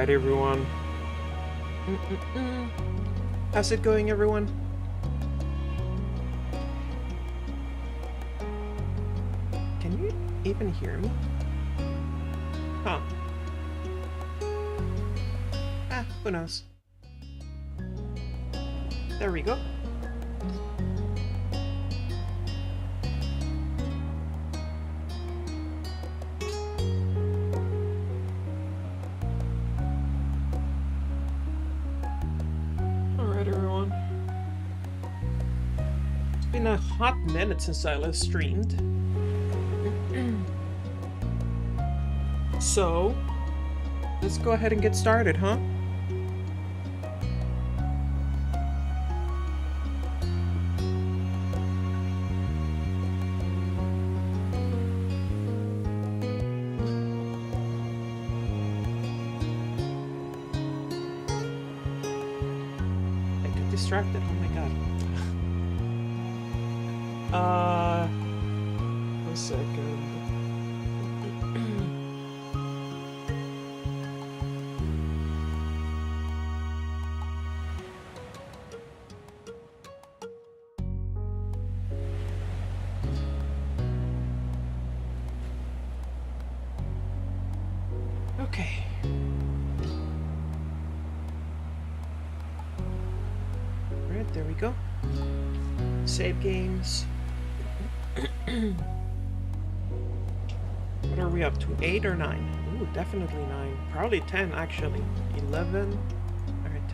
Alright, everyone. How's it going, everyone? Can you even hear me? Huh. Who knows? There we go. Alright, everyone. It's been a hot minute since I last streamed. So, let's go ahead and get started, huh? Distracted. Oh my god. 1 second. Okay. There we go. Save games. What are we up to? 8 or 9? Ooh, definitely 9. Probably 10 actually. 11. Alright,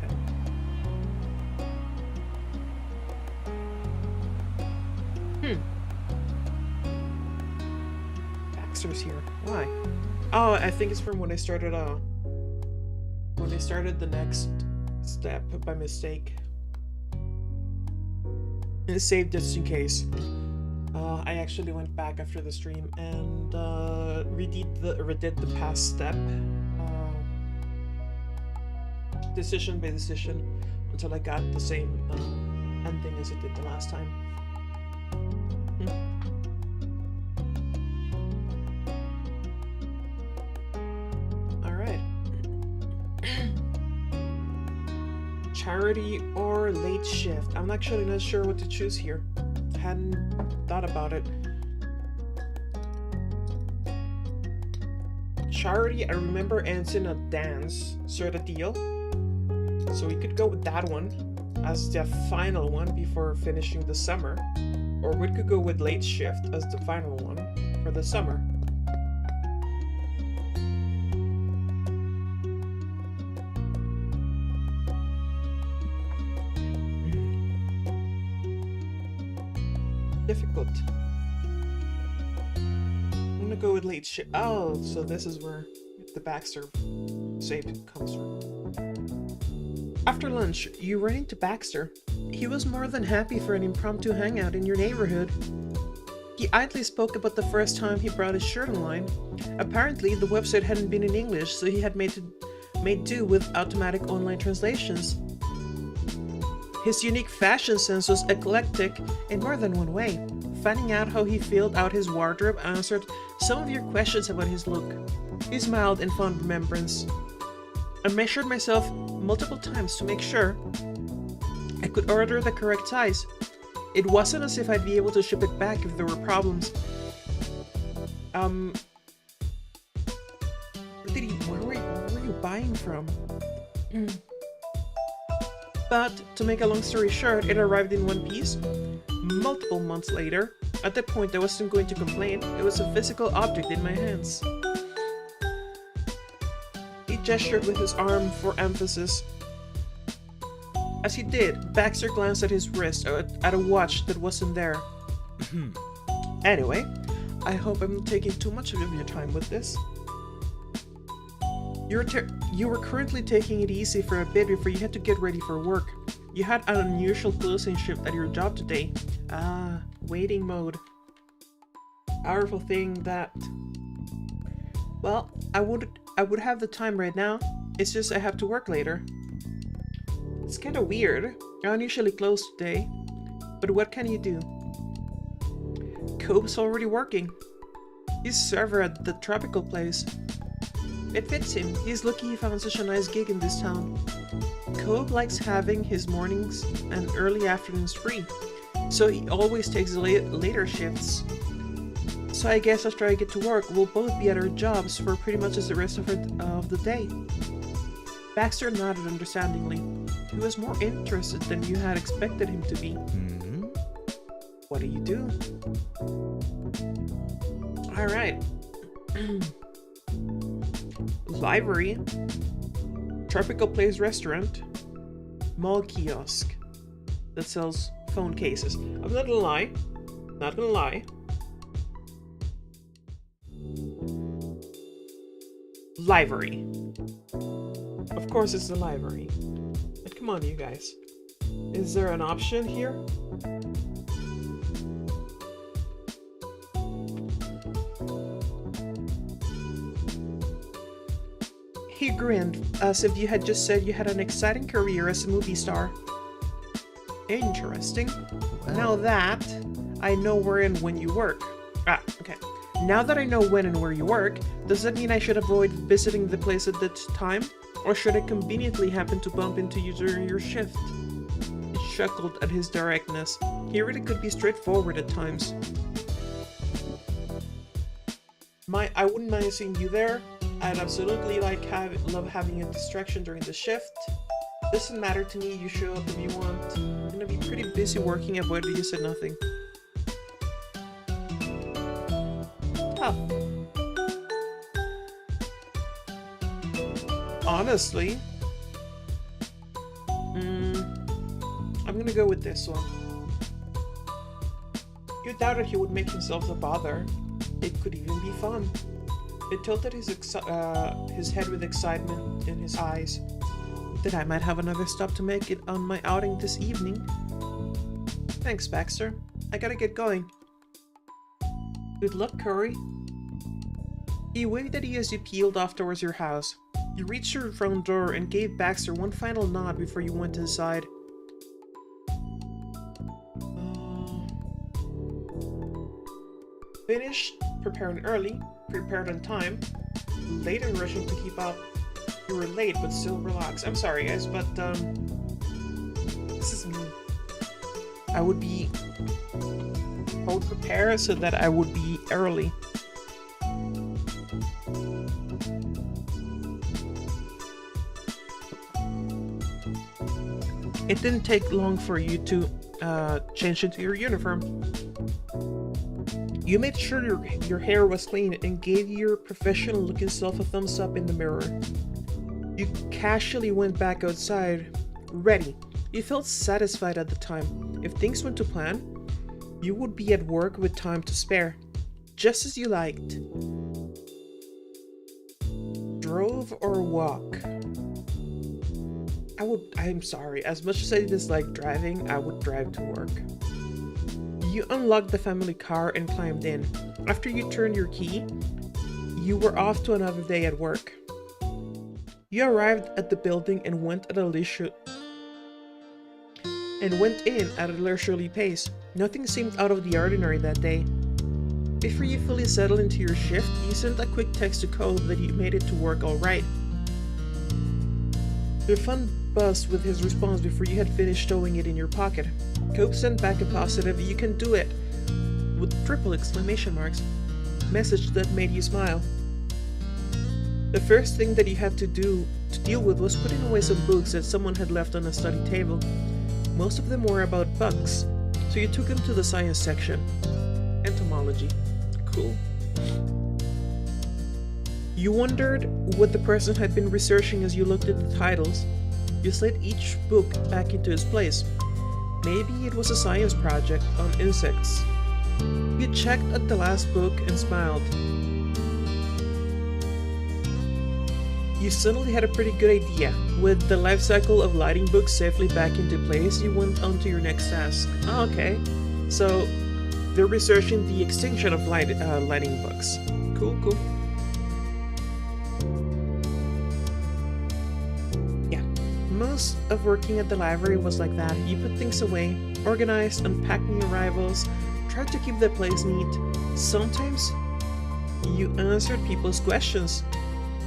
10. Baxter's here. Why? Oh, I think it's from when I started the next step by mistake. And saved just in case. I actually went back after the stream and redid the past step, decision by decision, until I got the same ending as it did the last time. Alright. Charity or late shift? I'm actually not sure what to choose here. Hadn't thought about it. Charity, I remember ends in a dance sort of deal. So we could go with that one as the final one before finishing the summer. Or we could go with late shift as the final one for the summer. Difficult. I'm gonna go with late shift. Oh, so this is where the Baxter save comes from. After lunch, you ran into Baxter. He was more than happy for an impromptu hangout in your neighborhood. He idly spoke about the first time he brought his shirt online. Apparently, the website hadn't been in English, so he had made do with automatic online translations. His unique fashion sense was eclectic in more than one way. Finding out how he filled out his wardrobe answered some of your questions about his look. He smiled in fond remembrance. I measured myself multiple times to make sure I could order the correct size. It wasn't as if I'd be able to ship it back if there were problems. Where were you buying from? But, to make a long story short, it arrived in one piece. Multiple months later. At that point I wasn't going to complain, it was a physical object in my hands. He gestured with his arm for emphasis. As he did, Baxter glanced at his wrist at a watch that wasn't there. Anyway, I hope I'm not taking too much of your time with this. You were currently taking it easy for a bit before you had to get ready for work. You had an unusual closing shift at your job today. Ah, waiting mode. Powerful thing that... Well, I would have the time right now. It's just I have to work later. It's kinda weird. I unusually close today. But what can you do? Cope's already working. He's server at the tropical place. It fits him. He's lucky he found such a nice gig in this town. Cobb likes having his mornings and early afternoons free, so he always takes the later shifts. So I guess after I get to work, we'll both be at our jobs for pretty much the rest of the day. Baxter nodded understandingly. He was more interested than you had expected him to be. Mm-hmm. What do you do? Alright. Library. Tropical Place restaurant. Mall kiosk that sells phone cases. I'm not gonna lie. Not gonna lie. Library. Of course it's the library. But come on, you guys. Is there an option here? He grinned, as if you had just said you had an exciting career as a movie star. Interesting. Well. Now that I know where and when you work. Okay. Now that I know when and where you work, does that mean I should avoid visiting the place at that time? Or should I conveniently happen to bump into you during your shift? He chuckled at his directness. He really could be straightforward at times. I wouldn't mind seeing you there. I'd absolutely love having a distraction during the shift. Doesn't matter to me, you show up if you want. I'm gonna be pretty busy working at whether you said nothing. Oh. Honestly, I'm gonna go with this one. You doubted he would make himself a bother. It could even be fun. It tilted his head with excitement in his eyes. That I might have another stop to make it on my outing this evening. Thanks, Baxter. I gotta get going. Good luck, Curry. He waved at you as you peeled off towards your house. You reached your front door and gave Baxter one final nod before you went inside. Finished, preparing early, prepared on time, late and rushing to keep up. You were late but still relaxed. I'm sorry guys, but this is me. I would prepare so that I would be early. It didn't take long for you to change into your uniform. You made sure your hair was clean and gave your professional looking self a thumbs up in the mirror. You casually went back outside, ready. You felt satisfied at the time. If things went to plan, you would be at work with time to spare, just as you liked. Drove or walk? I'm sorry, as much as I dislike driving, I would drive to work. You unlocked the family car and climbed in. After you turned your key, you were off to another day at work. You arrived at the building and went in at a leisurely pace. Nothing seemed out of the ordinary that day. Before you fully settled into your shift, you sent a quick text to Cobb that you made it to work all right. Your phone buzzed with his response before you had finished stowing it in your pocket. Cobb sent back a positive "you can do it" with triple exclamation marks, message that made you smile. The first thing that you had to deal with was putting away some books that someone had left on a study table. Most of them were about bugs, so you took them to the science section. Entomology. Cool. You wondered what the person had been researching as you looked at the titles. You slid each book back into its place. Maybe it was a science project on insects. You checked at the last book and smiled. You suddenly had a pretty good idea. With the life cycle of lighting books safely back into place, you went on to your next task. Oh, okay. So, they're researching the extinction of lighting books. Cool, cool. Yeah, most of working at the library was like that. You put things away, organized, unpacked new arrivals, tried to keep the place neat. Sometimes, you answered people's questions.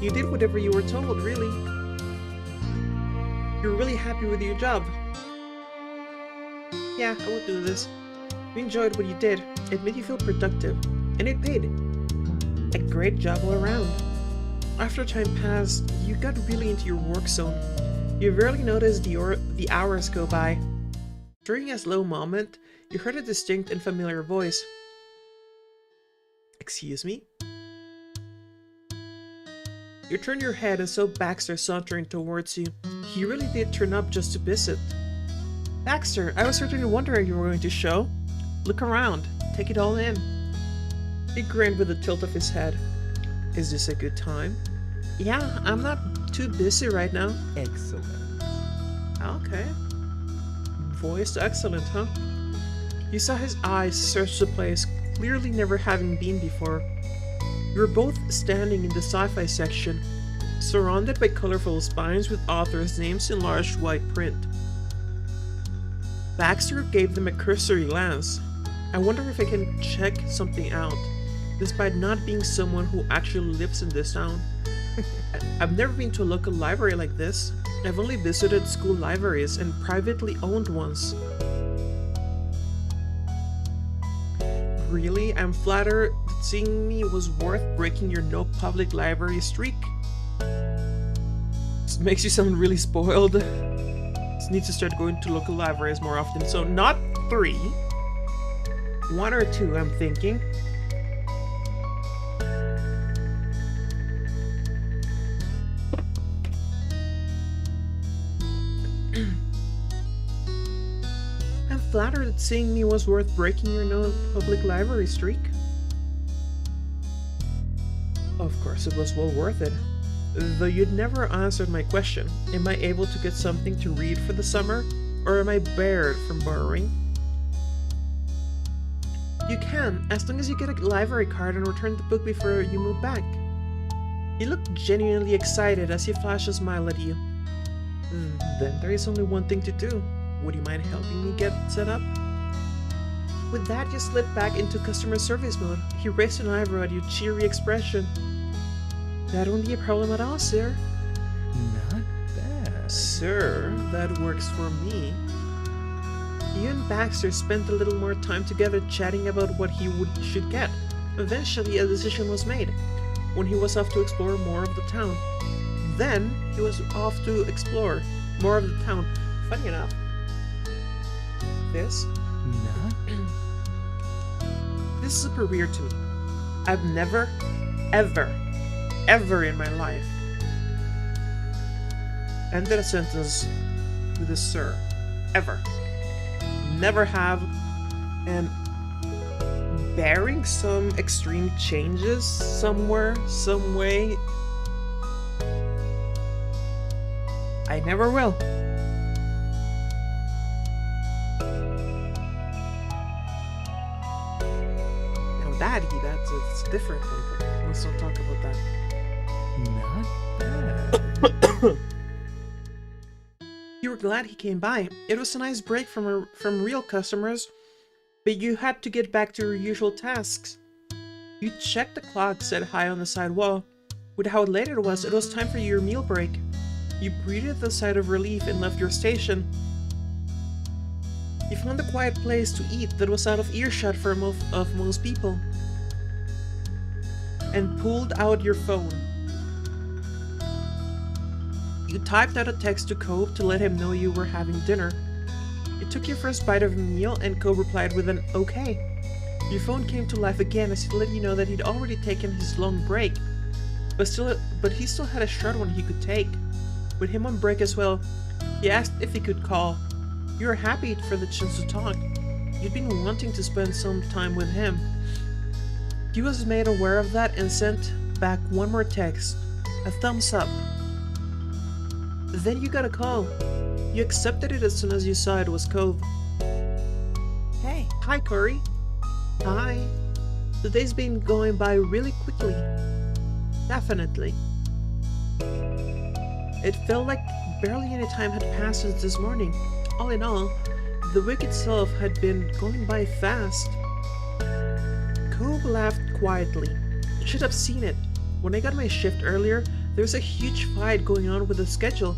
You did whatever you were told, really. You're really happy with your job. Yeah, I would do this. You enjoyed what you did. It made you feel productive. And it paid. A great job all around. After time passed, you got really into your work zone. You rarely noticed the hours go by. During a slow moment, you heard a distinct and familiar voice. Excuse me? You turned your head and saw Baxter sauntering towards you. He really did turn up just to visit. Baxter, I was certainly wondering you were going to show. Look around. Take it all in. He grinned with a tilt of his head. Is this a good time? Yeah, I'm not too busy right now. Excellent. Okay. Voice excellent, huh? You saw his eyes search the place, clearly never having been before. You were both standing in the sci-fi section, surrounded by colorful spines with authors' names in large white print. Baxter gave them a cursory glance. I wonder if I can check something out, despite not being someone who actually lives in this town. I've never been to a local library like this. I've only visited school libraries and privately owned ones. Really? I'm flattered that seeing me was worth breaking your no public library streak. This makes you sound really spoiled. Just need to start going to local libraries more often. So not 3. 1 or 2, I'm thinking. I'm flattered that seeing me was worth breaking your no public library streak. Of course, it was well worth it. Though you'd never answered my question. Am I able to get something to read for the summer? Or am I barred from borrowing? You can, as long as you get a library card and return the book before you move back. He looked genuinely excited as he flashed a smile at you. Then there is only one thing to do. Would you mind helping me get set up? With that, you slid back into customer service mode. He raised an eyebrow at your cheery expression. That won't be a problem at all, sir. Not bad. Sir, that works for me. You and Baxter spent a little more time together chatting about what he should get. Eventually, a decision was made, when he was off to explore more of the town. Then, he was off to explore more of the town. Funny enough, this is super weird to me. I've never, ever in my life ended a sentence with a sir. Ever. Never have. And barring some extreme changes somewhere, some way, I never will. Now that it's a different one, but let's not talk about that. Not bad. You were glad he came by. It was a nice break from real customers, but you had to get back to your usual tasks. You checked the clock set high on the side wall. With how late it was time for your meal break. You breathed a sigh of relief and left your station. You found a quiet place to eat that was out of earshot for most people, and pulled out your phone. You typed out a text to Cobb to let him know you were having dinner. You took your first bite of the meal and Cobb replied with an okay. Your phone came to life again as he let you know that he'd already taken his long break, but he still had a short one he could take. With him on break as well, he asked if he could call. You were happy for the chance to talk. You'd been wanting to spend some time with him. He was made aware of that and sent back one more text, a thumbs up. Then you got a call. You accepted it as soon as you saw it was Cobb. Hey. Hi, Corey. Hi. The day's been going by really quickly. Definitely. It felt like barely any time had passed since this morning. All in all, the week itself had been going by fast. Cobb laughed quietly. You should have seen it. When I got my shift earlier, There's a huge fight going on with the schedule.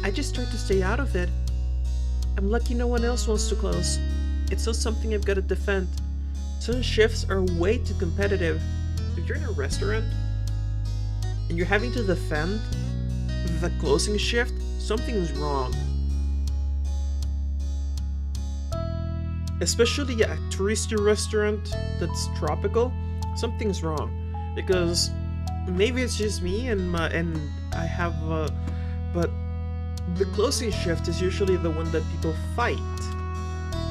I just try to stay out of it. I'm lucky no one else wants to close. It's not something I've got to defend. Some shifts are way too competitive. If you're in a restaurant and you're having to defend the closing shift, something's wrong. Especially a touristy restaurant that's tropical, something's wrong. Because maybe it's just me and I have but the closing shift is usually the one that people fight.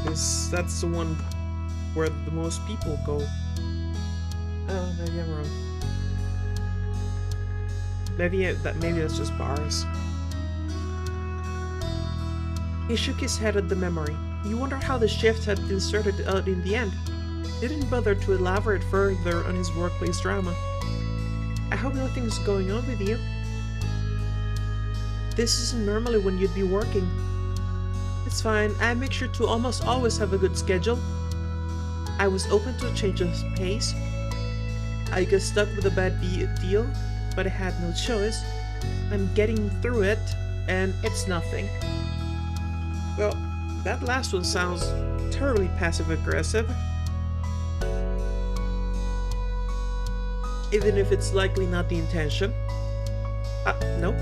Because that's the one where the most people go. Oh, maybe I'm wrong. Maybe that's just bars. He shook his head at the memory. You wonder how the shift had been sorted out in the end. He didn't bother to elaborate further on his workplace drama. I hope nothing's going on with you. This isn't normally when you'd be working. It's fine, I make sure to almost always have a good schedule. I was open to a change of pace. I got stuck with a bad deal, but I had no choice. I'm getting through it, and it's nothing. Well, that last one sounds terribly passive-aggressive. Even if it's likely not the intention. No.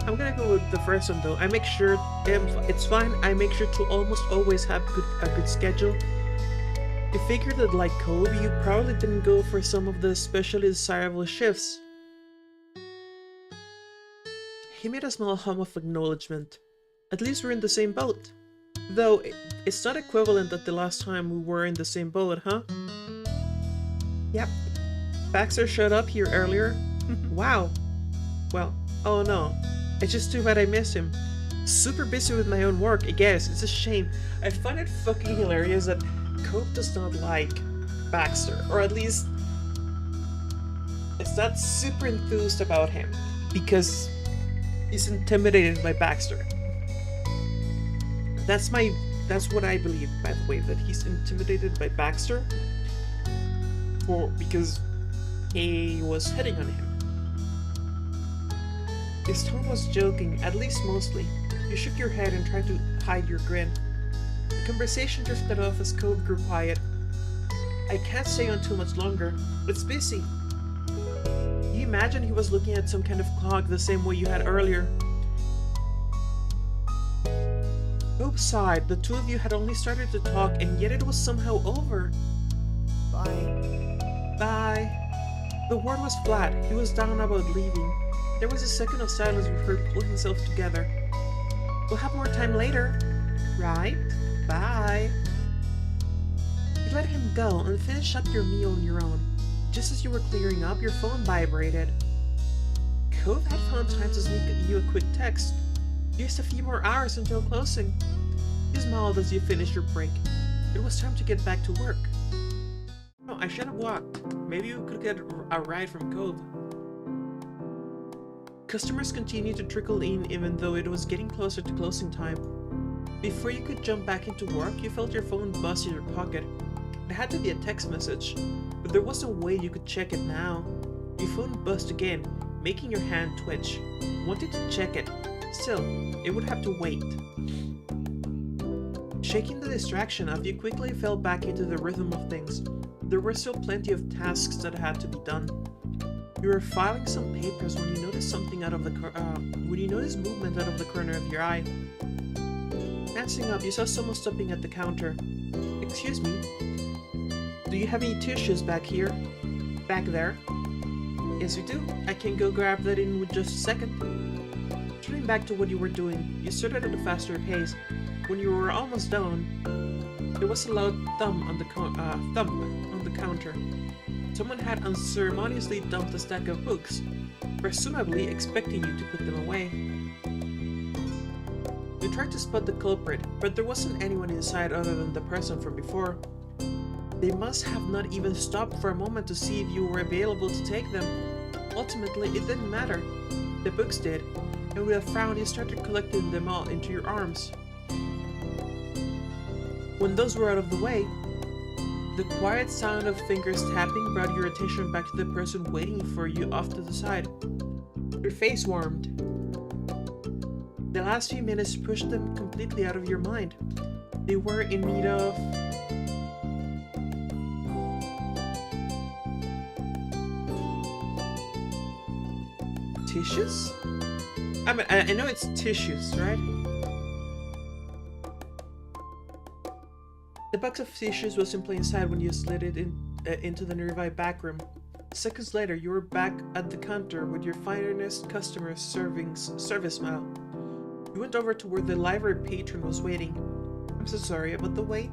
I'm gonna go with the first one though. I make sure it's fine. I make sure to almost always have a good schedule. You figured that like Kobe, you probably didn't go for some of the especially desirable shifts. He made a small hum of acknowledgement. At least we're in the same boat. Though, it's not equivalent that the last time we were in the same boat, huh? Yep. Baxter showed up here earlier. Wow. Well, oh no. It's just too bad I miss him. Super busy with my own work, I guess. It's a shame. I find it fucking hilarious that Cope does not like Baxter. Or at least is not super enthused about him. Because he's intimidated by Baxter. That's what I believe, by the way, that he's intimidated by Baxter. Because he was hitting on him. His tone was joking, at least mostly. You shook your head and tried to hide your grin. The conversation drifted off as Cove grew quiet. I can't stay on too much longer. It's busy. You imagine he was looking at some kind of clock the same way you had earlier. Cove sighed. The two of you had only started to talk, and yet it was somehow over. Bye. Bye. The word was flat. He was down about leaving. There was a second of silence before he pulled himself together. We'll have more time later. Right? Bye. You let him go and finish up your meal on your own. Just as you were clearing up, your phone vibrated. Cove had found time to sneak you a quick text. Just a few more hours until closing. You smiled as you finished your break. It was time to get back to work. No, I should have walked. Maybe you could get a ride from Cove. Customers continued to trickle in even though it was getting closer to closing time. Before you could jump back into work, you felt your phone buzz in your pocket. It had to be a text message, but there was a way you could check it now. Your phone buzzed again, making your hand twitch. Wanted to check it. Still, it would have to wait. Shaking the distraction off, you quickly fell back into the rhythm of things. There were still plenty of tasks that had to be done. You were filing some papers when you noticed something when you noticed movement out of the corner of your eye. Glancing up, you saw someone stopping at the counter. Excuse me. Do you have any tissues back here? Back there? Yes, we do. I can go grab that in just a second. Turning back to what you were doing, you started at a faster pace. When you were almost done, there was a loud thump on the counter. Someone had unceremoniously dumped a stack of books, presumably expecting you to put them away. You tried to spot the culprit, but there wasn't anyone inside other than the person from before. They must have not even stopped for a moment to see if you were available to take them. Ultimately, it didn't matter. The books did, and with a frown you started collecting them all into your arms. When those were out of the way, The quiet sound of fingers tapping brought your attention back to the person waiting for you off to the side. Your face warmed. The last few minutes pushed them completely out of your mind. They were in need of... tissues? I mean, I know it's tissues, right? The box of tissues was in plain sight when you slid it into the nearby back room. Seconds later, you were back at the counter with your finest customer service smile. You went over to where the library patron was waiting. I'm so sorry about the wait.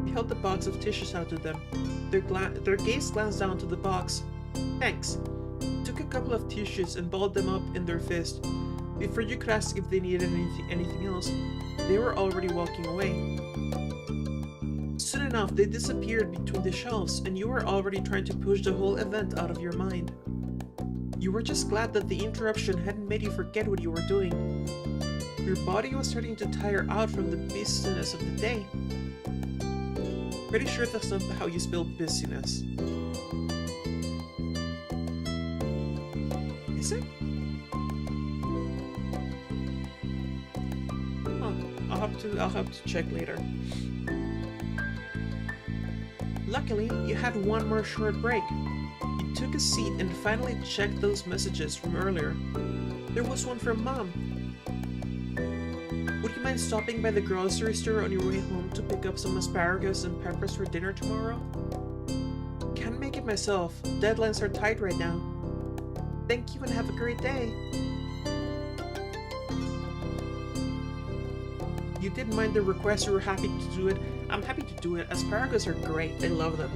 You held the box of tissues out to them. Their gaze glanced down to the box. Thanks. You took a couple of tissues and balled them up in their fist. Before you could ask if they needed anything else, they were already walking away. Soon enough, they disappeared between the shelves, and you were already trying to push the whole event out of your mind. You were just glad that the interruption hadn't made you forget what you were doing. Your body was starting to tire out from the busyness of the day. Pretty sure that's not how you spell busyness. Is it? Huh. I'll have to check later. Luckily, you had one more short break. You took a seat and finally checked those messages from earlier. There was one from Mom. Would you mind stopping by the grocery store on your way home to pick up some asparagus and peppers for dinner tomorrow? Can't make it myself. Deadlines are tight right now. Thank you and have a great day. You didn't mind the request, you were happy to do it. I'm happy to do it. Asparagus are great. I love them.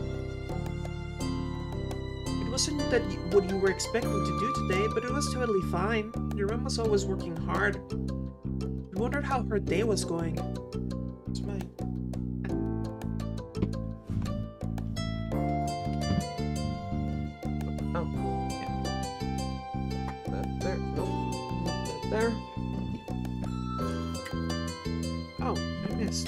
It wasn't that what you were expecting to do today, but it was totally fine. Your mom was always working hard. You wondered how her day was going. It's fine. Oh, yeah. There. No. There. Oh, I missed.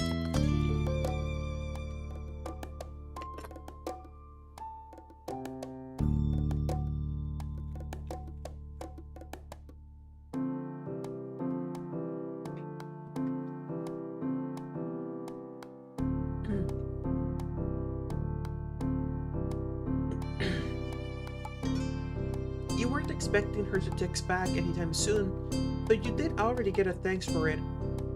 You weren't expecting her to text back anytime soon, but you did already get a thanks for it.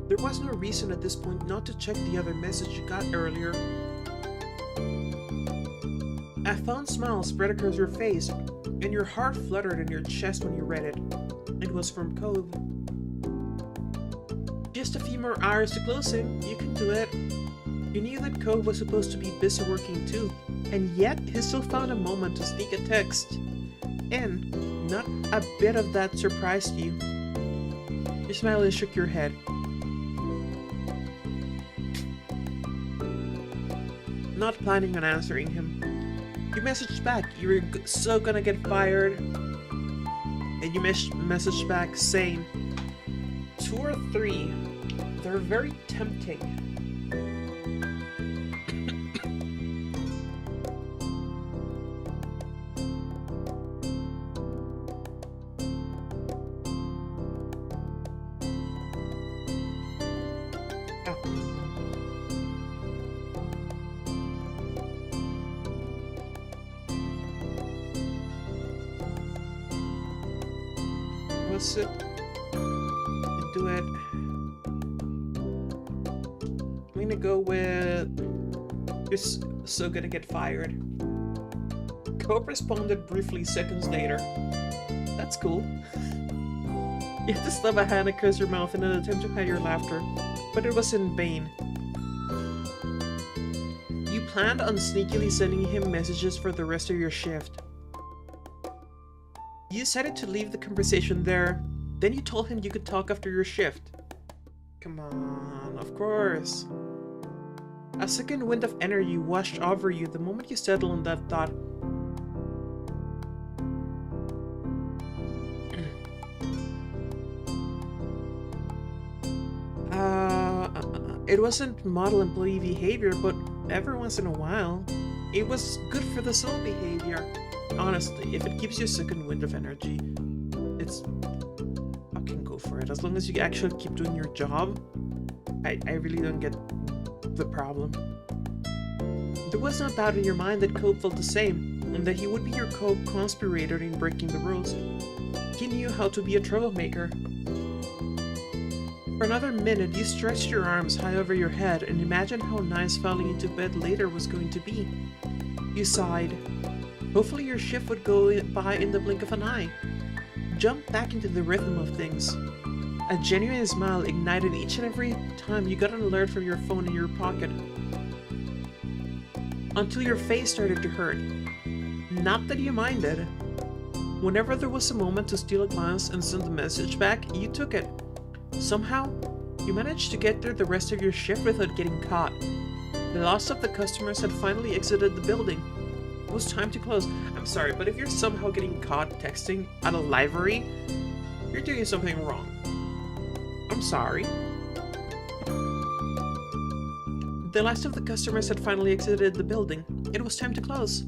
There was no reason at this point not to check the other message you got earlier. A fond smile spread across your face, and your heart fluttered in your chest when you read it. It was from Cove. Just a few more hours to closing, you can do it. You knew that Cove was supposed to be busy working too, and yet he still found a moment to sneak a text. And not a bit of that surprised you. You smiled and shook your head. Not planning on answering him. You messaged back, you were so gonna get fired. And you messaged back saying, 2 or 3, they're very tempting. Was it? Do it. I'm gonna go with... You're so gonna get fired. Cope responded briefly seconds later. That's cool. You had to slap a hand across your mouth in an attempt to hide your laughter, but it was in vain. You planned on sneakily sending him messages for the rest of your shift. You decided to leave the conversation there, then you told him you could talk after your shift. Come on, of course. A second wind of energy washed over you the moment you settled on that thought. It wasn't model employee behavior, but every once in a while. It was good for the soul behavior. Honestly, if it gives you a second wind of energy, it's fucking go for it. As long as you actually keep doing your job, I really don't get the problem. There was no doubt in your mind that Cope felt the same, and that he would be your co-conspirator in breaking the rules. He knew how to be a troublemaker. For another minute, you stretched your arms high over your head and imagined how nice falling into bed later was going to be. You sighed. Hopefully your shift would go by in the blink of an eye. Jump back into the rhythm of things. A genuine smile ignited each and every time you got an alert from your phone in your pocket. Until your face started to hurt. Not that you minded. Whenever there was a moment to steal a glance and send a message back, you took it. Somehow, you managed to get through the rest of your shift without getting caught. The last of the customers had finally exited the building. It was time to close. I'm sorry, but if you're somehow getting caught texting at a library, you're doing something wrong. I'm sorry. The last of the customers had finally exited the building. It was time to close.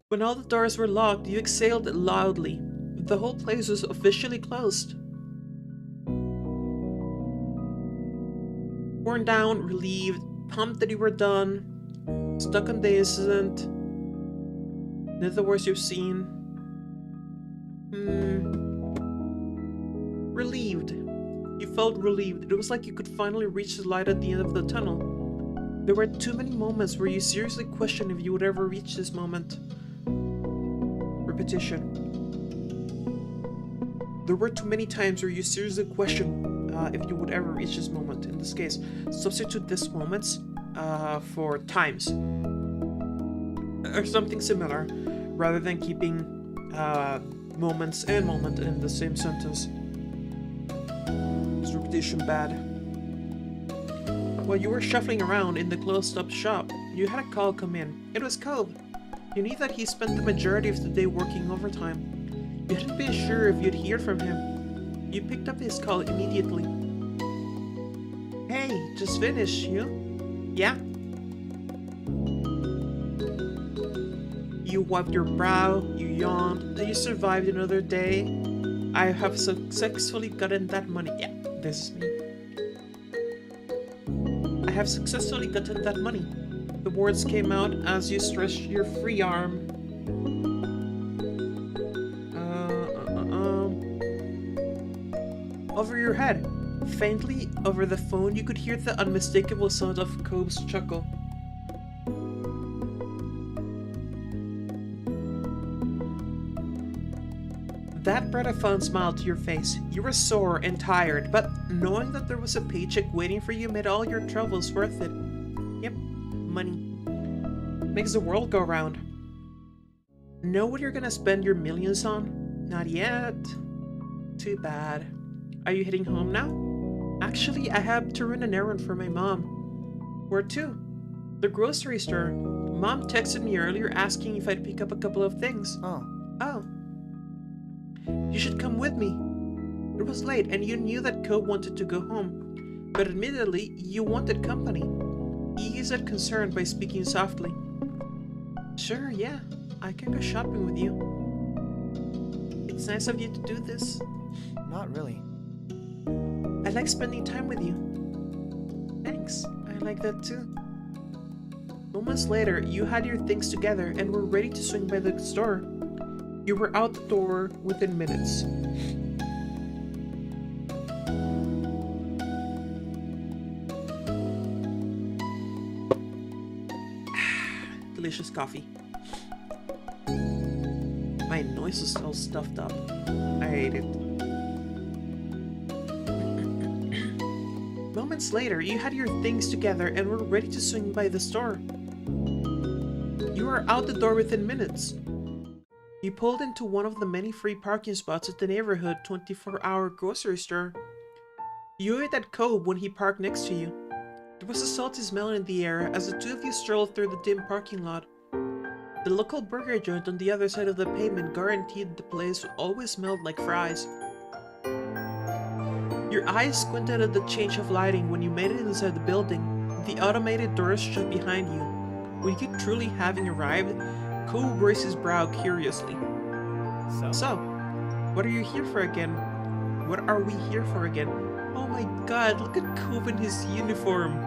When all the doors were locked, you exhaled loudly. The whole place was officially closed. Worn down, relieved, pumped that you were done, stuck on the incident, none of the worst you've seen. Relieved. You felt relieved. It was like you could finally reach the light at the end of the tunnel. There were too many moments where you seriously questioned if you would ever reach this moment. Repetition. There were too many times where you seriously questioned if you would ever reach this moment. In this case, substitute this moments for times. Or something similar, rather than keeping moments and moment in the same sentence. Is repetition bad? While you were shuffling around in the closed-up shop, you had a call come in. It was Cobb. You knew that he spent the majority of the day working overtime. You hadn't been sure if you'd hear from him. You picked up his call immediately. Hey, just finished, you? Yeah? You wiped your brow, you yawned, you survived another day. I have successfully gotten that money. Yeah, this is me. I have successfully gotten that money. The words came out as you stretched your free arm. Over your head. Faintly, over the phone, you could hear the unmistakable sound of Cobb's chuckle. That brought a fun smile to your face. You were sore and tired, but knowing that there was a paycheck waiting for you made all your troubles worth it. Yep, money. Makes the world go round. Know what you're gonna spend your millions on? Not yet. Too bad. Are you heading home now? Actually, I have to run an errand for my mom. Where to? The grocery store. Mom texted me earlier asking if I'd pick up a couple of things. Oh. You should come with me. It was late and you knew that Cobb wanted to go home. But admittedly, you wanted company. He isn't concerned by speaking softly. Sure, yeah. I can go shopping with you. It's nice of you to do this. Not really. I like spending time with you. Thanks. I like that too. Moments later, you had your things together and were ready to swing by the store. You were out the door within minutes. Delicious coffee. My nose is all stuffed up. I hate it. Moments later, you had your things together and were ready to swing by the store. You were out the door within minutes. You pulled into one of the many free parking spots at the neighborhood 24-hour grocery store. You waved at Cobb when he parked next to you. There was a salty smell in the air as the two of you strolled through the dim parking lot. The local burger joint on the other side of the pavement guaranteed the place always smelled like fries. Your eyes squinted at the change of lighting when you made it inside the building. The automated doors shut behind you. With you truly having arrived, Cove raised his brow curiously. So, what are you here for again? What are we here for again? Oh my god, look at Cove in his uniform.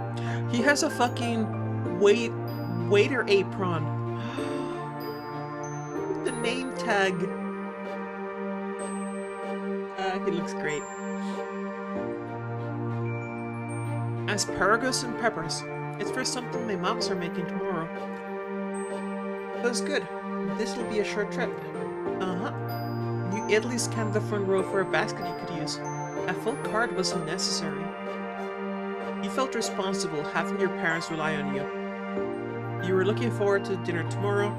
He has a fucking waiter apron. The name tag. He looks great. Asparagus and peppers. It's for something my moms are making tomorrow. That's good. This'll be a short trip. Uh-huh. You at least scanned the front row for a basket you could use. A full cart wasn't necessary. You felt responsible, having your parents rely on you. You were looking forward to dinner tomorrow.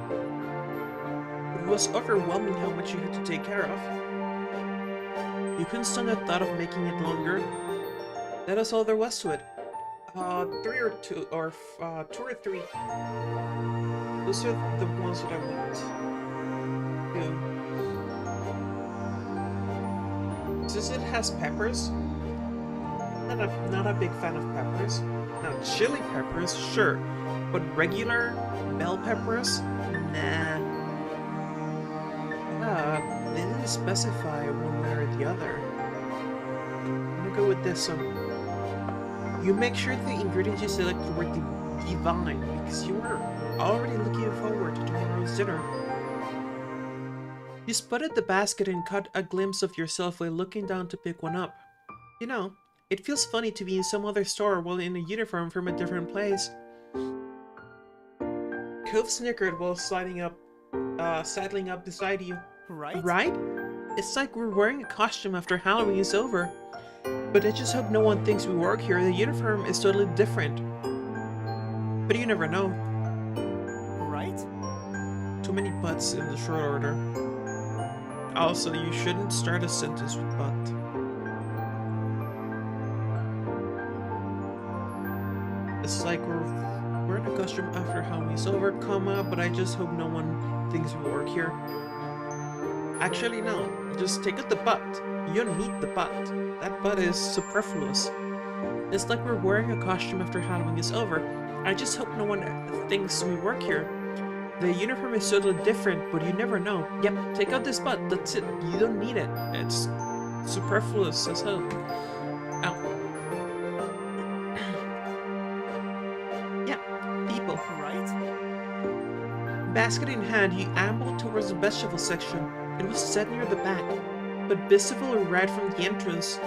It was overwhelming how much you had to take care of. You couldn't stand the thought of making it longer. That was all there was to it. 2 or 3. Those are the ones that I want. Since it has peppers, not a big fan of peppers. Now chili peppers, sure, but regular bell peppers, nah. They didn't specify one way or the other. I'm gonna go with this one. You make sure the ingredients you selected were divine, because you were already looking forward to tomorrow's dinner. You spotted the basket and caught a glimpse of yourself while looking down to pick one up. You know, it feels funny to be in some other store while in a uniform from a different place. Cove snickered while saddling up beside you. Right? It's like we're wearing a costume after Halloween is over. But I just hope no one thinks we work here. The uniform is totally different. But you never know. Right? Too many butts in the short order. Also, you shouldn't start a sentence with but. It's like we're wearing a costume after Halloween's over, comma, but I just hope no one thinks we work here. Actually, no. Just take out the but. You don't need the but. That but is superfluous. It's like we're wearing a costume after Halloween is over. I just hope no one thinks we work here. The uniform is totally different, but you never know. Yep, take out this but. That's it. You don't need it. It's superfluous as hell. Ow. Yeah, people. Right? Basket in hand, you ambled towards the vegetable section. It was set near the back, but visible right from the entrance.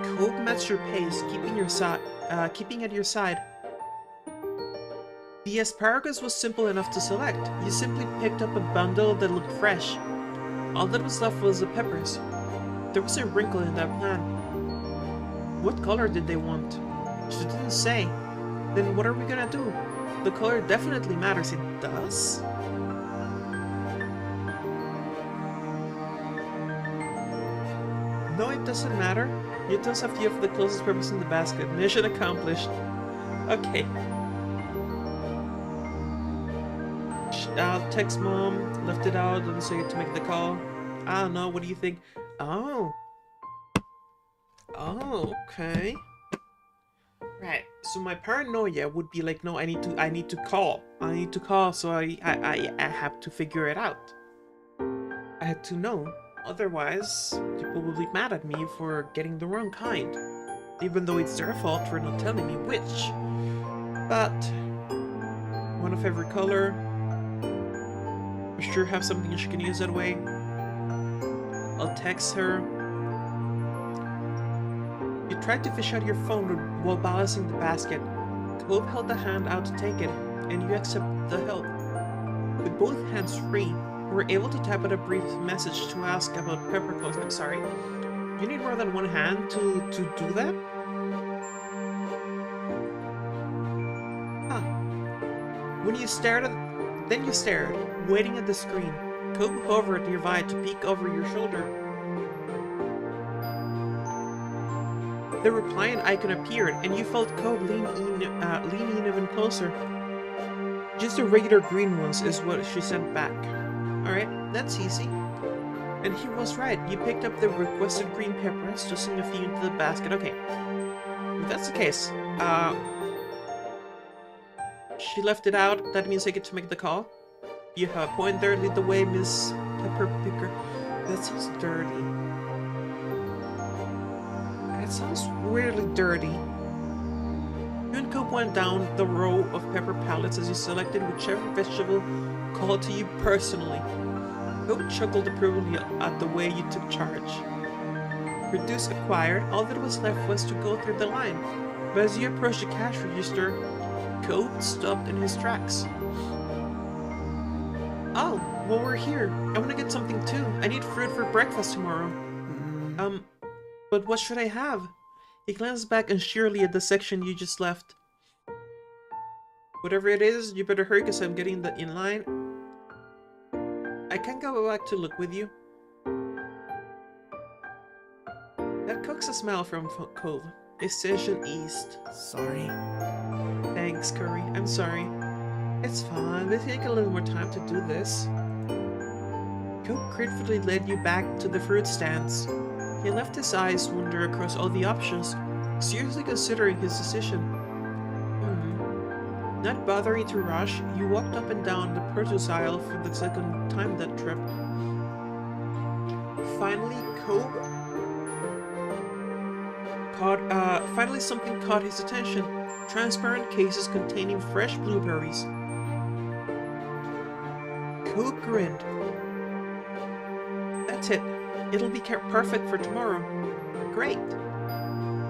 Cove matched your pace, keeping at your side. The asparagus was simple enough to select. You simply picked up a bundle that looked fresh. All that was left was the peppers. There was a wrinkle in that plan. What color did they want? She didn't say. Then what are we gonna do? The color definitely matters. It does? No, it doesn't matter. You toss a few of the closest peppers in the basket. Mission accomplished. Okay. I'll text mom, left it out, and say to make the call. I don't know, what do you think? Oh. Oh, okay. Right, so my paranoia would be like, no, I need to call. I need to call, so I have to figure it out. I had to know. Otherwise, people will be mad at me for getting the wrong kind. Even though it's their fault for not telling me which. But one of every color. I sure have something she can use that way. I'll text her. You tried to fish out your phone while balancing the basket. Cove held a hand out to take it, and you accepted the help. With both hands free, you were able to type out a brief message to ask about pepper cloves. I'm sorry. You need more than one hand to do that? Huh. When you stared at... Then you stared, waiting at the screen. Cove hovered nearby to peek over your shoulder. The replying icon appeared, and you felt Cove lean in even closer. Just the regular green ones is what she sent back. Alright, that's easy. And he was right. You picked up the requested green peppers, tossing a few into the basket. Okay. If that's the case, She left it out. That means I get to make the call. You have a point there. Lead the way, Miss Pepperpicker. That sounds dirty. That sounds weirdly dirty. You and Cope went down the row of pepper pallets as you selected whichever vegetable called to you personally. Cope chuckled approvingly at the way you took charge. Produce acquired, all that was left was to go through the line. But as you approached the cash register, Cope stopped in his tracks. Oh, well, we're here. I want to get something too. I need fruit for breakfast tomorrow. But what should I have? He glanced back unsurely at the section you just left. Whatever it is, you better hurry because I'm getting in line. I can't go back to look with you. That coaxed a smile from Cove. His tension eased. Sorry. Thanks, Curry. I'm sorry. It's fine. We'll take a little more time to do this. Cope gratefully led you back to the fruit stands. He left his eyes wander across all the options, seriously considering his decision. Not bothering to rush, you walked up and down the produce aisle for the second time that trip. Finally, finally something caught his attention. Transparent cases containing fresh blueberries. Cope grinned. That's it. It'll be perfect for tomorrow. Great.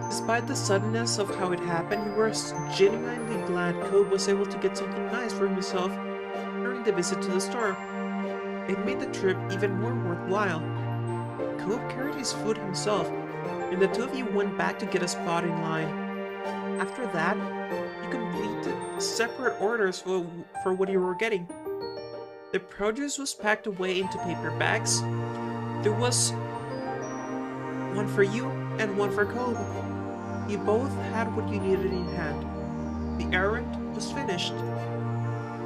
Despite the suddenness of how it happened, you were genuinely glad Cope was able to get something nice for himself during the visit to the store. It made the trip even more worthwhile. Cope carried his food himself, and the two of you went back to get a spot in line. After that, you completed separate orders for what you were getting. The produce was packed away into paper bags. There was one for you and one for Cope. You both had what you needed in hand. The errand was finished.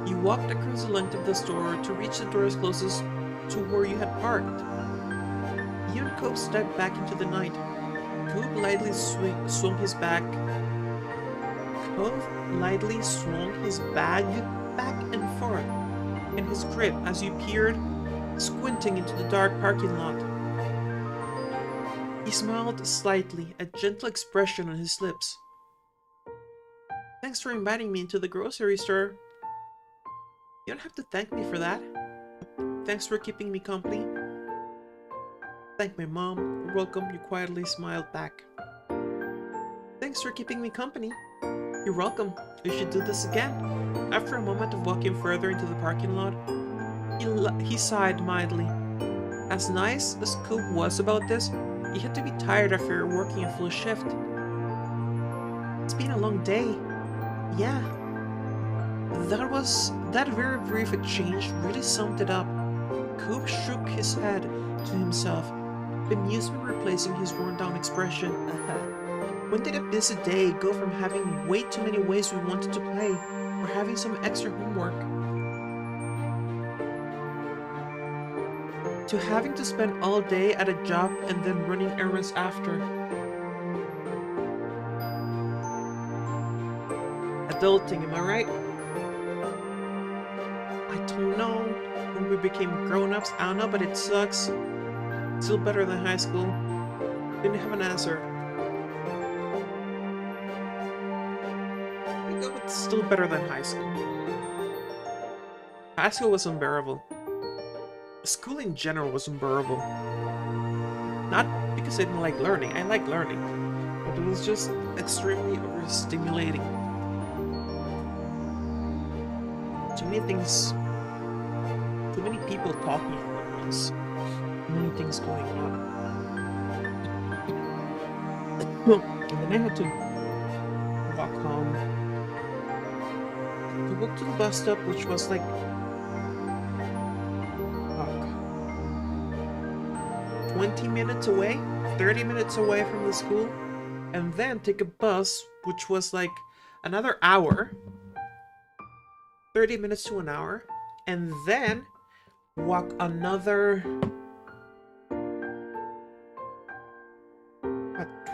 You walked across the length of the store to reach the doors closest to where you had parked. You and Cope stepped back into the night. Cope lightly swung his bag. Cope lightly swung his bag back and forth in his grip as you peered, squinting into the dark parking lot. He smiled slightly, a gentle expression on his lips. Thanks for inviting me into the grocery store. You don't have to thank me for that. Thanks for keeping me company. Thank my mom. You're welcome, you quietly smiled back. Thanks for keeping me company. You're welcome. We should do this again. After a moment of walking further into the parking lot, he sighed mildly. As nice as Cope was about this, he had to be tired after working a full shift. It's been a long day. Yeah. That very brief exchange really summed it up. Cope shook his head to himself, amusement replacing his worn-down expression. When did a busy day go from having way too many ways we wanted to play, or having some extra homework, to having to spend all day at a job and then running errands after? Adulting, am I right? I don't know. When we became grown-ups, I don't know, but it sucks. Still better than high school. Didn't have an answer. I go with still better than high school. High school was unbearable. School in general was unbearable. Not because I didn't like learning. I liked learning. But it was just extremely overstimulating. Too many things. Too many people talking at once. Too many things going on. And then I had to walk home. To walk to the bus stop, which was like 20 minutes away, 30 minutes away from the school, and then take a bus, which was like another hour, 30 minutes to an hour, and then walk another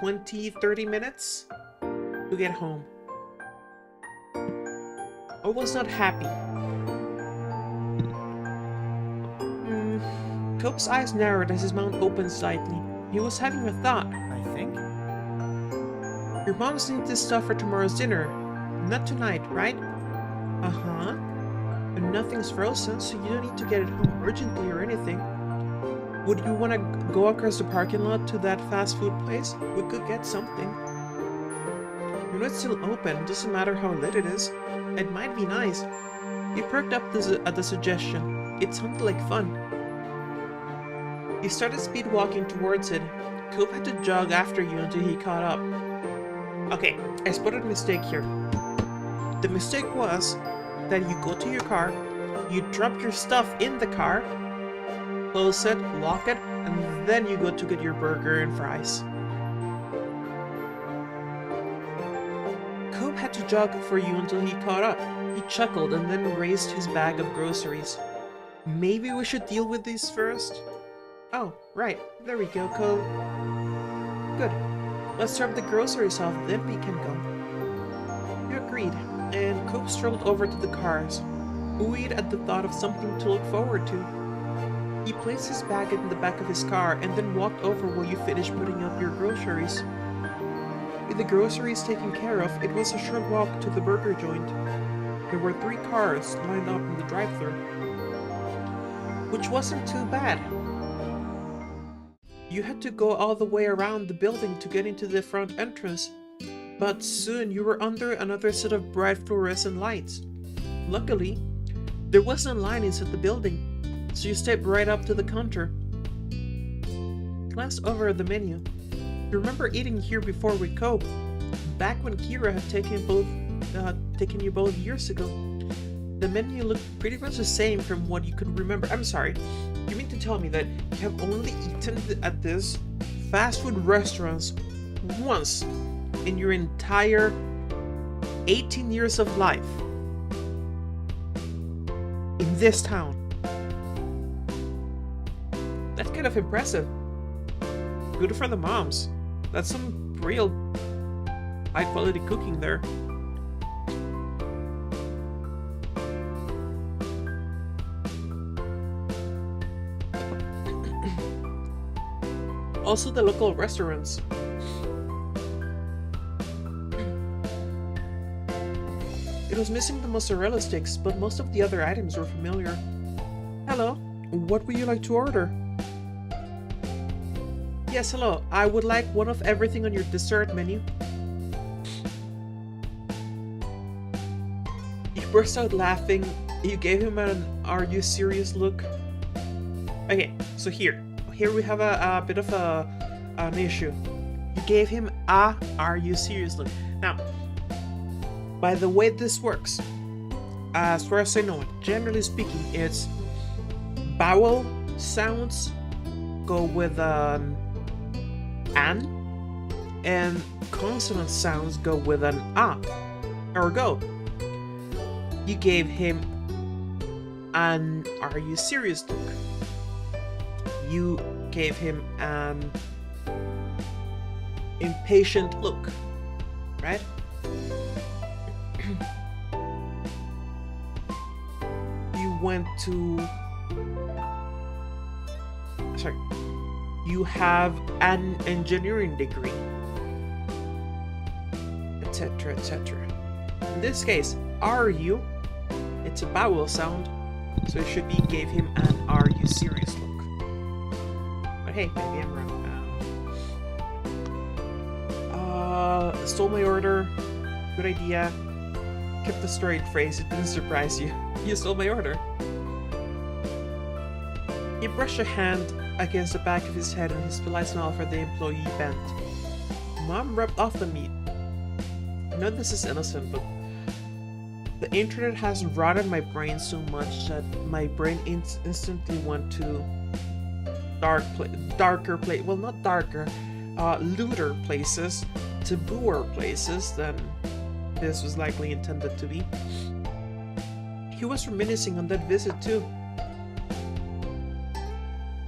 20-30 minutes to get home. I was not happy. Cope's eyes narrowed as his mouth opened slightly. He was having a thought. I think. Your mom's needs this stuff for tomorrow's dinner. Not tonight, right? Uh-huh. And nothing's frozen, so you don't need to get it home urgently or anything. Would you want to go across the parking lot to that fast food place? We could get something. You know it's still open, doesn't matter how late it is. It might be nice. He perked up at the suggestion. It sounded like fun. He started speed walking towards it. Cope had to jog after you until he caught up. Okay, I spotted a mistake here. The mistake was that you go to your car, you drop your stuff in the car, close it, lock it, and then you go to get your burger and fries. Cope had to jog for you until he caught up. He chuckled and then raised his bag of groceries. Maybe we should deal with these first? Oh, right. There we go, Cope. Good. Let's drop the groceries off, then we can go. You agreed, and Cope strolled over to the cars, buoyed at the thought of something to look forward to. He placed his bag in the back of his car and then walked over while you finished putting up your groceries. With the groceries taken care of, it was a short walk to the burger joint. There were 3 cars lined up in the drive-thru, which wasn't too bad. You had to go all the way around the building to get into the front entrance, but soon you were under another set of bright fluorescent lights. Luckily, there wasn't a line inside the building, so you stepped right up to the counter. Glanced over at the menu. You remember eating here before with Cope, back when Kira had taken you both years ago. The menu looked pretty much the same from what you could remember. I'm sorry, you mean to tell me that you have only eaten at this fast food restaurants once in your entire 18 years of life? In this town? That's kind of impressive. Good for the moms. That's some real high quality cooking there. Also the local restaurants. It was missing the mozzarella sticks, but most of the other items were familiar. Hello, what would you like to order? Yes, hello. I would like one of everything on your dessert menu. You burst out laughing. You gave him an "Are you serious?" look. Okay, so here we have a bit of an issue. You gave him a "Are you serious?" look. Now, by the way this works, as far as I know it, generally speaking, it's vowel sounds go with an, and consonant sounds go with an a. Ergo, you gave him an "Are you serious?" look. You gave him an impatient look, right? You went to... Sorry. You have an engineering degree, etc., etc. In this case, "are you?" It's a vowel sound, so it should be gave him an "Are you serious?" look. But hey, maybe I'm wrong. Stole my order. Good idea. Kept the straight phrase. It didn't surprise you. You stole my order. He brushed a hand against the back of his head and his polite smile for the employee bent. Mom rubbed off the meat. I know this is innocent, but the internet has rotted my brain so much that my brain instantly went to looter places, tabooer places than this was likely intended to be. He was reminiscing on that visit too.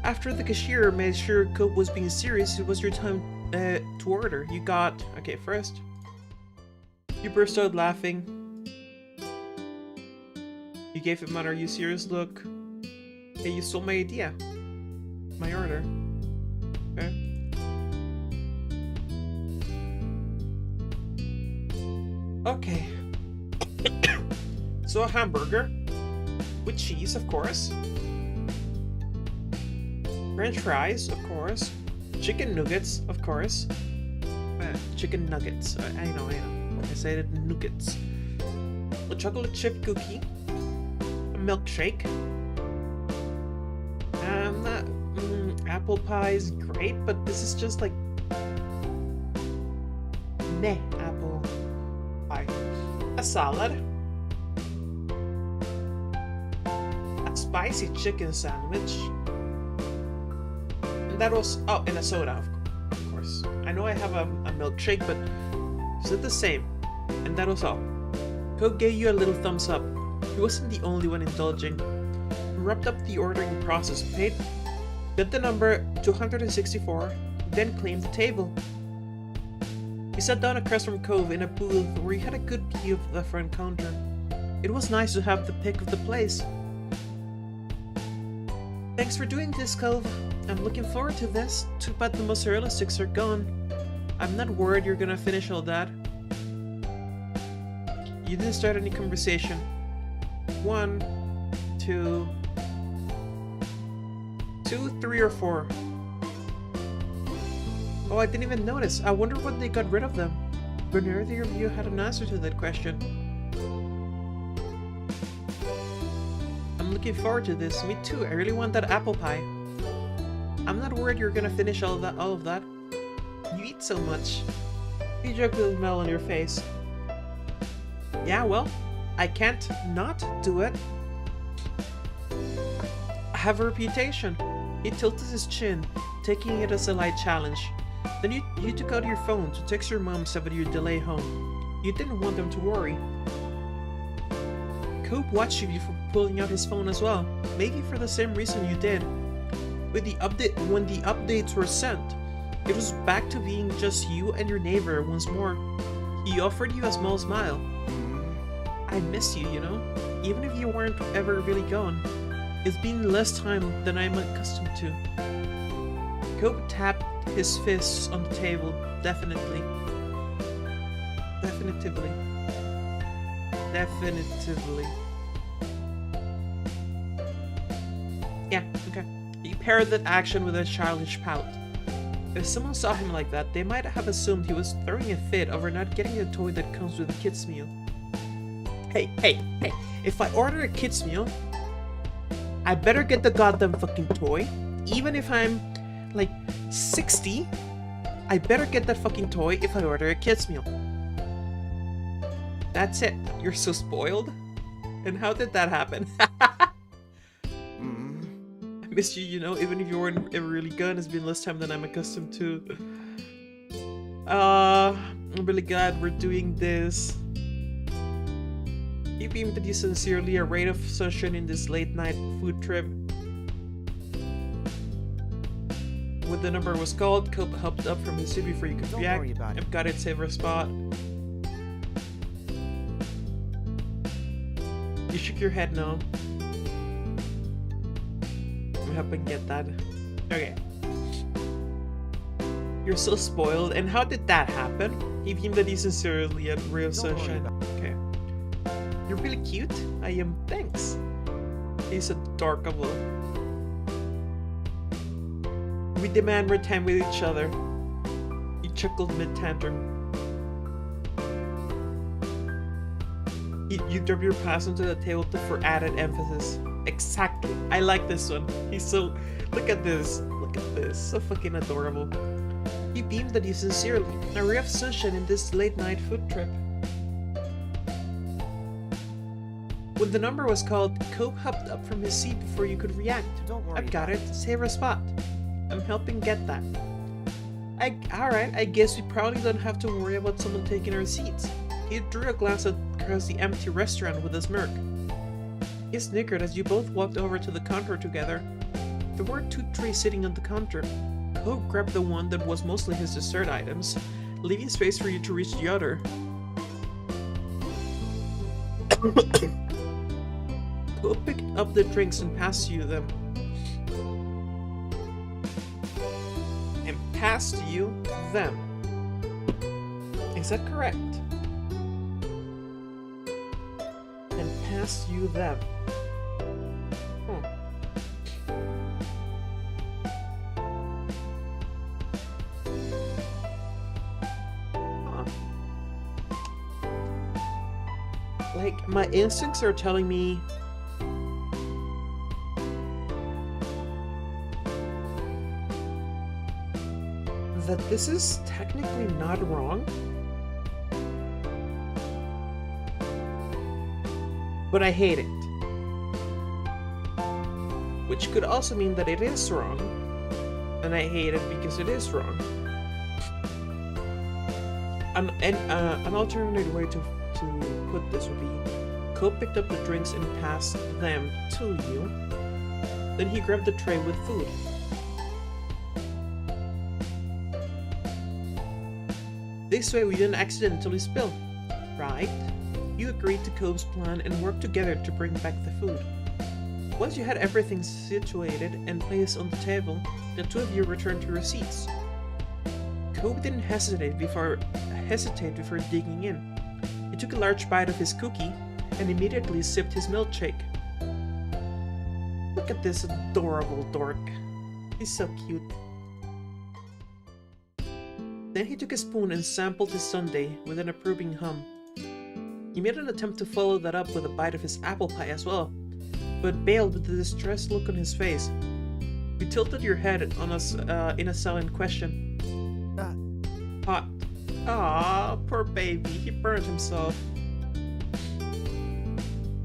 After the cashier made sure Cope was being serious, it was your time to order. You got... Okay, first, you burst out laughing. gave him an "Are you serious" look. Hey, you stole my idea. My order. Okay. Okay. So a hamburger. With cheese, of course. French fries, of course. Chicken nuggets, of course. Chicken nuggets. I know. I said it nuggets. A chocolate chip cookie. A milkshake. Apple pie is great, but this is just like meh apple pie. A salad. A spicy chicken sandwich. And that was and a soda, of course. I know I have a milkshake, but is it the same? And that was all. Coke gave you a little thumbs up. He wasn't the only one indulging. He wrapped up the ordering process, paid, got the number 264, then claimed the table. He sat down across from Cove in a booth where he had a good view of the front counter. It was nice to have the pick of the place. Thanks for doing this, Cove. I'm looking forward to this. Too bad the mozzarella sticks are gone. I'm not worried you're gonna finish all that. You didn't start any conversation. 1, 2, 3 or 4. Oh, I didn't even notice. I wonder when they got rid of them. But neither of you had an answer to that question. I'm looking forward to this. Me too. I really want that apple pie. I'm not worried you're gonna finish all of that. You eat so much. You joked with a smile on your face. Yeah, well, I can't not do it. I have a reputation. He tilted his chin, taking it as a light challenge. Then you took out your phone to text your mom about your delay home. You didn't want them to worry. Cope watched you for pulling out his phone as well, maybe for the same reason you did. When the updates were sent, it was back to being just you and your neighbor once more. He offered you a small smile. I miss you, you know? Even if you weren't ever really gone. It's been less time than I'm accustomed to. Cope tapped his fists on the table. Definitively. Yeah, okay. He paired that action with a childish pout. If someone saw him like that, they might have assumed he was throwing a fit over not getting a toy that comes with a kid's meal. Hey, if I order a kid's meal, I better get the goddamn fucking toy. Even if I'm, like, 60, I better get that fucking toy if I order a kid's meal. That's it. You're so spoiled? And how did that happen? I missed you, you know, even if you weren't ever really gone, it's been less time than I'm accustomed to. I'm really glad we're doing this. He beamed at you sincerely, a ray of sunshine in this late-night food trip. When the number was called, Cope hopped up from his seat before you could react. I've got it, save our spot. You shook your head no. I'm helping get that. Okay. You're so spoiled, and how did that happen? He beamed at you sincerely, a ray of sunshine. Okay. You're really cute. I am. Thanks. He's adorable. We demand more time with each other. He chuckled mid-tantrum. You drop your pass onto the table for added emphasis. Exactly. I like this one. He's so... Look at this. Look at this. So fucking adorable. He beamed at you sincerely. A ray of sunshine in this late-night food trip. When the number was called, Cope hopped up from his seat before you could react. Don't worry. I've got it. Save our spot. I'm helping get that. Alright, I guess we probably don't have to worry about someone taking our seats. He drew a glance across the empty restaurant with a smirk. He snickered as you both walked over to the counter together. There were 2 trays sitting on the counter. Cope grabbed the one that was mostly his dessert items, leaving space for you to reach the other. Cope picked up the drinks and passed you them. And passed you them. Is that correct? And passed you them. Like, my instincts are telling me that this is technically not wrong, but I hate it. Which could also mean that it is wrong, and I hate it because it is wrong. An alternate way to put this would be, Cope picked up the drinks and passed them to you. Then he grabbed the tray with food. This way we didn't accidentally spill, right? You agreed to Cope's plan and worked together to bring back the food. Once you had everything situated and placed on the table, the two of you returned to your seats. Cope didn't hesitate before digging in. He took a large bite of his cookie and immediately sipped his milkshake. Look at this adorable dork. He's so cute. Then he took a spoon and sampled his sundae with an approving hum. He made an attempt to follow that up with a bite of his apple pie as well, but bailed with a distressed look on his face. You tilted your head on us in a silent question. Hot. Ah, poor baby, he burned himself.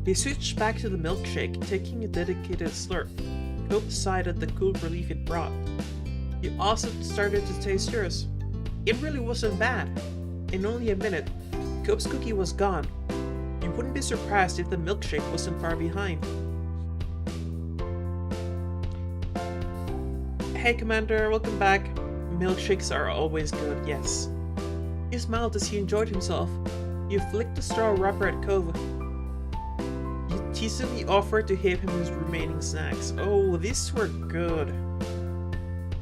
He switched back to the milkshake, taking a dedicated slurp. Cope sighed at the cool relief it brought. You also started to taste yours. It really wasn't bad. In only a minute, Cope's cookie was gone. You wouldn't be surprised if the milkshake wasn't far behind. Hey Commander, welcome back. Milkshakes are always good, yes. He smiled as he enjoyed himself. You flicked the straw wrapper at Cope. You teasingly offered to give him his remaining snacks. Oh, these were good.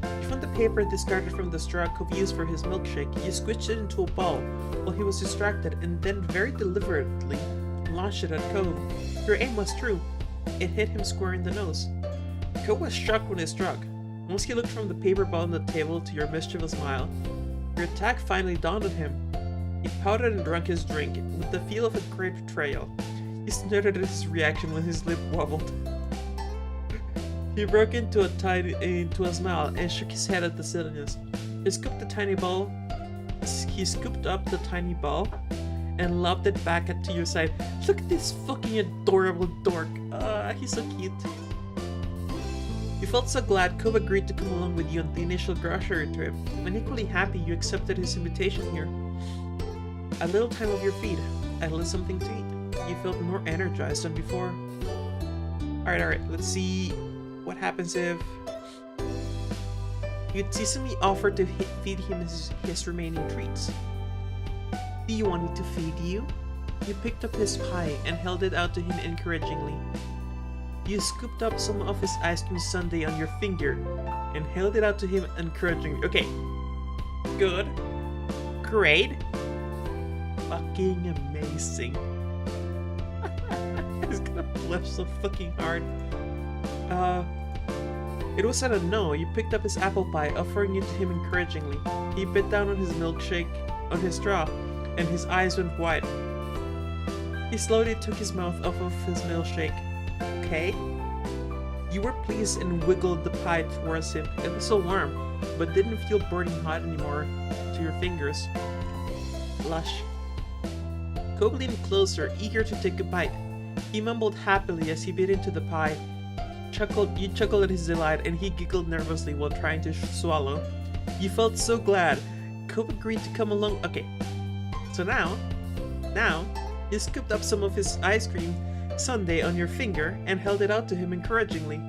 You found the paper discarded from the straw Cope used for his milkshake. You squished it into a ball while he was distracted and then very deliberately launched it at Cope. Your aim was true. It hit him square in the nose. Cope was shocked when it struck. Once he looked from the paper ball on the table to your mischievous smile, your attack finally dawned on him. He pouted and drank his drink with the feel of a great betrayal. He snorted at his reaction when his lip wobbled. He broke into a smile and shook his head at the silliness. He scooped up the tiny ball and lobbed it back to your side. Look at this fucking adorable dork. He's so cute. You felt so glad Cope agreed to come along with you on the initial grocery trip, and equally happy you accepted his invitation here. A little time of your feet, a little something to eat. You felt more energized than before. Alright, let's see what happens if... You teasingly offered to feed him his remaining treats. Do you want me to feed you? You picked up his pie and held it out to him encouragingly. You scooped up some of his ice cream sundae on your finger and held it out to him encouragingly. Okay. Good. Great. Fucking amazing. He's gonna blush so fucking hard. It was at a no. You picked up his apple pie, offering it to him encouragingly. He bit down on his milkshake, on his straw, and his eyes went wide. He slowly took his mouth off of his milkshake. Okay? You were pleased and wiggled the pie towards him. It was so warm, but didn't feel burning hot anymore to your fingers. Lush. Cope leaned closer, eager to take a bite. He mumbled happily as he bit into the pie. You chuckled at his delight, and he giggled nervously while trying to swallow. You felt so glad. Cope agreed to come along. Okay. So now, you scooped up some of his ice cream sundae on your finger and held it out to him encouragingly.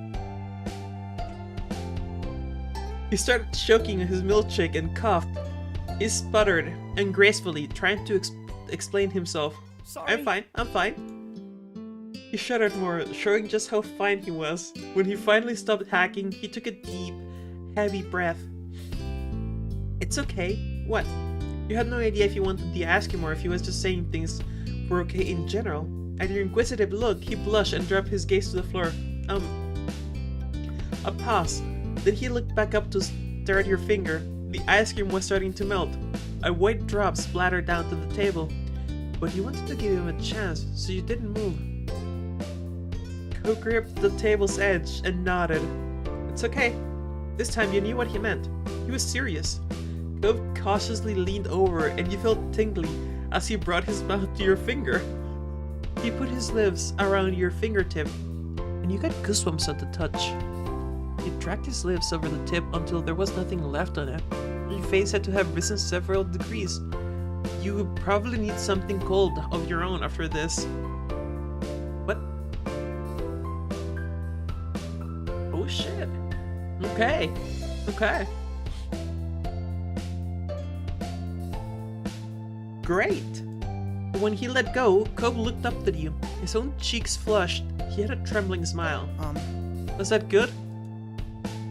He started choking on his milkshake and coughed. He sputtered ungracefully, trying to explain himself. Sorry. I'm fine. He He shuddered more, showing just how fine he was. When he finally stopped hacking, he took a deep, heavy breath. It's okay. What? You had no idea if you wanted to ask him or if he was just saying things were okay in general. At your inquisitive look, he blushed and dropped his gaze to the floor. A pause. Then he looked back up to stare at your finger. The ice cream was starting to melt. A white drop splattered down to the table. But you wanted to give him a chance, so you didn't move. Ko gripped the table's edge and nodded. It's okay. This time you knew what he meant. He was serious. Ko cautiously leaned over and you felt tingly as he brought his mouth to your finger. He put his lips around your fingertip and you got goosebumps at the touch. He dragged his lips over the tip until there was nothing left on it. Your face had to have risen several degrees. You would probably need something cold of your own after this. What? Oh shit. Okay. Okay. Great. When he let go, Ko looked up at you. His own cheeks flushed. He had a trembling smile. Was that good?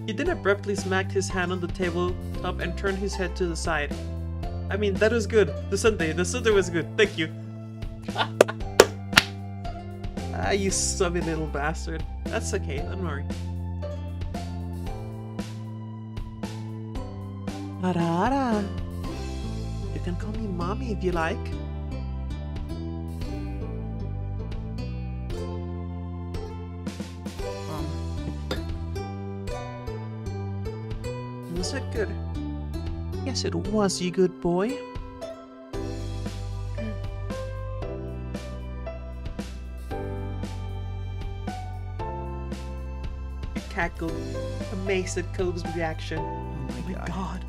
He then abruptly smacked his hand on the tabletop and turned his head to the side. I mean, that was good. The sundae was good. Thank you. Ah, you subby little bastard. That's okay, don't worry. Ara. You can call me mommy if you like. Was it good? Yes, it was, you good boy. You cackled, amazed at Kobe's reaction. Oh my god.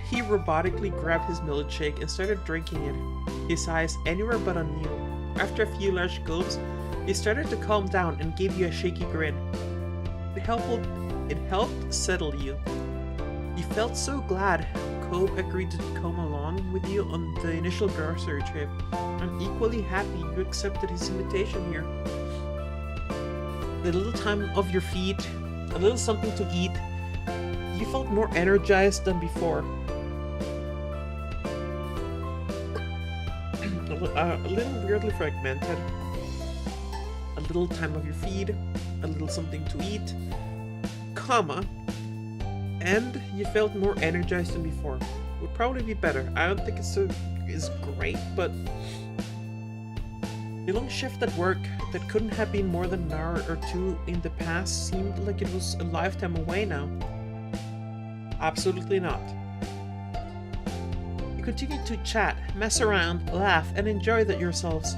He robotically grabbed his milkshake and started drinking it, his eyes anywhere but on you. After a few large gulps, he started to calm down and gave you a shaky grin. It helped settle you. You felt so glad Kobe agreed to come along with you on the initial grocery trip, and equally happy you accepted his invitation here. The little time of your feet, a little something to eat, you felt more energized than before. A little weirdly fragmented. A little time of your feed, a little something to eat, comma, and you felt more energized than before. Would probably be better. I don't think it's great, but the long shift at work that couldn't have been more than an hour or two in the past seemed like it was a lifetime away now. Absolutely not. You continued to chat, mess around, laugh, and enjoy yourselves.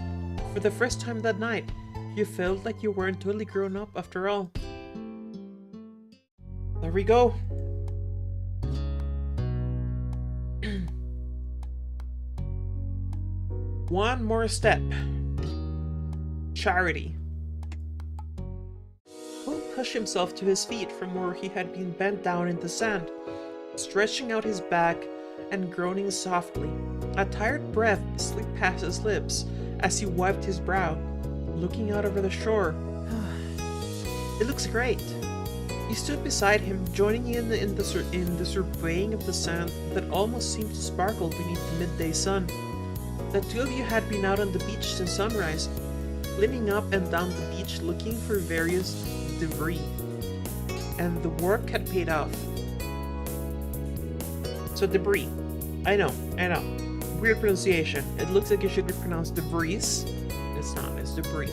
For the first time that night, you felt like you weren't totally grown up after all. There we go. One more step. Charity. Will pushed himself to his feet from where he had been bent down in the sand, stretching out his back and groaning softly. A tired breath slipped past his lips as he wiped his brow, looking out over the shore. It looks great. You stood beside him, joining in the surveying of the sand that almost seemed to sparkle beneath the midday sun. The two of you had been out on the beach since sunrise, flitting up and down the beach looking for various debris, and the work had paid off. So debris. I know. Weird pronunciation. It looks like it should be pronounced debris. It's not, it's debris.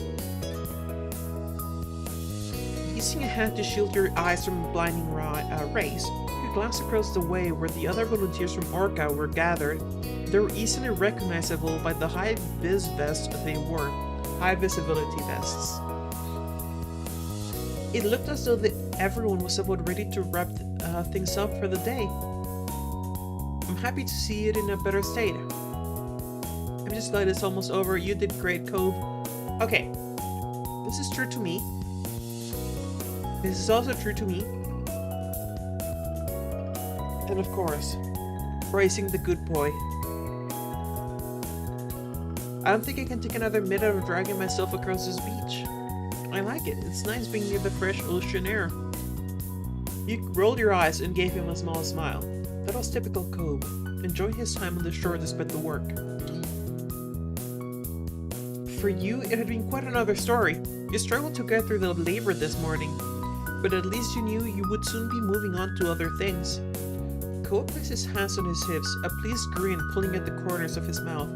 Using a hand to shield your eyes from the blinding rays, you glanced across the way where the other volunteers from Orca were gathered. They were easily recognizable by the high-vis vests they wore, high-visibility vests. It looked as though everyone was about ready to wrap things up for the day. I'm happy to see it in a better state. I'm just glad it's almost over. You did great, Cove. Okay, this is true to me. This is also true to me. And of course, praising the good boy. I don't think I can take another minute of dragging myself across this beach. I like it. It's nice being near the fresh ocean air. You rolled your eyes and gave him a small smile. That was typical Cobb, enjoying his time on the shore despite the work. For you, it had been quite another story. You struggled to get through the labor this morning, but at least you knew you would soon be moving on to other things. Cobb placed his hands on his hips, a pleased grin pulling at the corners of his mouth,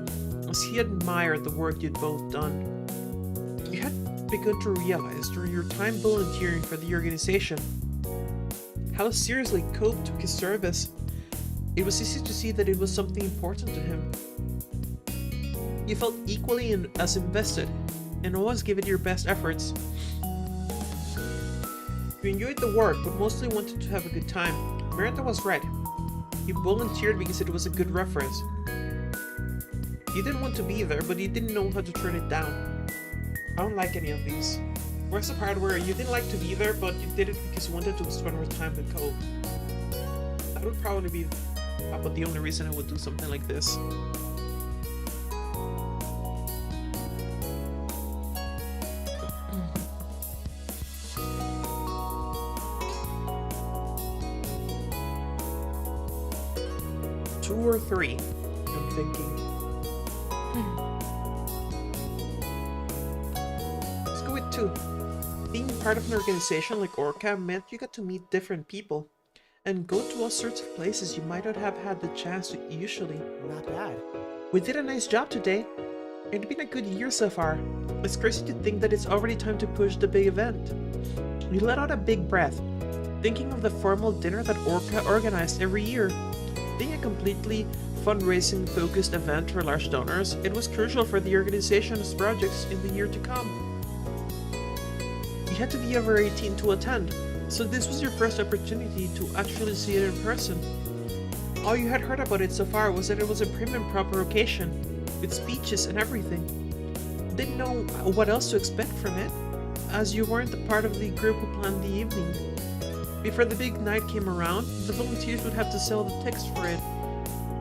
as he admired the work you'd both done. You had begun to realize during your time volunteering for the organization how seriously Cobb took his service. It was easy to see that it was something important to him. You felt equally as invested, and always gave it your best efforts. You enjoyed the work, but mostly wanted to have a good time. Miranda was right. You volunteered because it was a good reference. You didn't want to be there, but you didn't know how to turn it down. I don't like any of these. Where's the part where you didn't like to be there, but you did it because you wanted to spend more time with Cobb? That would probably be about the only reason I would do something like this. Two or three, I'm thinking. Let's go with two. Being part of an organization like Orca meant you got to meet different people and go to all sorts of places you might not have had the chance to usually. Not bad. We did a nice job today. It's been a good year so far. It's crazy to think that it's already time to push the big event. You let out a big breath, thinking of the formal dinner that Orca organized every year. Being a completely fundraising focused event for large donors, it was crucial for the organization's projects in the year to come. You had to be over 18 to attend, so this was your first opportunity to actually see it in person. All you had heard about it so far was that it was a prim and proper occasion, with speeches and everything. Didn't know what else to expect from it, as you weren't a part of the group who planned the evening. Before the big night came around, the volunteers would have to sell the tickets for it,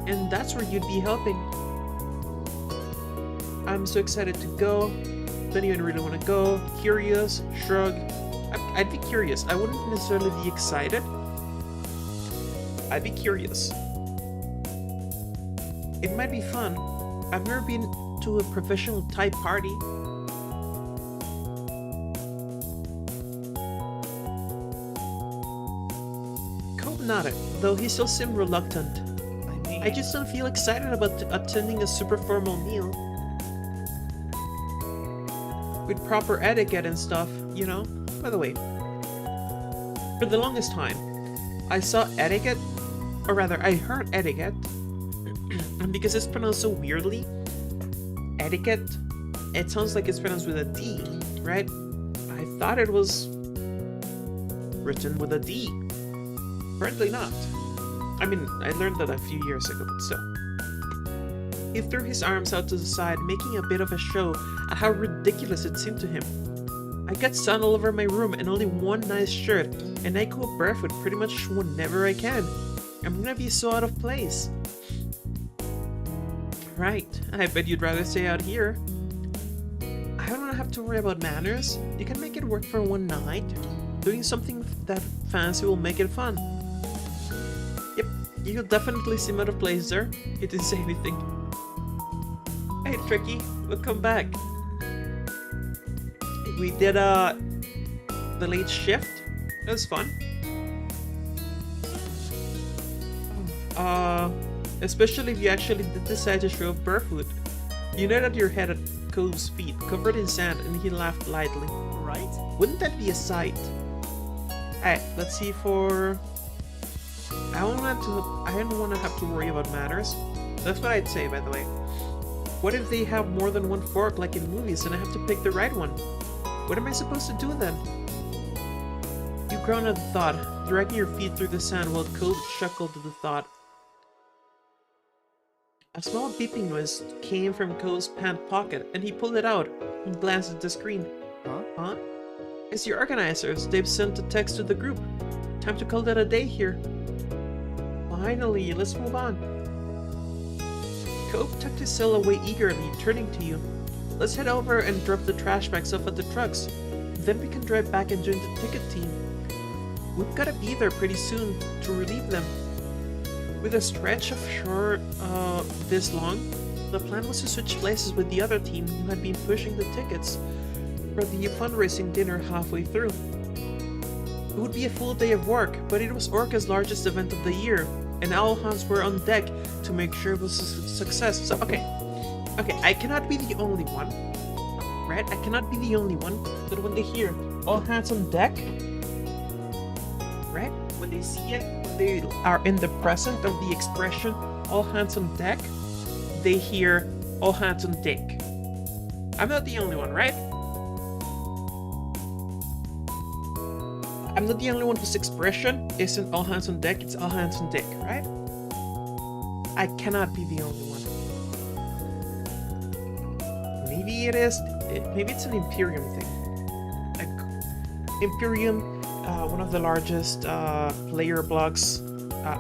and that's where you'd be helping. I'm so excited to go. Don't even really want to go. Curious, shrug. I'd be curious. I wouldn't necessarily be excited. I'd be curious. It might be fun. I've never been to a professional type party. Cobb nodded, though he still seemed reluctant. I just don't feel excited about attending a super formal meal. With proper etiquette and stuff, you know? By the way, for the longest time, I saw etiquette, or rather, I heard etiquette, and because it's pronounced so weirdly, etiquette, it sounds like it's pronounced with a D, right? I thought it was written with a D. Apparently not. I mean, I learned that a few years ago, but still. He threw his arms out to the side, making a bit of a show at how ridiculous it seemed to him. I got sun all over my room and only one nice shirt, and I go barefoot pretty much whenever I can. I'm gonna be so out of place. Right, I bet you'd rather stay out here. I don't have to worry about manners. You can make it work for one night. Doing something that fancy will make it fun. Yep, you'll definitely seem out of place there. He didn't say anything. Hey Tricky, welcome back. We did the late shift. That was fun. Especially if you actually did decide to show up barefoot. You know that your head at Cobb's feet, covered in sand, and he laughed lightly. Right? Wouldn't that be a sight? Alright, let's see for... I don't want to have to worry about manners. That's what I'd say, by the way. What if they have more than one fork like in movies and I have to pick the right one? What am I supposed to do then? You groaned at the thought, dragging your feet through the sand while Cobb chuckled at the thought. A small beeping noise came from Cobb's pant pocket, and he pulled it out and glanced at the screen. Huh? It's the organizers. They've sent a text to the group. Time to call that a day here. Finally, let's move on. Cope tucked his cell away eagerly, turning to you. Let's head over and drop the trash bags off at the trucks. Then we can drive back and join the ticket team. We've gotta be there pretty soon to relieve them. With a stretch of shore this long, the plan was to switch places with the other team who had been pushing the tickets for the fundraising dinner halfway through. It would be a full day of work, but it was Orca's largest event of the year, and all hands were on deck to make sure it was a success. So, okay, I cannot be the only one, right? I cannot be the only one that when they hear all hands on deck, right? When they see it, when they are in the present of the expression all hands on deck, they hear all hands on deck. I'm not the only one, right? I'm not the only one whose expression isn't all hands on deck, it's all hands on deck, right? I cannot be the only one. Maybe it is, maybe it's an Imperium thing. Like, Imperium, one of the largest player blocks,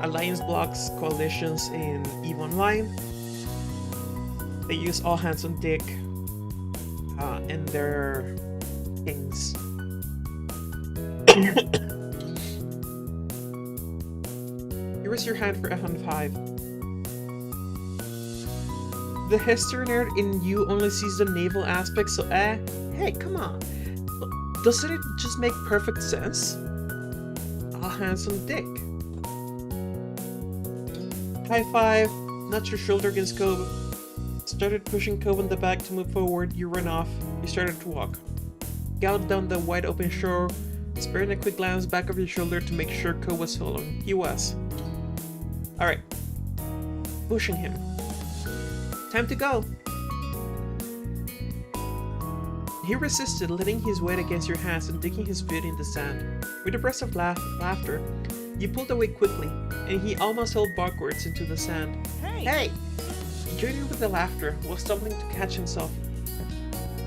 alliance blocks, coalitions in EVE Online. They use all hands on deck in their things. Here is your hand for a hand 5. The history nerd in you only sees the naval aspect, so hey, come on. Doesn't it just make perfect sense? All hands on deck. High 5, nudge your shoulder against Cope. Started pushing Cope in the back to move forward, you ran off. You started to walk. Galloped down the wide open shore, sparing a quick glance back over your shoulder to make sure Cope was following. He was. Alright. Pushing him. Time to go! He resisted, letting his weight against your hands and digging his feet in the sand. With a burst of laughter, you pulled away quickly, and he almost fell backwards into the sand. Hey! Joining with the laughter, while stumbling to catch himself.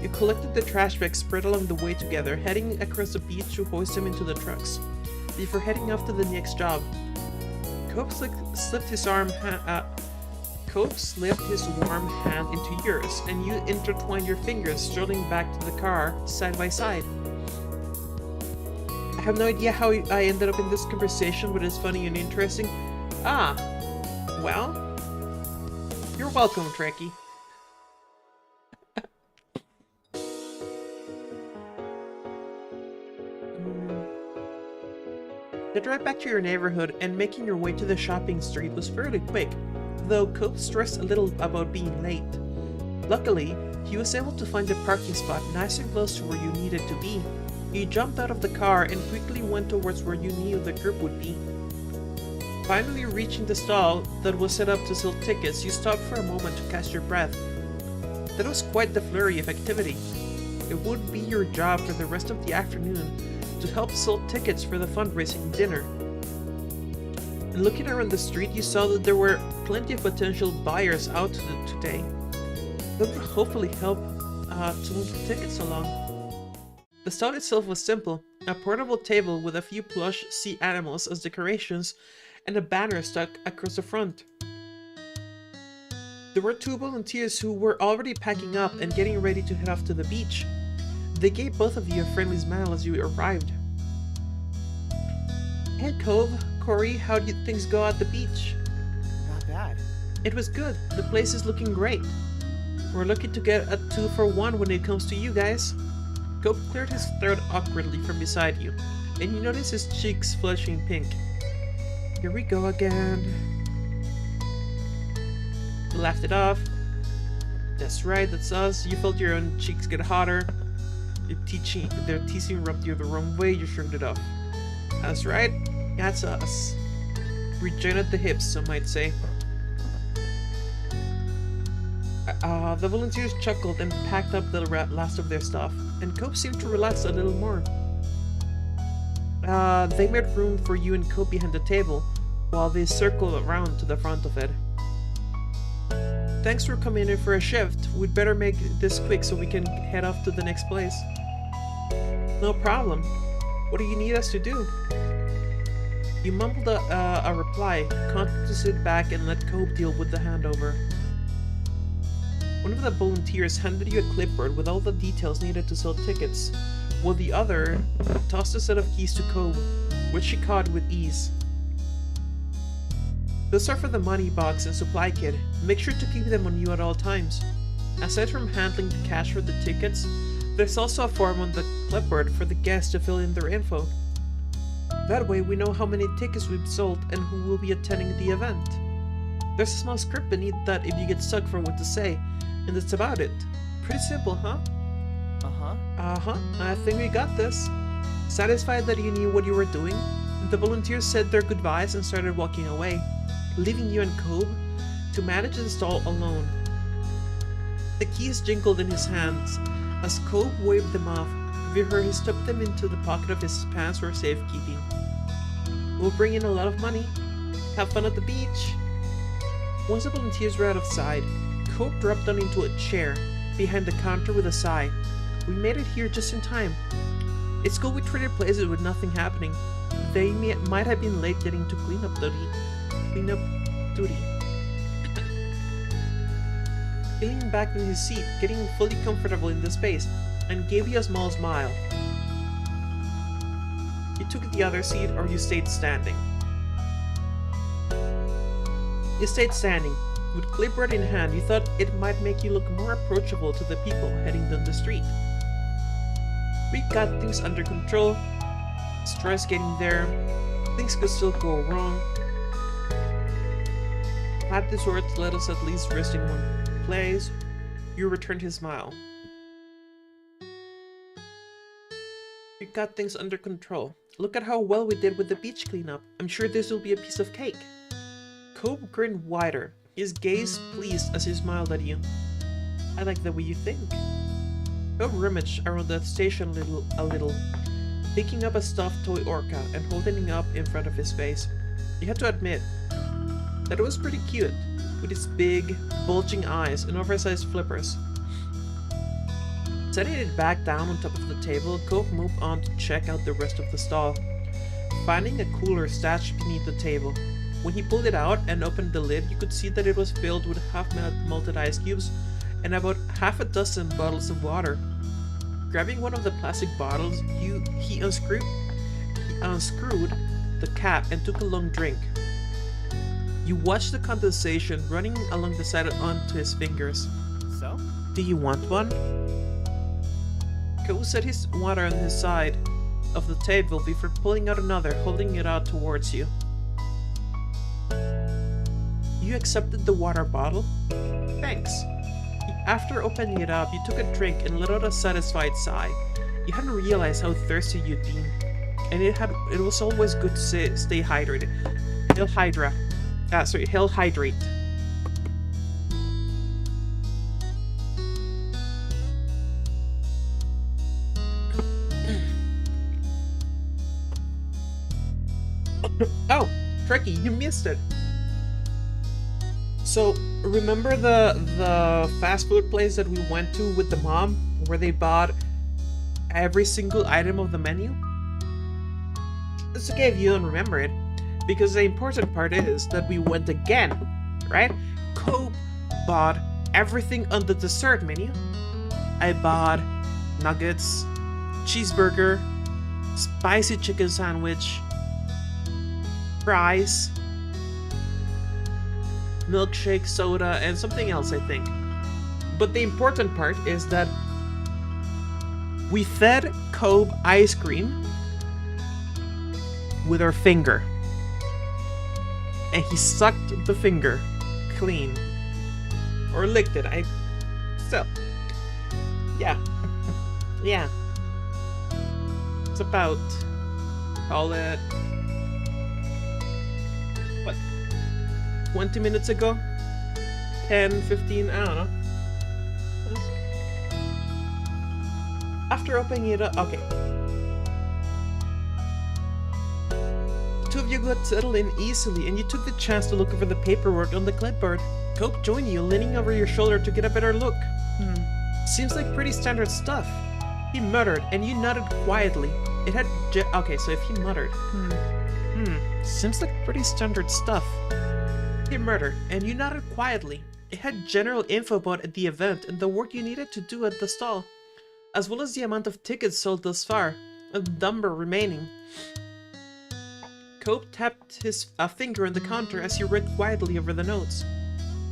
You collected the trash bags spread along the way together, heading across the beach to hoist them into the trucks, before heading off to the next job. Cope slipped his warm hand into yours, and you intertwined your fingers, strolling back to the car, side by side. I have no idea how I ended up in this conversation, but it's funny and interesting. Ah, well, you're welcome, Trekkie. The drive back to your neighborhood and making your way to the shopping street was fairly quick, though Cope stressed a little about being late. Luckily, he was able to find a parking spot nice and close to where you needed to be. You jumped out of the car and quickly went towards where you knew the group would be. Finally reaching the stall that was set up to sell tickets, you stopped for a moment to catch your breath. That was quite the flurry of activity. It would be your job for the rest of the afternoon to help sell tickets for the fundraising dinner. And looking around the street, you saw that there were plenty of potential buyers out today. That would hopefully help to move the tickets along. The stall itself was simple, a portable table with a few plush sea animals as decorations and a banner stuck across the front. There were 2 volunteers who were already packing up and getting ready to head off to the beach. They gave both of you a friendly smile as you arrived. Hey Cope, Corey, how did things go at the beach? Not bad. It was good. The place is looking great. We're lucky to get a 2-for-1 when it comes to you guys. Cope cleared his throat awkwardly from beside you, and you noticed his cheeks flushing pink. Here we go again. You laughed it off. That's right, that's us. You felt your own cheeks get hotter. Their teasing rubbed you the wrong way, you shrugged it off. That's right, that's us. Rejoined at the hips, some might say. The volunteers chuckled and packed up the last of their stuff, and Cope seemed to relax a little more. They made room for you and Cope behind the table, while they circled around to the front of it. Thanks for coming in for a shift. We'd better make this quick so we can head off to the next place. No problem. What do you need us to do? You mumbled a reply, content to sit back and let Cope deal with the handover. One of the volunteers handed you a clipboard with all the details needed to sell tickets, while the other tossed a set of keys to Cobb, which she caught with ease. Those are for the money box and supply kit. Make sure to keep them on you at all times. Aside from handling the cash for the tickets, there's also a form on the clipboard for the guests to fill in their info. That way we know how many tickets we've sold and who will be attending the event. There's a small script beneath that if you get stuck for what to say, and that's about it. Pretty simple, huh? I think we got this. Satisfied that you knew what you were doing, the volunteers said their goodbyes and started walking away, leaving you and Cobb to manage the stall alone. The keys jingled in his hands. As Cobb waved them off, we heard he stuffed them into the pocket of his pants for safekeeping. We'll bring in a lot of money. Have fun at the beach. Once the volunteers were out of sight, Cobb dropped down into a chair behind the counter with a sigh. We made it here just in time. It's cool we traded places with nothing happening. They might have been late getting to cleanup duty. He leaned back in his seat, getting fully comfortable in the space, and gave you a small smile. You took the other seat, or you stayed standing? You stayed standing. With clipboard in hand, you thought it might make you look more approachable to the people heading down the street. We got things under control. Stress getting there. Things could still go wrong. Had this words let us at least rest in one place. You returned his smile. We got things under control. Look at how well we did with the beach cleanup. I'm sure this will be a piece of cake. Cobb grinned wider, his gaze pleased as he smiled at you. I like the way you think. Cobb rummaged around the station a little, picking up a stuffed toy orca and holding it up in front of his face. You had to admit that it was pretty cute, with its big, bulging eyes and oversized flippers. Setting it back down on top of the table, Cobb moved on to check out the rest of the stall, finding a cooler stashed beneath the table. When he pulled it out and opened the lid, you could see that it was filled with half-melted ice cubes and about half a dozen bottles of water. Grabbing one of the plastic bottles, he unscrewed the cap and took a long drink. You watched the condensation running along the side onto his fingers. So? Do you want one? Cobb set his water on his side of the table before pulling out another, holding it out towards you. You accepted the water bottle? Thanks. After opening it up, you took a drink and let out a satisfied sigh. You hadn't realized how thirsty you'd been, and it was always good to stay hydrated. He'll hydrate. Oh, Tricky, you missed it. So, remember the fast food place that we went to with the mom, where they bought every single item of the menu? It's okay if you don't remember it, because the important part is that we went again, right? Cobb bought everything on the dessert menu. I bought nuggets, cheeseburger, spicy chicken sandwich, fries, milkshake, soda, and something else, I think. But the important part is that we fed Cobb ice cream with our finger. And he sucked the finger clean. Or licked it. So, yeah. Yeah. It's about, call it, what, 20 minutes ago? 10, 15, I don't know. After opening it up, okay. Two of you got settled in easily, and you took the chance to look over the paperwork on the clipboard. Cobb joined you, leaning over your shoulder to get a better look. Seems like pretty standard stuff. He muttered, and you nodded quietly. It had okay, so if he muttered. Seems like pretty standard stuff. He muttered, and you nodded quietly. It had general info about the event and the work you needed to do at the stall, as well as the amount of tickets sold thus far, and the number remaining. Cope tapped his finger on the counter as he read quietly over the notes,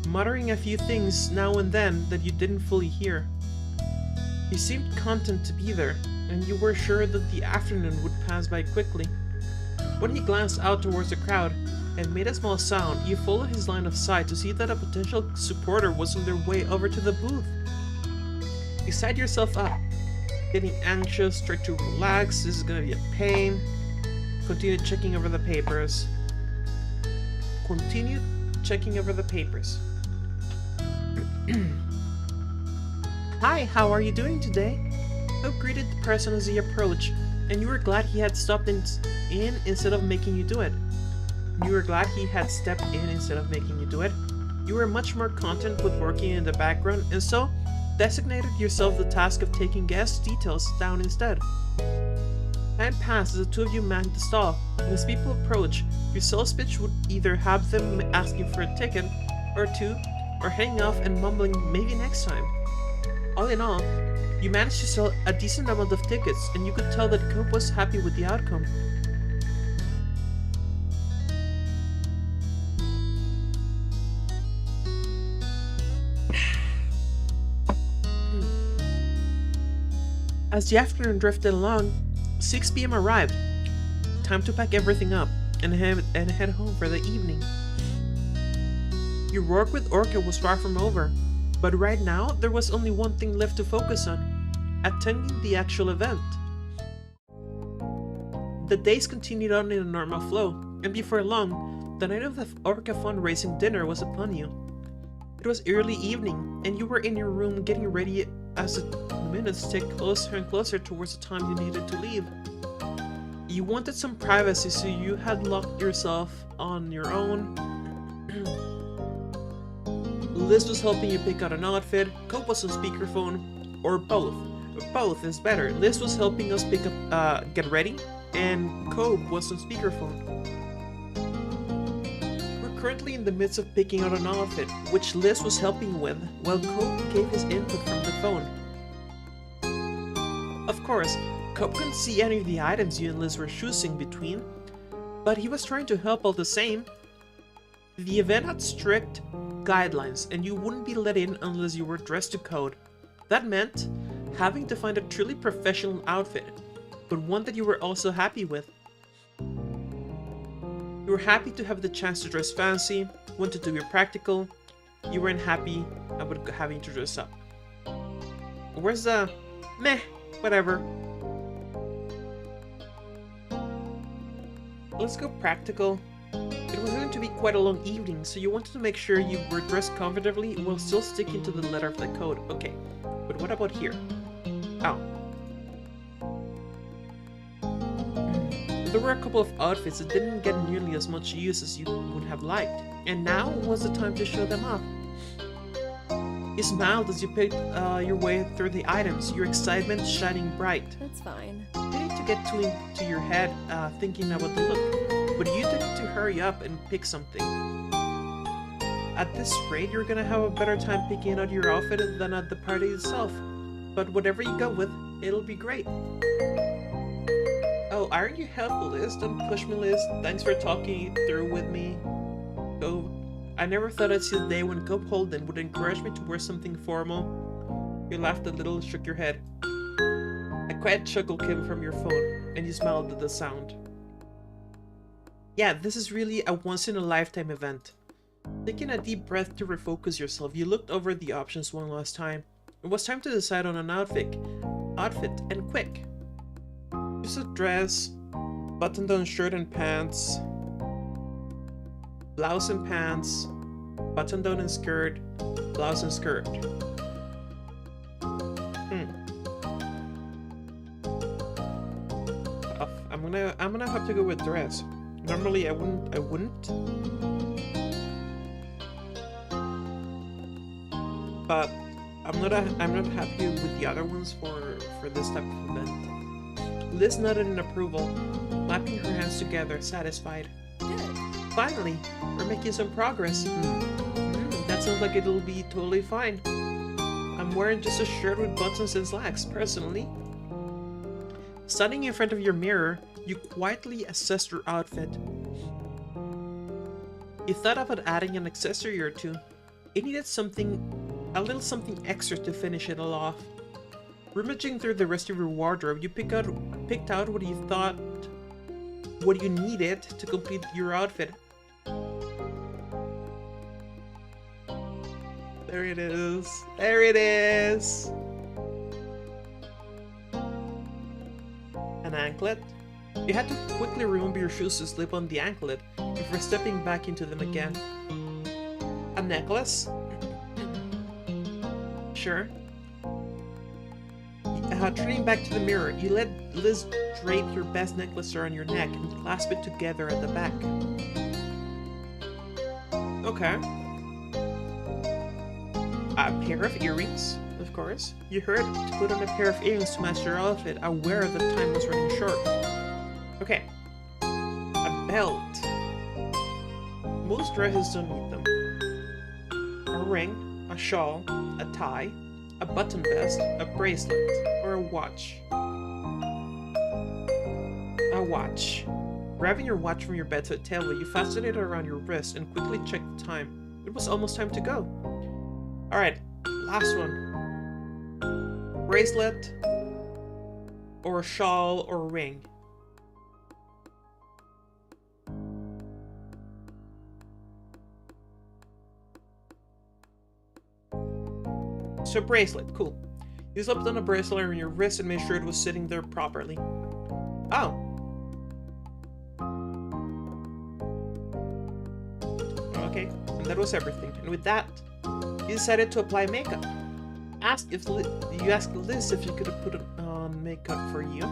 muttering a few things now and then that you didn't fully hear. He seemed content to be there, and you were sure that the afternoon would pass by quickly. When he glanced out towards the crowd and made a small sound, you followed his line of sight to see that a potential supporter was on their way over to the booth. You sat yourself up, getting anxious, tried to relax, this is gonna be a pain. Continued checking over the papers. Hi, how are you doing today? Hope greeted the person as he approached, and you were glad he had stopped in instead of making you do it. You were glad he had stepped in instead of making you do it. You were much more content with working in the background, and so designated yourself the task of taking guest details down instead. Time passed as the two of you manned the stall, and as people approach, your sales pitch would either have them asking for a ticket, or two, or heading off and mumbling maybe next time. All in all, you managed to sell a decent amount of tickets, and you could tell that Cope was happy with the outcome. As the afternoon drifted along, 6 p.m. arrived. Time to pack everything up and head home for the evening. Your work with Orca was far from over, but right now there was only one thing left to focus on: attending the actual event. The days continued on in a normal flow, and before long, the night of the Orca fundraising dinner was upon you. It was early evening, and you were in your room getting ready as the minutes ticked closer and closer towards the time you needed to leave. You wanted some privacy, so you had locked yourself on your own. Liz was helping you pick out an outfit, Cope was on speakerphone, or both. Both is better. Liz was helping us get ready, and Cope was on speakerphone. We're currently in the midst of picking out an outfit, which Liz was helping with, while Cope gave his input from the phone. Of course, Cope couldn't see any of the items you and Liz were choosing between, but he was trying to help all the same. The event had strict guidelines, and you wouldn't be let in unless you were dressed to code. That meant having to find a truly professional outfit, but one that you were also happy with. You were happy to have the chance to dress fancy, wanted to be practical. You weren't happy about having to dress up. Where's the meh, whatever. Let's go practical. It was going to be quite a long evening, so you wanted to make sure you were dressed comfortably while still sticking to the letter of the code. Okay, but what about here? Oh. There were a couple of outfits that didn't get nearly as much use as you would have liked, and now was the time to show them off. You smiled as you picked your way through the items, your excitement shining bright. That's fine. You didn't need to get too into your head thinking about the look, but you did to hurry up and pick something. At this rate, you're gonna have a better time picking out your outfit than at the party itself. But whatever you go with, it'll be great. Oh, aren't you helpful, Liz? Don't push me, Liz. Thanks for talking through with me. Oh, I never thought I'd see the day when Cope Holden would encourage me to wear something formal. You laughed a little and shook your head. A quiet chuckle came from your phone, and you smiled at the sound. Yeah, this is really a once-in-a-lifetime event. Taking a deep breath to refocus yourself, you looked over the options one last time. It was time to decide on an outfit, and quick. Just a dress, button-down shirt and pants, blouse and pants, button-down and skirt, blouse and skirt. Tough. I'm gonna have to go with dress. Normally I wouldn't. But I'm not happy with the other ones for this type of event. Liz nodded in approval, clapping her hands together, satisfied. Good. Finally, we're making some progress. That's That sounds like it'll be totally fine. I'm wearing just a shirt with buttons and slacks, personally. Standing in front of your mirror, you quietly assessed your outfit. You thought about adding an accessory or two. It needed a little something extra to finish it all off. Rummaging through the rest of your wardrobe, you picked out what you needed to complete your outfit. There it is. There it is. An anklet. You had to quickly remove your shoes to slip on the anklet before stepping back into them again. A necklace? Sure. Turning back to the mirror, you let Liz drape your best necklace around your neck and clasp it together at the back. Okay. A pair of earrings, of course. You heard to put on a pair of earrings to match your outfit, aware that time was running short. Okay. A belt. Most dresses don't need them. A ring, a shawl, a tie, a button vest, a bracelet, or a watch. A watch. Grabbing your watch from your bedside table, you fastened it around your wrist and quickly checked the time. It was almost time to go. Alright, last one. Bracelet, or a shawl, or a ring. So bracelet, cool. You slipped on a bracelet on your wrist and made sure it was sitting there properly. Oh. Okay, and that was everything. And with that, you decided to apply makeup. You asked Liz if you could have put on makeup for you.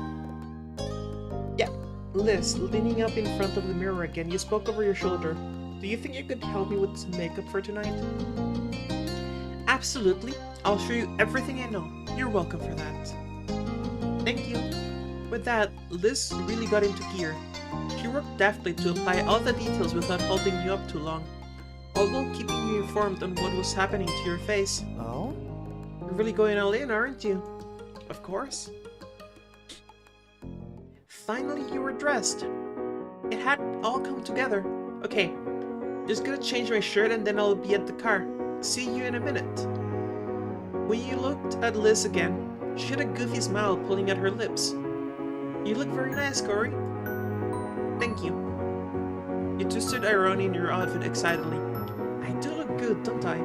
Yeah, Liz, leaning up in front of the mirror again, you spoke over your shoulder. Do you think you could help me with some makeup for tonight? Absolutely. I'll show you everything I know. You're welcome for that. Thank you. With that, Liz really got into gear. She worked deftly to apply all the details without holding you up too long, all while keeping you informed on what was happening to your face. Oh? You're really going all in, aren't you? Of course. Finally, you were dressed. It had all come together. Okay, just gonna change my shirt and then I'll be at the car. See you in a minute. When you looked at Liz again, she had a goofy smile pulling at her lips. You look very nice, Corey. Thank you. You twisted irony in your outfit excitedly. I do look good, don't I?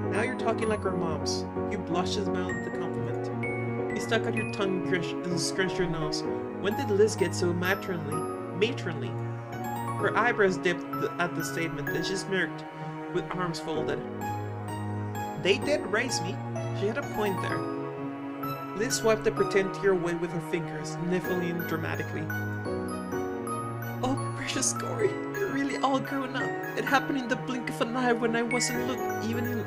Now you're talking like our moms. You blushed and smiled at the compliment. You stuck out your tongue and scrunched your nose. When did Liz get so matronly? Her eyebrows dipped at the statement, and she smirked, with arms folded. They did raise me. She had a point there. Liz wiped the pretend tear away with her fingers, niffling dramatically. Oh, precious Corey, you're really all grown up. It happened in the blink of an eye when I wasn't even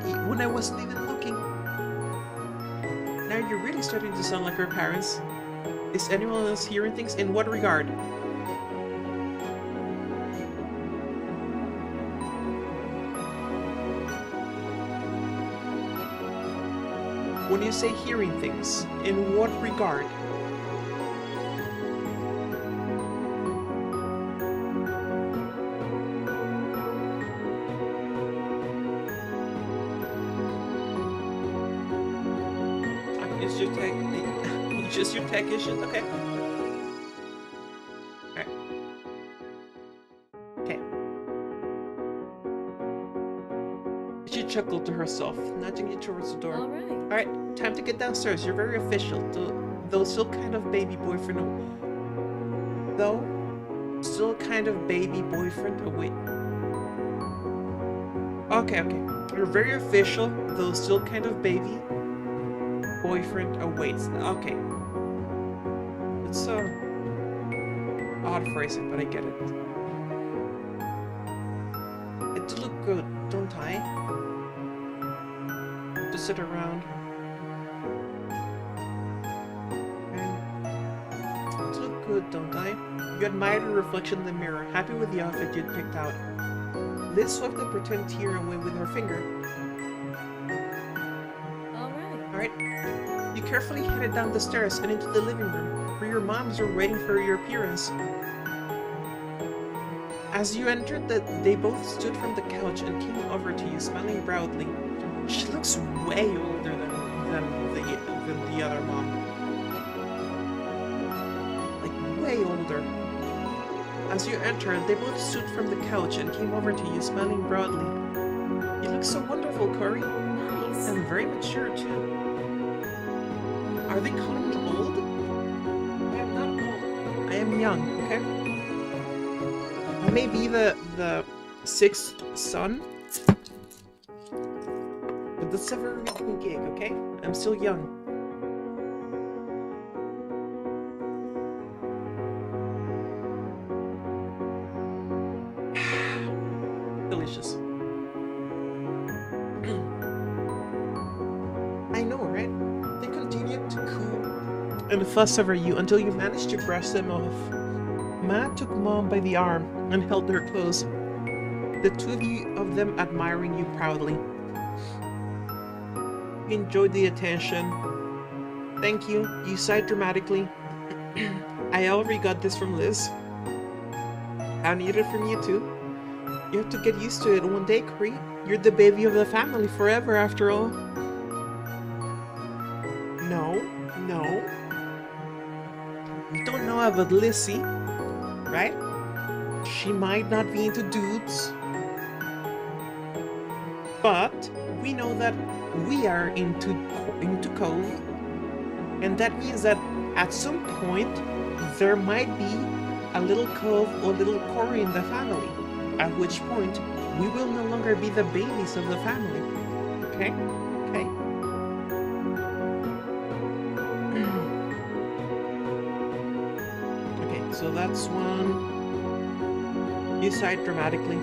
looking. Now you're really starting to sound like our parents. Is anyone else hearing things? In what regard? When you say hearing things, in what regard? It's just your tech issues? Okay. Alright. Okay. She chuckled to herself, nudging you towards the door. Alright, time to get downstairs. You're very official, though still kind of baby boyfriend. Oh wait. Okay. You're very official, though still kind of baby boyfriend awaits. Okay. It's odd phrasing, but I get it. It do look good, don't I? To sit around. It look good, don't I? You admired your reflection in the mirror, happy with the outfit you'd picked out. Liz swiped a pretend tear away with her finger. Alright. Alright. You carefully headed down the stairs and into the living room, where your moms were waiting for your appearance. As you entered, they both stood from the couch and came over to you, smiling proudly. She looks way older than the other mom. Like, way older. As you entered, they both stood from the couch and came over to you, smiling broadly. You look so wonderful, Corey. Nice. And very mature, too. Are they calling me old? I am not old. I am young, okay? I may be the sixth son, but that's a very big gig, okay? I'm still young. Delicious. I know, right? They continued to coo and fuss over you until you managed to brush them off. Matt took Mom by the arm and held her close, the two of them admiring you proudly. You enjoyed the attention. Thank you, you sighed dramatically. I already got this from Liz. I need it from you too. You have to get used to it one day, Corey. You're the baby of the family forever, after all. No. You don't know about Lizzie, right? She might not be into dudes, but we know that we are into Cove, and that means that at some point there might be a little Cove or little Corey in the family, at which point we will no longer be the babies of the family. Okay? Okay? Okay, so that's one. You sighed dramatically.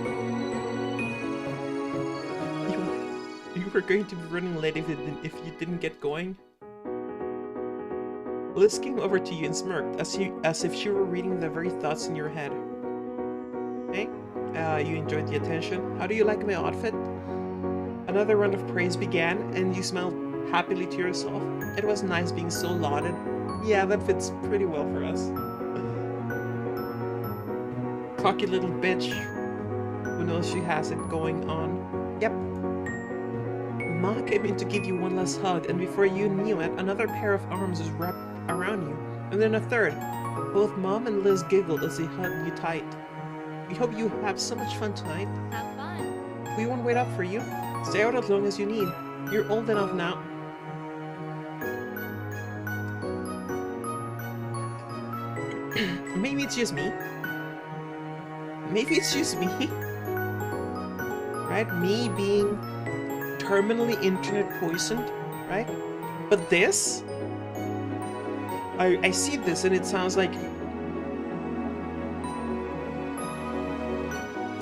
You were going to be running late if you didn't get going. Liz came over to you and smirked, as if she were reading the very thoughts in your head. Hey, you enjoyed the attention. How do you like my outfit? Another round of praise began, and you smiled happily to yourself. It was nice being so lauded. Yeah, that fits pretty well for us. Cocky little bitch who knows she has it going on. Yep. Ma came in to give you one last hug, and before you knew it, another pair of arms was wrapped around you, and then a third. Both Mom and Liz giggled as they hugged you tight. We hope you have so much fun tonight. Have fun. We won't wait up for you. Stay out as long as you need. You're old enough now. Maybe it's just me. Maybe it's just me. Right? Me being terminally internet poisoned, right? But this, I see this and it sounds like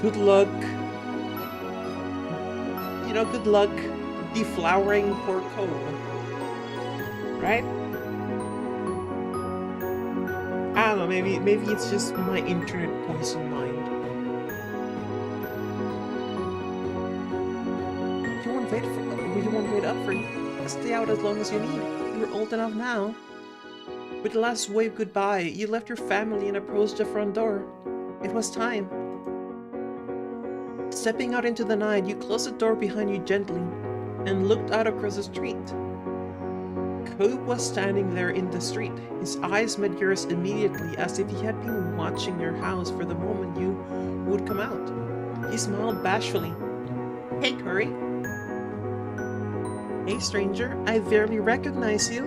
good luck, you know, good luck deflowering Port Cove, right? I don't know, maybe it's just my internet poison mind. We won't wait up for you. Stay out as long as you need. You're old enough now. With the last wave goodbye, you left your family and approached the front door. It was time. Stepping out into the night, you closed the door behind you gently and looked out across the street. Cope was standing there in the street. His eyes met yours immediately, as if he had been watching your house for the moment you would come out. He smiled bashfully. Hey, Curry. Hey, stranger, I barely recognize you.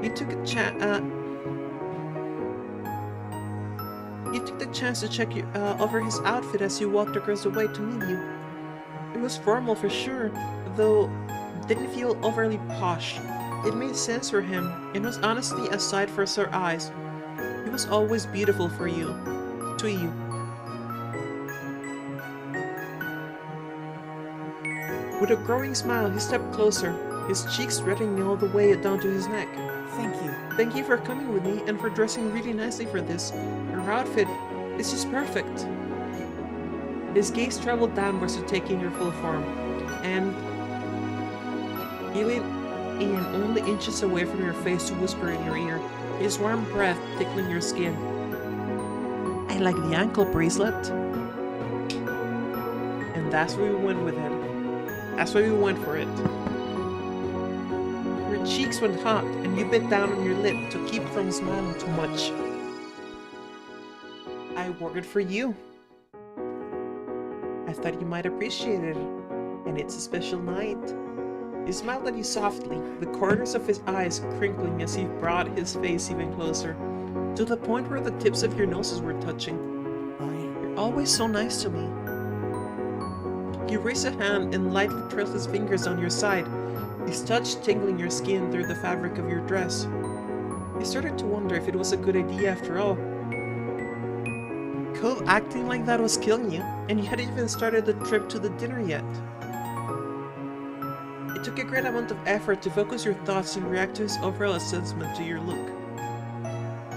You took the chance to check over his outfit as you walked across the way to meet you. It was formal for sure, though didn't feel overly posh. It made sense for him. It was honestly a sight for sore eyes. He was always beautiful for you. To you. With a growing smile, he stepped closer, his cheeks reddening all the way down to his neck. Thank you. Thank you for coming with me and for dressing really nicely for this. Your outfit is just perfect. His gaze traveled downwards to take in your full form, and he leaned in only inches away from your face to whisper in your ear, his warm breath tickling your skin. I like the ankle bracelet. And that's where we went with it. That's why we went for it. Your cheeks went hot, and you bit down on your lip to keep from smiling too much. I ordered for you. I thought you might appreciate it, and it's a special night. He smiled at you softly, the corners of his eyes crinkling as he brought his face even closer, to the point where the tips of your noses were touching. You're always so nice to me. He raised a hand and lightly trailed his fingers on your side, his touch tingling your skin through the fabric of your dress. You started to wonder if it was a good idea after all. Cove acting like that was killing you, and you hadn't even started the trip to the dinner yet. It took a great amount of effort to focus your thoughts and react to his overall assessment to your look.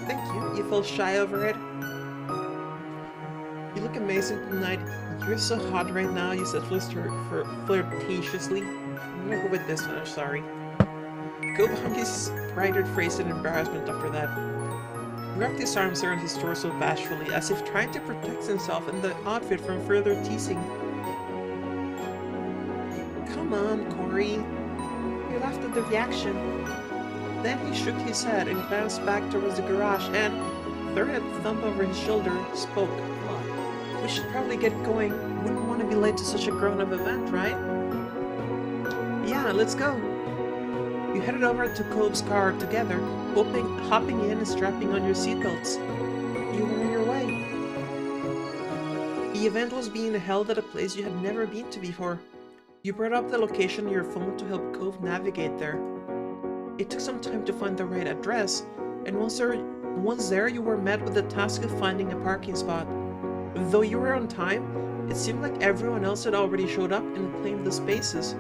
Thank you, you felt shy over it. You look amazing tonight. You're so hot right now, you said flirtatiously. I'm gonna go with this one, I'm sorry. Cove hung his brighter face in embarrassment after that. He wrapped his arms around his torso bashfully, as if trying to protect himself and the outfit from further teasing. Come on, Corey. He laughed at the reaction. Then he shook his head and glanced back towards the garage and, throwing a thumb over his shoulder, spoke. We should probably get going. Wouldn't want to be late to such a grown-up event, right? Yeah, let's go. You headed over to Cove's car together, hopping in and strapping on your seatbelts. You were on your way. The event was being held at a place you had never been to before. You brought up the location on your phone to help Cove navigate there. It took some time to find the right address, and once there you were met with the task of finding a parking spot. Though you were on time, it seemed like everyone else had already showed up and claimed the spaces.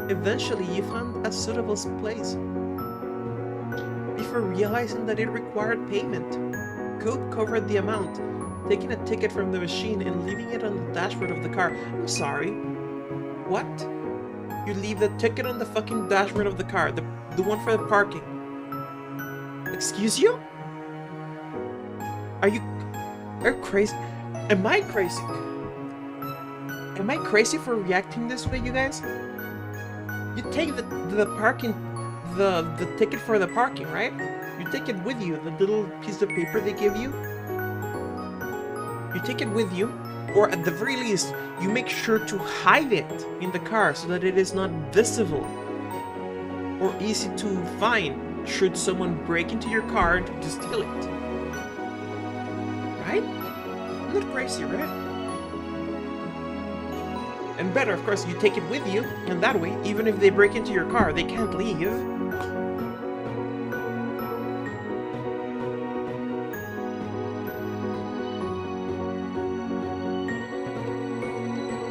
Eventually, you found a suitable place. Before realizing that it required payment, Cove covered the amount, taking a ticket from the machine and leaving it on the dashboard of the car. I'm sorry. What? You leave the ticket on the fucking dashboard of the car, the one for the parking. Excuse you? Are you crazy? Am I crazy? Am I crazy for reacting this way, you guys? You take the parking, the ticket for the parking, right? You take it with you, the little piece of paper they give you. You take it with you, or at the very least, you make sure to hide it in the car so that it is not visible or easy to find should someone break into your car to steal it. Right? I'm not crazy, right? And better, of course, you take it with you, and that way, even if they break into your car, they can't leave.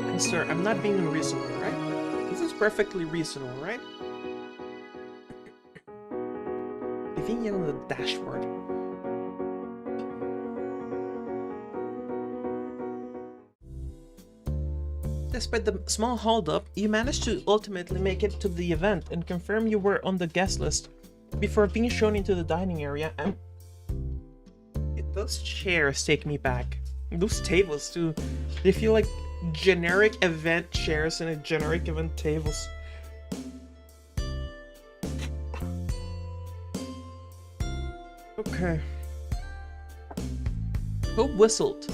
And sir, I'm not being unreasonable, right? This is perfectly reasonable, right? Leaving it on the dashboard. Despite the small holdup, you managed to ultimately make it to the event and confirm you were on the guest list before being shown into the dining area. And those chairs take me back. Those tables too. They feel like generic event chairs and generic event tables. Okay. Cove whistled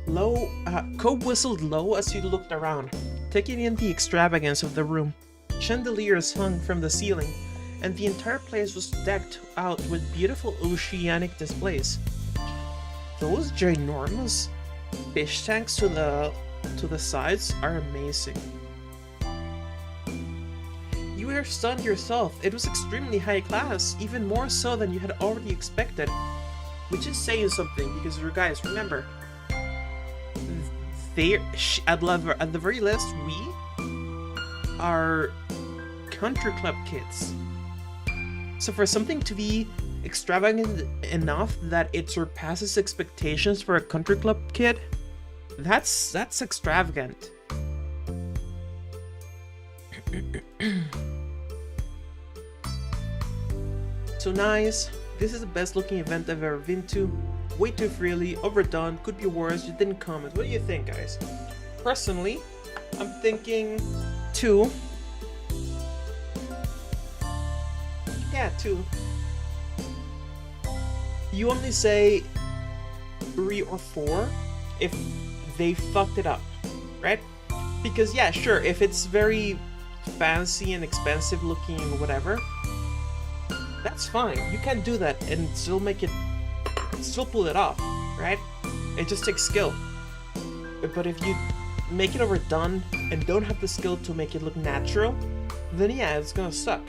low as you looked around, taking in the extravagance of the room. Chandeliers hung from the ceiling, and the entire place was decked out with beautiful oceanic displays. Those ginormous fish tanks to the sides are amazing. You were stunned yourself. It was extremely high class, even more so than you had already expected. Which is saying something, because you guys, remember, at the very least, we are country club kids. So for something to be extravagant enough that it surpasses expectations for a country club kid, That's extravagant. So nice. This is the best looking event I've ever been to. Way too freely, overdone, could be worse, you didn't comment. What do you think, guys? Personally, I'm thinking 2. Yeah, 2. You only say 3 or 4 if they fucked it up, right? Because yeah, sure, if it's very fancy and expensive looking or whatever, that's fine. You can do that and still pull it off, right? It just takes skill. But if you make it overdone and don't have the skill to make it look natural, then yeah, it's gonna suck.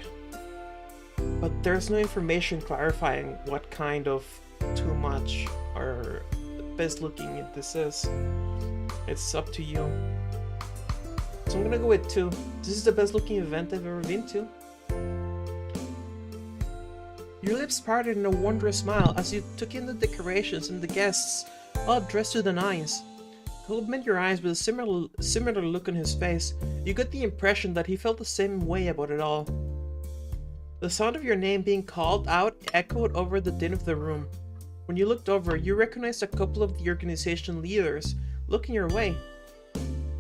But there's no information clarifying what kind of too much or best looking this is. It's up to you. So I'm gonna go with 2. This is the best looking event I've ever been to. Your lips parted in a wondrous smile as you took in the decorations and the guests, all dressed to the nines. Kolb met your eyes with a similar look on his face. You got the impression that he felt the same way about it all. The sound of your name being called out echoed over the din of the room. When you looked over, you recognized a couple of the organization leaders looking your way.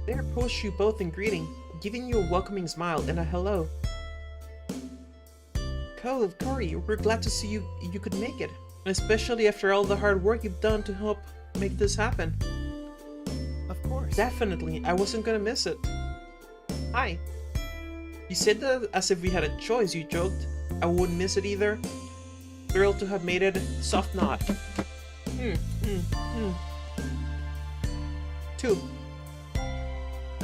They approached you both in greeting, giving you a welcoming smile and a hello. Corey, we're glad to see you could make it, especially after all the hard work you've done to help make this happen. Of course. Definitely, I wasn't gonna miss it. Hi. You said that as if we had a choice, you joked. I wouldn't miss it either. Thrilled to have made it. Soft nod. 2.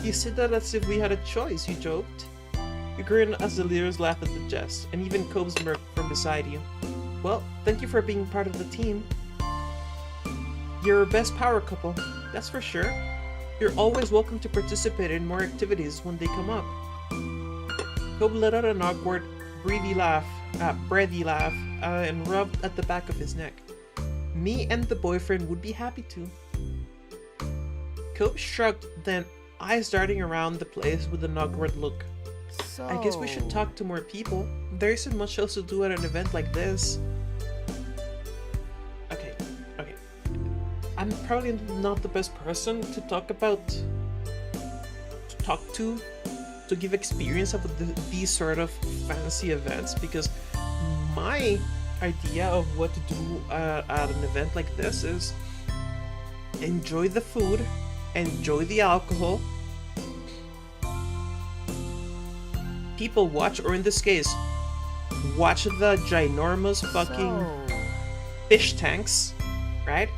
You said that as if we had a choice, you joked. You grinned as the leaders laughed at the jest, and even Kolb smirked from beside you. Well, thank you for being part of the team. You're our best power couple, that's for sure. You're always welcome to participate in more activities when they come up. Kolb let out an awkward, breathy laugh, and rubbed at the back of his neck. Me and the boyfriend would be happy to. Kolb shrugged, then eyes darting around the place with an awkward look. So... I guess we should talk to more people. There isn't much else to do at an event like this. Okay. I'm probably not the best person to to give experience of these sort of fancy events, because my idea of what to do at an event like this is enjoy the food, enjoy the alcohol, people watch, or in this case, watch the ginormous fucking fish tanks, right?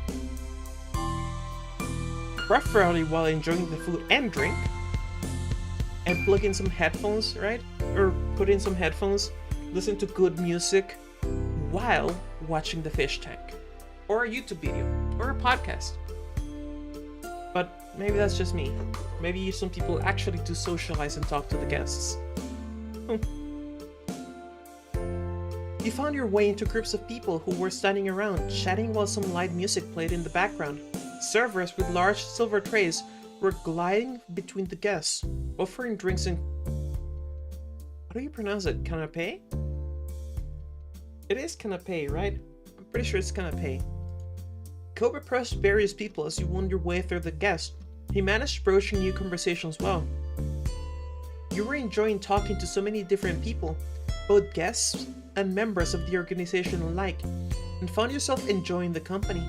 Preferably while enjoying the food and drink. And plug in some headphones, right? Or put in some headphones, listen to good music while watching the fish tank. Or a YouTube video, or a podcast. But maybe that's just me. Maybe some people actually do socialize and talk to the guests. You found your way into groups of people who were standing around, chatting while some light music played in the background. Servers with large silver trays were gliding between the guests, offering drinks and... How do you pronounce it? Canapé? It is canapé, right? I'm pretty sure it's canapé. Kolb approached various people as you wound your way through the guests. He managed broaching new conversations well. You were enjoying talking to so many different people, both guests and members of the organization alike, and found yourself enjoying the company.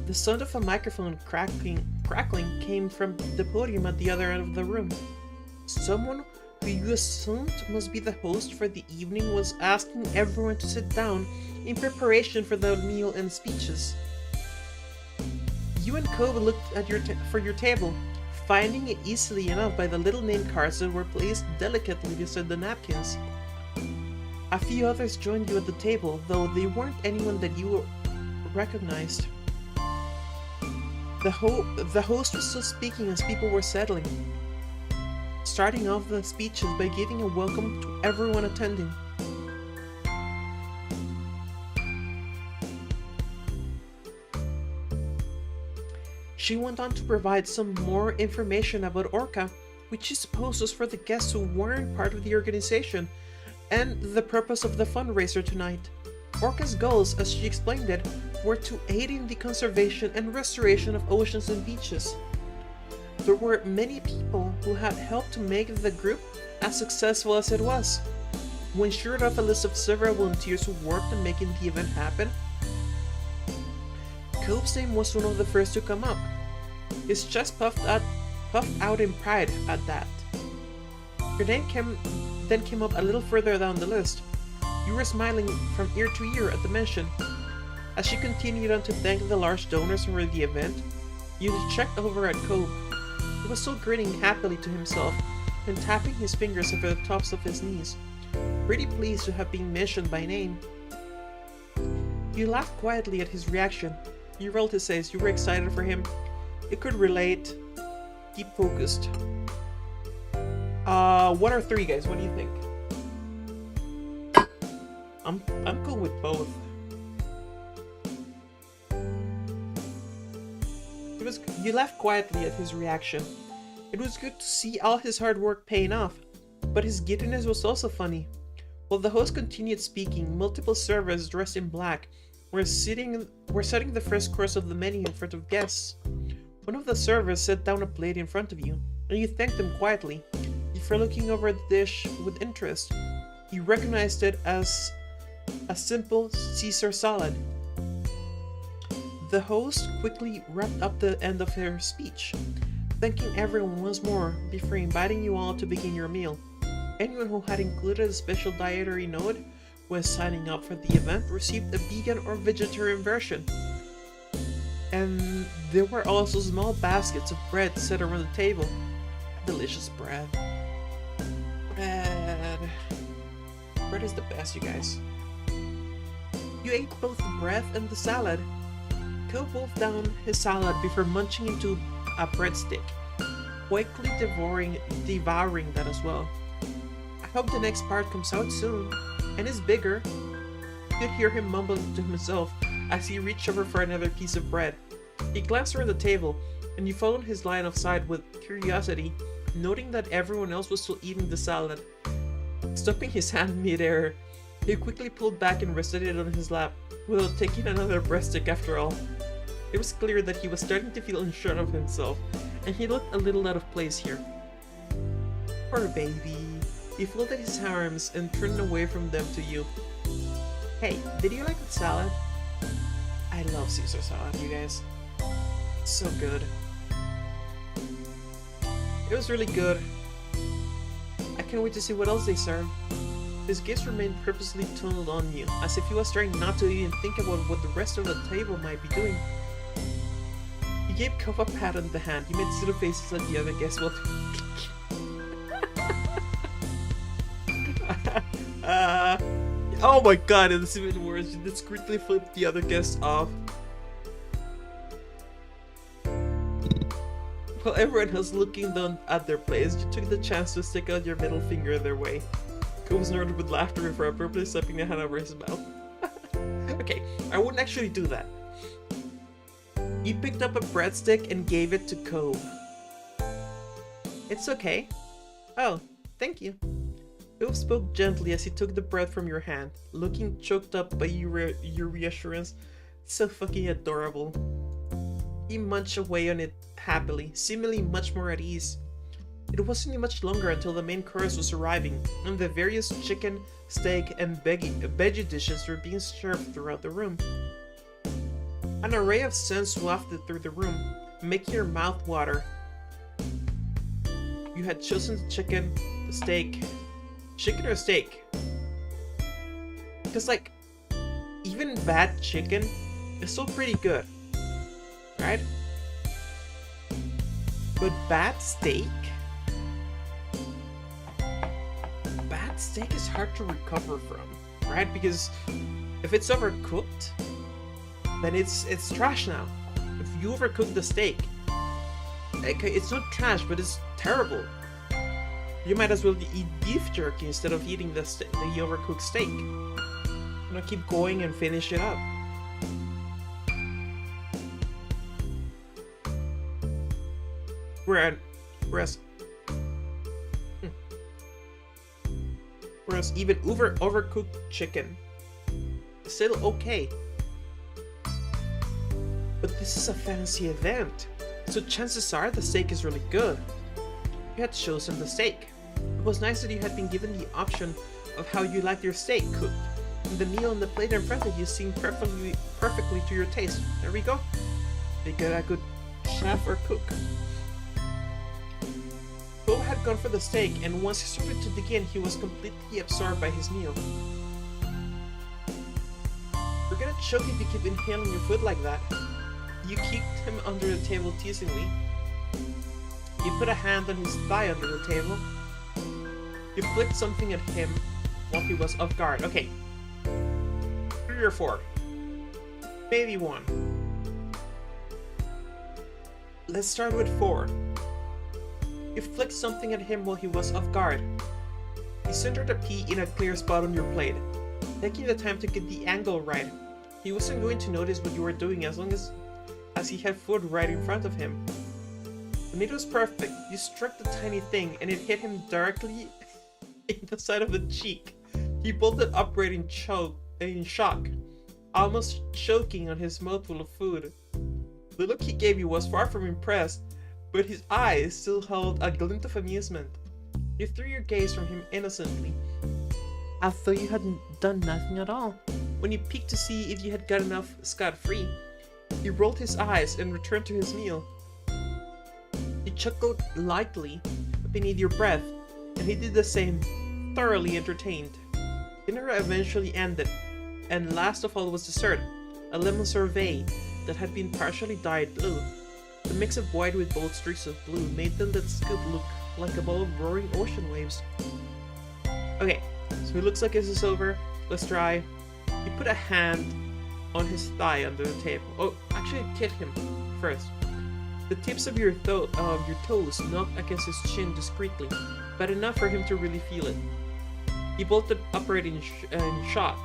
The sound of a microphone crackling came from the podium at the other end of the room. Someone who you assumed must be the host for the evening was asking everyone to sit down in preparation for the meal and speeches. You and Kolb looked at for your table, finding it easily enough by the little name cards that were placed delicately beside the napkins. A few others joined you at the table, though they weren't anyone that you recognized. The host was still speaking as people were settling, starting off the speeches by giving a welcome to everyone attending. She went on to provide some more information about Orca, which she supposed was for the guests who weren't part of the organization, and the purpose of the fundraiser tonight. Orca's goals, as she explained it, were to aid in the conservation and restoration of oceans and beaches. There were many people who had helped to make the group as successful as it was. When she read off a list of several volunteers who worked on making the event happen, Cove's name was one of the first to come up. His chest puffed out in pride at that. Your name then came up a little further down the list. You were smiling from ear to ear at the mention. As she continued on to thank the large donors for the event, you checked over at Cove. He was still grinning happily to himself and tapping his fingers over the tops of his knees, pretty pleased to have been mentioned by name. You laughed quietly at his reaction. You rolled his eyes. You were excited for him. You could relate. Keep focused. What are 3, guys? What do you think? I'm cool with both. You laughed quietly at his reaction. It was good to see all his hard work paying off, but his giddiness was also funny. While the host continued speaking, multiple servers dressed in black were setting the first course of the menu in front of guests. One of the servers set down a plate in front of you, and you thanked them quietly, before looking over the dish with interest. You recognized it as a simple Caesar salad. The host quickly wrapped up the end of her speech, thanking everyone once more before inviting you all to begin your meal. Anyone who had included a special dietary note when signing up for the event received a vegan or vegetarian version. And there were also small baskets of bread set around the table. Delicious bread. Bread is the best, you guys. You ate both the bread and the salad. Cove wolfed down his salad before munching into a breadstick, quickly devouring that as well. I hope the next part comes out soon, and is bigger. You could hear him mumbling to himself as he reached over for another piece of bread. He glanced around the table, and you followed his line of sight with curiosity, noting that everyone else was still eating the salad. Stopping his hand mid-air, he quickly pulled back and rested it on his lap, without taking another breadstick after all. It was clear that he was starting to feel unsure of himself, and he looked a little out of place here. Poor baby. He folded his arms and turned away from them to you. Hey, did you like the salad? I love Caesar salad, you guys. It's so good. It was really good. I can't wait to see what else they serve. His gaze remained purposely tunneled on you, as if he was trying not to even think about what the rest of the table might be doing. He gave Cove a pat on the hand. He made silly faces at the other guests while oh my god, it's even worse. You discreetly flipped the other guests off. While everyone else looking down at their plates, you took the chance to stick out your middle finger their way. Cove snorted with laughter before abruptly slapping the hand over his mouth. Okay, I wouldn't actually do that. You picked up a breadstick and gave it to Cove. It's okay. Oh, thank you. Cove spoke gently as he took the bread from your hand, looking choked up by your reassurance. So fucking adorable. He munched away on it happily, seemingly much more at ease. It wasn't much longer until the main course was arriving, and the various chicken, steak, and veggie dishes were being served throughout the room. An array of scents wafted through the room, making your mouth water. You had chosen the chicken, the steak. Chicken or steak? Because, like, even bad chicken is still pretty good, right? But bad steak? Bad steak is hard to recover from, right? Because if it's overcooked, then it's trash now. If you overcook the steak, okay, it's not trash, but it's terrible. You might as well eat beef jerky instead of eating the overcooked steak. You know, keep going and finish it up. Whereas even overcooked chicken is still okay. But this is a fancy event, so chances are the steak is really good. You had chosen the steak. It was nice that you had been given the option of how you liked your steak cooked. And the meal on the plate in front of you seemed perfectly to your taste. There we go. They got a good chef or cook. Bo had gone for the steak, and once he started to dig in, he was completely absorbed by his meal. You're gonna choke if you keep inhaling your food like that. You kicked him under the table teasingly. You put a hand on his thigh under the table. You flicked something at him while he was off guard. Okay. 3 or 4. Maybe 1. Let's start with 4. You flicked something at him while he was off guard. You centered a pea in a clear spot on your plate, taking the time to get the angle right. He wasn't going to notice what you were doing as long as he had food right in front of him. The meat was perfect. You struck the tiny thing and it hit him directly in the side of the cheek. He bolted upright in shock, almost choking on his mouthful of food. The look he gave you was far from impressed, but his eyes still held a glint of amusement. You threw your gaze from him innocently, as though you hadn't done nothing at all. When you peeked to see if you had got enough scot-free, he rolled his eyes and returned to his meal. You chuckled lightly beneath your breath, and he did the same, thoroughly entertained. Dinner eventually ended, and last of all was dessert, a lemon sorbet that had been partially dyed blue. The mix of white with bold streaks of blue made the lit scoop look like a ball of roaring ocean waves. Okay, so it looks like this is over. Let's try. You put a hand on his thigh under the table. Oh, actually hit him first. The tips of your toes knocked against his chin discreetly, but enough for him to really feel it. He bolted upright in shock.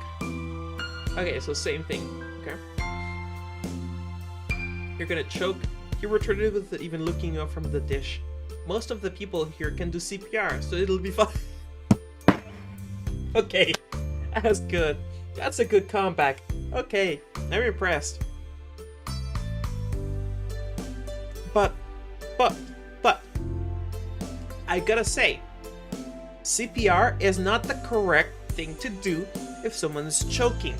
Okay, so same thing. Okay. You're gonna choke. He returned it without even looking up from the dish. Most of the people here can do CPR, so it'll be fine. Okay, that's good. That's a good comeback. Okay, I'm impressed. But, I gotta say, CPR is not the correct thing to do if someone is choking.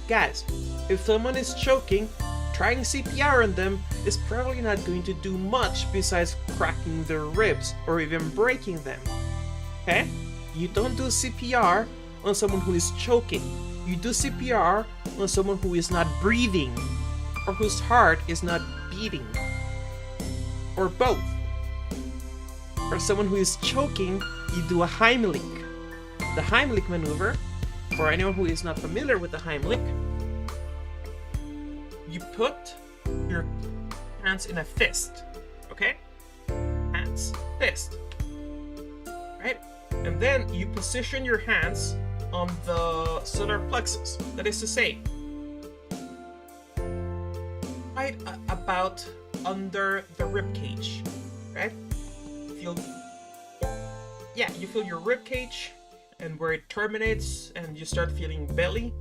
Guys, if someone is choking, trying CPR on them is probably not going to do much besides cracking their ribs or even breaking them. Okay? You don't do CPR on someone who is choking. You do CPR on someone who is not breathing or whose heart is not beating. Or both. For someone who is choking, you do a Heimlich. The Heimlich maneuver, for anyone who is not familiar with the Heimlich, you put your hands in a fist, okay? Hands, fist, right? And then you position your hands on the solar plexus. That is to say, right about under the rib cage, right? You feel your rib cage and where it terminates, and you start feeling belly.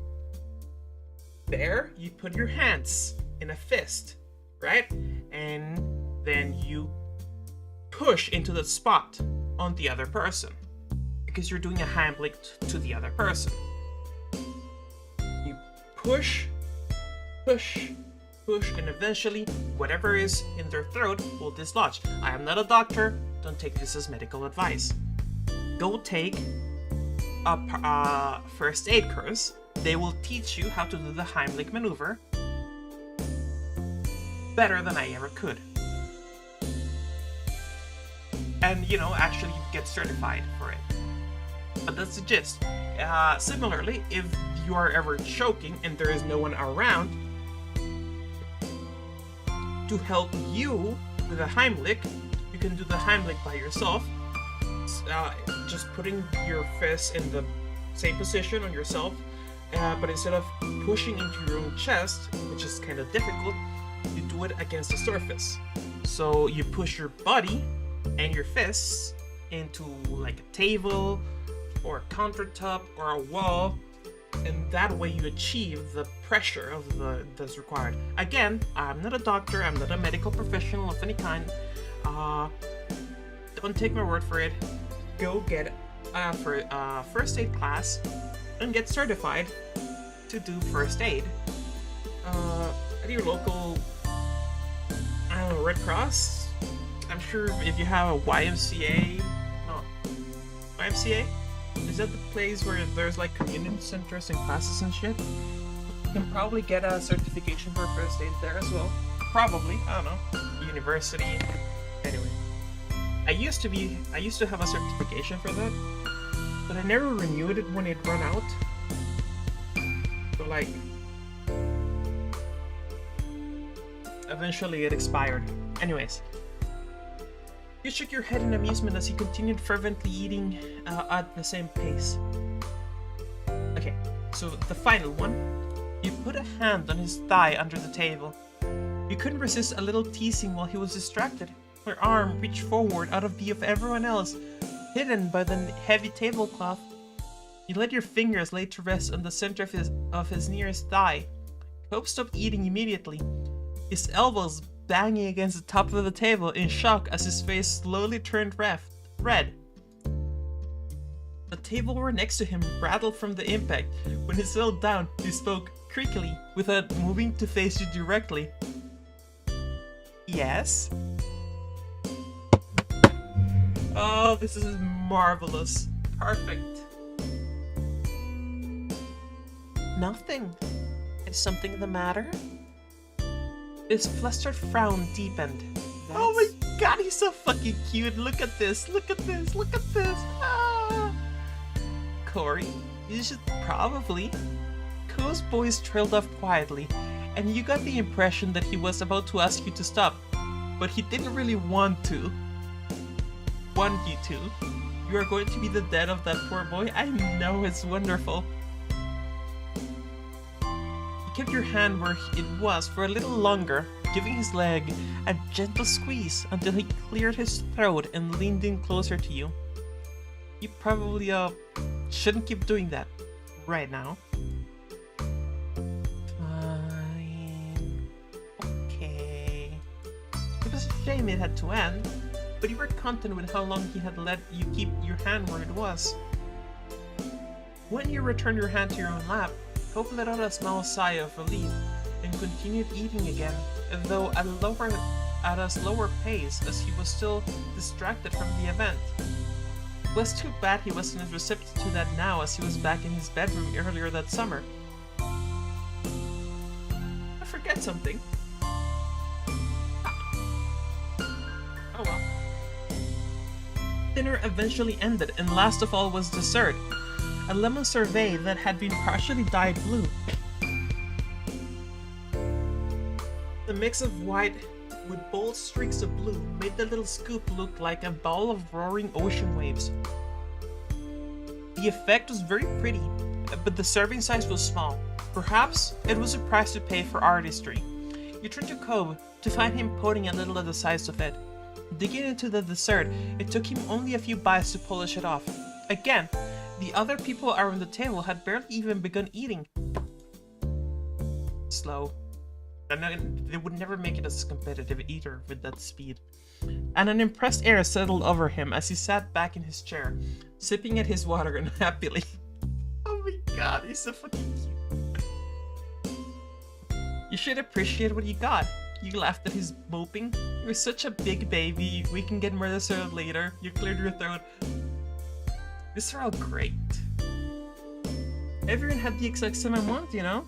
There, you put your hands in a fist, right? And then you push into the spot on the other person, because you're doing a Heimlich to the other person. You push, push, push, and eventually whatever is in their throat will dislodge. I am not a doctor, don't take this as medical advice. Go take a first aid course. They will teach you how to do the Heimlich maneuver better than I ever could. And, actually get certified for it. But that's the gist. Similarly, if you are ever choking and there is no one around to help you with a Heimlich, you can do the Heimlich by yourself. Just putting your fist in the same position on yourself, but instead of pushing into your own chest, which is kind of difficult, you do it against the surface. So you push your body and your fists into like a table or a countertop or a wall, and that way you achieve the pressure of that's required. Again, I'm not a doctor, I'm not a medical professional of any kind. Don't take my word for it. Go get for first aid class and get certified to do first aid at your local, I don't know, Red Cross. I'm sure if you have a YMCA, is that the place where there's like community centers and classes and shit? You can probably get a certification for first aid there as well. Probably, I don't know. University. Anyway, I used to have a certification for that, but I never renewed it when it ran out. So like, eventually it expired. Anyways. You shook your head in amusement as he continued fervently eating at the same pace. Okay, so the final one. You put a hand on his thigh under the table. You couldn't resist a little teasing while he was distracted. Her arm reached forward out of view of everyone else, hidden by the heavy tablecloth. You let your fingers lay to rest on the center of his nearest thigh. Cope stopped eating immediately, his elbows banging against the top of the table in shock as his face slowly turned red. The tableware next to him rattled from the impact. When he settled down, he spoke creakily without moving to face you directly. Yes? Oh, this is marvelous. Perfect. Nothing. Is something the matter? His flustered frown deepened. Oh my god, he's so fucking cute. Look at this, look at this, look at this. Ah. Corey, you should probably. Co's voice trailed off quietly, and you got the impression that he was about to ask you to stop, but he didn't really want you to. You are going to be the dad of that poor boy? I know, it's wonderful. You kept your hand where it was for a little longer, giving his leg a gentle squeeze until he cleared his throat and leaned in closer to you. You probably shouldn't keep doing that right now. Fine. Okay. It was a shame it had to end, but you were content with how long he had let you keep your hand where it was. When you returned your hand to your own lap, Hope let out a small sigh of relief and continued eating again, though at a slower pace as he was still distracted from the event. It was too bad he wasn't as receptive to that now as he was back in his bedroom earlier that summer. I forget something. Oh well. Dinner eventually ended, and last of all was dessert. A lemon sorbet that had been partially dyed blue. The mix of white with bold streaks of blue made the little scoop look like a ball of roaring ocean waves. The effect was very pretty, but the serving size was small. Perhaps it was a price to pay for artistry. You turned to Cobb to find him poting a little at the sides of it. Digging into the dessert, it took him only a few bites to polish it off. Again, the other people around the table had barely even begun eating. Slow. And they would never make it as competitive either with that speed. And an impressed air settled over him as he sat back in his chair, sipping at his water unhappily. Oh my god, he's so fucking cute. You should appreciate what you got. You laughed at his moping. You're such a big baby. We can get more dessert later. You cleared your throat. These are all great. Everyone had the exact same amount, you know?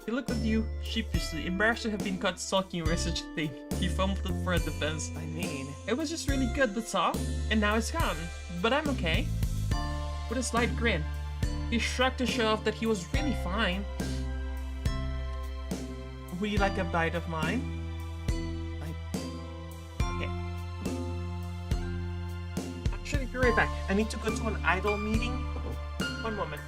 He looked at you sheepishly, embarrassed to have been caught sulking over such a thing. He fumbled for a defense. I mean, it was just really good, that's all. And now it's gone. But I'm okay. With a slight grin, he shrugged to show off that he was really fine. Would you like a bite of mine? Okay. Actually, be right back. I need to go to an idol meeting. One moment.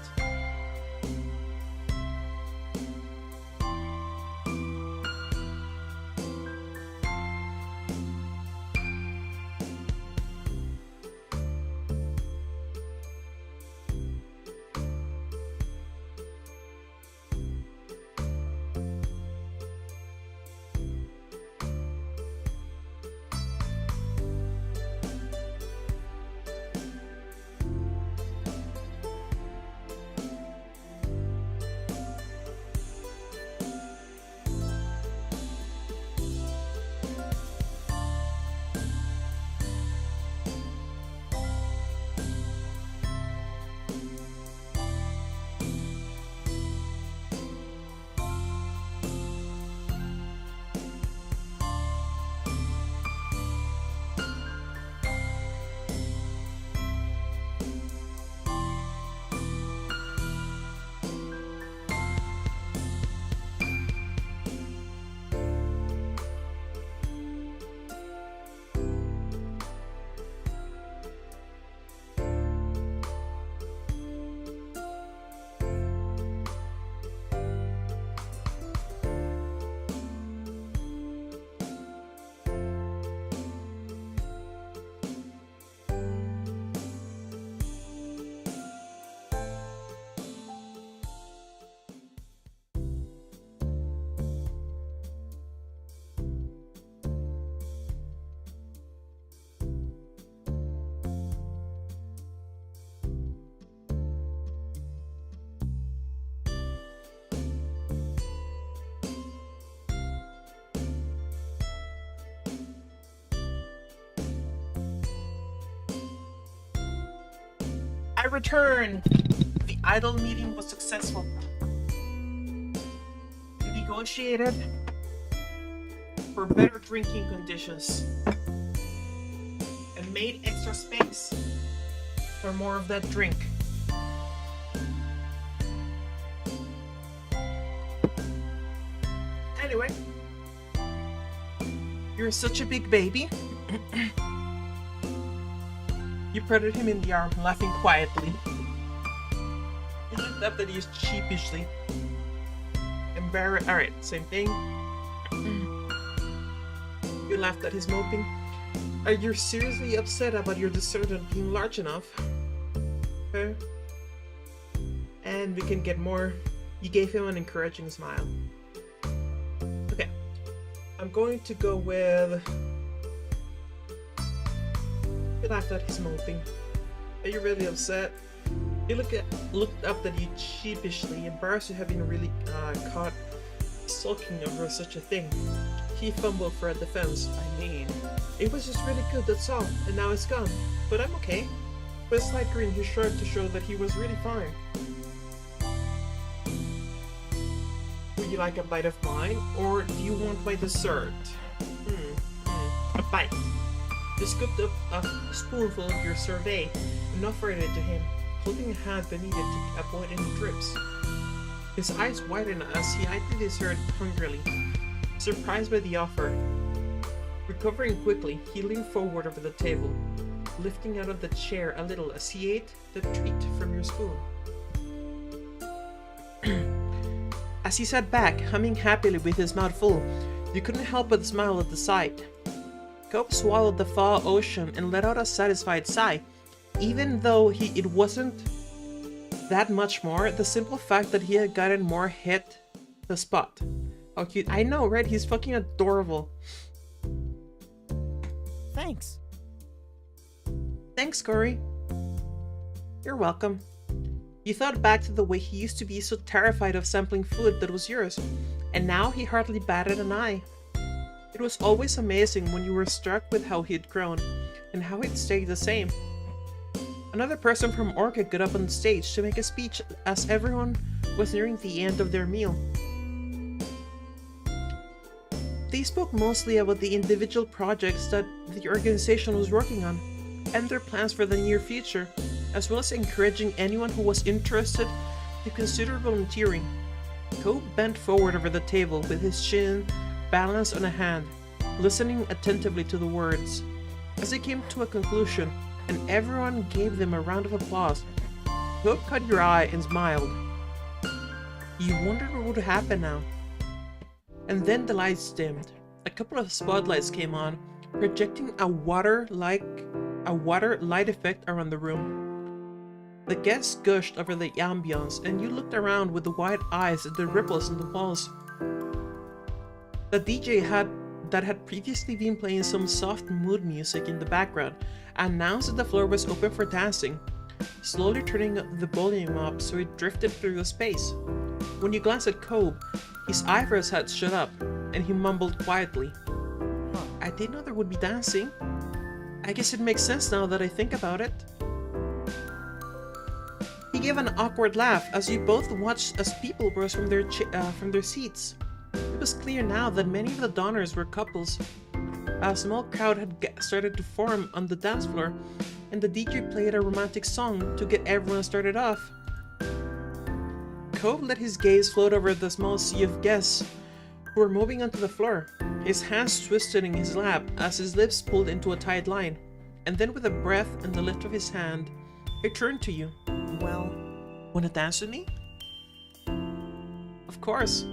return! The idol meeting was successful. We negotiated for better drinking conditions and made extra space for more of that drink. Anyway, you're such a big baby. You patted him in the arm, laughing quietly. He looked up at you sheepishly. Embarrassed. Alright, same thing. You laughed at his moping. Are you seriously upset about your dessert not being large enough? Okay. And we can get more. You gave him an encouraging smile. Okay. I'm going to go with... You laughed at his moping. Are you really upset? He looked up at you sheepishly, embarrassed to having really caught sulking over such a thing. He fumbled for a defense. I mean, It was just really good, that's all, and now it's gone. But I'm okay. With a slight grin, he shrugged to show that he was really fine. Would you like a bite of mine, or do you want my dessert? A bite. You scooped up a spoonful of your sorbet and offered it to him, holding a hand beneath it to avoid any drips. His eyes widened as he eyed the dessert hungrily, surprised by the offer. Recovering quickly, he leaned forward over the table, lifting out of the chair a little as he ate the treat from your spoon. As he sat back, humming happily with his mouth full, you couldn't help but smile at the sight. Cope swallowed the foul ocean and let out a satisfied sigh, even though it wasn't that much more. The simple fact that he had gotten more hit the spot. How cute. I know, right? He's fucking adorable. thanks. Thanks, Corey. You're welcome. You thought back to the way he used to be so terrified of sampling food that was yours, and now he hardly batted an eye. It was always amazing when you were struck with how he'd grown, and how he'd stayed the same. Another person from Orchid got up on stage to make a speech as everyone was nearing the end of their meal. They spoke mostly about the individual projects that the organization was working on, and their plans for the near future, as well as encouraging anyone who was interested to consider volunteering. Cope bent forward over the table with his chin balanced on a hand, listening attentively to the words. As they came to a conclusion, and everyone gave them a round of applause, Cope caught your eye and smiled. You wondered what would happen now. And then the lights dimmed. A couple of spotlights came on, projecting a water light effect around the room. The guests gushed over the ambience, and you looked around with the wide eyes at the ripples in the walls. The DJ that had previously been playing some soft mood music in the background announced that the floor was open for dancing, slowly turning the volume up so it drifted through the space. When you glanced at Cope, his eyebrows had shut up, and he mumbled quietly, I didn't know there would be dancing. I guess it makes sense now that I think about it. He gave an awkward laugh as you both watched as people rose from their seats. It was clear now that many of the donors were couples. A small crowd had started to form on the dance floor, and the DJ played a romantic song to get everyone started off. Cope let his gaze float over the small sea of guests who were moving onto the floor, his hands twisted in his lap as his lips pulled into a tight line, and then with a breath and the lift of his hand, he turned to you. Well, Wanna dance with me? Of course.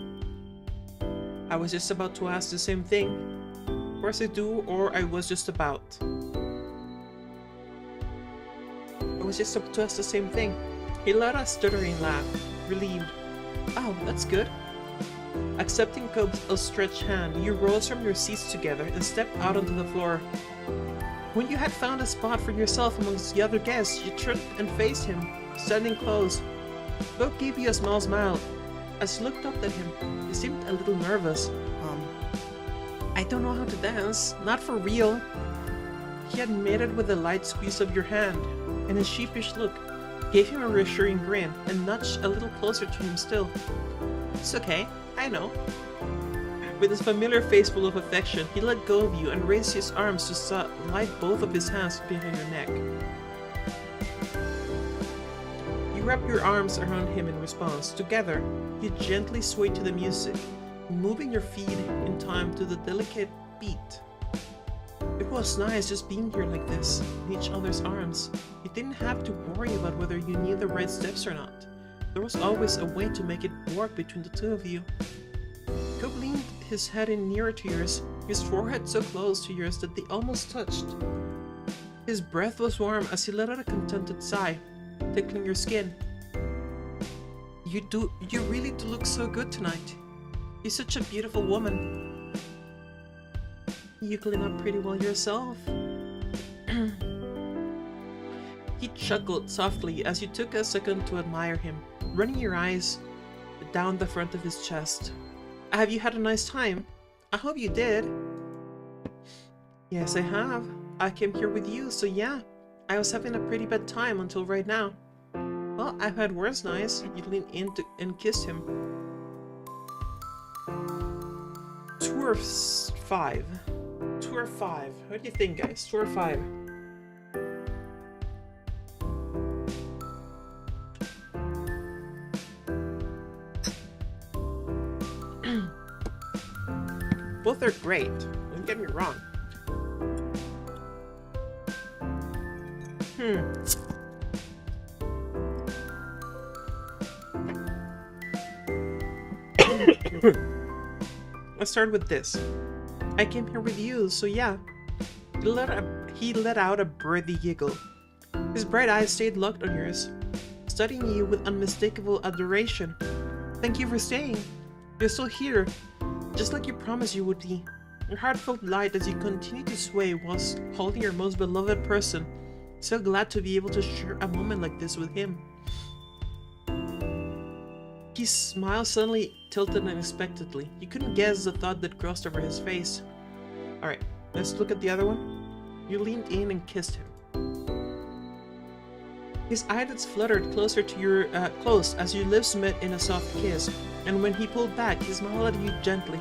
I was just about to ask the same thing. Of course I do, or I was just about. I was just about to ask the same thing. He let a stuttering laugh, relieved. Oh, that's good. Accepting Cope's outstretched hand, you rose from your seats together and stepped out onto the floor. When you had found a spot for yourself amongst the other guests, you turned and faced him, standing close. Cope gave you a small smile. As you looked up at him, he seemed a little nervous. I don't know how to dance, not for real. He admitted with a light squeeze of your hand and a sheepish look. gave him a reassuring grin, and nudged a little closer to him still. It's okay, I know. With his familiar face full of affection, he let go of you and raised his arms to slide both of his hands behind your neck. You wrapped your arms around him in response. Together, you gently swayed to the music, moving your feet in time to the delicate beat. It was nice just being here like this, in each other's arms. You didn't have to worry about whether you knew the right steps or not. There was always a way to make it work between the two of you. Cobb leaned his head in nearer to yours, his forehead so close to yours that they almost touched. His breath was warm as he let out a contented sigh, tickling your skin. You really do look so good tonight. You're such a beautiful woman. You clean up pretty well yourself. He chuckled softly as you took a second to admire him, running your eyes down the front of his chest. Have you had a nice time? I hope you did. Yes, I have. I came here with you, so yeah. I was having a pretty bad time until right now. Well, I've had worse nights. You leaned in and kissed him. Tour 5. Tour 5. What do you think, guys? Tour 5. Both are great. Don't get me wrong. Let's start with this. I came here with you, so yeah. He let out a breathy giggle. His bright eyes stayed locked on yours, studying you with unmistakable adoration. Thank you for staying. You're still here, just like you promised you would be. Your heart felt light as you continued to sway whilst holding your most beloved person. So glad to be able to share a moment like this with him. His smile suddenly tilted unexpectedly. You couldn't guess the thought that crossed over his face. Alright, let's look at the other one. You leaned in and kissed him. His eyelids fluttered closer to your close as your lips met in a soft kiss, and when he pulled back, he smiled at you gently.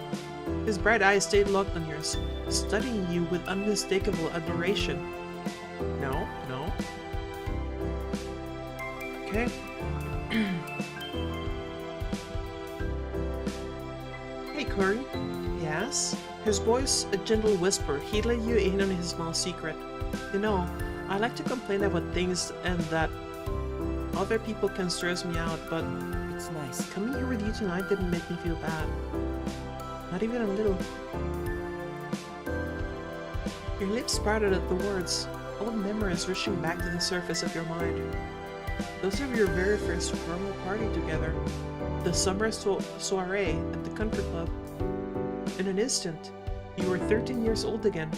His bright eyes stayed locked on yours, studying you with unmistakable adoration. No. Okay. Hey, Corey. Yes? His voice, a gentle whisper, he let you in on his small secret. You know, I like to complain about things and that other people can stress me out, but It's nice. coming here with you tonight didn't make me feel bad. Not even a little. Your lips sprouted at the words, old memories rushing back to the surface of your mind. Those of your very first formal party together, the summer soiree at the country club. In an instant, you were 13 years old again,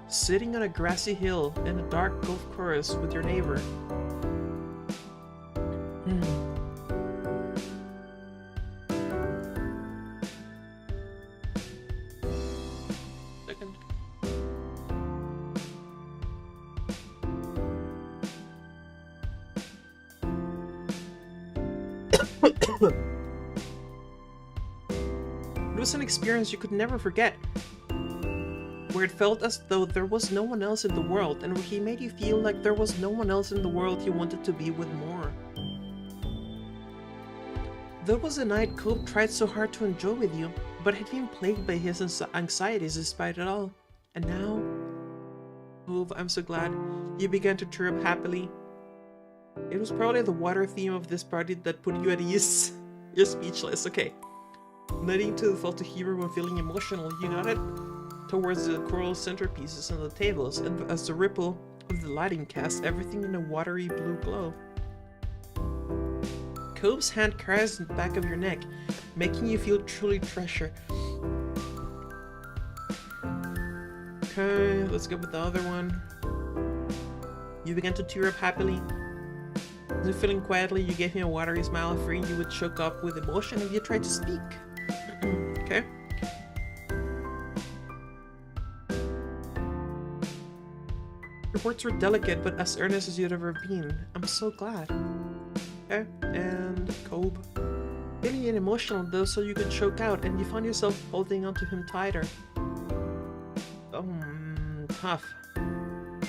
sitting on a grassy hill in a dark golf course with your neighbor. Second. It was an experience you could never forget, where it felt as though there was no one else in the world, and where he made you feel like there was no one else in the world you wanted to be with more. That was a night Cobb tried so hard to enjoy with you, but had been plagued by his anxieties despite it all. And now, Cobb, I'm so glad, you began to cheer up happily. It was probably the water theme of this party that put you at ease. You're speechless, okay. Nodding to the fault of humor when feeling emotional, you nodded towards the coral centerpieces on the tables, and as the ripple of the lighting cast everything in a watery blue glow. Cobb's hand caressed the back of your neck, making you feel truly treasured. Okay, let's go with the other one. You began to tear up happily. Then feeling quietly, you gave him a watery smile, fearing you would choke up with emotion if you tried to speak. Okay. Your words were delicate, but as earnest as you'd ever been. I'm so glad. Okay, and Kobe. Feeling it emotional though, so you could choke out, and you find yourself holding onto him tighter. Tough. I'm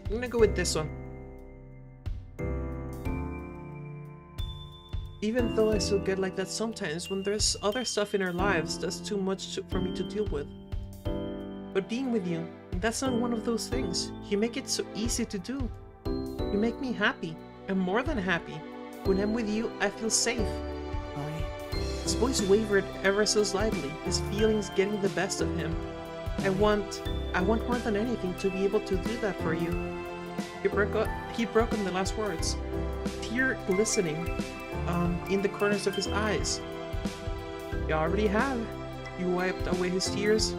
gonna go with this one. Even though I still get like that sometimes when there's other stuff in our lives that's too much for me to deal with. But being with you, that's not one of those things. You make it so easy to do. You make me happy. I'm more than happy. When I'm with you, I feel safe. His voice wavered ever so slightly, his feelings getting the best of him. I want more than anything to be able to do that for you. He broke on the last words, tear glistening in the corners of his eyes. You already have. You wiped away his tears.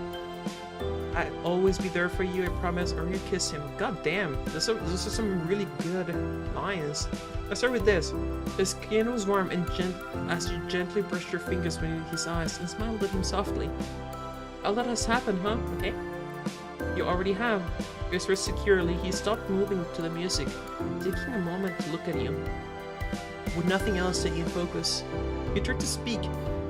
I'll always be there for you, I promise. Or you kiss him. God damn, those are some really good lines. Let's start with this. His skin was warm and as you gently brushed your fingers beneath his eyes and smiled at him softly. I'll let us happen, huh? Okay. You already have. Whispered securely, he stopped moving to the music, taking a moment to look at you. With nothing else taking focus. He tried to speak,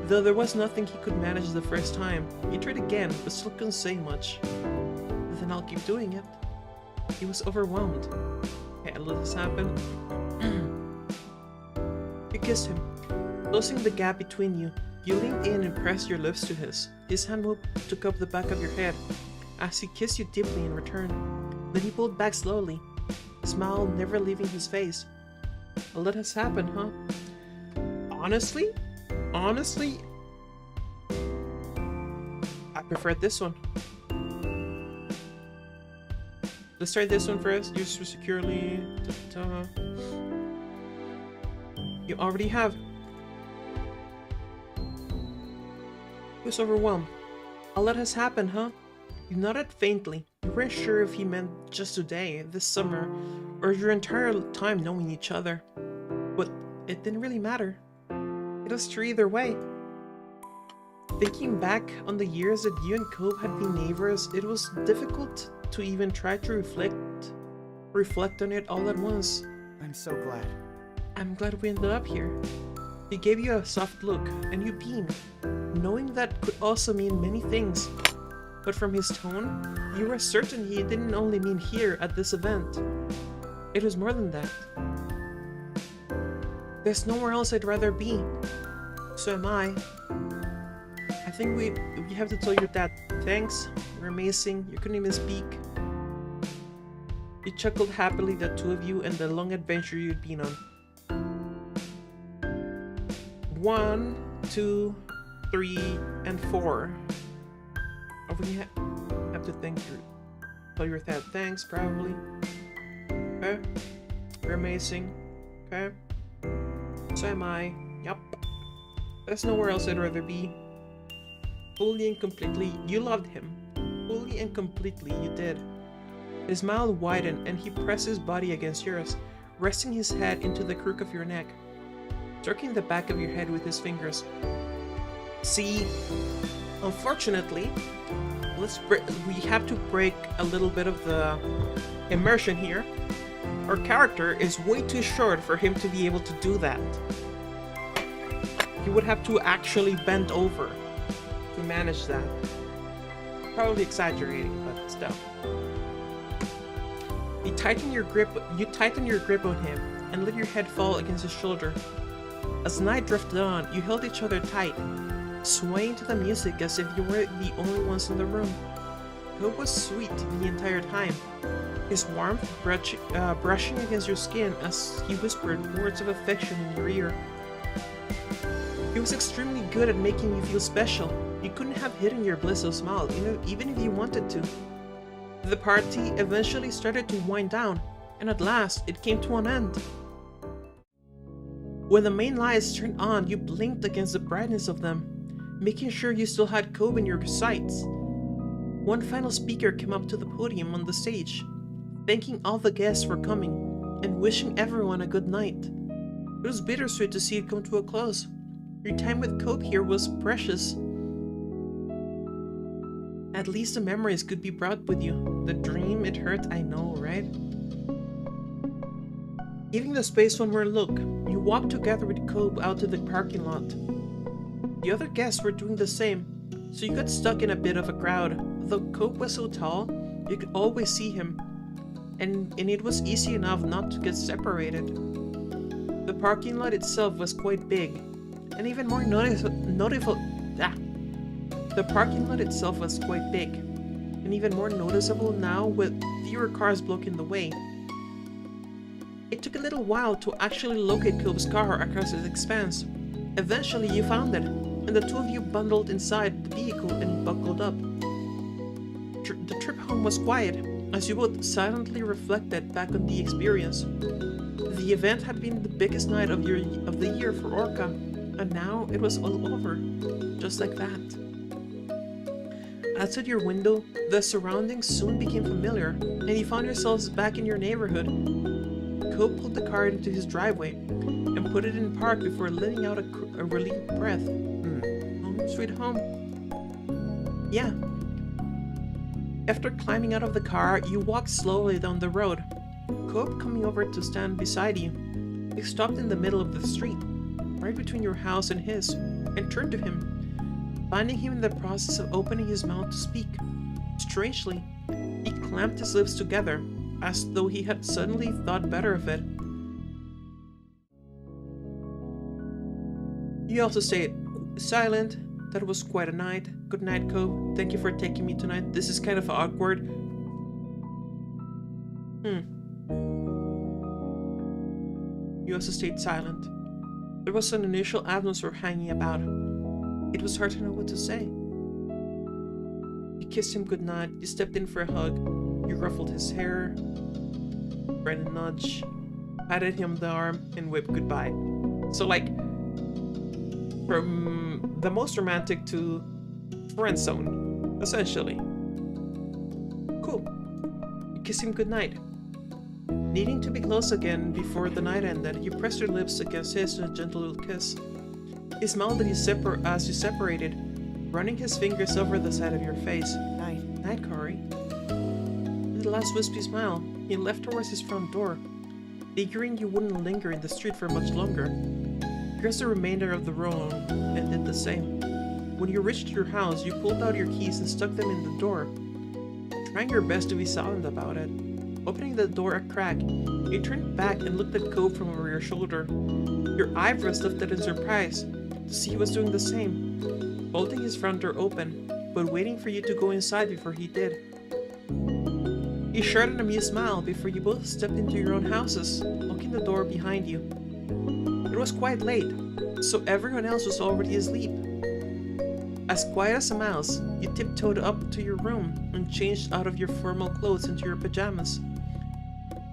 though there was nothing he could manage the first time. He tried again, but still couldn't say much. Then I'll keep doing it. He was overwhelmed. Okay, I'll let this happen. You kissed him, closing the gap between you. You leaned in and pressed your lips to his. His hand took up the back of your head as he kissed you deeply in return. Then he pulled back slowly, a smile never leaving his face. I'll let us happen, huh? Honestly, I preferred this one. Let's try this one first. Use securely. You already have. He was overwhelmed. I'll let us happen, huh? You nodded faintly. You weren't sure if he meant just today, this summer, or your entire time knowing each other. But it didn't really matter. It was true either way. Thinking back on the years that you and Kobe had been neighbors, it was difficult to even try to reflect on it all at once. I'm so glad. I'm glad we ended up here. He gave you a soft look, and you beamed, knowing that could also mean many things. But from his tone, you were certain he didn't only mean here at this event. It was more than that. There's nowhere else I'd rather be. So am I. I think we have to tell your dad thanks. You're amazing. You couldn't even speak. You chuckled happily, the two of you, and the long adventure you'd been on. 1, 2, 3, and 4. Oh, we have to tell your dad thanks, probably. Okay. You're amazing. Okay. So am I. Yup. There's nowhere else I'd rather be. Fully and completely, you loved him. Fully and completely, you did. His smile widened and he pressed his body against yours, resting his head into the crook of your neck, stroking the back of your head with his fingers. See, unfortunately, we have to break a little bit of the immersion here. Our character is way too short for him to be able to do that. He would have to actually bend over to manage that. Probably exaggerating, but still. You tighten your grip on him and let your head fall against his shoulder. As night drifted on, you held each other tight, swaying to the music as if you were the only ones in the room. Hope was sweet the entire time, his warmth brushing against your skin as he whispered words of affection in your ear. He was extremely good at making you feel special. You couldn't have hidden your bliss or smile, even if you wanted to. The party eventually started to wind down, and at last it came to an end. When the main lights turned on, you blinked against the brightness of them, making sure you still had Kobe in your sights. One final speaker came up to the podium on the stage, thanking all the guests for coming, and wishing everyone a good night. It was bittersweet to see it come to a close. Your time with Kobe here was precious. At least the memories could be brought with you. The dream, it hurt, I know, right? Giving the space one more look, you walk together with Cope out to the parking lot. The other guests were doing the same, so you got stuck in a bit of a crowd. Though Cope was so tall, you could always see him, and it was easy enough not to get separated. The parking lot itself was quite big, and even more noticeable now with fewer cars blocking the way. It took a little while to actually locate Cope's car across its expanse. Eventually you found it, and the two of you bundled inside the vehicle and buckled up. The trip home was quiet, as you both silently reflected back on the experience. The event had been the biggest night of the year for Orca, and now it was all over, just like that. Outside your window, the surroundings soon became familiar, and you found yourselves back in your neighborhood. Cope pulled the car into his driveway and put it in park before letting out a relieved breath. Home sweet home. Yeah. After climbing out of the car, you walked slowly down the road. Cope coming over to stand beside you. You stopped in the middle of the street, right between your house and his, and turned to him, finding him in the process of opening his mouth to speak. Strangely, he clamped his lips together, as though he had suddenly thought better of it. You also stayed silent. That was quite a night. Good night, Cope. Thank you for taking me tonight. This is kind of awkward. You also stayed silent. There was an initial atmosphere hanging about. It was hard to know what to say. You kissed him goodnight. You stepped in for a hug. You ruffled his hair, ran a nudge, patted him on the arm, and waved goodbye. So, like, from the most romantic to friend zone, essentially. Cool. You kissed him goodnight. Needing to be close again before the night ended, you pressed your lips against his in a gentle little kiss. He smiled as you separated, running his fingers over the side of your face. Night. Night, Corey. With the last wispy smile, he left towards his front door, figuring you wouldn't linger in the street for much longer. Here's the remainder of the road and did the same. When you reached your house, you pulled out your keys and stuck them in the door, trying your best to be silent about it. Opening the door a crack, you turned back and looked at Cope from over your shoulder. Your eyebrows lifted in surprise to see he was doing the same, holding his front door open, but waiting for you to go inside before he did. He shared an amused smile before you both stepped into your own houses, locking the door behind you. It was quite late, so everyone else was already asleep. As quiet as a mouse, you tiptoed up to your room and changed out of your formal clothes into your pajamas.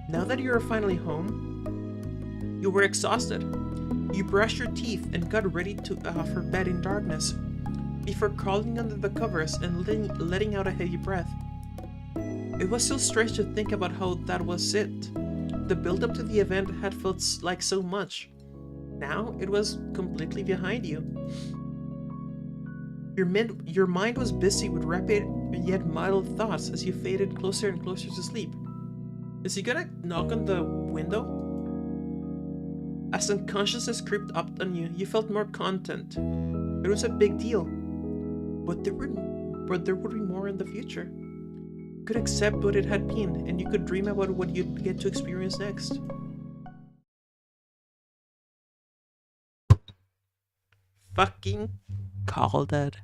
Now that you were finally home, you were exhausted. You brushed your teeth and got ready for bed in darkness, before crawling under the covers and letting out a heavy breath. It was so strange to think about how that was it. The build-up to the event had felt like so much. Now it was completely behind you. Your mind was busy with rapid yet muddled thoughts as you faded closer and closer to sleep. Is he gonna knock on the window? As unconsciousness crept up on you, you felt more content. It was a big deal, but there would be more in the future. You could accept what it had been, and you could dream about what you'd get to experience next. Fucking called it.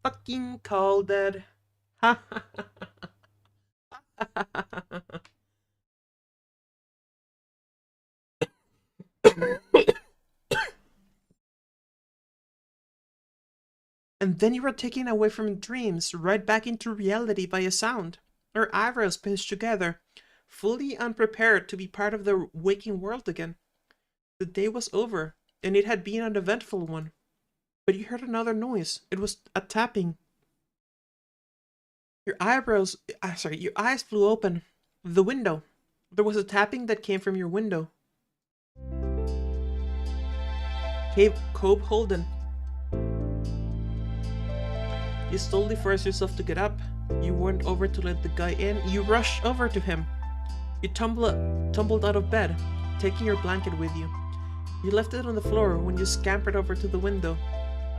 Fucking called it. Ha ha ha ha ha. And then you were taken away from dreams, right back into reality by a sound. Our eyebrows pinched together, fully unprepared to be part of the waking world again. The day was over, and it had been an eventful one. But you heard another noise. It was a tapping. Your eyes flew open. The window. There was a tapping that came from your window. Cope Holden. You slowly forced yourself to get up. You went over to let the guy in. You rushed over to him. You tumbled out of bed, taking your blanket with you. You left it on the floor when you scampered over to the window.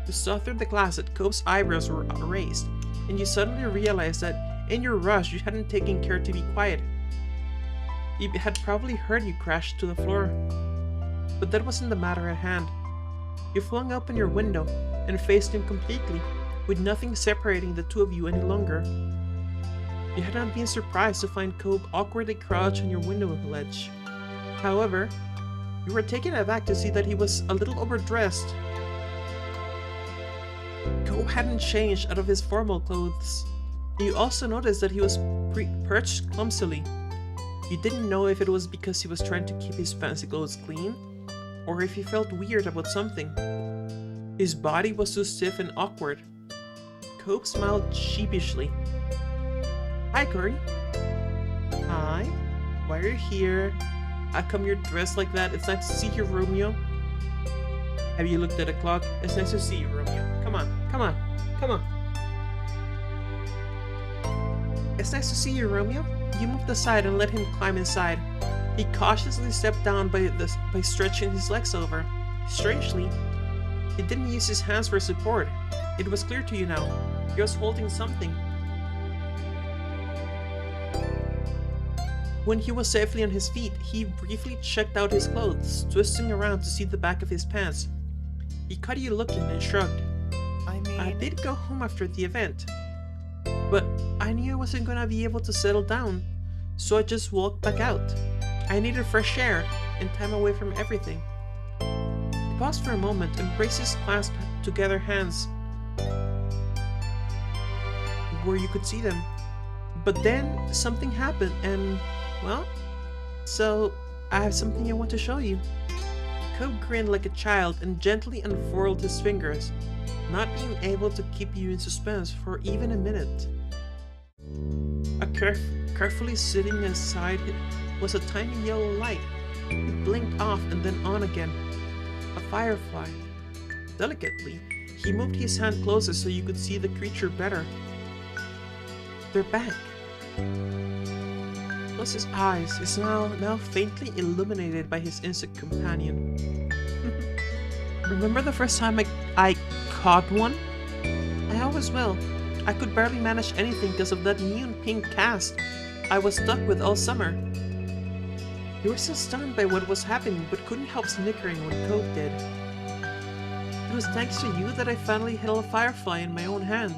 You saw through the glass that Cope's eyebrows were raised, and you suddenly realized that in your rush you hadn't taken care to be quiet. He had probably heard you crash to the floor. But that wasn't the matter at hand. You flung open your window and faced him completely, with nothing separating the two of you any longer. You had not been surprised to find Cope awkwardly crouched on your window ledge. However, you were taken aback to see that he was a little overdressed. Cope hadn't changed out of his formal clothes. You also noticed that he was perched clumsily. You didn't know if it was because he was trying to keep his fancy clothes clean, or if he felt weird about something. His body was too stiff and awkward. Cope smiled sheepishly. Hi, Corey. Hi. Why are you here? How come you're dressed like that? It's nice to see you, Romeo. Have you looked at the clock? It's nice to see you, Romeo. Come on, come on, come on. It's nice to see you, Romeo. You moved aside and let him climb inside. He cautiously stepped down by stretching his legs over. Strangely, he didn't use his hands for support. It was clear to you now. He was holding something. When he was safely on his feet, he briefly checked out his clothes, twisting around to see the back of his pants. He caught you looking and shrugged. I did go home after the event, but I knew I wasn't gonna be able to settle down, so I just walked back out. I needed fresh air and time away from everything. He paused for a moment and raised his clasped together hands where you could see them. But then something happened and, well, so I have something I want to show you. Cope grinned like a child and gently unfurled his fingers, not being able to keep you in suspense for even a minute. Carefully sitting aside was a tiny yellow light. It blinked off and then on again. A firefly. Delicately, he moved his hand closer so you could see the creature better. They're back. Plus his eyes is now faintly illuminated by his insect companion. Remember the first time I caught one? I always will. I could barely manage anything because of that neon pink cast I was stuck with all summer. You were so stunned by what was happening but couldn't help snickering when Cope did. It was thanks to you that I finally held a firefly in my own hand.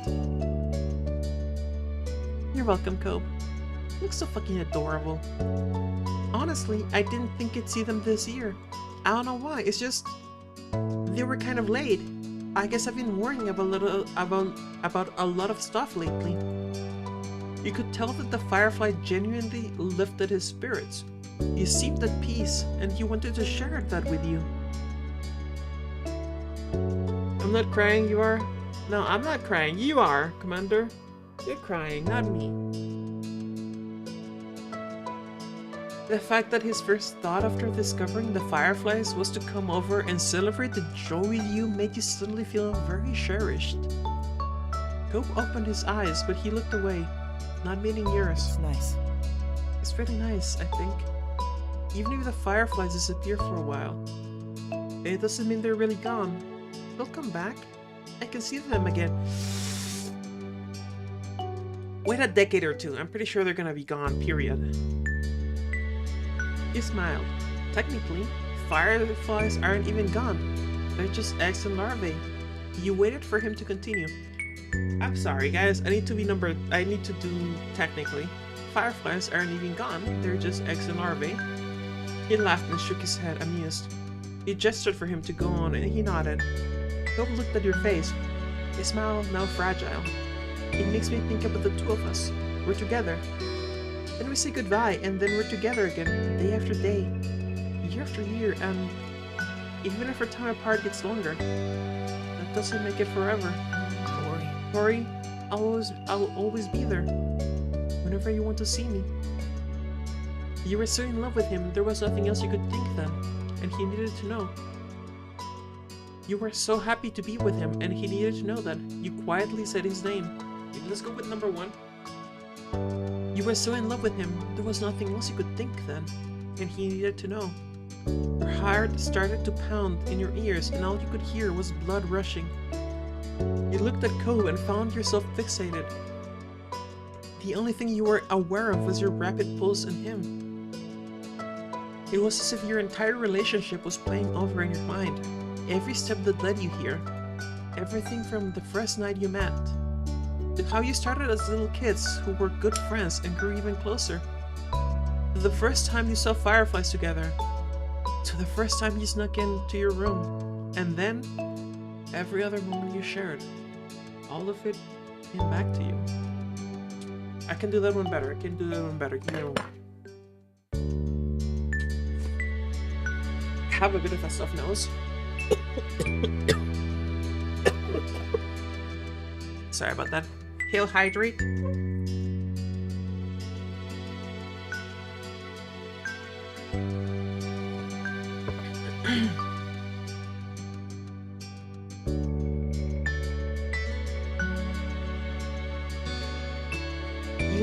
You're welcome, Cope. You look so fucking adorable. Honestly, I didn't think I'd see them this year. I don't know why, it's just they were kind of late. I guess I've been worrying about a lot of stuff lately. You could tell that the firefly genuinely lifted his spirits. He seemed at peace, and he wanted to share that with you. I'm not crying, you are? No, I'm not crying, you are, Commander. You're crying, not me. The fact that his first thought after discovering the fireflies was to come over and celebrate the joy with you made you suddenly feel very cherished. Cope opened his eyes, but he looked away, not meeting yours. It's nice. It's really nice, I think. Even if the fireflies disappear for a while, it doesn't mean they're really gone. They'll come back. I can see them again. Wait a decade or two, I'm pretty sure they're gonna be gone, period. He smiled. Technically, fireflies aren't even gone. They're just eggs and larvae. You waited for him to continue. I'm sorry, guys. I need to do technically. Fireflies aren't even gone. They're just eggs and larvae. He laughed and shook his head, amused. You gestured for him to go on, and he nodded. Cope looked at your face. His smile now fragile. It makes me think about the two of us. We're together. Then we say goodbye, and then we're together again, day after day, year after year, and even if our time apart gets longer, that doesn't make it forever. Corey, I'll always be there, whenever you want to see me. You were so in love with him, there was nothing else you could think then, and he needed to know. You were so happy to be with him, and he needed to know that. You quietly said his name. Let's go with number 1. You were so in love with him, there was nothing else you could think then, and he needed to know. Your heart started to pound in your ears, and all you could hear was blood rushing. You looked at Cove and found yourself fixated. The only thing you were aware of was your rapid pulse and him. It was as if your entire relationship was playing over in your mind, every step that led you here. Everything from the first night you met, to how you started as little kids who were good friends and grew even closer, to the first time you saw fireflies together, to the first time you snuck into your room, and then every other moment you shared. All of it came back to you. I can do that one better. I can do that one better. Give me a moment. Have a bit of a stuffed nose. Sorry about that. He'll hydrate. You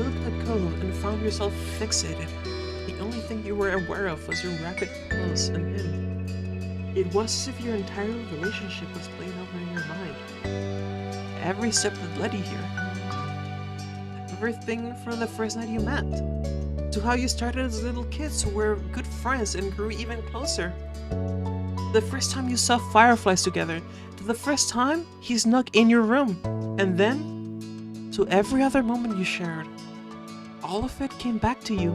looked at Cove and found yourself fixated. The only thing you were aware of was your rapid pulse and him. It was as if your entire relationship was playing over in your mind. Every step that led you here. Everything from the first night you met, to how you started as little kids who were good friends and grew even closer. The first time you saw fireflies together, to the first time he snuck in your room, and then to every other moment you shared. All of it came back to you.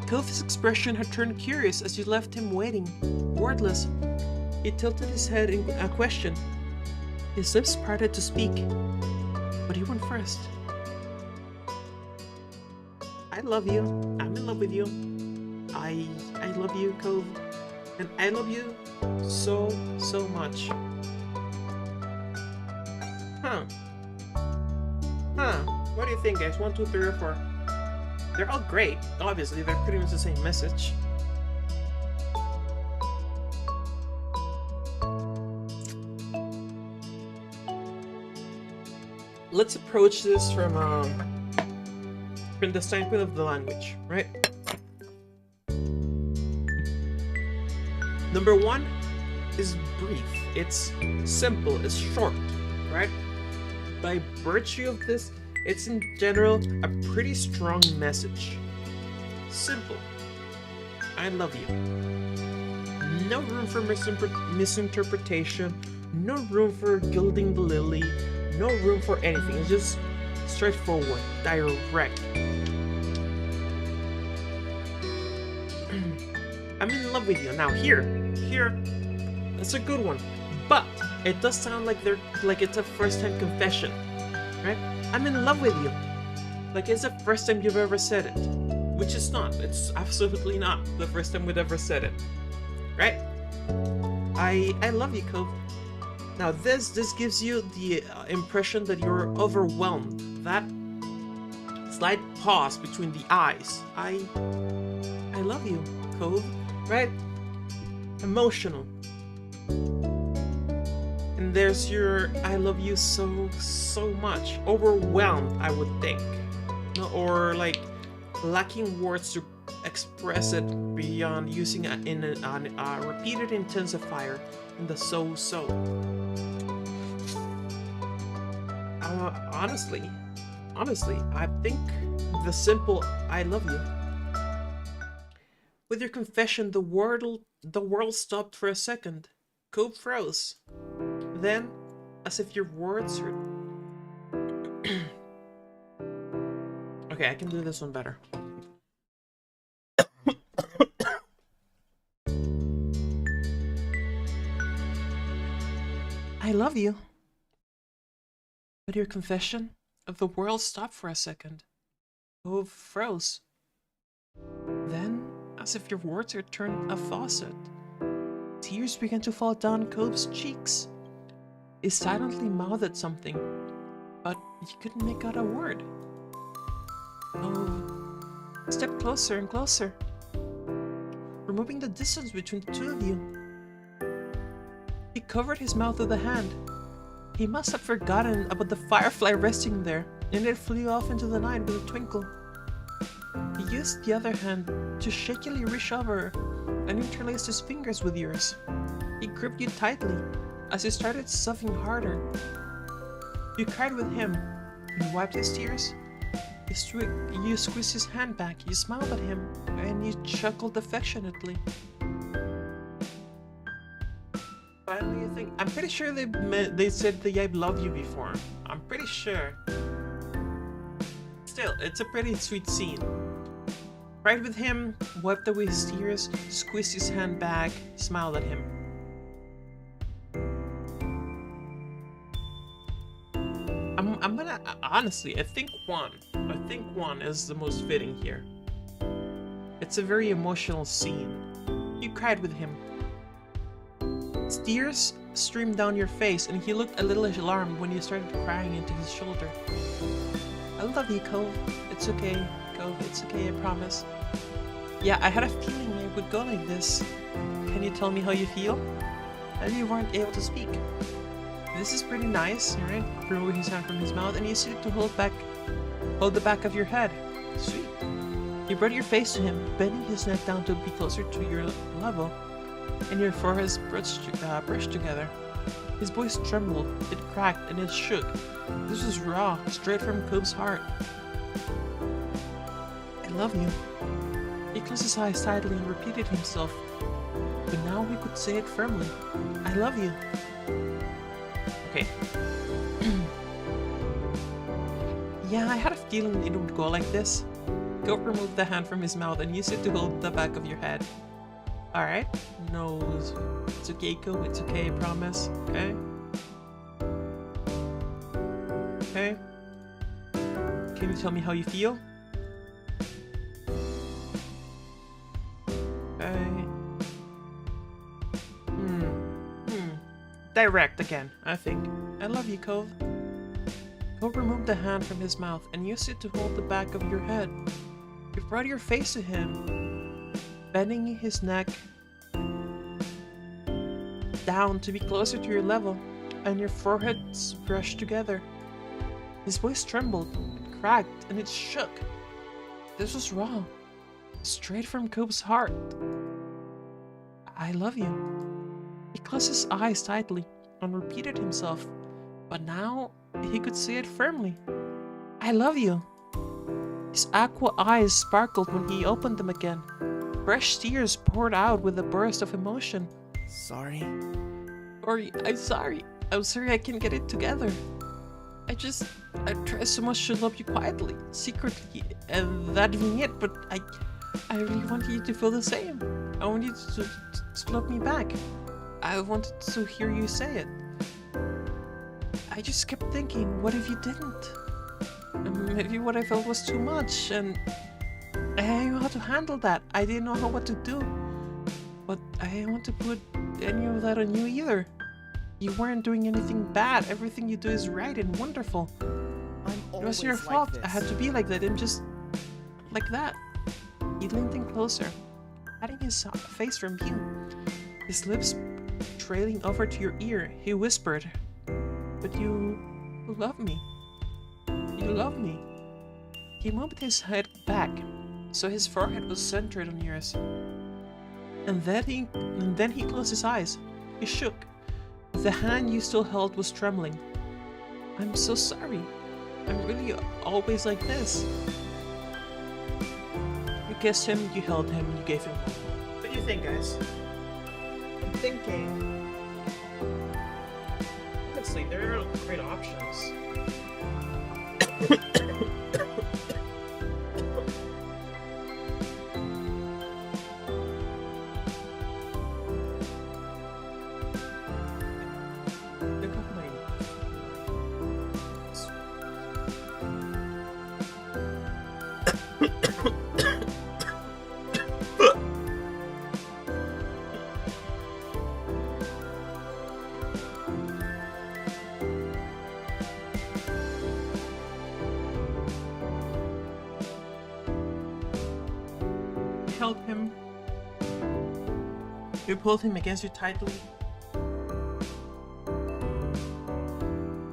Kofi's expression had turned curious as you left him waiting, wordless. He tilted his head in a question. His lips parted to speak, but he went first. I love you. I'm in love with you. I love you, Cove. And I love you so much. Huh. What do you think, guys? 1, 2, 3, or 4? They're all great. Obviously, they're pretty much the same message. Let's approach this from the standpoint of the language, right? Number 1 is brief. It's simple. It's short, right? By virtue of this, it's in general a pretty strong message. Simple. I love you. No room for misinterpretation. No room for gilding the lily. No room for anything. It's just straightforward, direct. I'm in love with you. Now here, that's a good one. But it does sound like it's a first-time confession, right? I'm in love with you. Like it's the first time you've ever said it, which is not. It's absolutely not the first time we've ever said it, right? I love you, Cove. Now this gives you the impression that you're overwhelmed. That slight pause between the eyes. I love you, Cove, right? Emotional. And there's your I love you so much. Overwhelmed, I would think. Or like lacking words to express it beyond using a repeated intensifier in the so. Honestly, I think the simple I love you. With your confession, the world stopped for a second. Cove froze. Then, as if your words were... Okay, I can do this one better. I love you. With your confession, the world stopped for a second. Cove froze. Then, as if your words had turned a faucet, tears began to fall down Cove's cheeks. He silently mouthed something, but he couldn't make out a word. Cove stepped closer and closer, removing the distance between the two of you. He covered his mouth with a hand. He must have forgotten about the firefly resting there. and it flew off into the night with a twinkle. He used the other hand to shakily reach over and interlaced his fingers with yours. He gripped you tightly as you started sobbing harder. You cried with him. You wiped his tears. You squeezed his hand back. You smiled at him, and you chuckled affectionately. Finally, you think, I'm pretty sure they said the I love you before. I'm pretty sure. Still, it's a pretty sweet scene. Cried with him, wiped away his tears, squeezed his hand back, smiled at him. I'm gonna honestly, I think one is the most fitting here. It's a very emotional scene. You cried with him. Tears streamed down your face, and he looked a little alarmed when you started crying into his shoulder. I love you, Cove. It's okay, Cove. It's okay, I promise. Yeah, I had a feeling it would go like this. Can you tell me how you feel? And you weren't able to speak. This is pretty nice, right? Removing his hand from his mouth, and you see to hold the back of your head. Sweet. You brought your face to him, bending his neck down to be closer to your level, and your foreheads brushed together. His voice trembled, it cracked, and it shook. This was raw, straight from Cove's heart. I love you. He closed his eyes tightly and repeated himself, but now he could say it firmly. I love you. Okay. Yeah, I had a feeling it would go like this. Cove removed the hand from his mouth and used it to hold the back of your head. Alright. No, it's okay, Cove. It's okay, I promise. Okay? Okay? Can you tell me how you feel? Okay. Direct again, I think. I love you, Cove. Cove removed the hand from his mouth and used it to hold the back of your head. You brought your face to him, bending his neck down to be closer to your level, and your foreheads brushed together. His voice trembled, it cracked, and it shook. This was raw, straight from Cove's heart. I love you. He closed his eyes tightly and repeated himself, but now he could say it firmly. I love you. His aqua eyes sparkled when he opened them again. Fresh tears poured out with a burst of emotion. Sorry. I'm sorry. I'm sorry I can't get it together. I try so much to love you quietly, secretly, and that being it, but I really want you to feel the same. I want you to love me back. I wanted to hear you say it. I just kept thinking, what if you didn't? Maybe what I felt was too much, and I didn't know how to handle that. I didn't know what to do. But I didn't want to put any of that on you either. You weren't doing anything bad. Everything you do is right and wonderful. It was your fault. I had to be like that and just like that. He leaned in closer, hiding his face from you. His lips trailing over to your ear, he whispered, "But you love me. You love me." He moved his head back, so his forehead was centered on yours. And then he closed his eyes. He shook. The hand you still held was trembling. I'm so sorry. I'm really always like this. You kissed him, you held him, you gave him. What do you think, guys? I'm thinking. Honestly, there are great options. Held him. You pulled him against you tightly.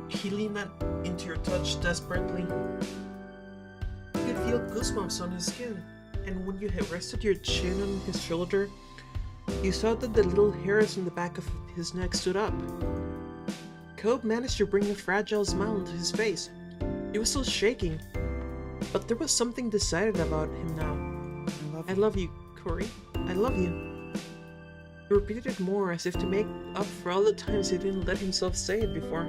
He leaned into your touch desperately. You could feel goosebumps on his skin, and when you had rested your chin on his shoulder, you saw that the little hairs on the back of his neck stood up. Cobb managed to bring a fragile smile onto his face. He was still shaking, but there was something decided about him now. I love you, Corey. I love you. He repeated it more, as if to make up for all the times he didn't let himself say it before.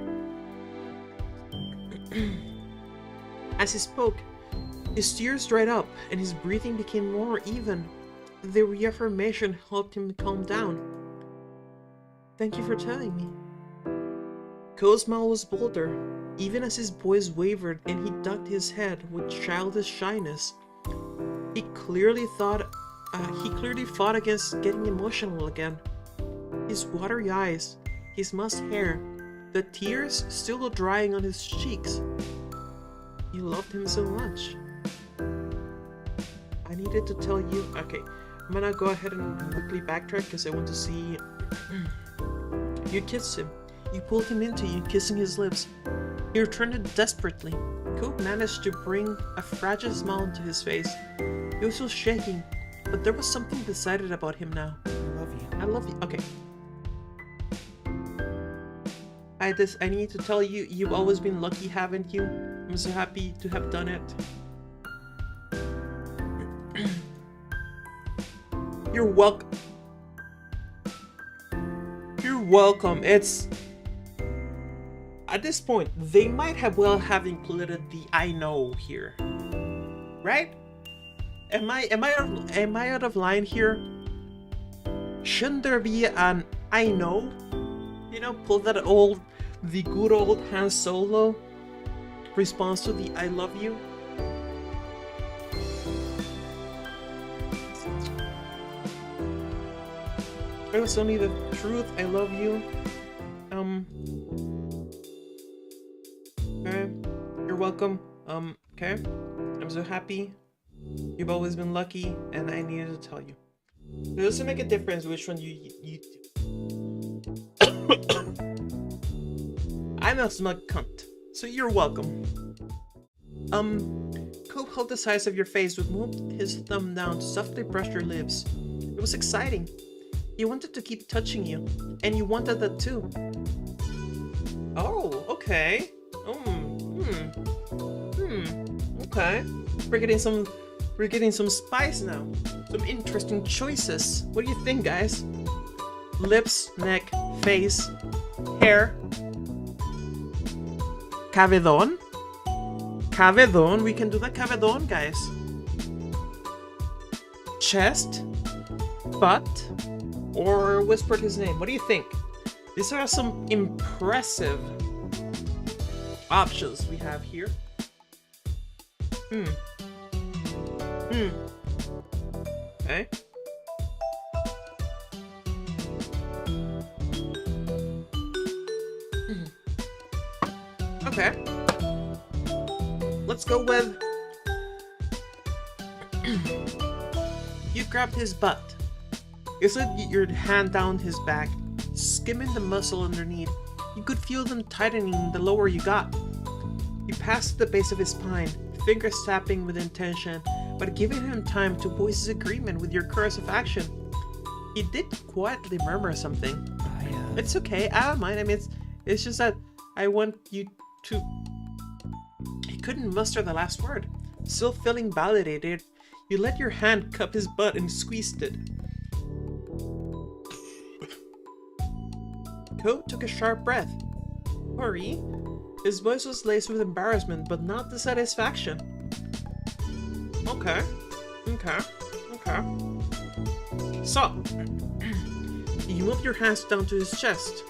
As he spoke, his tears dried up and his breathing became more even. The reaffirmation helped him calm down. Thank you for telling me. Cole's smile was bolder, even as his voice wavered and he ducked his head with childish shyness. He clearly fought against getting emotional again. His watery eyes, his mussed hair, the tears still drying on his cheeks. You loved him so much. I needed to tell you. Okay, I'm gonna go ahead and quickly backtrack because I want to see. You kissed him. You pulled him into you, kissing his lips. He returned it desperately. Coop managed to bring a fragile smile to his face. He was still shaking, but there was something decided about him now. I love you. I love you. Okay. I need to tell you, you've always been lucky, haven't you? I'm so happy to have done it. You're welcome. You're welcome. It's... At this point, they might have included the I know here. Right? Am I out of line here? Shouldn't there be an I know? You know, pull that the good old Han Solo response to the I love you. It was only the truth. I love you. Okay. You're welcome. Okay. I'm so happy. You've always been lucky, and I needed to tell you. It doesn't make a difference which one you do. I'm a smug cunt, so you're welcome. Coop held the size of your face, would move his thumb down to softly brush your lips. It was exciting. He wanted to keep touching you, and you wanted that too. Oh, okay. Okay. We're getting some spice now. Some interesting choices. What do you think, guys? Lips, neck, face, hair. Cabedon? Cabedon? We can do the cabedon, guys. Chest? Butt? Or whispered his name? What do you think? These are some impressive options we have here. Okay. Okay. Let's go with... You grabbed his butt. You slid your hand down his back, skimming the muscle underneath. You could feel them tightening the lower you got. You passed the base of his spine, fingers tapping with intention, but giving him time to voice his agreement with your course of action. He did quietly murmur something. It's okay, I don't mind. I mean, it's just that I want you to... He couldn't muster the last word. Still feeling validated, you let your hand cup his butt and squeezed it. Cope took a sharp breath. Hurry. His voice was laced with embarrassment, but not dissatisfaction. Okay. So, you moved your hands down to his chest.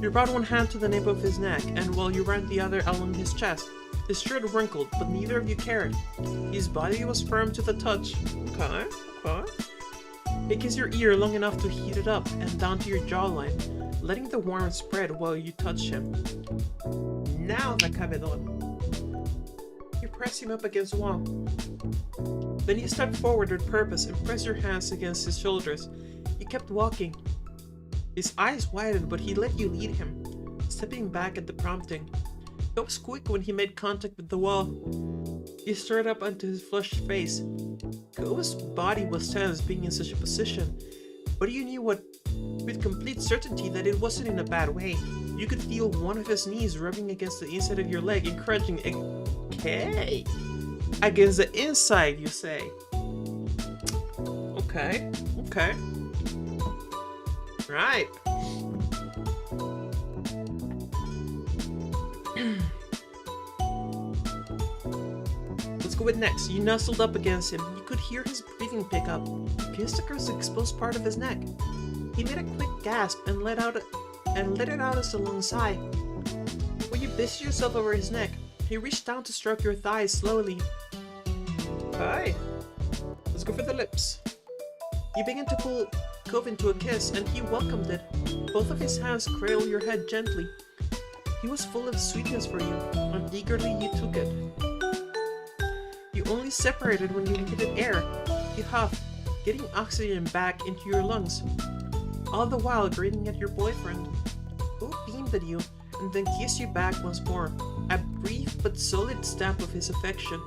You brought one hand to the nape of his neck, and while you ran the other along his chest. His shirt wrinkled, but neither of you cared. His body was firm to the touch. Okay. He kissed your ear long enough to heat it up and down to your jawline, letting the warmth spread while you touched him. Now the cabedon. You pressed him up against the wall. Then you stepped forward with purpose and pressed your hands against his shoulders. You kept walking. His eyes widened, but he let you lead him, stepping back at the prompting. Cope was quick when he made contact with the wall. He stared up onto his flushed face. Cope's body was tense being in such a position, but you knew with complete certainty that it wasn't in a bad way. You could feel one of his knees rubbing against the inside of your leg, encouraging okay. Against the inside, you say. Okay. Right. Let's go with next. You nestled up against him. You could hear his breathing pick up. You kissed across the exposed part of his neck. He made a quick gasp and let it out as a long sigh. When you busied yourself over his neck, he reached down to stroke your thighs slowly. Hi. Let's go for the lips. You began to pull Cope into a kiss, and he welcomed it. Both of his hands cradled your head gently. He was full of sweetness for you, and eagerly you took it. You only separated when you needed air. You huffed, getting oxygen back into your lungs, all the while grinning at your boyfriend. Cope beamed at you, and then kissed you back once more, a brief but solid stamp of his affection.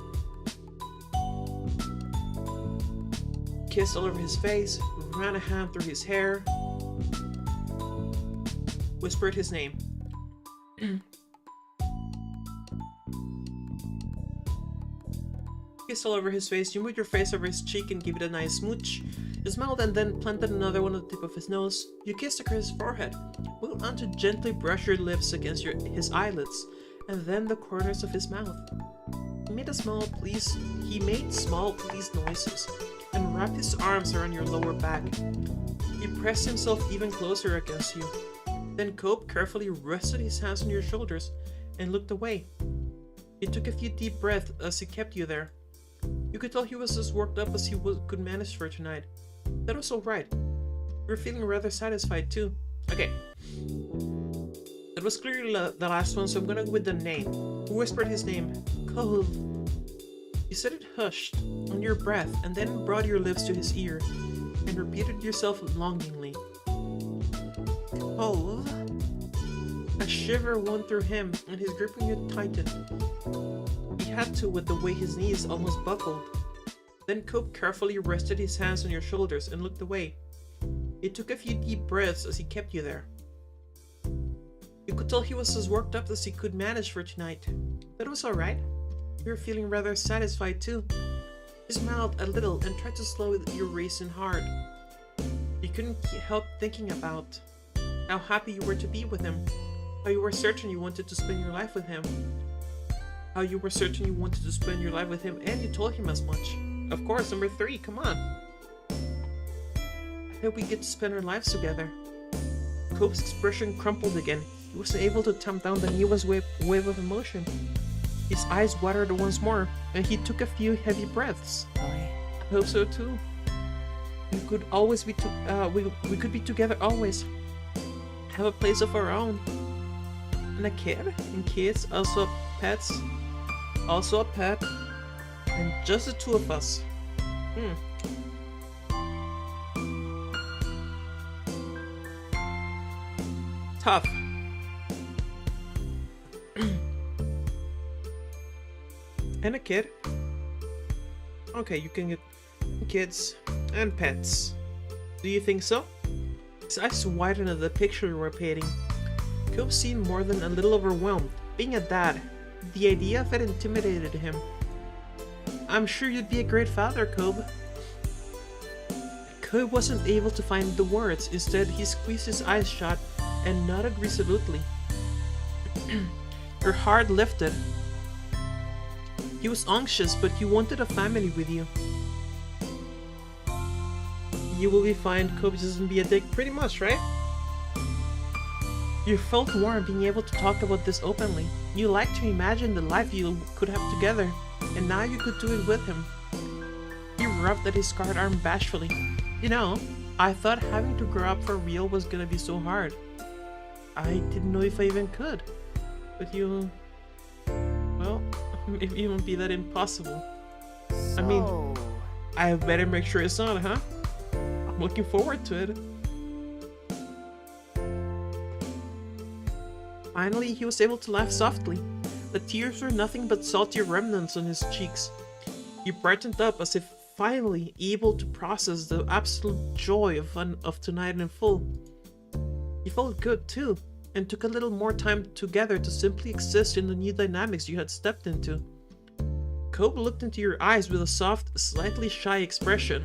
Kissed all over his face, ran a hand through his hair, whispered his name. Kissed all over his face, you moved your face over his cheek and gave it a nice smooch. You smiled and then planted another one on the tip of his nose. You kissed across his forehead, moved on to gently brush your lips against his eyelids, and then the corners of his mouth. He made small pleased noises, and wrapped his arms around your lower back. He pressed himself even closer against you. Then Cope carefully rested his hands on your shoulders and looked away. He took a few deep breaths as he kept you there. You could tell he was as worked up as he could manage for tonight. That was alright. You were feeling rather satisfied too. Okay. That was clearly the last one, so I'm gonna go with the name. Who whispered his name? Cove. You said it hushed, on your breath, and then brought your lips to his ear, and repeated yourself longingly. Cove. A shiver went through him, and his grip on you tightened. He had to with the way his knees almost buckled. Then Cope carefully rested his hands on your shoulders and looked away. He took a few deep breaths as he kept you there. You could tell he was as worked up as he could manage for tonight. That was alright. You were feeling rather satisfied too. He smiled a little and tried to slow your racing heart. You couldn't help thinking about how happy you were to be with him, how you were certain you wanted to spend your life with him, and you told him as much. Of course, number 3, come on. I hope we get to spend our lives together. Cope's expression crumpled again. He wasn't able to tamp down the newest wave of emotion. His eyes watered once more, and he took a few heavy breaths. I hope so too. We could always be we could be together always. Have a place of our own. And a kid, and kids, also pets, also a pet, and just the two of us. Tough. And a kid. Okay, you can get kids and pets. Do you think so? His eyes widened at the picture you were painting. Cope seemed more than a little overwhelmed. Being a dad, the idea of it intimidated him. I'm sure you'd be a great father, Cope. Cope wasn't able to find the words. Instead, he squeezed his eyes shut and nodded resolutely. Her heart lifted. He was anxious, but he wanted a family with you. You will be fine. Cope doesn't be a dick, pretty much, right? You felt warm being able to talk about this openly. You liked to imagine the life you could have together, and now you could do it with him. He rubbed at his scarred arm bashfully. You know, I thought having to grow up for real was gonna be so hard. I didn't know if I even could. But you... well, maybe it won't be that impossible. I mean, I better make sure it's not, huh? I'm looking forward to it. Finally, he was able to laugh softly. The tears were nothing but salty remnants on his cheeks. He brightened up as if finally able to process the absolute joy of tonight in full. He felt good too, and took a little more time together to simply exist in the new dynamics you had stepped into. Cope looked into your eyes with a soft, slightly shy expression.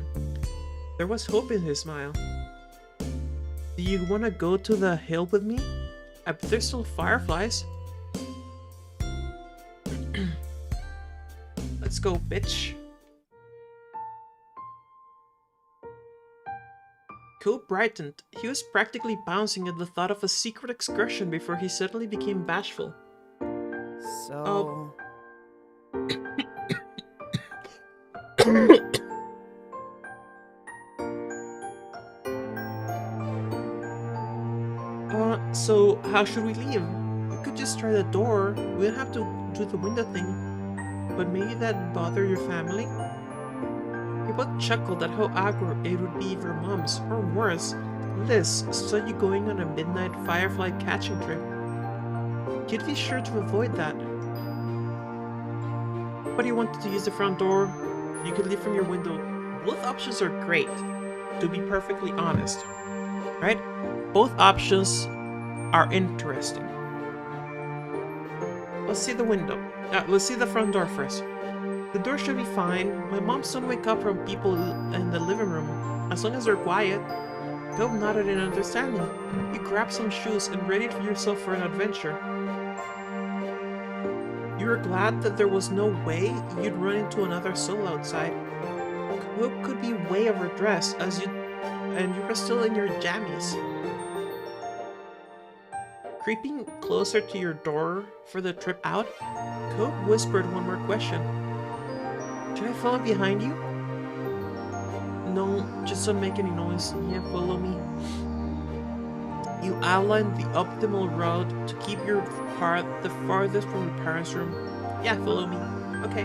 There was hope in his smile. Do you want to go to the hill with me? I bet there's still fireflies. Let's go, bitch. Cope brightened. He was practically bouncing at the thought of a secret excursion before he suddenly became bashful. So... So how should we leave? We could just try the door. We don't have to do the window thing. But maybe that'd bother your family? He both chuckled at how awkward it would be for moms, or worse, Liz saw you going on a midnight firefly catching trip. You'd be sure to avoid that. But you wanted to use the front door. You could leave from your window. Both options are great, to be perfectly honest. Right? Both options are interesting. Let's see the window. Let's see the front door first. The door should be fine. My moms don't wake up from people in the living room. As long as they're quiet. Cope nodded in understanding. You grabbed some shoes and readied yourself for an adventure. You were glad that there was no way you'd run into another soul outside. Cope could be way overdressed and you were still in your jammies. Creeping closer to your door for the trip out, Cope whispered one more question. Should I follow behind you? No, just don't make any noise. Yeah, follow me. You outlined the optimal route to keep your car the farthest from your parents' room. Yeah, follow me. Okay.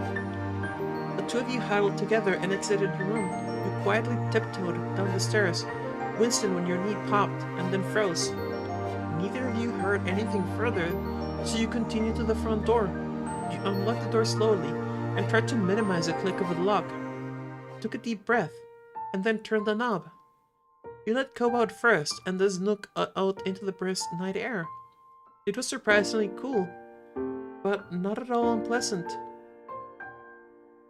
The two of you huddled together and exited the room. You quietly tiptoed down the stairs. Winston when your knee popped and then froze. Neither of you heard anything further, so you continued to the front door. You unlocked the door slowly and tried to minimize the click of the lock. Took a deep breath and then turned the knob. You let Cope out first and then snook out into the brisk night air. It was surprisingly cool, but not at all unpleasant.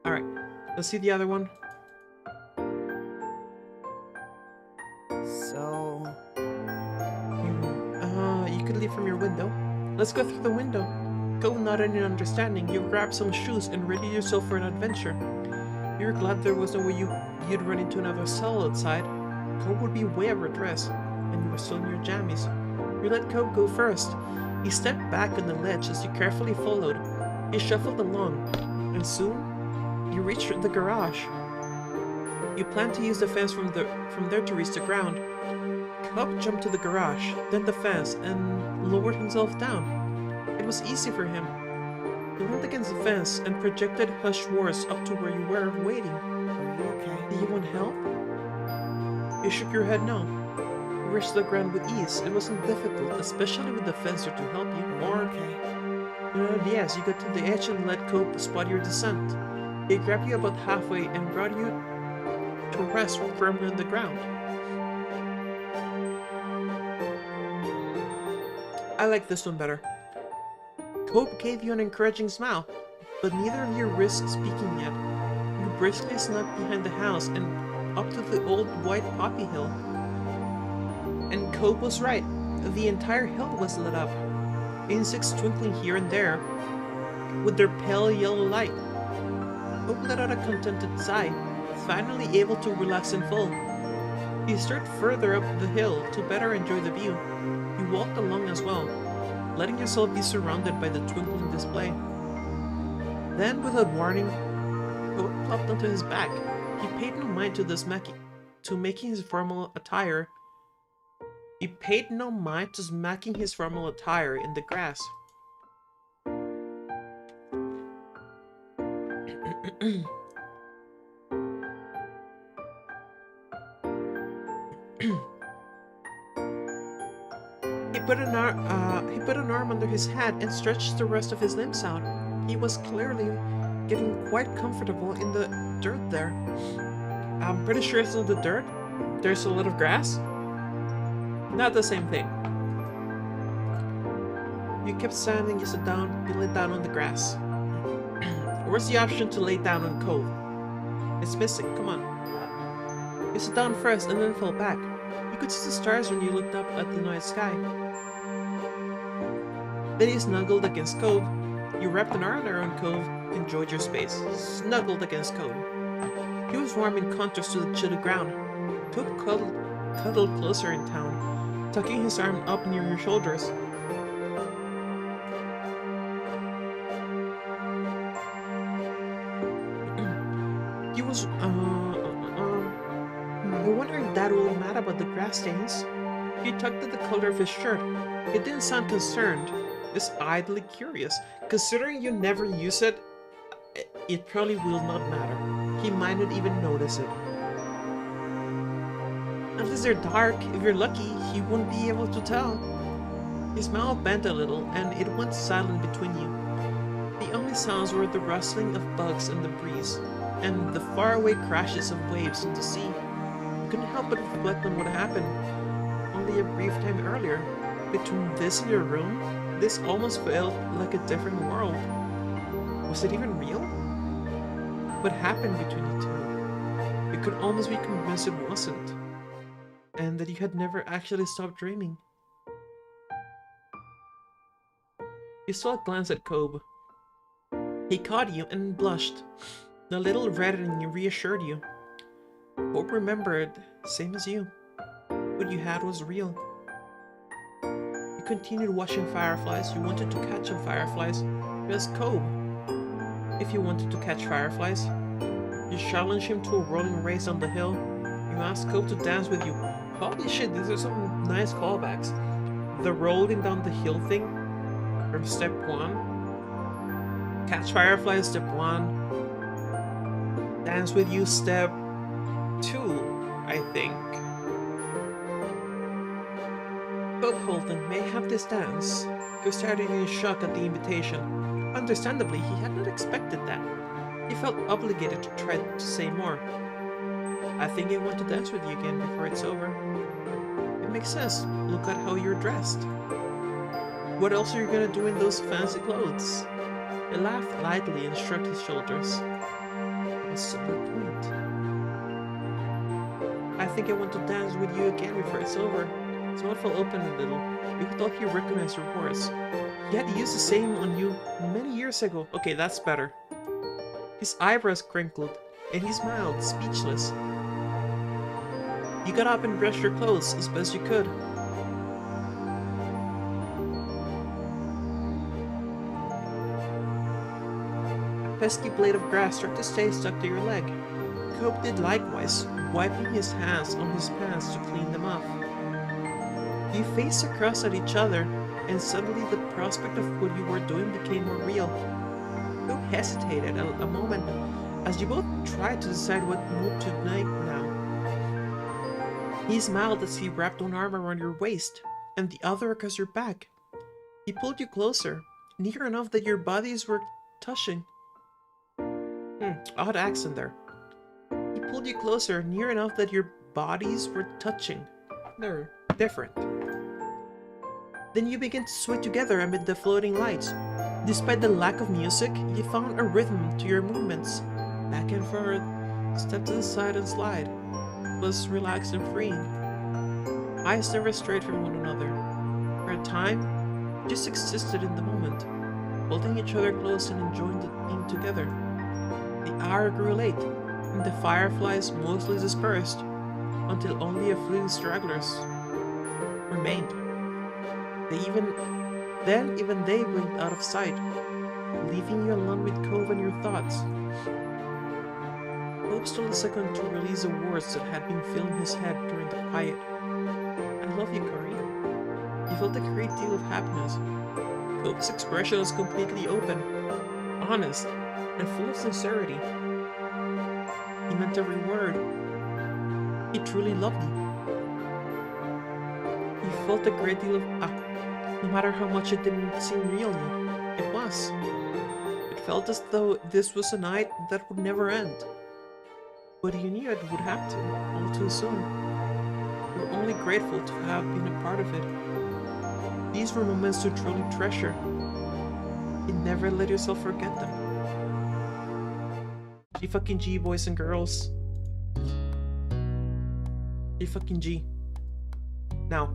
Alright, let's see the other one. So... You could leave from your window. Let's go through the window. Cope nodded in understanding. You grabbed some shoes and readied yourself for an adventure. You were glad there was no way you'd run into another soul outside. Cope would be way overdressed, and you were still in your jammies. You let Cope go first. He stepped back on the ledge as you carefully followed. He shuffled along, and soon, you reached the garage. You planned to use the fence from there to reach the ground. Cope jumped to the garage, then the fence, and lowered himself down. It was easy for him. He leaned against the fence and projected hushed words up to where you were waiting. Are you okay? Do you want help? You shook your head no. You reached the ground with ease. It wasn't difficult, especially with the fencer to help you. Or, yes, you got to the edge and let Cope spot your descent. He grabbed you about halfway and brought you to rest firmly on the ground. I like this one better. Cope gave you an encouraging smile, but neither of you risked speaking yet. You briskly snuck behind the house and up to the old white poppy hill. And Cope was right. The entire hill was lit up. Insects twinkling here and there with their pale yellow light. Cope let out a contented sigh, finally able to relax in full. He started further up the hill to better enjoy the view. You walked along as well, letting yourself be surrounded by the twinkling display. Then, without warning, Cope plopped onto his back. He paid no mind to making his formal attire. He paid no mind to smacking his formal attire in the grass. He He put an arm under his head and stretched the rest of his limbs out. He was clearly getting quite comfortable in the dirt there. I'm pretty sure it's not the dirt. There's a lot of grass. Not the same thing. You kept standing, you sat down, you lay down on the grass. Where's the option to lay down on the cove? It's missing, come on. You sat down first and then fell back. You could see the stars when you looked up at the night sky. Then you snuggled against Cove. You wrapped an arm around Cove, enjoyed your space. Snuggled against Cove. He was warm in contrast to the chilly ground. Cove cuddled closer in town, tucking his arm up near your shoulders. He was, I wonder if Dad will be mad about the grass stains. He tugged at the collar of his shirt. It didn't sound concerned, just idly curious. Considering you never use it, it probably will not matter. He might not even notice it. Unless they're dark, if you're lucky, he won't be able to tell. His mouth bent a little, and it went silent between you. The only sounds were the rustling of bugs in the breeze, and the faraway crashes of waves in the sea. You couldn't help but reflect on what happened only a brief time earlier. Between this and your room, this almost felt like a different world. Was it even real? What happened between you two? You could almost be convinced it wasn't, and that you had never actually stopped dreaming. You saw a glance at Kobe. He caught you and blushed. A little reddening reassured you. Kobe remembered, same as you. What you had was real. You continued watching fireflies. You wanted to catch some fireflies. Because Kobe. If you wanted to catch fireflies, you challenged him to a rolling race on the hill. You asked Kobe to dance with you. Holy shit, these are some nice callbacks. The rolling down the hill thing from step 1. Catch fireflies, step 1. Dance with you, step 2, I think. Kobe Holden may have this dance. He started in shock at the invitation. Understandably, he had not expected that. He felt obligated to try to say more. I think I want to dance with you again before it's over. It makes sense. Look at how you're dressed. What else are you gonna do in those fancy clothes? He laughed lightly and shrugged his shoulders. What's the point? I think I want to dance with you again before it's over. His mouth fell open a little. You thought he recognized your voice. He had used the same on you many years ago. Okay, that's better. His eyebrows crinkled, and he smiled, speechless. You got up and brushed your clothes as best you could. A pesky blade of grass started to stay stuck to your leg. Cope did likewise, wiping his hands on his pants to clean them off. You faced across at each other, and suddenly the prospect of what you were doing became more real. Cope hesitated a moment as you both tried to decide what move to make now. He smiled as he wrapped one arm around your waist and the other across your back. He pulled you closer, near enough that your bodies were touching. Odd accent there. He pulled you closer, near enough that your bodies were touching. They're different. Then you began to sway together amid the floating lights. Despite the lack of music, you found a rhythm to your movements. Back and forth, step to the side and slide. It was relaxed and freeing. Eyes never strayed from one another. For a time, you just existed in the moment, holding each other close and enjoying being together. The hour grew late, and the fireflies mostly dispersed, until only a few stragglers remained. Even they blinked out of sight, leaving you alone with Cove and your thoughts. Hope stole a second to release the words that had been filling his head during the quiet. I love you, Corey. He felt a great deal of happiness. Cope's expression was completely open, honest, and full of sincerity. He meant every word. He truly loved you. He felt a great deal of No matter how much it didn't seem real yet, it was. It felt as though this was a night that would never end. But you knew it would have to, all too soon. You were only grateful to have been a part of it. These were moments to truly treasure. You never let yourself forget them. G fucking G, boys and girls. G fucking G. Now,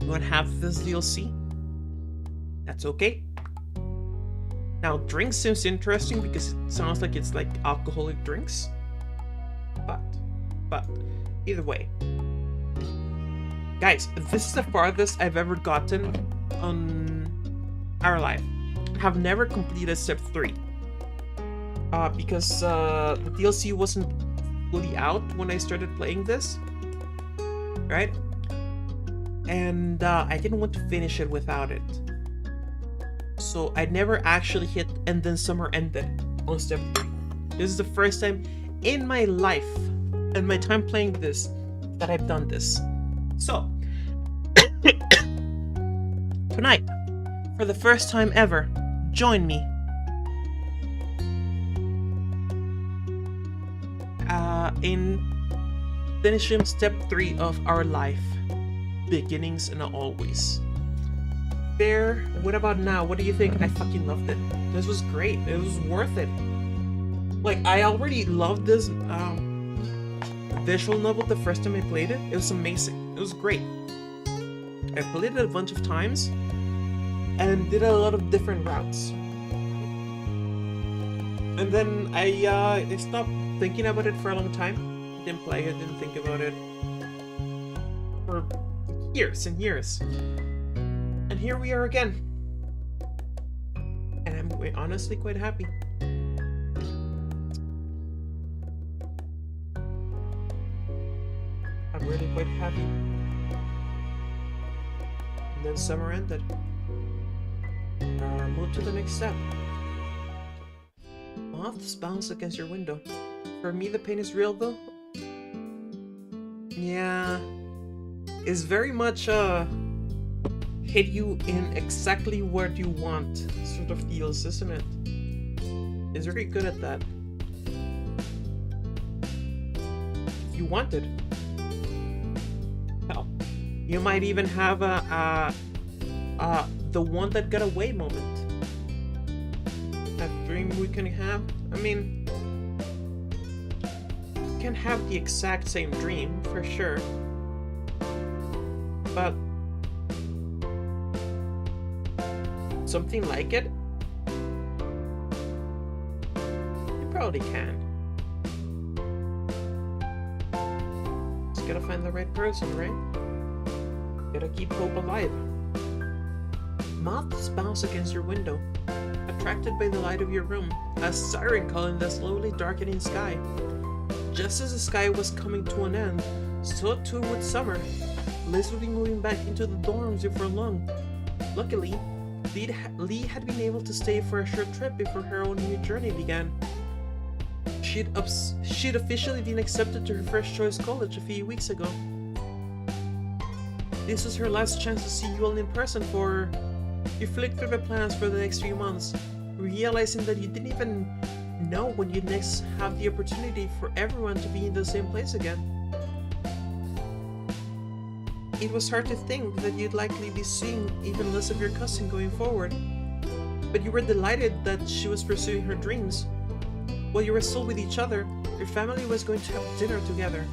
you want to have this DLC? That's okay. Now, drinks seems interesting because it sounds like it's like alcoholic drinks. But, either way. Guys, this is the farthest I've ever gotten on our life. I have never completed step 3. Because the DLC wasn't fully out when I started playing this. Right? And I didn't want to finish it without it. So I never actually hit and then summer ended on step 3. This is the first time in my life and my time playing this that I've done this. So tonight, for the first time ever, join me in finishing step 3 of our life, beginnings and always. There, what about now? What do you think? I fucking loved it. This was great. It was worth it. Like, I already loved this visual novel the first time I played it. It was amazing. It was great. I played it a bunch of times and did a lot of different routes. And then I stopped thinking about it for a long time. Didn't play it, didn't think about it for years and years. And here we are again. And I'm honestly quite happy. I'm really quite happy. And then summer ended. Move to the next step. Moths bounce against your window. For me, the pain is real though. Yeah. It's very much hit you in exactly what you want sort of deals, isn't it? It's very good at that. If you want it. Hell, you might even have the one that got away moment. That dream we can have. I mean, you can have the exact same dream for sure, but something like it, you probably can. Just gotta find the right person, right? Gotta keep hope alive. Moths bounce against your window, attracted by the light of your room, a siren call in the slowly darkening sky. Just as the sky was coming to an end, so too would summer. Liz would be moving back into the dorms before long. Luckily, Lee had been able to stay for a short trip before her own new journey began. She'd officially been accepted to her first choice college a few weeks ago. This was her last chance to see you all in person for... You flicked through the plans for the next few months, realizing that you didn't even know when you'd next have the opportunity for everyone to be in the same place again. It was hard to think that you'd likely be seeing even less of your cousin going forward, but you were delighted that she was pursuing her dreams. While you were still with each other, your family was going to have dinner together.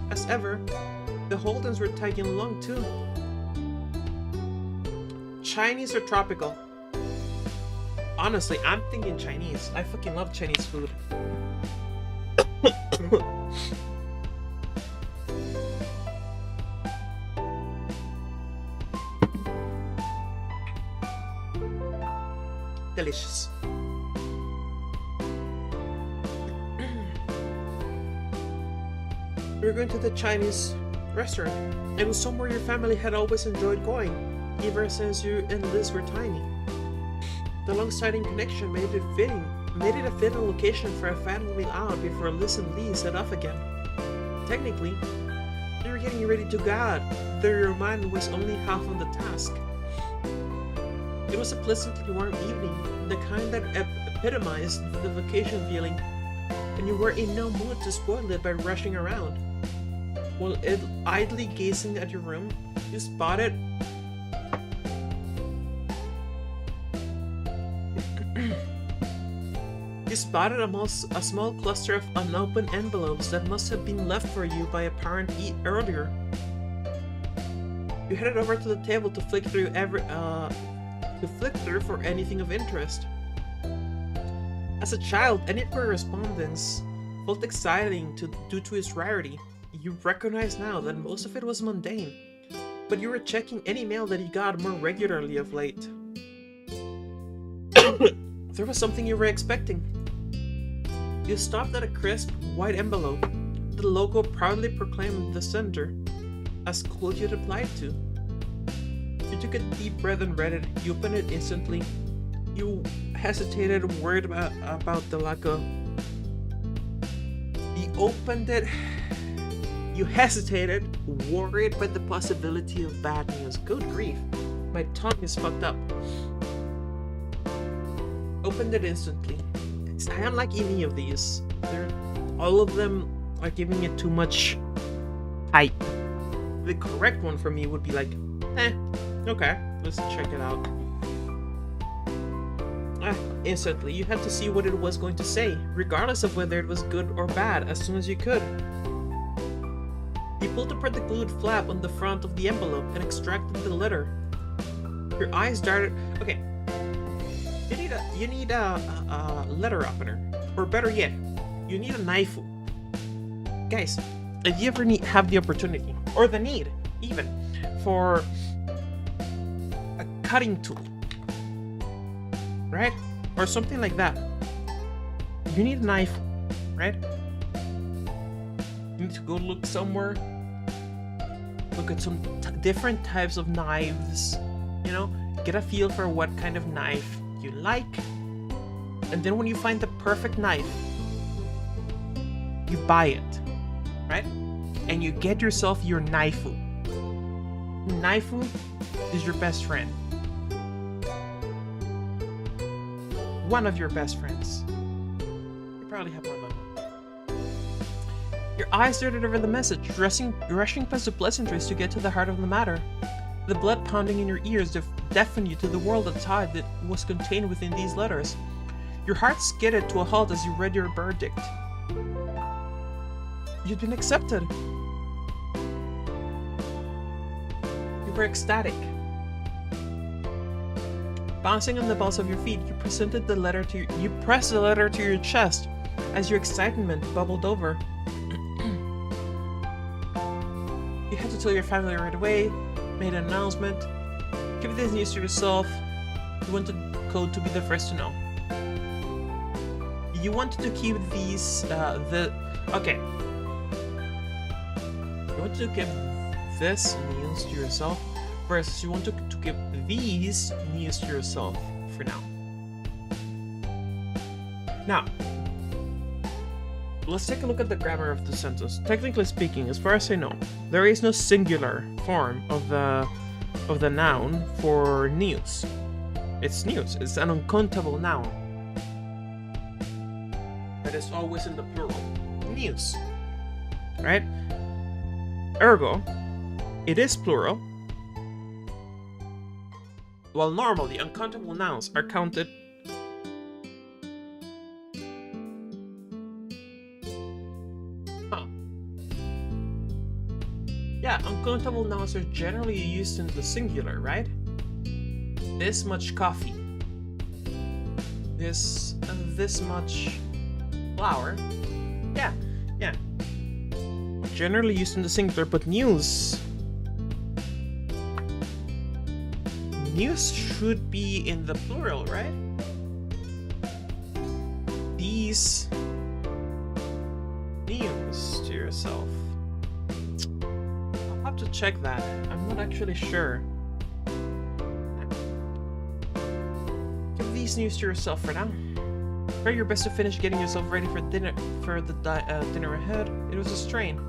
As ever, the Holdens were tagging along too. Chinese or tropical? Honestly, I'm thinking Chinese. I fucking love Chinese food. Delicious. We were going to the Chinese restaurant. It was somewhere your family had always enjoyed going, ever since you and Liz were tiny. The long-standing connection made it a fitting location for a family meal out before Liz and Lee set off again. Technically, You were getting ready to go out, though your mind was only half on the task. It was a pleasantly warm evening, the kind that epitomized the vacation feeling, and you were in no mood to spoil it by rushing around. While idly gazing at your room, you spotted a small cluster of unopened envelopes that must have been left for you by a parent earlier. You headed over to the table to flick through for anything of interest. As a child, any correspondence felt exciting due to its rarity. You recognize now that most of it was mundane, but you were checking any mail that you got more regularly of late. There was something you were expecting. You stopped at a crisp, white envelope. The logo proudly proclaimed the sender as school you'd applied to. You took a deep breath and read it. You opened it instantly. You hesitated, worried about the lack of... You hesitated, worried by the possibility of bad news. Good grief. My tongue is fucked up. Opened it instantly. I don't like any of these. All of them are giving it too much hype. The correct one for me would be like, okay, let's check it out. Instantly, you had to see what it was going to say, regardless of whether it was good or bad, as soon as you could. You pulled apart the glued flap on the front of the envelope and extracted the letter. Your eyes darted. Okay. You need a letter opener, or better yet, you need a knife. Guys, if you ever have the opportunity or the need, even for a cutting tool, right, or something like that, you need a knife, right? You need to go look somewhere, look at some different types of knives, you know, get a feel for what kind of knife you like, and then when you find the perfect knife, you buy it, right? And you get yourself your knifeu. Knifeu is your best friend. One of your best friends. You probably have more than one. Your eyes darted over the message, rushing past the pleasantries to get to the heart of the matter. The blood pounding in your ears deafened you to the world of tide that was contained within these letters. Your heart skidded to a halt as you read your verdict. You'd been accepted. You were ecstatic. Bouncing on the balls of your feet, you pressed the letter to your chest as your excitement bubbled over. You had to tell your family right away. Made an announcement. Give this news to yourself. You wanted Code to be the first to know. You wanted to keep these, okay. You wanted to keep this news to yourself, versus you want to keep these news to yourself for now. Now, let's take a look at the grammar of the sentence. Technically speaking, as far as I know, there is no singular form of the noun for news. It's news. It's an uncountable noun that is always in the plural. News. Right? Ergo, it is plural. While normally uncountable nouns are counted Yeah, uncountable nouns are generally used in the singular, right? This much coffee. This much flour. Yeah. Generally used in the singular, but news should be in the plural, right? These news to yourself. I'll have to check that. I'm not actually sure. Give these news to yourself for now. Try your best to finish getting yourself ready for dinner. Dinner ahead. It was a strain.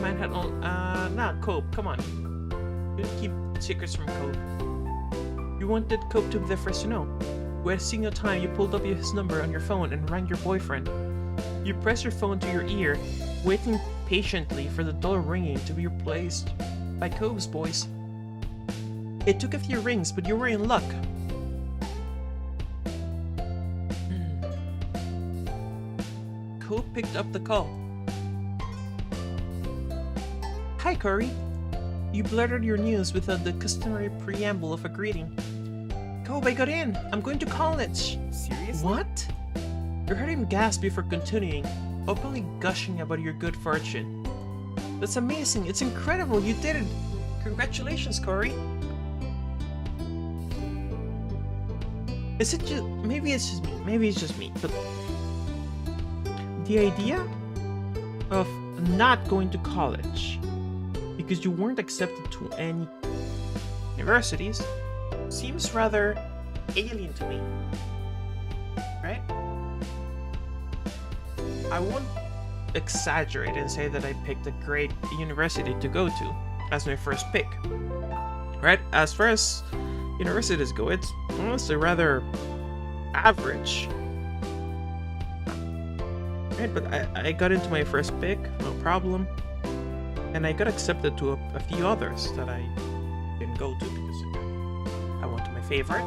Mine had all. Nah, Cope, come on. You don't keep secrets from Cope. You wanted Cope to be the first to know. Wasting your time, you pulled up his number on your phone and rang your boyfriend. You pressed your phone to your ear, waiting patiently for the door ringing to be replaced by Cope's voice. It took a few rings, but you were in luck. Cope picked up the call. Hi, Corey. You blurted your news without the customary preamble of a greeting. Cope, I got in. I'm going to college. Seriously? What? You heard him gasp before continuing, openly gushing about your good fortune. That's amazing. It's incredible. You did it. Congratulations, Corey. Is it just... Maybe it's just me. Maybe it's just me. But the idea of not going to college because you weren't accepted to any universities seems rather alien to me. Right? I won't exaggerate and say that I picked a great university to go to as my first pick. Right? As far as universities go, it's honestly rather average. Right? But I got into my first pick, no problem. And I got accepted to a few others that I didn't go to because I went to my favorite.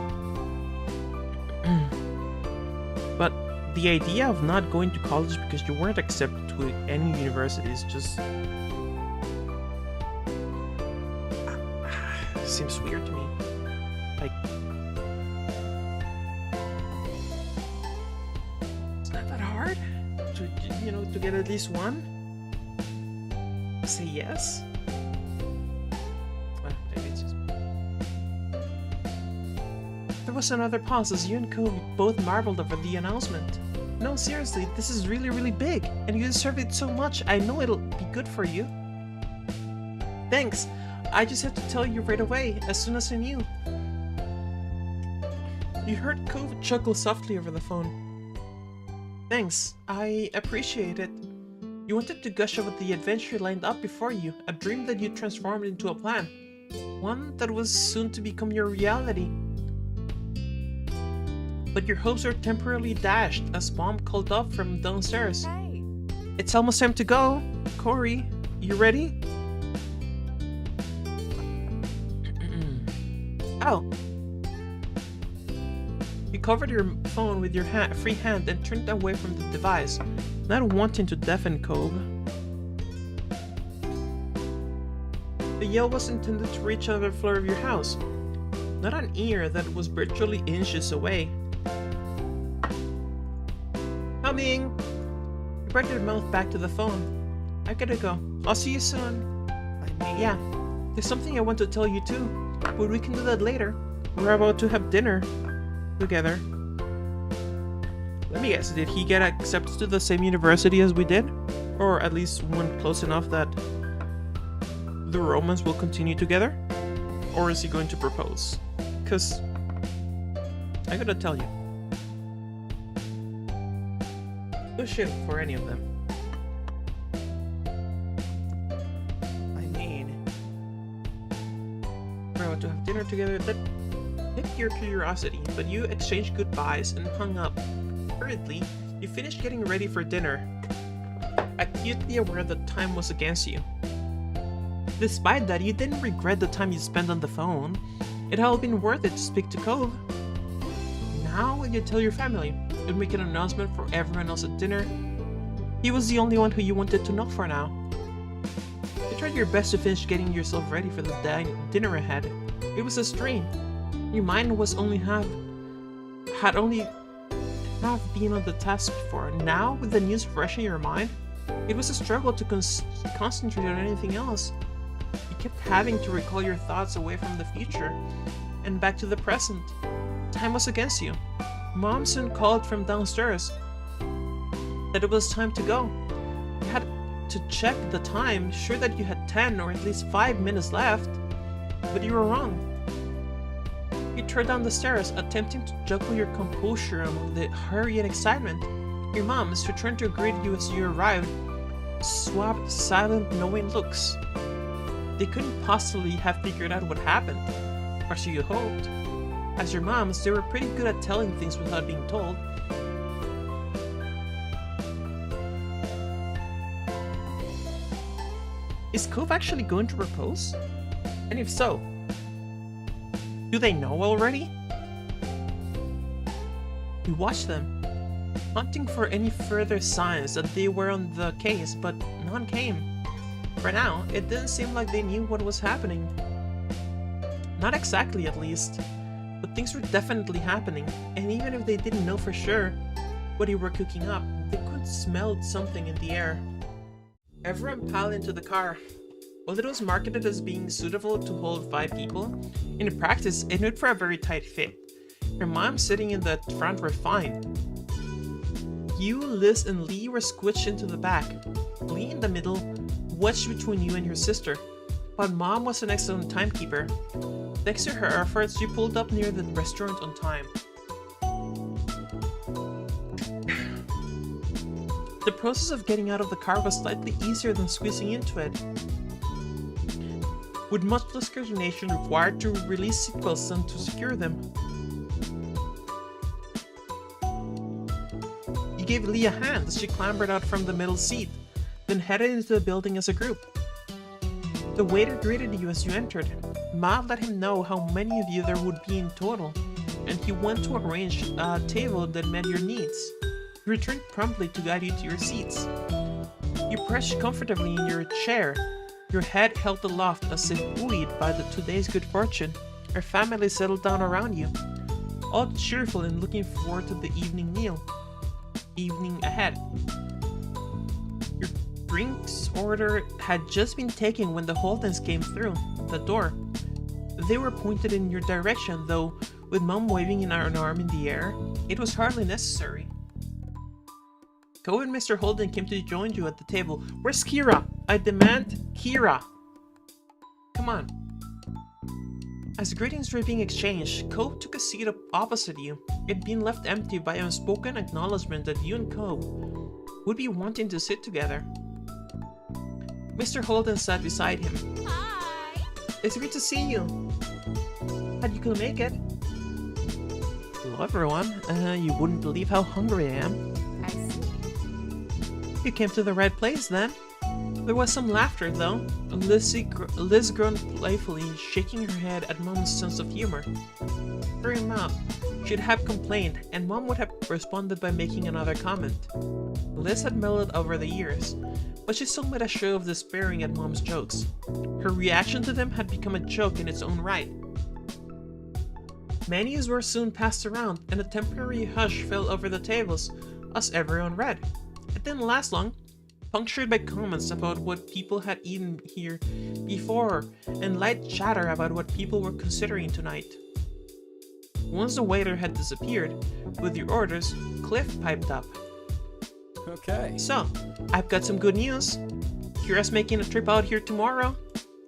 But the idea of not going to college because you weren't accepted to any university is just... seems weird to me. Like... It's not that hard to, you know, to get at least one. Say yes? Well, maybe it's just... There was another pause as you and Cope both marveled over the announcement. No, seriously, this is really, really big, and you deserve it so much. I know it'll be good for you. Thanks. I just had to tell you right away, as soon as I knew. You heard Cope chuckle softly over the phone. Thanks. I appreciate it. You wanted to gush about the adventure lined up before you, a dream that you transformed into a plan. One that was soon to become your reality. But your hopes were temporarily dashed as Mom called up from downstairs. Hey. It's almost time to go. Corey, you ready? Oh. You covered your phone with your free hand and turned away from the device, not wanting to deafen Cope. The yell was intended to reach another floor of your house, not an ear that was virtually inches away. Coming! You brought your mouth back to the phone. I gotta go. I'll see you soon. I mean... Yeah, there's something I want to tell you too, but we can do that later. We're about to have dinner together. Let me guess, did he get accepted to the same university as we did? Or at least one close enough that the romance will continue together? Or is he going to propose? Because I gotta tell you, no shit for any of them. I mean... We're about to have dinner together. That piqued your curiosity, but you exchanged goodbyes and hung up. Hurriedly, you finished getting ready for dinner, acutely aware that time was against you. Despite that, you didn't regret the time you spent on the phone. It had all been worth it to speak to Cope. Now, you tell your family. You'd make an announcement for everyone else at dinner. He was the only one who you wanted to know for now. You tried your best to finish getting yourself ready for the dinner ahead. It was a strain. Your mind was had only half been on the task before. Now, with the news fresh in your mind, it was a struggle to concentrate on anything else. You kept having to recall your thoughts away from the future and back to the present. Time was against you. Mom soon called from downstairs that it was time to go. You had to check the time, sure that you had 10 or at least 5 minutes left, but you were wrong. You turned down the stairs, attempting to juggle your composure among the hurry and excitement. Your mom, who turned to greet you as you arrived, swapped silent, knowing looks. They couldn't possibly have figured out what happened, or so you hoped. As your moms, they were pretty good at telling things without being told. Is Cove actually going to propose? And if so, do they know already? We watched them, hunting for any further signs that they were on the case, but none came. For now, it didn't seem like they knew what was happening. Not exactly, at least, but things were definitely happening, and even if they didn't know for sure what they were cooking up, they could smell something in the air. Everyone piled into the car. While it was marketed as being suitable to hold 5 people, in practice it made for a very tight fit. Your mom sitting in the front were fine. You, Liz, and Lee were squished into the back. Lee in the middle, wedged between you and your sister, but Mom was an excellent timekeeper. Thanks to her efforts, you pulled up near the restaurant on time. The process of getting out of the car was slightly easier than squeezing into it, with much less coordination required to release seatbelts than to secure them. You gave Lee a hand as she clambered out from the middle seat, then headed into the building as a group. The waiter greeted you as you entered. Ma let him know how many of you there would be in total, and he went to arrange a table that met your needs. He returned promptly to guide you to your seats. You perched comfortably in your chair, your head held aloft as if buoyed by today's good fortune. Your family settled down around you, all cheerful and looking forward to the evening ahead. Your drinks order had just been taken when the Holdens came through the door. They were pointed in your direction, though with Mom waving an arm in the air, it was hardly necessary. Cove and Mr. Holden came to join you at the table. Where's Kira? I demand Kira! Come on. As greetings were being exchanged, Cove took a seat opposite you. It had been left empty by unspoken acknowledgement that you and Cove would be wanting to sit together. Mr. Holden sat beside him. Hi! It's great to see you. How'd you could make it? Hello everyone. You wouldn't believe how hungry I am. I see. You came to the right place then. There was some laughter though. Liz groaned playfully, shaking her head at Mom's sense of humor. Through her mouth, she'd have complained, and Mom would have responded by making another comment. Liz had mellowed over the years, but she still made a show of despairing at Mom's jokes. Her reaction to them had become a joke in its own right. Menus were soon passed around, and a temporary hush fell over the tables as everyone read. It didn't last long, punctured by comments about what people had eaten here before and light chatter about what people were considering tonight. Once the waiter had disappeared with your orders, Cliff piped up. Okay. So, I've got some good news. Kira's making a trip out here tomorrow.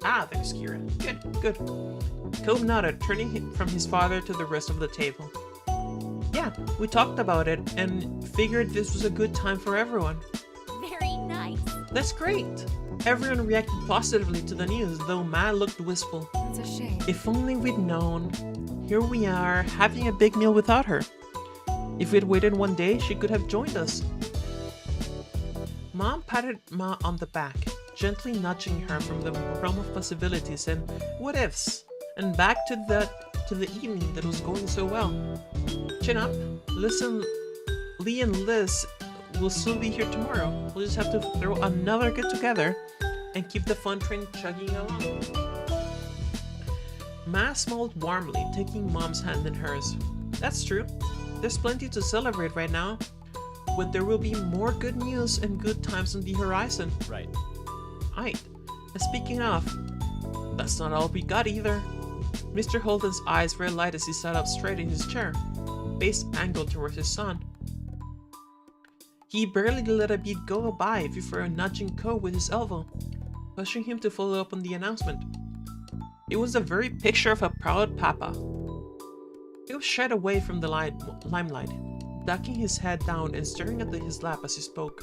Ah, there's Kira. Good. Cove nodded, turning from his father to the rest of the table. Yeah, we talked about it and figured this was a good time for everyone. Very nice. That's great. Everyone reacted positively to the news, though Ma looked wistful. It's a shame. If only we'd known. Here we are, having a big meal without her. If we'd waited one day, she could have joined us. Mom patted Ma on the back, gently nudging her from the realm of possibilities and what-ifs, and back to the evening that was going so well. Chin up, listen, Lee and Liz will still be here tomorrow. We'll just have to throw another get-together and keep the fun train chugging along. Ma smiled warmly, taking Mom's hand in hers. That's true. There's plenty to celebrate right now, but there will be more good news and good times on the horizon. Right. Right. And speaking of, that's not all we got either. Mr. Holden's eyes were light as he sat up straight in his chair, face angled towards his son. He barely let a beat go by before nudging Cove with his elbow, pushing him to follow up on the announcement. It was the very picture of a proud papa. Cove shied away from the limelight, ducking his head down and staring at his lap as he spoke.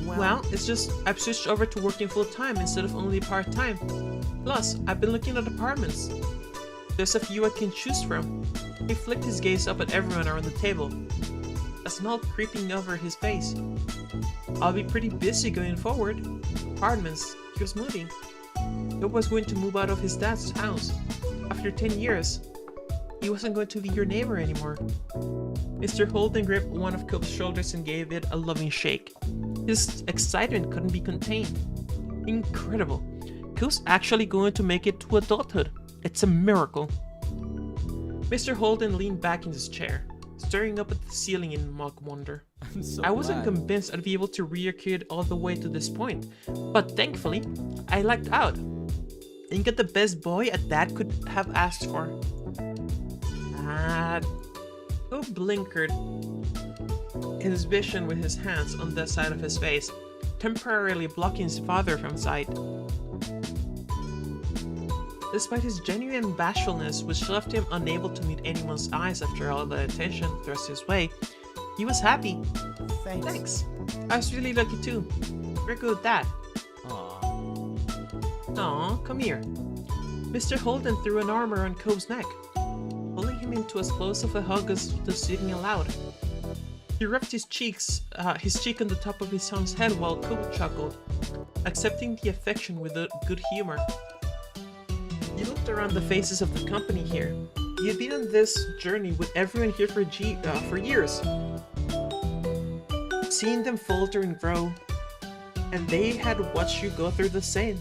Well, it's just I've switched over to working full-time instead of only part-time. Plus, I've been looking at apartments. There's a few I can choose from. He flicked his gaze up at everyone around the table, a smile creeping over his face. I'll be pretty busy going forward. Apartments, he was moving. He was going to move out of his dad's house. After 10 years, he wasn't going to be your neighbor anymore. Mr. Holden gripped one of Cope's shoulders and gave it a loving shake. His excitement couldn't be contained. Incredible. Cope's actually going to make it to adulthood. It's a miracle. Mr. Holden leaned back in his chair, staring up at the ceiling in mock wonder. I wasn't convinced I'd be able to recreate all the way to this point, but thankfully, I lucked out and got the best boy a dad could have asked for. Cope blinkered his vision with his hands on the side of his face, temporarily blocking his father from sight. Despite his genuine bashfulness, which left him unable to meet anyone's eyes after all the attention thrust his way, he was happy. Thanks. I was really lucky too. You're good at that. Aw, come here. Mr. Holden threw an arm around Cope's neck, pulling him into as close of a hug as the sitting allowed. He rubbed his cheek on the top of his son's head while Cope chuckled, accepting the affection with a good humor. He looked around the faces of the company here. He had been on this journey with everyone here for years, seeing them falter and grow, and they had watched you go through the same.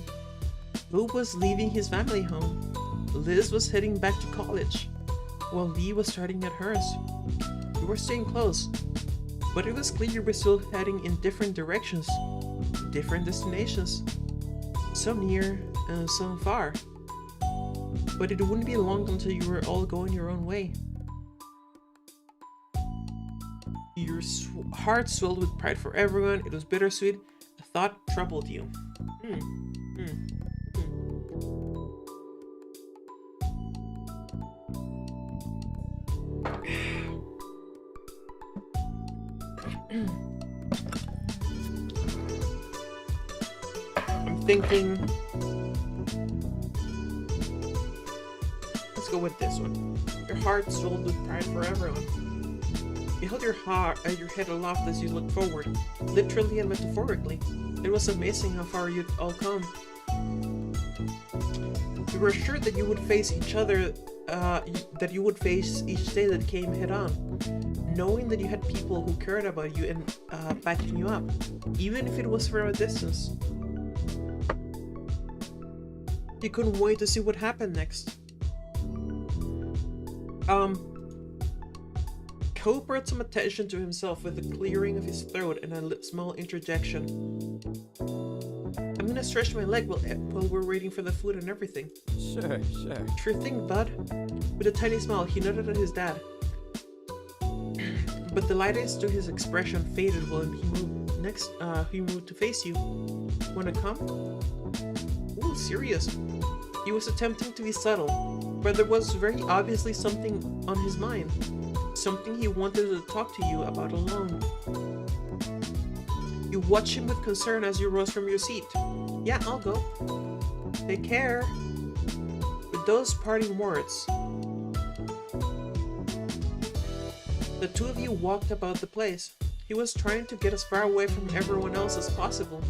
Cope was leaving his family home. Liz was heading back to college, while Lee was starting at hers. You were staying close, but it was clear you were still heading in different directions, different destinations, some near and some far. But it wouldn't be long until you were all going your own way. Your heart swelled with pride for everyone. It was bittersweet. A thought troubled you. I'm thinking, let's go with this one. Your heart swelled with pride for everyone. You held your head aloft as you looked forward, literally and metaphorically. It was amazing how far you'd all come. You were sure that you would face each other, that you would face each day that came head on, knowing that you had people who cared about you and backing you up, even if it was from a distance. You couldn't wait to see what happened next. Cope brought some attention to himself with the clearing of his throat and a small interjection. I'm gonna stretch my leg while we're waiting for the food and everything. Sure. Sure thing, bud. With a tiny smile, he nodded at his dad. But the lightness to his expression faded when he moved to face you. Wanna come? Ooh, serious. He was attempting to be subtle, but there was very obviously something on his mind. Something he wanted to talk to you about alone. You watched him with concern as you rose from your seat. Yeah, I'll go. Take care. With those parting words, the two of you walked about the place. He was trying to get as far away from everyone else as possible,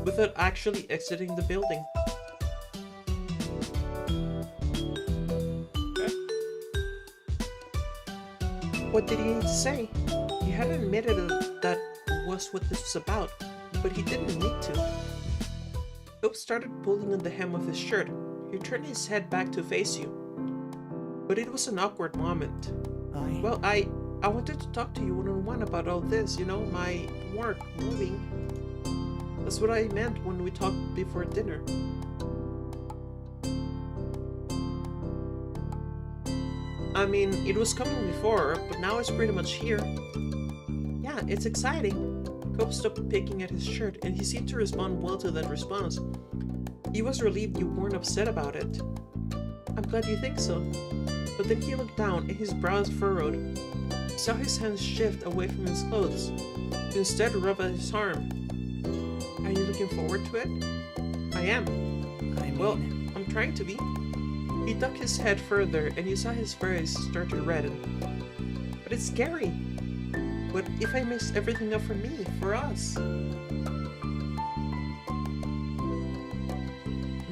without actually exiting the building. What did he need to say? He hadn't admitted that was what this was about, but he didn't need to. Cope started pulling on the hem of his shirt. He turned his head back to face you. But it was an awkward moment. Well, I wanted to talk to you one-on-one about all this, you know, my work, moving. That's what I meant when we talked before dinner. I mean, it was coming before, but now it's pretty much here. Yeah, it's exciting. Cope stopped picking at his shirt, and he seemed to respond well to that response. He was relieved you weren't upset about it. I'm glad you think so. But then he looked down, and his brows furrowed. He saw his hands shift away from his clothes, to instead rub at his arm. Are you looking forward to it? I am. I mean, Well, I'm trying to be. He ducked his head further, and you saw his face start to redden. But it's scary. What if I miss everything up for me, for us? Come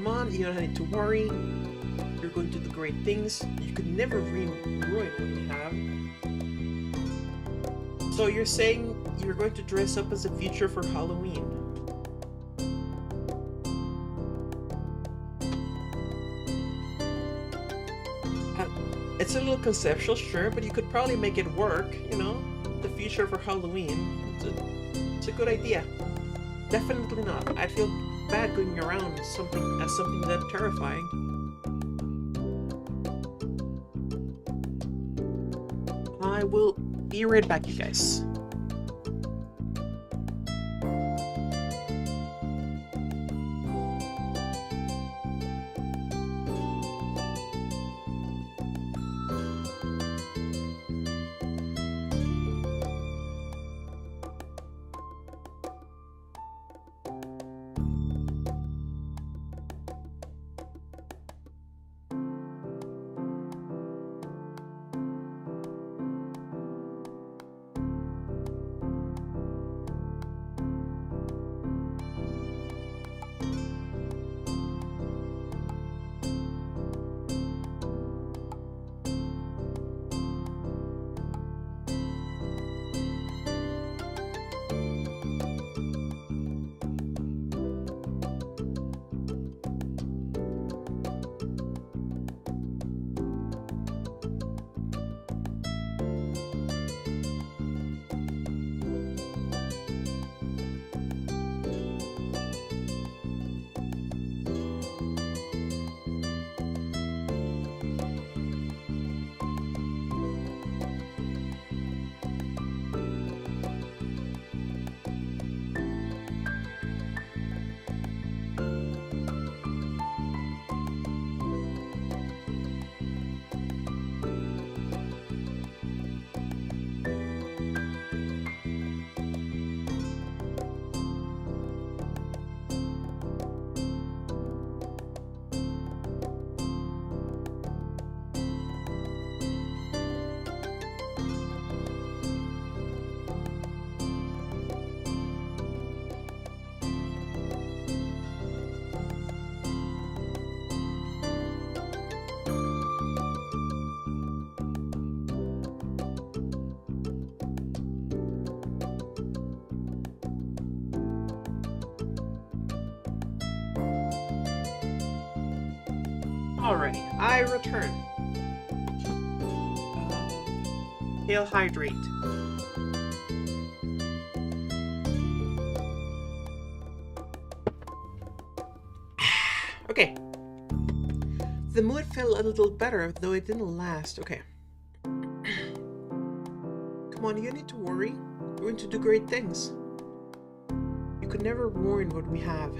on, you don't need to worry. You're going to do great things. You could never ruin what we have. So you're saying you're going to dress up as a future for Halloween? It's a little conceptual, sure, but you could probably make it work, you know? The future for Halloween. It's a good idea. Definitely not. I'd feel bad going around something that terrifying. I will be right back, you guys. Alrighty, I return. Hail Hydrate. Okay. The mood felt a little better, though it didn't last. Okay. Come on, you need to worry. We're going to do great things. You could never ruin what we have.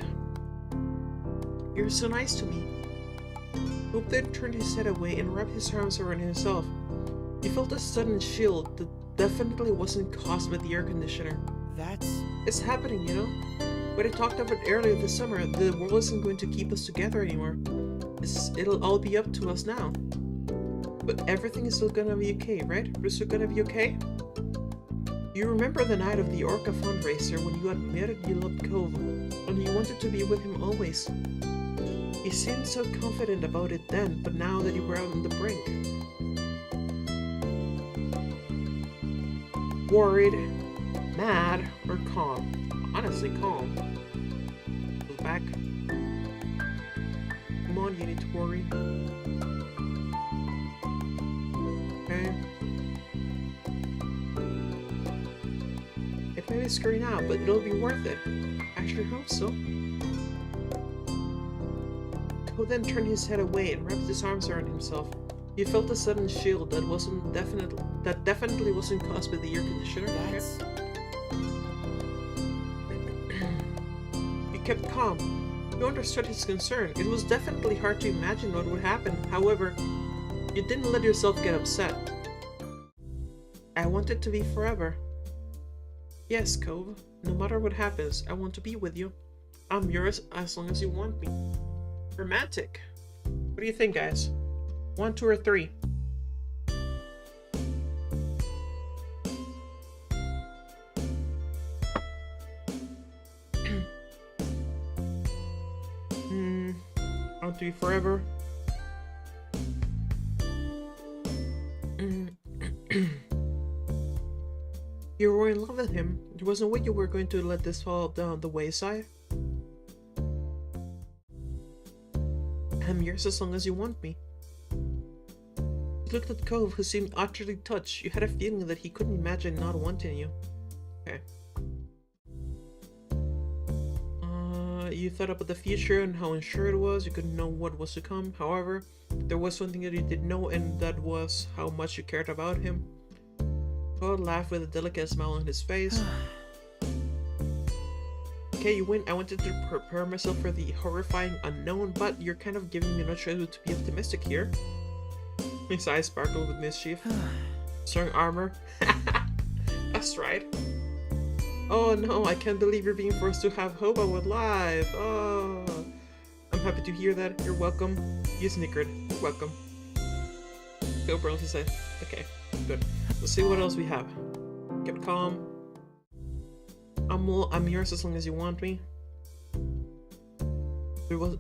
You're so nice to me. Hope then turned his head away and wrapped his arms around himself. He felt a sudden chill that definitely wasn't caused by the air conditioner. It's happening, you know? What I talked about earlier this summer, the world isn't going to keep us together anymore. It'll all be up to us now. But everything is still gonna be okay, right? We're still gonna be okay? You remember the night of the Orca fundraiser when you admitted you loved Cove, and you wanted to be with him always. You seemed so confident about it then, but now that you were out on the brink. Worried, mad, or calm? Honestly, calm. Go back. Come on, you need to worry. Okay. It may be scary now, but it'll be worth it. I sure hope so. Ko then turned his head away and wrapped his arms around himself. He felt a sudden chill that definitely wasn't caused by the air conditioner. You kept calm. You understood his concern. It was definitely hard to imagine what would happen. However, you didn't let yourself get upset. I want it to be forever. Yes, Cove. No matter what happens, I want to be with you. I'm yours as long as you want me. Romantic. What do you think, guys? 1, 2, or 3? I'll do it forever. You were in love with him. There was no way you were going to let this fall down the wayside. I'm yours as long as you want me. You looked at Cove, who seemed utterly touched. You had a feeling that he couldn't imagine not wanting you. Okay. You thought about the future and how unsure it was. You couldn't know what was to come. However, there was something that you did know, and that was how much you cared about him. Cole laughed with a delicate smile on his face. Okay, you win. I wanted to prepare myself for the horrifying unknown, but you're kind of giving me no choice but to be optimistic here. His eyes sparkled with mischief. Strong armor. That's right. Oh no, I can't believe you're being forced to have hope about life. Oh, I'm happy to hear that. You're welcome. You snickered. You're welcome. Go, bro, he said. Okay, good. Let's see what else we have. Kept calm. I'm yours as long as you want me. There was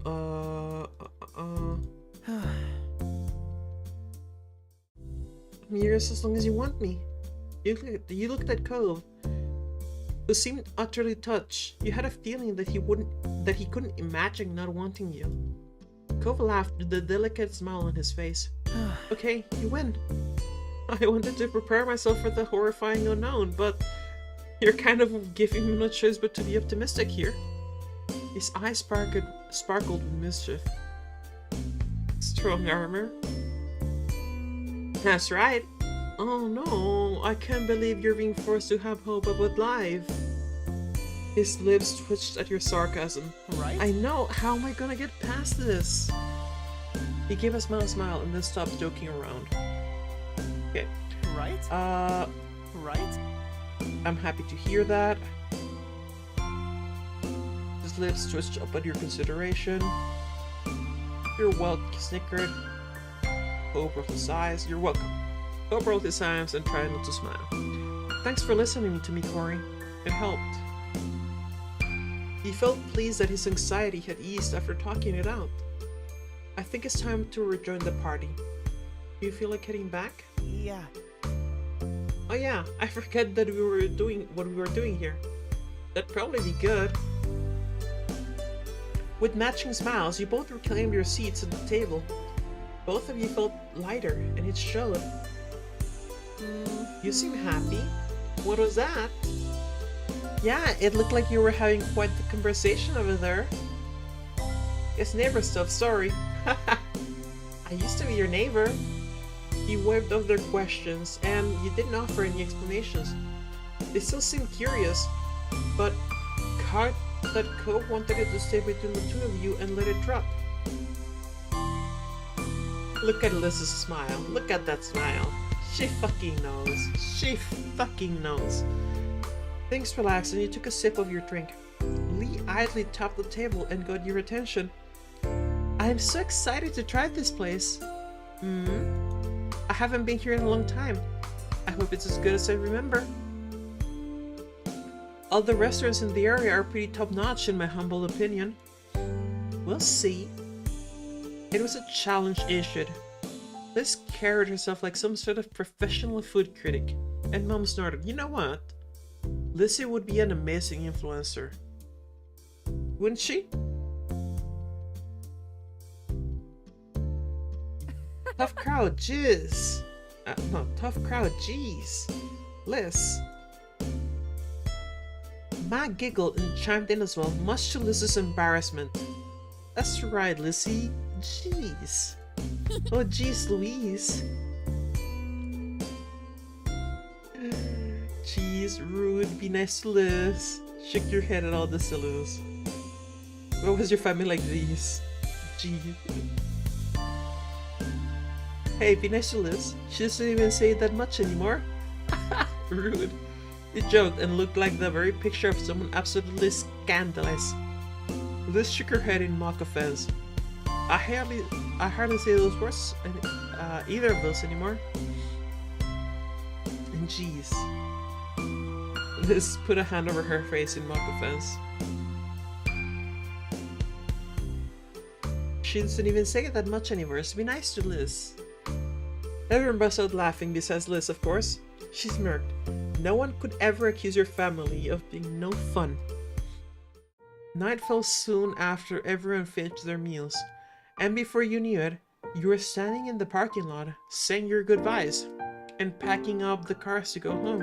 I'm yours as long as you want me. You looked at Cove, who seemed utterly touched. You had a feeling that he couldn't imagine not wanting you. Cove laughed with a delicate smile on his face. Okay, you win. I wanted to prepare myself for the horrifying unknown, but you're kind of giving me no choice but to be optimistic here. His eyes sparkled with mischief. Strong armor? That's right. Oh no, I can't believe you're being forced to have hope about life. His lips twitched at your sarcasm. Right? I know, how am I gonna get past this? He gave a smile and then stopped joking around. Okay. Right? Right? I'm happy to hear that. His lips twitched up at your consideration. You're welcome, snickered. Hope rolled his eyes. You're welcome. Hope rolled his eyes and tried not to smile. Thanks for listening to me, Corey. It helped. He felt pleased that his anxiety had eased after talking it out. I think it's time to rejoin the party. Do you feel like heading back? Yeah. Oh yeah, I forget that we were doing what we were doing here. That'd probably be good. With matching smiles, you both reclaimed your seats at the table. Both of you felt lighter, and it showed. You seem happy. What was that? Yeah, it looked like you were having quite the conversation over there. It's neighbor stuff, sorry. I used to be your neighbor. You waved off their questions, and you didn't offer any explanations. They still seemed curious, but Cove wanted it to stay between the two of you and let it drop. Look at Liz's smile. Look at that smile. She fucking knows. She fucking knows. Things relaxed and you took a sip of your drink. Lee idly tapped the table and got your attention. I'm so excited to try this place. I haven't been here in a long time. I hope it's as good as I remember. All the restaurants in the area are pretty top-notch in my humble opinion. We'll see. It was a challenge issued. Liz carried herself like some sort of professional food critic, and Mom snorted. You know what? Lizzie would be an amazing influencer. Wouldn't she? Tough crowd, jizz. No, tough crowd, jeez. Liz. Matt giggled and chimed in as well, much to Liz's embarrassment. That's right, Lizzie. Jeez. Oh, jeez, Louise. Jeez, rude. Be nice to Liz. Shook your head at all the silliness. What was your family like these? Gee. Hey, be nice to Liz. She doesn't even say that much anymore. Rude. He joked and looked like the very picture of someone absolutely scandalous. Liz shook her head in mock offense. I hardly say those words, either of those anymore. And jeez. Liz put a hand over her face in mock offense. She doesn't even say it that much anymore, so be nice to Liz. Everyone burst out laughing besides Liz, of course. She smirked. No one could ever accuse your family of being no fun. Night fell soon after everyone finished their meals, and before you knew it, you were standing in the parking lot, saying your goodbyes, and packing up the cars to go home.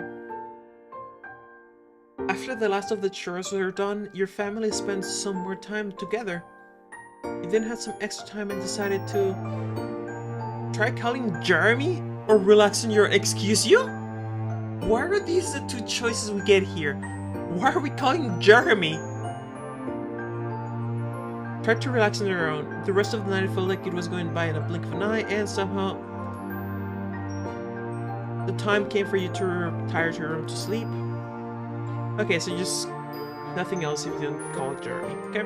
After the last of the chores were done, your family spent some more time together. You then had some extra time and decided to try calling Jeremy or relax on your excuse you? Why are these the two choices we get here? Why are we calling Jeremy? Tried to relax on their own. The rest of the night felt like it was going by in a blink of an eye, and somehow the time came for you to retire to your room to sleep. Okay, so just nothing else if you didn't call Jeremy, okay?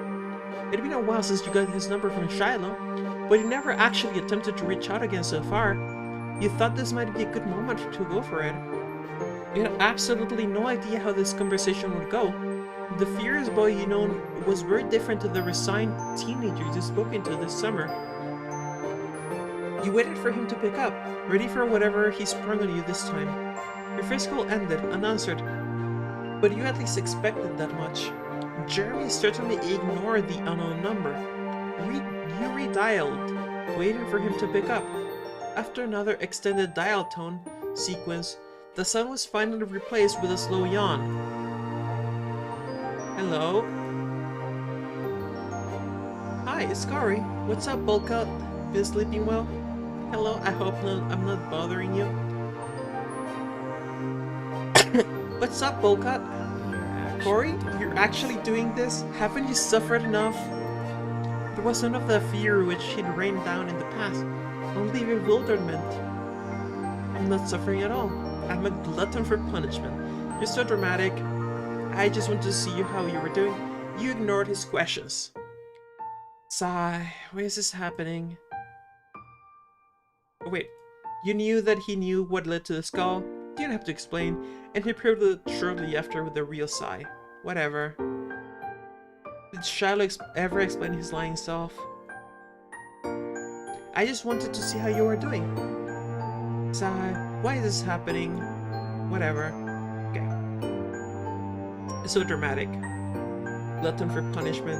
It had been a while since you got his number from Shiloh, but you never actually attempted to reach out again so far. You thought this might be a good moment to go for it. You had absolutely no idea how this conversation would go. The furious boy you know was very different to the resigned teenager you've spoken to this summer. You waited for him to pick up, ready for whatever he sprung on you this time. Your first call ended, unanswered, but you at least expected that much. Jeremy certainly ignored the unknown number. You redialed, waiting for him to pick up. After another extended dial tone sequence, the sound was finally replaced with a slow yawn. Hello? Hi, it's Kari. What's up, Bulka? Been sleeping well? Hello, I hope I'm not bothering you. What's up, Bulka? Kori, you're actually doing this? Haven't you suffered enough? There was none of the fear which he'd rained down in the past, only bewilderment. I'm not suffering at all. I'm a glutton for punishment. You're so dramatic. I just wanted to see how you were doing. You ignored his questions. Sigh, why is this happening? Oh, wait, you knew that he knew what led to the skull? You didn't have to explain, and he proved it shortly after with a real sigh. Whatever. Did Shiloh ever explain his lying self? I just wanted to see how you were doing. Sigh, why is this happening? Whatever. Okay. It's so dramatic. Glutton for punishment.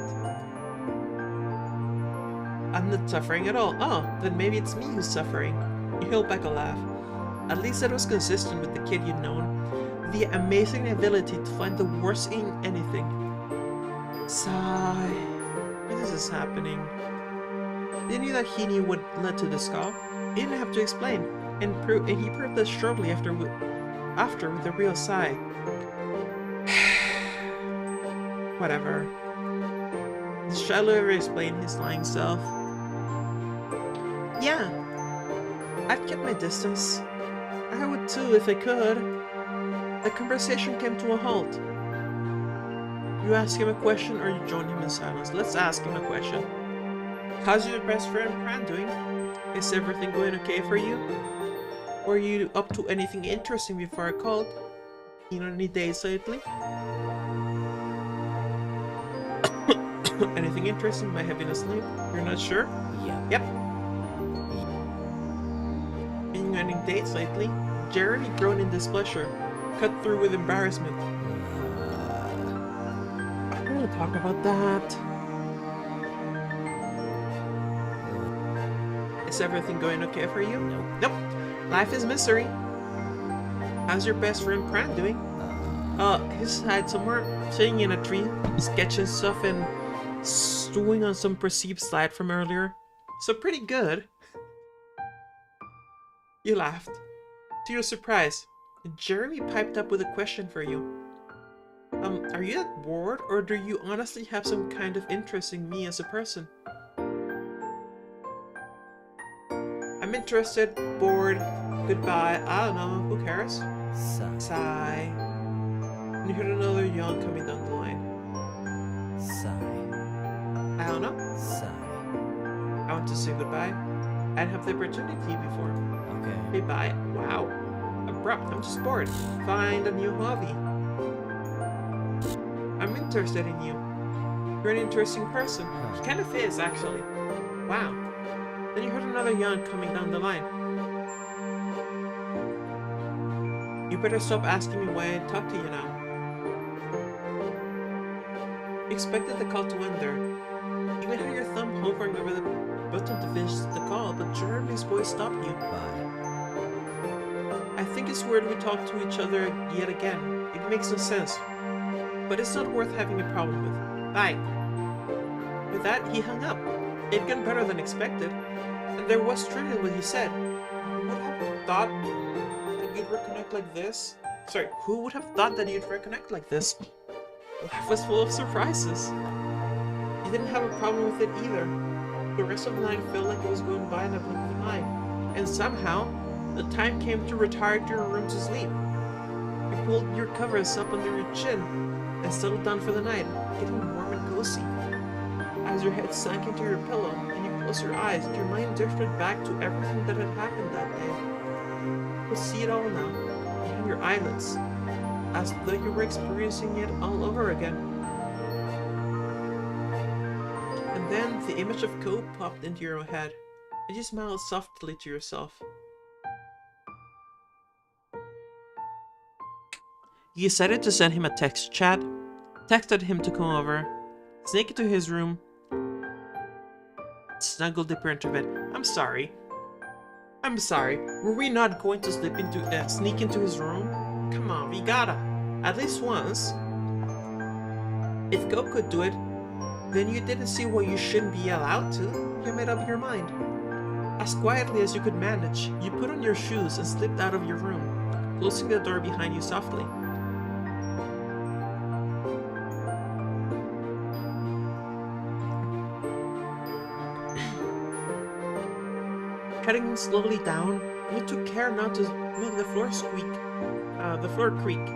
I'm not suffering at all. Oh, then maybe it's me who's suffering. You held back a laugh. At least that was consistent with the kid you'd known. The amazing ability to find the worst in anything. Sigh. Why is this happening? They knew that he knew what led to the skull. He didn't have to explain, and he proved that shortly after with a real sigh. Whatever. Did Shiloh ever explain his lying self? Yeah. I've kept my distance. I would too if I could. The conversation came to a halt. You ask him a question or you join him in silence. Let's ask him a question. How's your best friend Pran doing? Is everything going okay for you? Were you up to anything interesting before I called? Been on any dates lately? Anything interesting? Might have been asleep. You're not sure? Yeah. Yep. Been on any dates lately? Jeremy groaned in displeasure, cut through with embarrassment. I don't want to talk about that. Is everything going okay for you? Nope. Life is misery. How's your best friend Pran doing? He's hide somewhere, sitting in a tree, sketching stuff and stewing on some perceived slide from earlier. So pretty good. You laughed. To your surprise, Jeremy piped up with a question for you. Are you that bored, or do you honestly have some kind of interest in me as a person? I'm interested, bored, goodbye, I don't know, who cares? Sigh. And you heard another yawn coming down the line. Sigh. Fiona. Sigh. I want to say goodbye. I didn't have the opportunity before. Okay. Goodbye. Wow. Abrupt. I'm just bored. Find a new hobby. I'm interested in you. You're an interesting person. He kind of is, actually. Wow. Then you heard another yawn coming down the line. You better stop asking me why I talk to you now. You expected the call to end there. You even had your thumb hovering over the button to finish the call, but Jeremy's voice stopped you. Bye. I think it's weird we talk to each other yet again. It makes no sense. But it's not worth having a problem with. Bye. With that, he hung up. It had gone better than expected. And there was truth in what he said. Who would have thought that you'd reconnect like this? Sorry, who would have thought that you'd reconnect like this? Life was full of surprises. You didn't have a problem with it either. The rest of the night felt like it was going by in a blink of an eye. And somehow, the time came to retire to your room to sleep. You pulled your covers up under your chin and settled down for the night, getting warm and cozy. As your head sank into your pillow and you closed your eyes, your mind drifted back to everything that had happened that day. You could see it all now, behind your eyelids, as though you were experiencing it all over again. And then the image of Cope popped into your head, and you smiled softly to yourself. You decided to send him a text chat, texted him to come over, sneak into his room, snuggle deeper into bed. I'm sorry. Were we not going to sneak into his room? Come on, we gotta. At least once. If Cope could do it, then you didn't see why you shouldn't be allowed to. You made up your mind. As quietly as you could manage, you put on your shoes and slipped out of your room, closing the door behind you softly. Heading slowly down, you took care not to make the floor creak.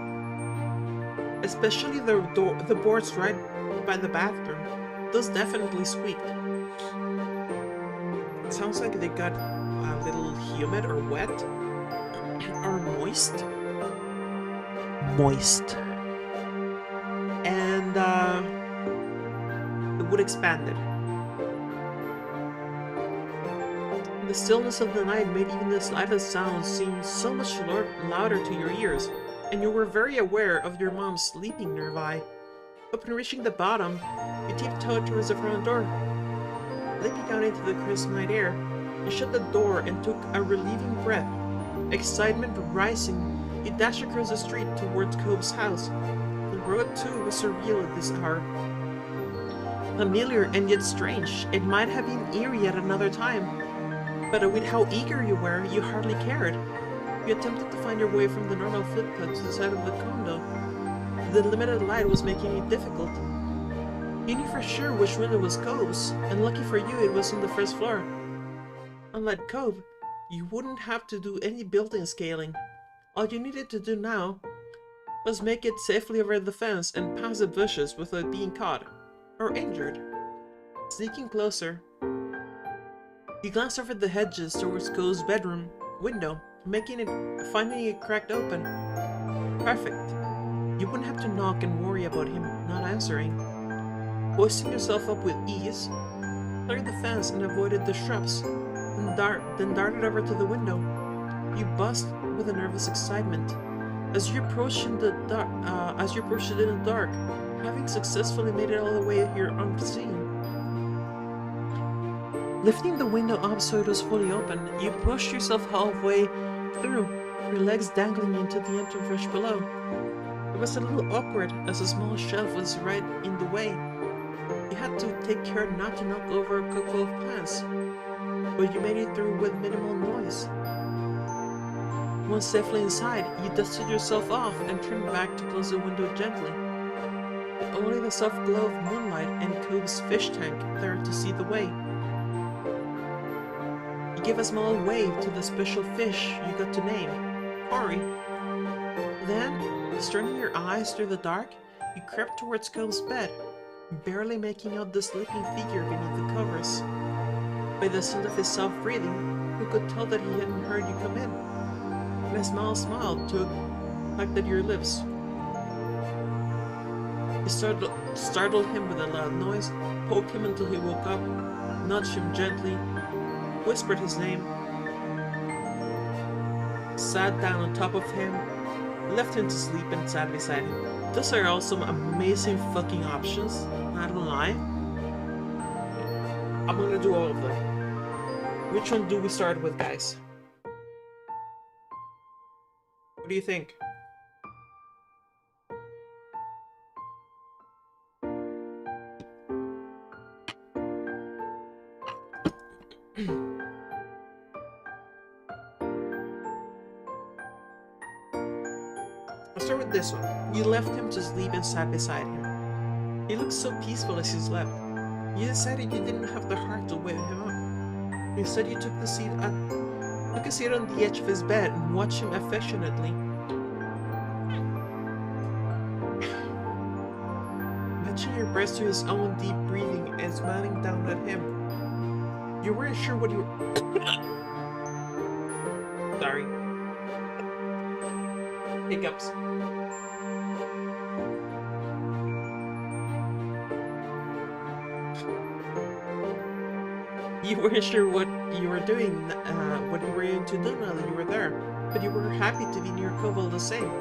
Especially the boards right by the bathroom. Those definitely squeaked. It sounds like they got a little humid or wet. Or moist. And the wood expanded. The stillness of the night made even the slightest sound seem so much louder to your ears, and you were very aware of your mom sleeping nearby. Upon reaching the bottom, you tiptoed towards the front door. Leaping out into the crisp night air, you shut the door and took a relieving breath. Excitement rising, you dashed across the street towards Cope's house. The road, too, was surreal at this hour. Familiar and yet strange, it might have been eerie at another time. But with how eager you were, you hardly cared. You attempted to find your way from the normal footpath to the side of the condo. The limited light was making it difficult. You knew for sure which window was Cope's, and lucky for you it was on the first floor. Unlike Cope, you wouldn't have to do any building scaling. All you needed to do now was make it safely over the fence and past the bushes without being caught or injured. Sneaking closer, you glanced over the hedges towards Cope's bedroom window, finding it cracked open. Perfect. You wouldn't have to knock and worry about him not answering. Hoisting yourself up with ease, cleared the fence and avoided the shrubs, then darted over to the window. You buzzed with a nervous excitement as you approached it in the dark, having successfully made it all the way here unseen. Lifting the window up so it was fully open, you pushed yourself halfway through, your legs dangling into the empty brush below. It was a little awkward as a small shelf was right in the way. You had to take care not to knock over a couple of plants, but you made it through with minimal noise. Once safely inside, you dusted yourself off and turned back to close the window gently. With only the soft glow of moonlight and Cope's fish tank there to see the way. You gave a small wave to the special fish you got to name, Cory. Then, turning your eyes through the dark, you crept towards Cope's bed, barely making out the sleeping figure beneath the covers. By the sound of his soft breathing, you could tell that he hadn't heard you come in. And a small smile tugged at your lips. You startled him with a loud noise, poked him until he woke up, nudged him gently, whispered his name, sat down on top of him, left him to sleep, and sat beside him. Those are all some amazing fucking options, not gonna lie. I'm gonna do all of them. Which one do we start with, guys? What do you think? I'll start with this one. You left him to sleep and sat beside him. He looked so peaceful as he slept. You decided you didn't have the heart to wake him up. Instead, you took a seat on the edge of his bed and watched him affectionately. Matching your breast to his own deep breathing and smiling down at him. You weren't sure what you were... Sorry. Hiccups. You weren't sure what you were doing, what you were going to do now that you were there, but you were happy to be near Cove all the same.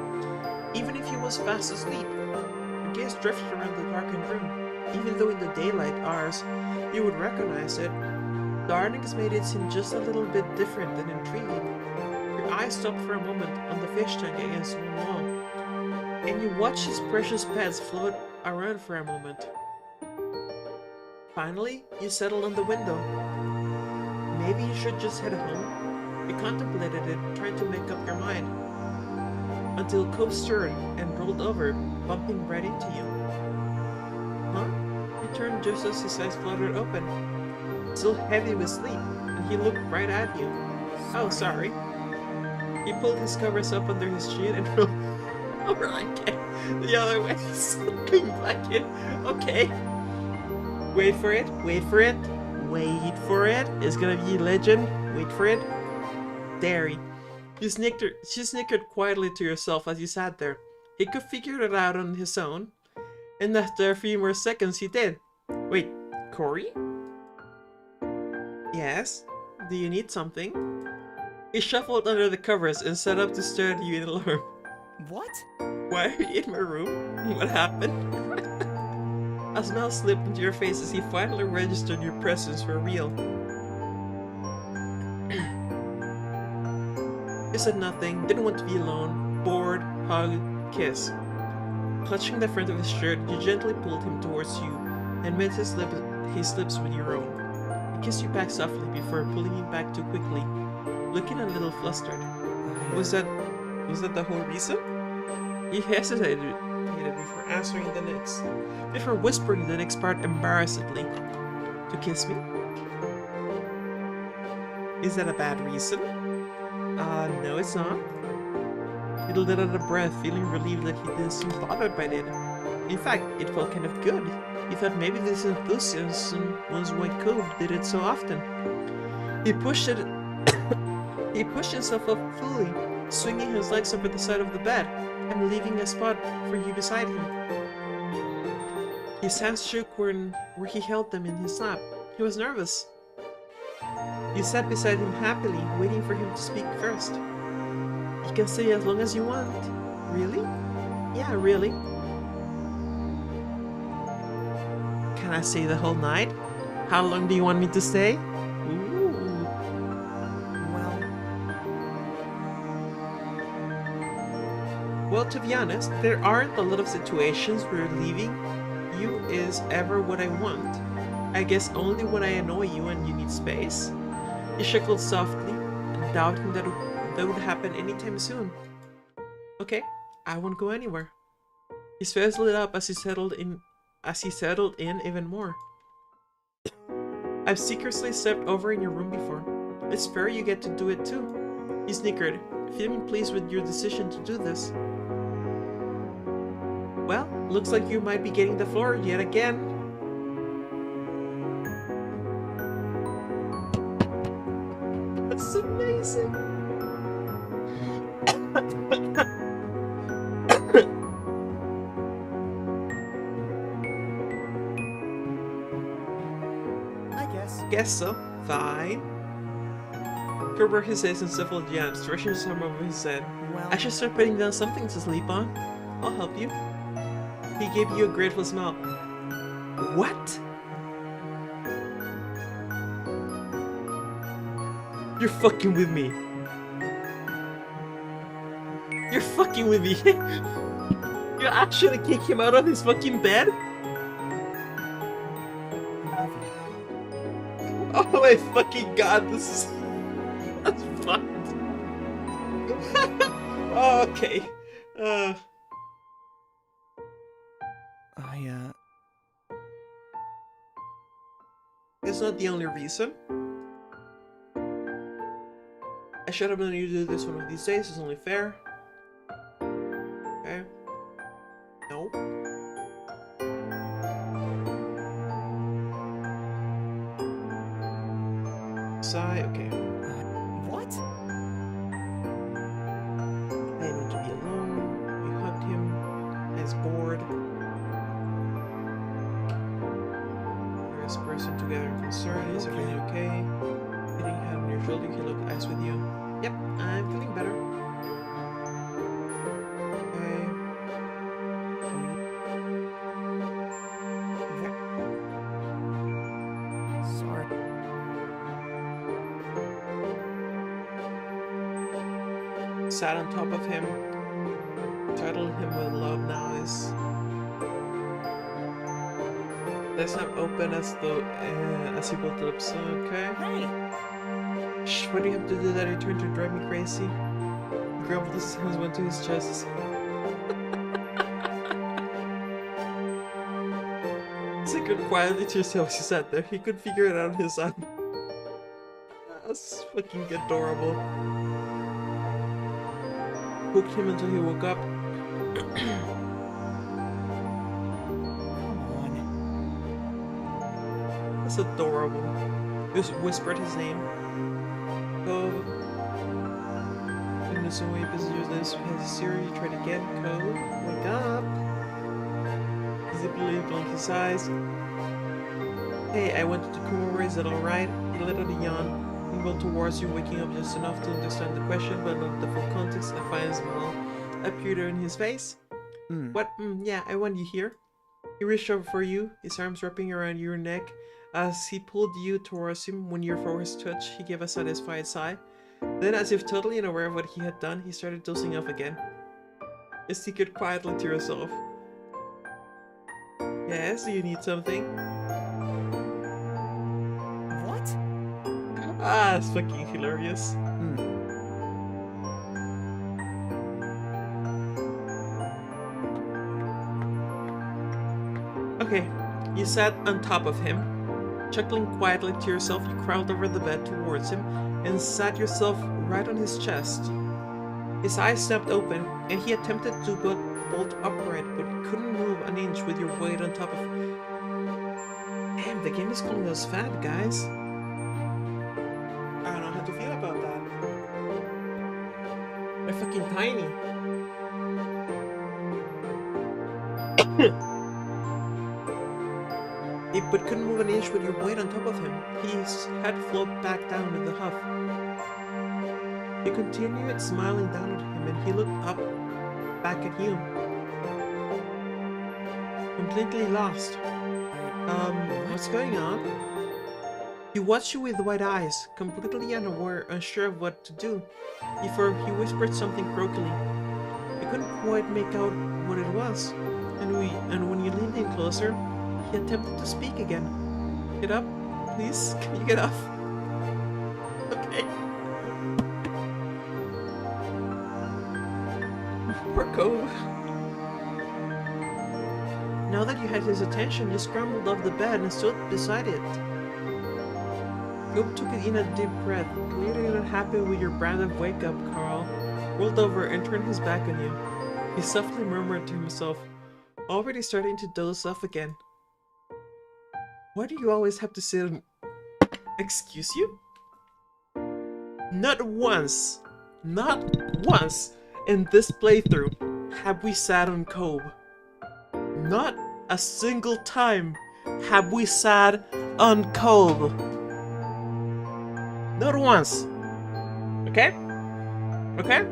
Even if he was fast asleep, your gaze drifted around the darkened room. Even though in the daylight hours you would recognize it, the darkness made it seem just a little bit different and intriguing. Your eyes stopped for a moment on the fish tank against the wall, and you watched his precious pets float around for a moment. Finally, you settled on the window. Maybe you should just head home? You contemplated it, trying to make up your mind. Until Cove stirred and rolled over, bumping right into you. Huh? You turned just as his eyes fluttered open. Still heavy with sleep, and he looked right at you. Oh, sorry. He pulled his covers up under his chin and rolled over again the other way, slipping back in. Okay. Wait for it, wait for it, wait for it. It's gonna be legend. Wait for it. Derry. She snickered quietly to yourself as you sat there. He could figure it out on his own, and after a few more seconds he did. Wait, Corey? Yes? Do you need something? He shuffled under the covers and sat up to stare at you in alarm. What? Why are you in my room? What happened? A smile slipped into your face as he finally registered your presence for real. You said nothing, didn't want to be alone, bored, hug, kiss. Clutching the front of his shirt, you gently pulled him towards you and met his lips with your own. He kissed you back softly before pulling you back too quickly, looking a little flustered. Was that the whole reason? He hesitated before whispering the next part embarrassedly. To kiss me? Is that a bad reason? No it's not. He let out a breath, feeling relieved that he didn't seem bothered by it. In fact, it felt kind of good. He thought maybe this enthusiasm was why Cove did it so often. He pushed himself up fully, swinging his legs over the side of the bed, and leaving a spot for you beside him. His hands shook where he held them in his lap. He was nervous. You sat beside him happily, waiting for him to speak first. You can stay as long as you want. Really? Yeah, really. Can I stay the whole night? How long do you want me to stay? Ooh. Well, to be honest, there aren't a lot of situations where leaving you is ever what I want. I guess only when I annoy you and you need space. He chuckled softly, doubting that would happen anytime soon. Okay, I won't go anywhere. His face lit up as he settled in even more. I've secretly slept over in your room before. It's fair you get to do it too. He snickered, feeling pleased with your decision to do this. Well, looks like you might be getting the floor yet again. sick. I guess. Guess so. Fine. Kerber his face in several jams, stretching some over his head. Well, I should start putting down something to sleep on. I'll help you. He gave you a grateful smile. What? You're fucking with me. You're fucking with me. You actually kick him out of his fucking bed? Oh my fucking god, this is... That's fucked. Okay. It's not the only reason. I should have known you to do this one of these days, it's only fair. Okay. No. Sigh, okay. what? I need to be alone. We hugged him. He's bored. We're as person together and concerned. Is everything okay? Hitting hand on your shoulder, he looked eyes with you. Yep, I'm feeling better. Okay. Sorry. Sat on top of him. Titled him with love now is... Let's not open as though as he built it up, so okay. Hey! Shh, why do you have to do that? He turned to drive me crazy. He grumbled his hands went to his chest. Secret quietly to yourself as he sat there. He could figure it out on his own. That's fucking adorable. Hooked him until he woke up. That's adorable. Just whispered his name. Cove. In the same way visitors this has Siri tried again. Cove. Wake up. Zippily blinked his eyes. Hey, I wanted to come over, is that alright? He let out a yawn. He moved towards you, waking up just enough to understand the question, but not the full context. A fine smile appeared in his face. What? Yeah, I want you here. He reached over for you, his arms wrapping around your neck. As he pulled you towards him, when your foreheads touched, he gave a satisfied sigh. Then, as if totally unaware of what he had done, he started dozing off again. You snickered quietly to yourself. Yes, do you need something? What? Ah, it's fucking hilarious. Okay, you sat on top of him. Chuckling quietly to yourself, you crawled over the bed towards him and sat yourself right on his chest. His eyes snapped open, and he attempted to bolt upright, but couldn't move an inch with your weight on top of him. Damn, the game is calling us fat, guys. I don't know how to feel about that. They're fucking tiny. But couldn't move an inch with your weight on top of him. His head flopped back down with a huff. You continued smiling down at him, and he looked up back at you. Completely lost. What's going on? He watched you with wide eyes, completely unaware, unsure of what to do, before he whispered something croakily. You couldn't quite make out what it was, and when you leaned in closer, he attempted to speak again. Get up, please. Can you get off? Okay. Poor Cove. Now that you had his attention, you scrambled off the bed and stood beside it. Cove took in a deep breath, clearly not happy with your brand of wake up, Carl. Rolled over and turned his back on you. He softly murmured to himself, already starting to doze off again. Why do you always have to sit and... Excuse you? Not once in this playthrough have we sat on Cove. Not a single time have we sat on Cove. Not once. Okay? Okay?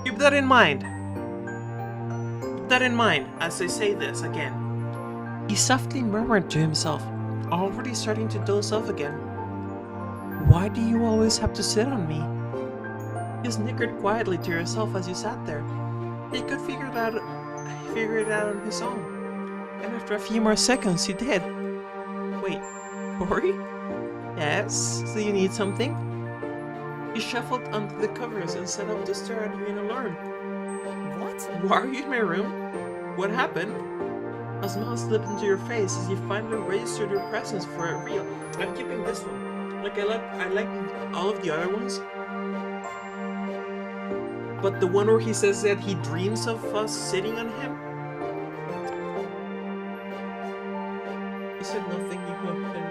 Keep that in mind. Keep that in mind as I say this again. He softly murmured to himself, already starting to doze off again. Why do you always have to sit on me? You snickered quietly to yourself as you sat there. He could figure it out on his own. And after a few more seconds, he did. Wait, Corey? Yes? So you need something? He shuffled under the covers and set up to stare at you in alarm. What? Why are you in my room? What happened? A smile slipped into your face as you finally registered your presence for real. I'm keeping this one. Like I like all of the other ones. But the one where he says that he dreams of us sitting on him? He said nothing, you hugged him.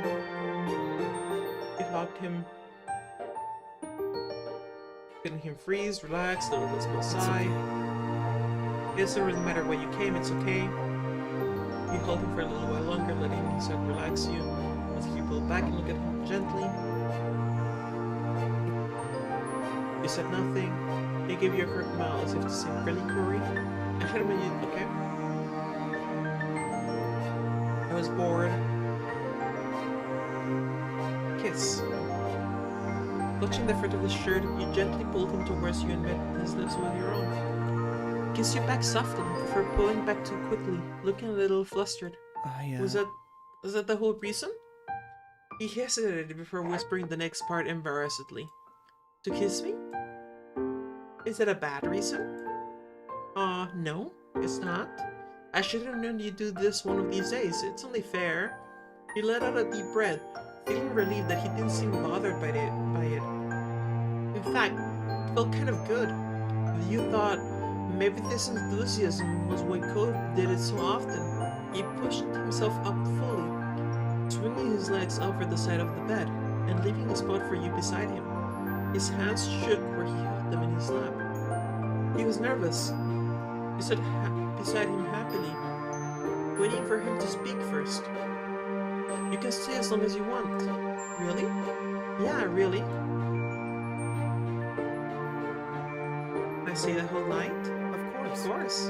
You hugged him. Feeling him freeze, relax, let a small sigh. It doesn't really matter why you came, it's okay. You held him for a little while longer, letting himself relax you. As you pulled back and looked at him gently. You said nothing. He gave you a hurt smile as if to say, really, Corey? I should have made you, okay? I was bored. Kiss. Clutching the front of his shirt, you gently pulled him towards you and met his lips with your own. Kissed you back softly before pulling back too quickly, looking a little flustered. Was that the whole reason? He hesitated before whispering the next part embarrassedly. To kiss me? Is that a bad reason? No, it's not. I should have known you'd do this one of these days. It's only fair. He let out a deep breath, feeling relieved that he didn't seem bothered by it. In fact, it felt kind of good. You thought maybe this enthusiasm was why Cove did it so often. He pushed himself up fully, swinging his legs over the side of the bed and leaving a spot for you beside him. His hands shook where he held them in his lap. He was nervous. You sat beside him happily, waiting for him to speak first. You can stay as long as you want. Really? Yeah, really. I stay the whole night? Of course.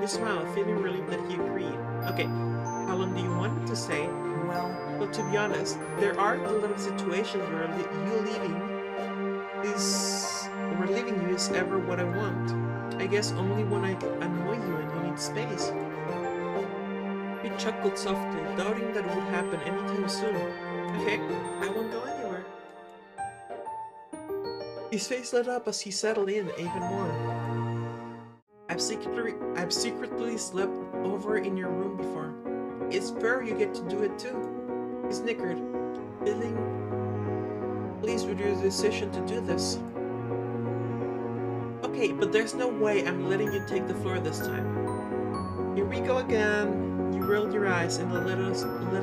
You smiled, feeling relieved that he agreed. Okay, how long do you want him to stay? Well, to be honest, there are a lot of situations where leaving you is ever what I want. I guess only when I annoy you and you need space. He chuckled softly, doubting that it would happen anytime soon. Okay, I won't go anywhere. His face lit up as he settled in even more. I've secretly slept over in your room before. It's fair you get to do it too. He snickered, feeling pleased with your decision to do this. Okay, but there's no way I'm letting you take the floor this time. Here we go again. You rolled your eyes and let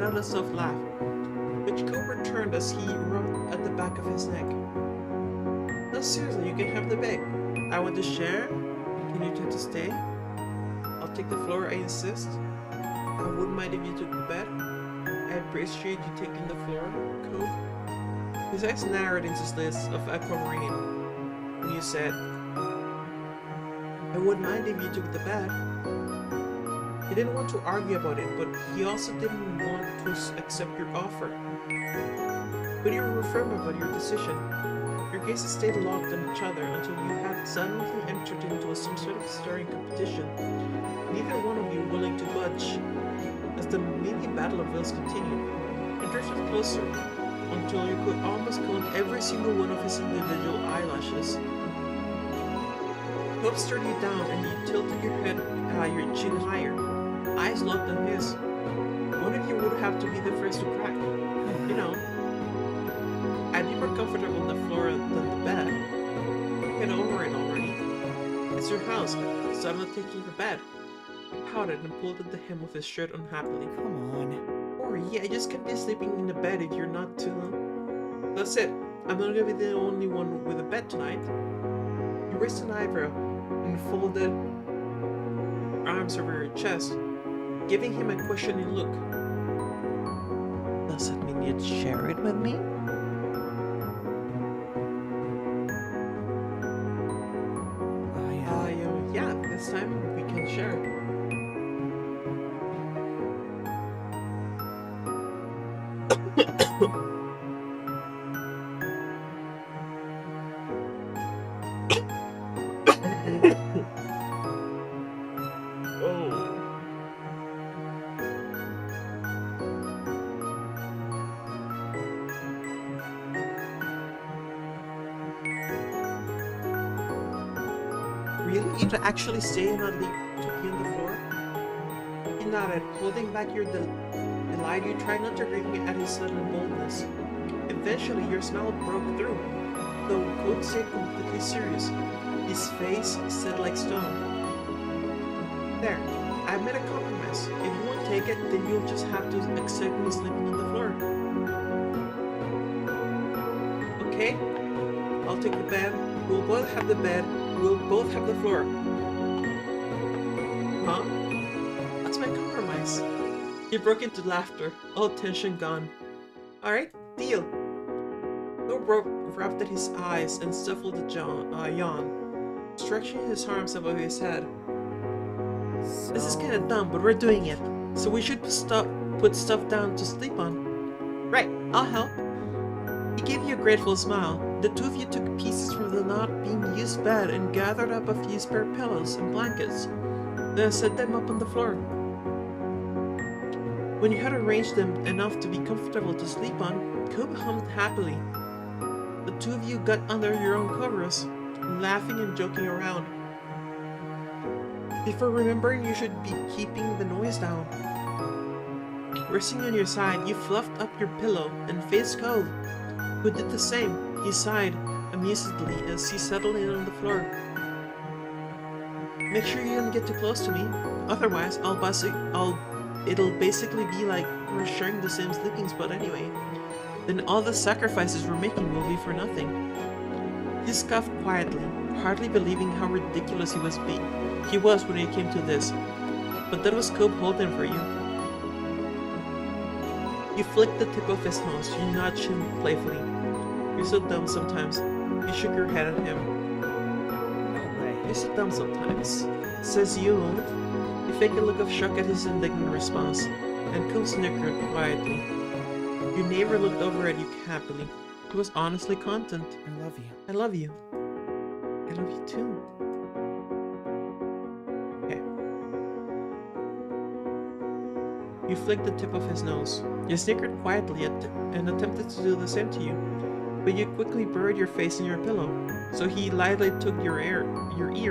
out a soft laugh, which Cove returned as he rubbed at the back of his neck. No, seriously, you can have the bed. I want to share. Can you try to stay? I'll take the floor, I insist. I wouldn't mind if you took the bed. I appreciate you taking the floor, Cove. His eyes narrowed into slits of aquamarine. And you said, I wouldn't mind if you took the bed. He didn't want to argue about it, but he also didn't want to accept your offer. But you were firm about your decision. Your gazes stayed locked on each other until you had suddenly entered into some sort of staring competition, neither one of you willing to budge. As the mini battle of wills continued, you drifted closer until you could almost count every single one of his individual eyelashes. Hope stirred you down and you tilted your head, your chin higher, eyes locked on his. One of you would have to be the first to crack. You know, I'd be more comfortable on the floor than the bed. Get over it already. It's your house, so I'm not taking your bed. He pouted and pulled at the hem of his shirt unhappily. Come on. Or yeah, I just can't be sleeping in the bed if you're not too. That's it. I'm not gonna be the only one with a bed tonight. You raised an eyebrow and folded arms over your chest, giving him a questioning look. Does it mean you'd share it with me? Yeah, this time we can share. Really? You'd actually stay and not leave to be on the floor? He nodded, holding back your delight. You tried not to grin at his sudden boldness. Eventually, your smile broke through, though Cope stayed completely serious, his face set like stone. There, I've made a compromise. If you won't take it, then you'll just have to accept me sleeping on the floor. Okay? I'll take the bed. We'll both have the bed. We'll both have the floor. Huh? That's my compromise. He broke into laughter, all tension gone. Alright, deal. Cope rubbed at his eyes and stifled a yawn, stretching his arms above his head. This is kinda dumb, but we're doing it. So we should put stuff down to sleep on. Right, I'll help. He gave you a grateful smile. The two of you took pieces from the not being used bed and gathered up a few spare pillows and blankets, then set them up on the floor. When you had arranged them enough to be comfortable to sleep on, Cope hummed happily. The two of you got under your own covers, laughing and joking around. Before remembering you should be keeping the noise down. Resting on your side, you fluffed up your pillow and faced Cope, who did the same. He sighed amusedly as he settled in on the floor. Make sure you don't get too close to me, otherwise it'll basically be like we're sharing the same sleeping spot anyway. Then all the sacrifices we're making will be for nothing. He scoffed quietly, hardly believing how ridiculous he was when it came to this. But that was Cope Holden for you. You flicked the tip of his nose, you nudged him playfully. You're so dumb sometimes. You shook your head at him. No way. You're so dumb sometimes, says you. You fake a look of shock at his indignant response, and Cope snickered quietly. Your neighbor looked over at you happily. He was honestly content. I love you. I love you. I love you too. Okay. You flicked the tip of his nose. You snickered quietly and attempted to do the same to you, but you quickly buried your face in your pillow, so he lightly took your ear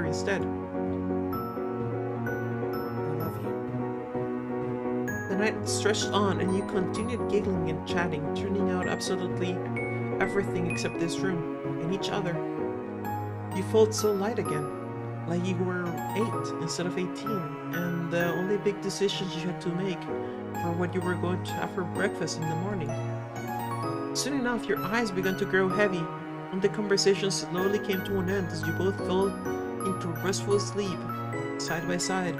instead. I love you. The night stretched on, and you continued giggling and chatting, turning out absolutely everything except this room and each other. You felt so light again, like you were 8 instead of 18, and the only big decisions you had to make were what you were going to have for breakfast in the morning. Soon enough, your eyes began to grow heavy, and the conversation slowly came to an end as you both fell into restful sleep, side by side.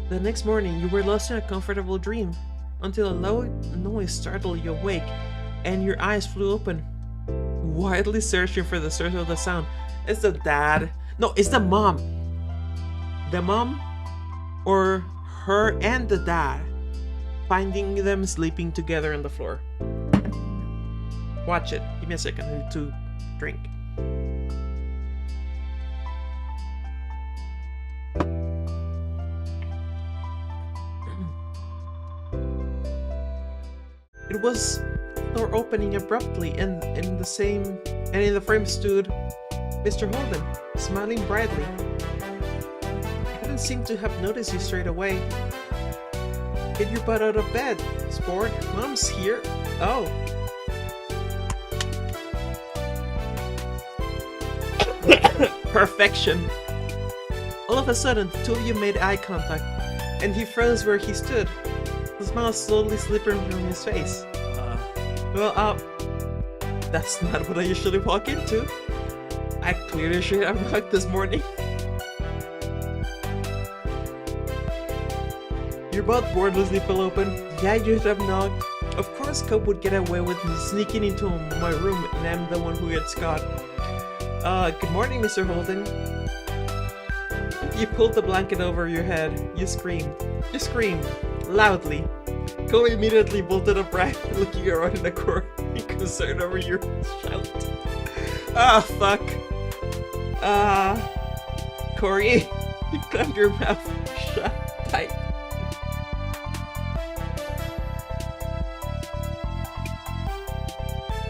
The next morning, you were lost in a comfortable dream, until a loud noise startled you awake, and your eyes flew open, wildly searching for the source of the sound. It's the dad. No, it's the mom. The mom, or her and the dad, finding them sleeping together on the floor. Watch it. Give me a second. I need to drink. It was door opening abruptly, and in the frame stood Mr. Holden, smiling brightly. He didn't seem to have noticed you straight away. Get your butt out of bed, sport. Mom's here. Oh. Perfection. All of a sudden, the two of you made eye contact, and he froze where he stood, the smile slowly slipping from his face. Well, that's not what I usually walk into. I clearly should have knocked this morning. Your both wordlessly fell open. Yeah, you should have knocked. Of course, Cope would get away with sneaking into my room, and I'm the one who gets caught. Good morning, Mr. Holden. You pulled the blanket over your head. You screamed. You screamed. Loudly. Cope immediately bolted upright, looking around in the corner, concerned over your shout. Ah, fuck. Corey, you clamped your mouth shut tight.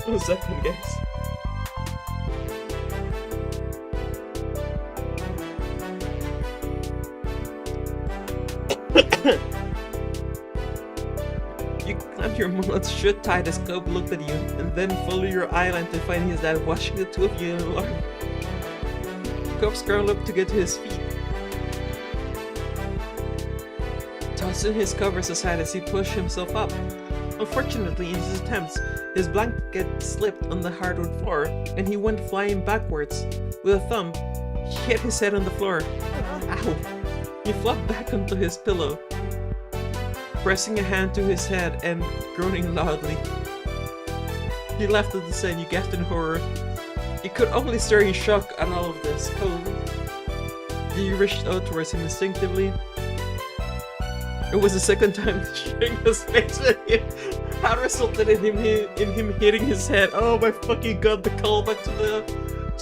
1 second, guys. You clamped your mouth shut tight as Cope looked at you, and then followed your eyeline to find his dad watching the two of you in alarm. Cope scrambled up to get to his feet, tossing his covers aside as he pushed himself up. Unfortunately, in his attempts, his blanket slipped on the hardwood floor, and he went flying backwards. With a thump, he hit his head on the floor. Ow! He flopped back onto his pillow, pressing a hand to his head and groaning loudly. He laughed at the sight. You gasped in horror. You could only stare in shock at all of this. You reached out towards him instinctively. It was the second time sharing his face with him. That resulted in him hitting his head. Oh my fucking god! The callback to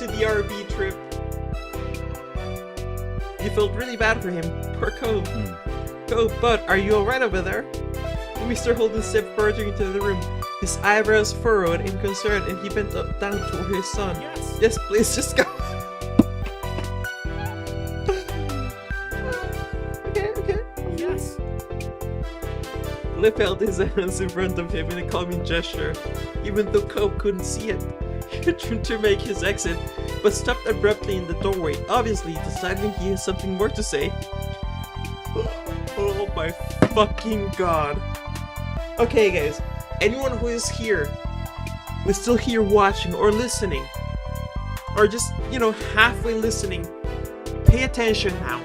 the RV trip. You felt really bad for him. Poor Cope. Cope, but are you alright over there? Mr. Holden stepped further into the room. His eyebrows furrowed in concern, and he bent down toward his son. Yes. Yes, please, just go. Okay. Yes. Lip held his hands in front of him in a calming gesture, even though Cope couldn't see it. He turned to make his exit, but stopped abruptly in the doorway, obviously deciding he has something more to say. Oh my fucking god. Okay guys, anyone who is here, who's still here watching or listening, or just, halfway listening, pay attention now.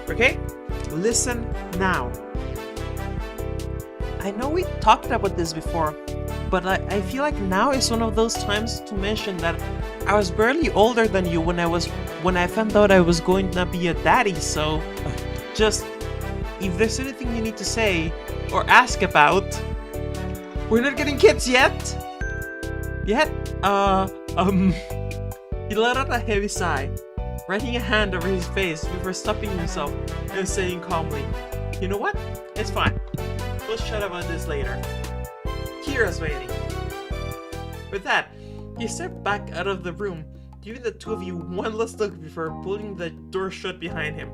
Okay? Listen now. I know we talked about this before, but I feel like now is one of those times to mention that I was barely older than you when I found out I was going to be a daddy, so just, if there's anything you need to say or ask about, we're not getting kids yet? He let out a heavy sigh, running a hand over his face before stopping himself and saying calmly, "You know what? It's fine. We'll chat about this later. Kira's waiting." With that, he stepped back out of the room, giving the two of you one last look before pulling the door shut behind him.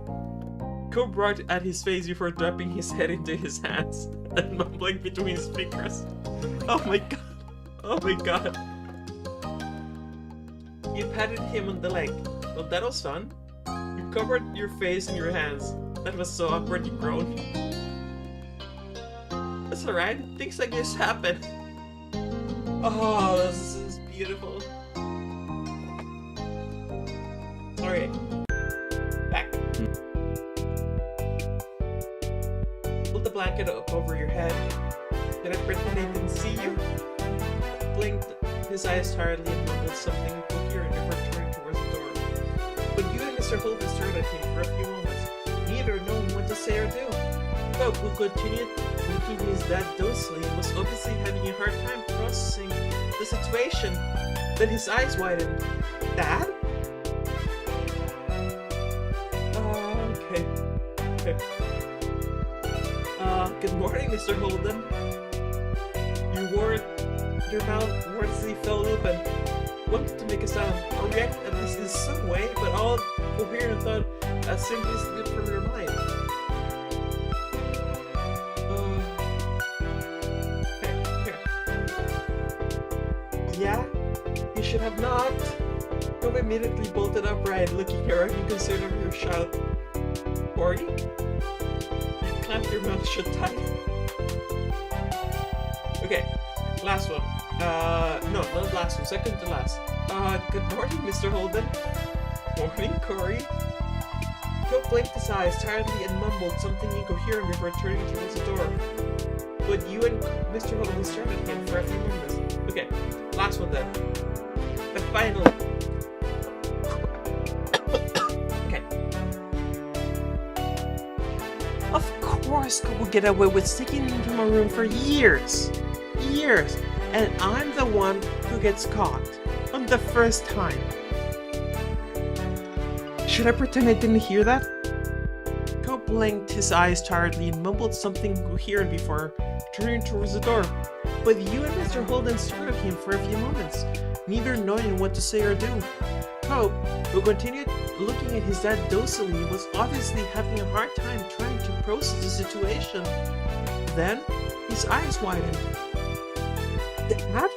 Cope rocked at his face before dropping his head into his hands and mumbling between his fingers. Oh my god. Oh my god. You patted him on the leg. Well, that was fun. You covered your face in your hands. That was so awkward, you groaned. That's alright. Things like this happen. Oh, this is beautiful. Alright. Back. Pull the blanket up over your head. Did I pretend I didn't see you? Blinked his eyes tiredly and mumbled something coherent before turning towards the door. But you and Mr. Holden stared at him for a few moments, neither knowing what to say or do. Cope, who continued looking his dad docilely, was obviously having a hard time processing the situation. Then his eyes widened. Dad? Okay. Good morning, Mr. Holden. Your mouth wordlessly fell open, wanted to make a sound, or react at least in some way, but all coherent thought simply slipped from your mind. Yeah? You should have knocked. Cope immediately bolted upright, looking around in concern over your shout. Corey? You clamped your mouth shut tight. Okay. last one. No, not last one, second to last. Good morning, Mr. Holden. Morning, Corey. Cope blinked his eyes tiredly and mumbled something incoherent before turning towards the door. But you and Mr. Holden stared at him for a few moments. Okay, last one then. The final. Okay. Of course, Cope will get away with sneaking into my room for years. Years. And I'm the one who gets caught. On the first time. Should I pretend I didn't hear that? Cope blinked his eyes tiredly and mumbled something incoherent before turning towards the door. But you and Mr. Holden stared at him for a few moments, neither knowing what to say or do. Cope, who continued looking at his dad docilely, was obviously having a hard time trying to process the situation. Then, his eyes widened. Dad?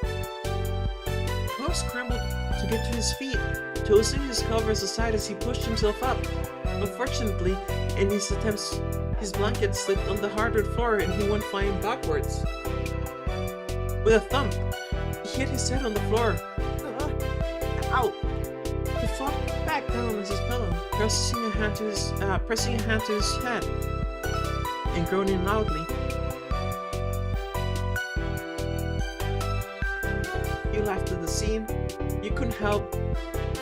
Cope scrambled to get to his feet, tossing his covers aside as he pushed himself up. Unfortunately, in his attempts, his blanket slipped on the hardwood floor and he went flying backwards. With a thump, he hit his head on the floor. Ow! He flopped back down on his pillow, pressing a hand to his head, and groaning loudly. You laughed at the scene. You couldn't help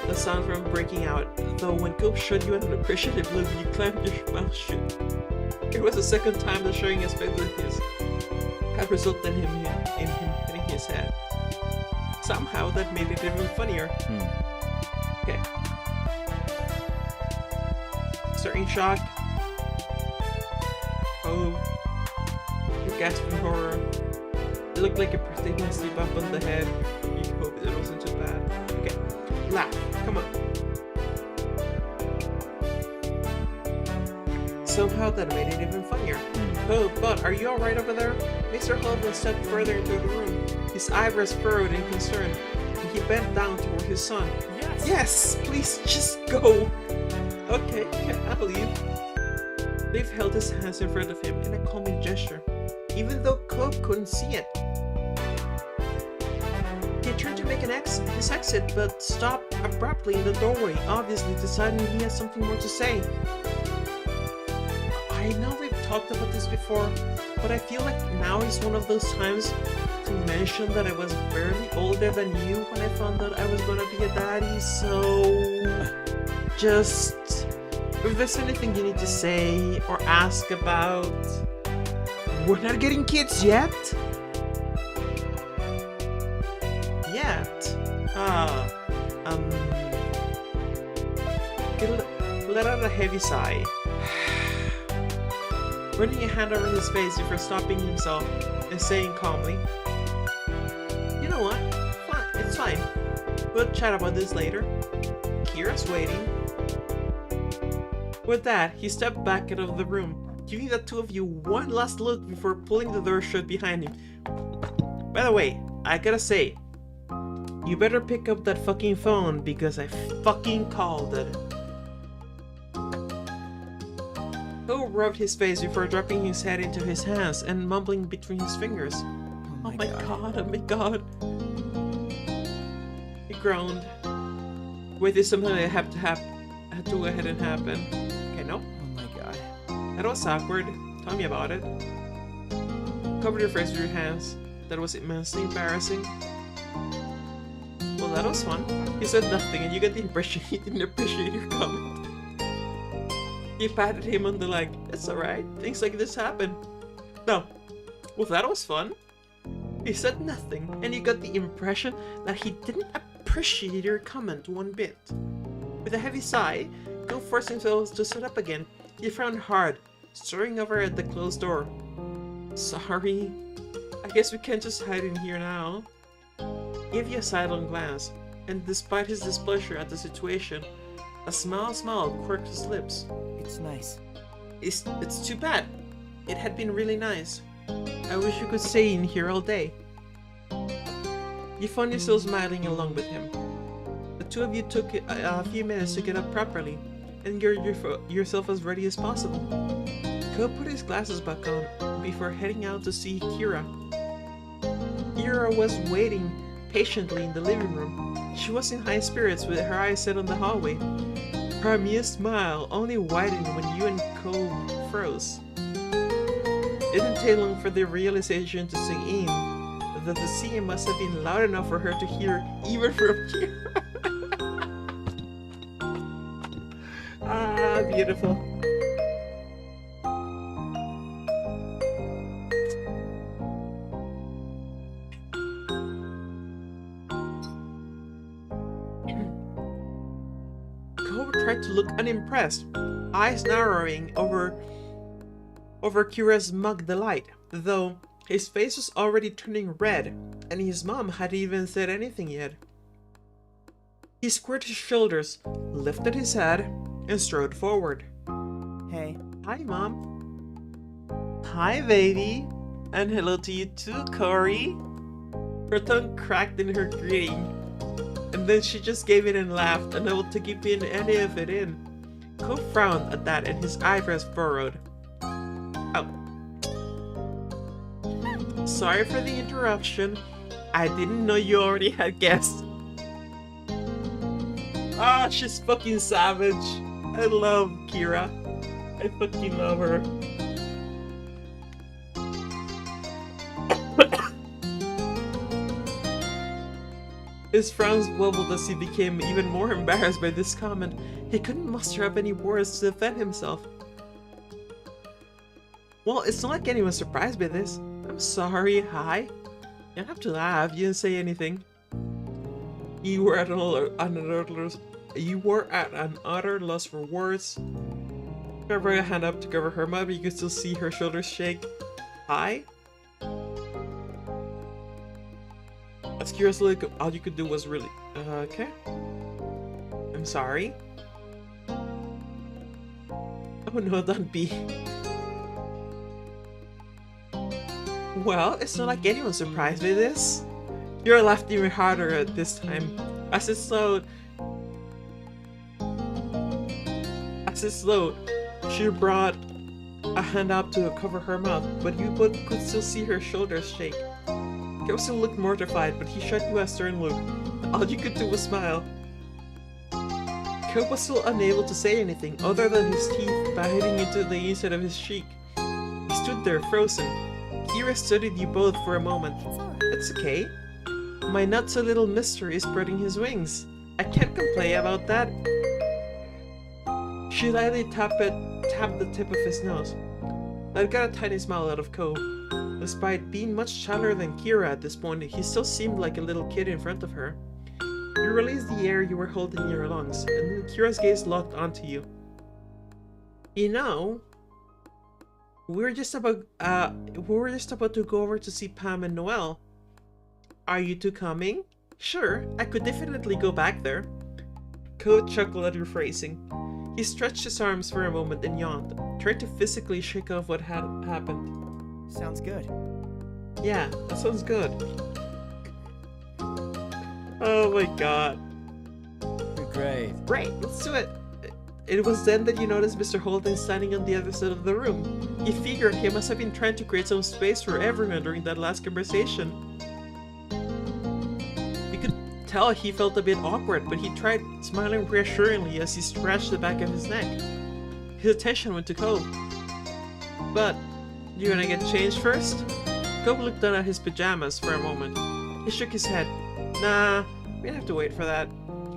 the sound from breaking out, though when Cope showed you an appreciative look, you clamped your mouth shut. It was the second time that showing his face like this had resulted in him hitting his head. Somehow that made it even funnier. Okay. Starting shock. Oh. You gasped in horror. It looked like a pretty nasty bump on the head. You hope it wasn't too bad. Okay. Laugh. Come on. Somehow that made it even funnier. Oh, but are you alright over there? Mr. Holden stepped further into the room, his eyebrows furrowed in concern, and he bent down toward his son. Yes! Yes! Please, just go! Okay, I'll leave. Dave held his hands in front of him in a calming gesture, even though Cope couldn't see it. He turned to make his exit, but stopped abruptly in the doorway, obviously deciding he had something more to say. I know we've talked about this before, but I feel like now is one of those times to mention that I was barely older than you when I found out I was gonna be a daddy, so just if there's anything you need to say or ask about. We're not getting kids yet? He let out a heavy sigh. Running a hand over his face before stopping himself and saying calmly, "You know what? Fine, it's fine. We'll chat about this later. Kira's waiting." With that, he stepped back out of the room, giving the two of you one last look before pulling the door shut behind him. By the way, I gotta say, you better pick up that fucking phone because I fucking called it. Ho rubbed his face before dropping his head into his hands and mumbling between his fingers. Oh my god, oh my god. He groaned. Wait, there's something that had to go ahead and happen. Okay, no? Oh my god. That was awkward. Tell me about it. Covered your face with your hands. That was immensely embarrassing. Well, that was fun. He said nothing and you get the impression he didn't appreciate your comment. You patted him on the leg. It's alright. Things like this happen. No. Well, that was fun. He said nothing, and you got the impression that he didn't appreciate your comment one bit. With a heavy sigh, Go forced himself to sit up again. He frowned hard, staring over at the closed door. Sorry. I guess we can't just hide in here now. He gave you a sidelong glance, and despite his displeasure at the situation, a smile quirked his lips. It's nice. It's too bad. It had been really nice. I wish you could stay in here all day. You found yourself smiling along with him. The two of you took a few minutes to get up properly, and get yourself as ready as possible. Ko put his glasses back on before heading out to see Kira. Kira was waiting patiently in the living room. She was in high spirits with her eyes set on the hallway. Her amused smile only widened when you and Cole froze. It didn't take long for the realization to sink in that the scene must have been loud enough for her to hear even from Kira. Ah, beautiful. Cole tried to look unimpressed, eyes narrowing over Kira's smug delight, though his face was already turning red, and his mom hadn't even said anything yet. He squared his shoulders, lifted his head, and strode forward. Hey. Hi, Mom. Hi, baby. And hello to you too, Corey. Her tongue cracked in her greeting, and then she just gave it and laughed, unable to keep any of it in. Cole frowned at that, and his eyebrows furrowed. Oh. Sorry for the interruption. I didn't know you already had guests. Ah, she's fucking savage. I love Kira. I fucking love her. His frowns bubbled as he became even more embarrassed by this comment. He couldn't muster up any words to defend himself. Well, it's not like anyone's surprised by this. I'm sorry, hi. You don't have to laugh, you didn't say anything. You were at an utter loss for words. She brought a hand up to cover her mouth, but you could still see her shoulders shake. Hi? As curiously, all you could do was really... okay. I'm sorry. Oh no, don't be. Well, it's not like anyone's surprised by this. Kira laughed even harder at this time. As it slowed, she brought a hand up to cover her mouth, but you both could still see her shoulders shake. Kyosu looked mortified, but he shot you a stern look. All you could do was smile. Kyo was still unable to say anything other than his teeth biting into the inside of his cheek. He stood there frozen. Kira studied you both for a moment. It's okay. My not-so-little mister is spreading his wings. I can't complain about that. She lightly tapped the tip of his nose. That got a tiny smile out of Ko. Despite being much taller than Kira at this point, he still seemed like a little kid in front of her. You released the air you were holding in your lungs, and then Kira's gaze locked onto you. You know, we were just about to go over to see Pam and Noelle. Are you two coming? Sure, I could definitely go back there. Ko chuckled at your phrasing. He stretched his arms for a moment and yawned, trying to physically shake off what had happened. Sounds good. Yeah, that sounds good. Oh my god. You're great. Great, let's do it. It was then that you noticed Mr. Holden standing on the other side of the room. You figured he must have been trying to create some space for everyone during that last conversation. You could tell he felt a bit awkward, but he tried smiling reassuringly as he scratched the back of his neck. His attention went to Ko. But, you gonna get changed first? Ko looked down at his pajamas for a moment. He shook his head. Nah, we don't have to wait for that.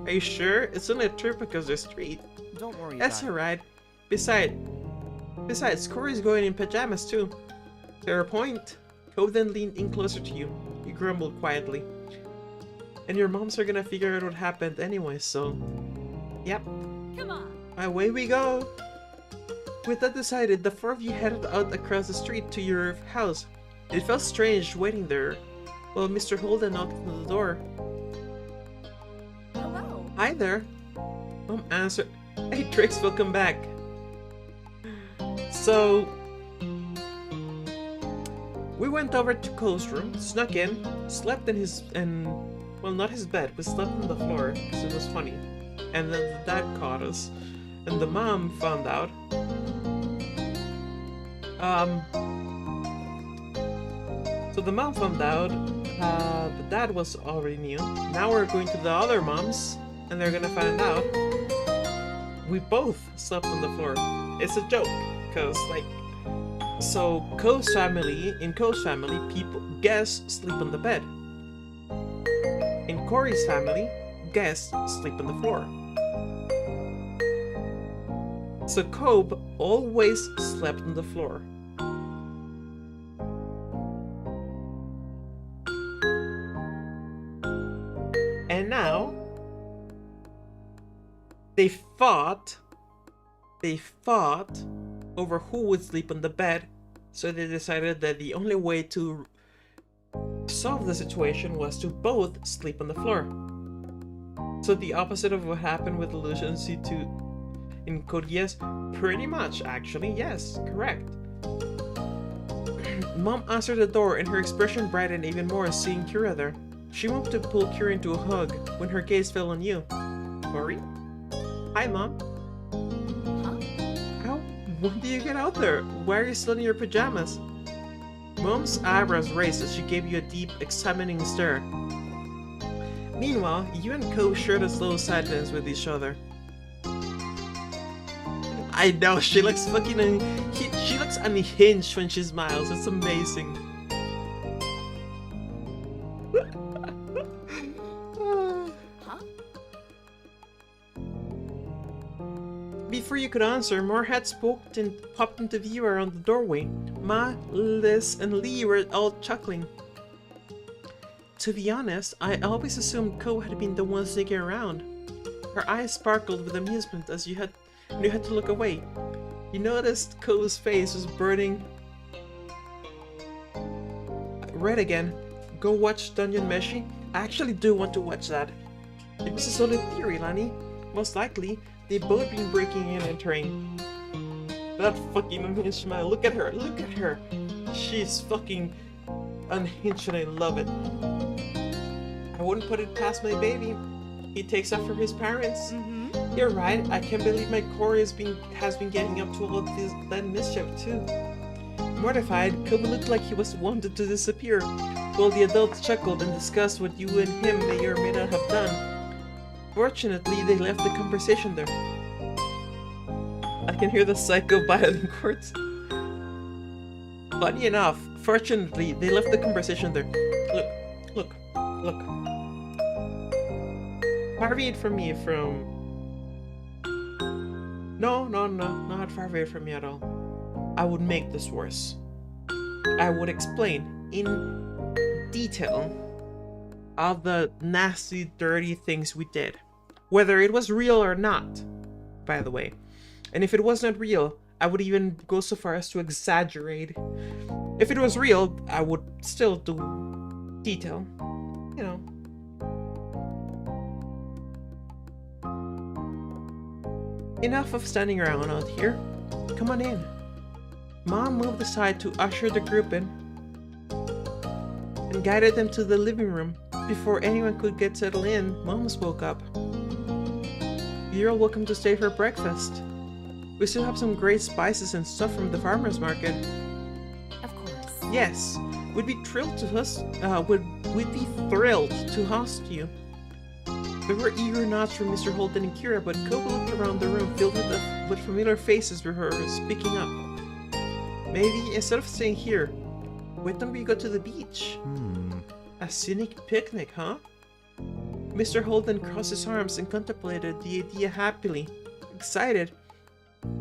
Are you sure? It's only a trip across the street. Don't worry That's about alright. Besides, Corey's going in pajamas too. Fair point. Ko then leaned in closer to you. He grumbled quietly. And your moms are gonna figure out what happened anyway, so... Yep. Come on. Away we go! With that decided, the four of you headed out across the street to your house. It felt strange waiting there, while Mr. Holden knocked on the door. Hello. Hi there. Mom answered. Hey Trix, welcome back. So... we went over to Cole's room, snuck in, slept in his... well, not his bed, we slept on the floor, because it was funny. And then the dad caught us. And the mom found out. So the mom found out The dad was already knew. Now we're going to the other moms, and they're gonna find out. We both slept on the floor. It's a joke, cause like, so Co's family, in Co's family, guests sleep on the bed. In Corey's family, guests sleep on the floor. So Cobb always slept on the floor. And now they fought over who would sleep on the bed, so they decided that the only way to solve the situation was to both sleep on the floor. So the opposite of what happened with Lucian C2 in Code Geass, pretty much actually, yes, correct. Mom answered the door and her expression brightened even more seeing Kira there. She moved to pull Kira into a hug when her gaze fell on you. Corey? Hi, Mom. Huh? When do you get out there? Why are you still in your pajamas? Mom's eyebrows raised as she gave you a deep, examining stare. Meanwhile, you and Co shared a slow silence with each other. I know, she looks fucking she looks unhinged when she smiles. It's amazing. Huh? Before you could answer, more heads poked and popped into view around the doorway. Ma, Liz, and Lee were all chuckling. To be honest, I always assumed Co had been the one sneaking around. Her eyes sparkled with amusement as you had to look away. You noticed Co's face was burning red again. Go watch Dungeon Meshi? I actually do want to watch that. It was a solid theory, Lani. Most likely, they've both been breaking and entering. That fucking unhinged smile. Look at her. Look at her. She's fucking unhinged and I love it. I wouldn't put it past my baby. He takes after his parents. You're right. I can't believe my Corey has been getting up to all of that mischief too. Mortified, Kobe looked like he was wanted to disappear, while the adults chuckled and discussed what you and him may or may not have done. Fortunately, they left the conversation there. I can hear the psycho violin chords. Funny enough, fortunately, they left the conversation there. Look. Far away from me No, not far away from me at all. I would make this worse. I would explain in detail all the nasty, dirty things we did. Whether it was real or not, by the way. And if it was not real, I would even go so far as to exaggerate. If it was real, I would still do detail. You know. Enough of standing around out here. Come on in. Mom moved aside to usher the group in and guided them to the living room. Before anyone could get settled in, Mom spoke up. You're all welcome to stay for breakfast. We still have some great spices and stuff from the farmer's market. Of course. Yes, we'd be thrilled to host you. There were eager nods from Mr. Holden and Kira, but Koba looked around the room filled with familiar faces with her speaking up. Maybe instead of staying here, why don't we go to the beach? A scenic picnic, huh? Mr. Holden crossed his arms and contemplated the idea happily. Excited,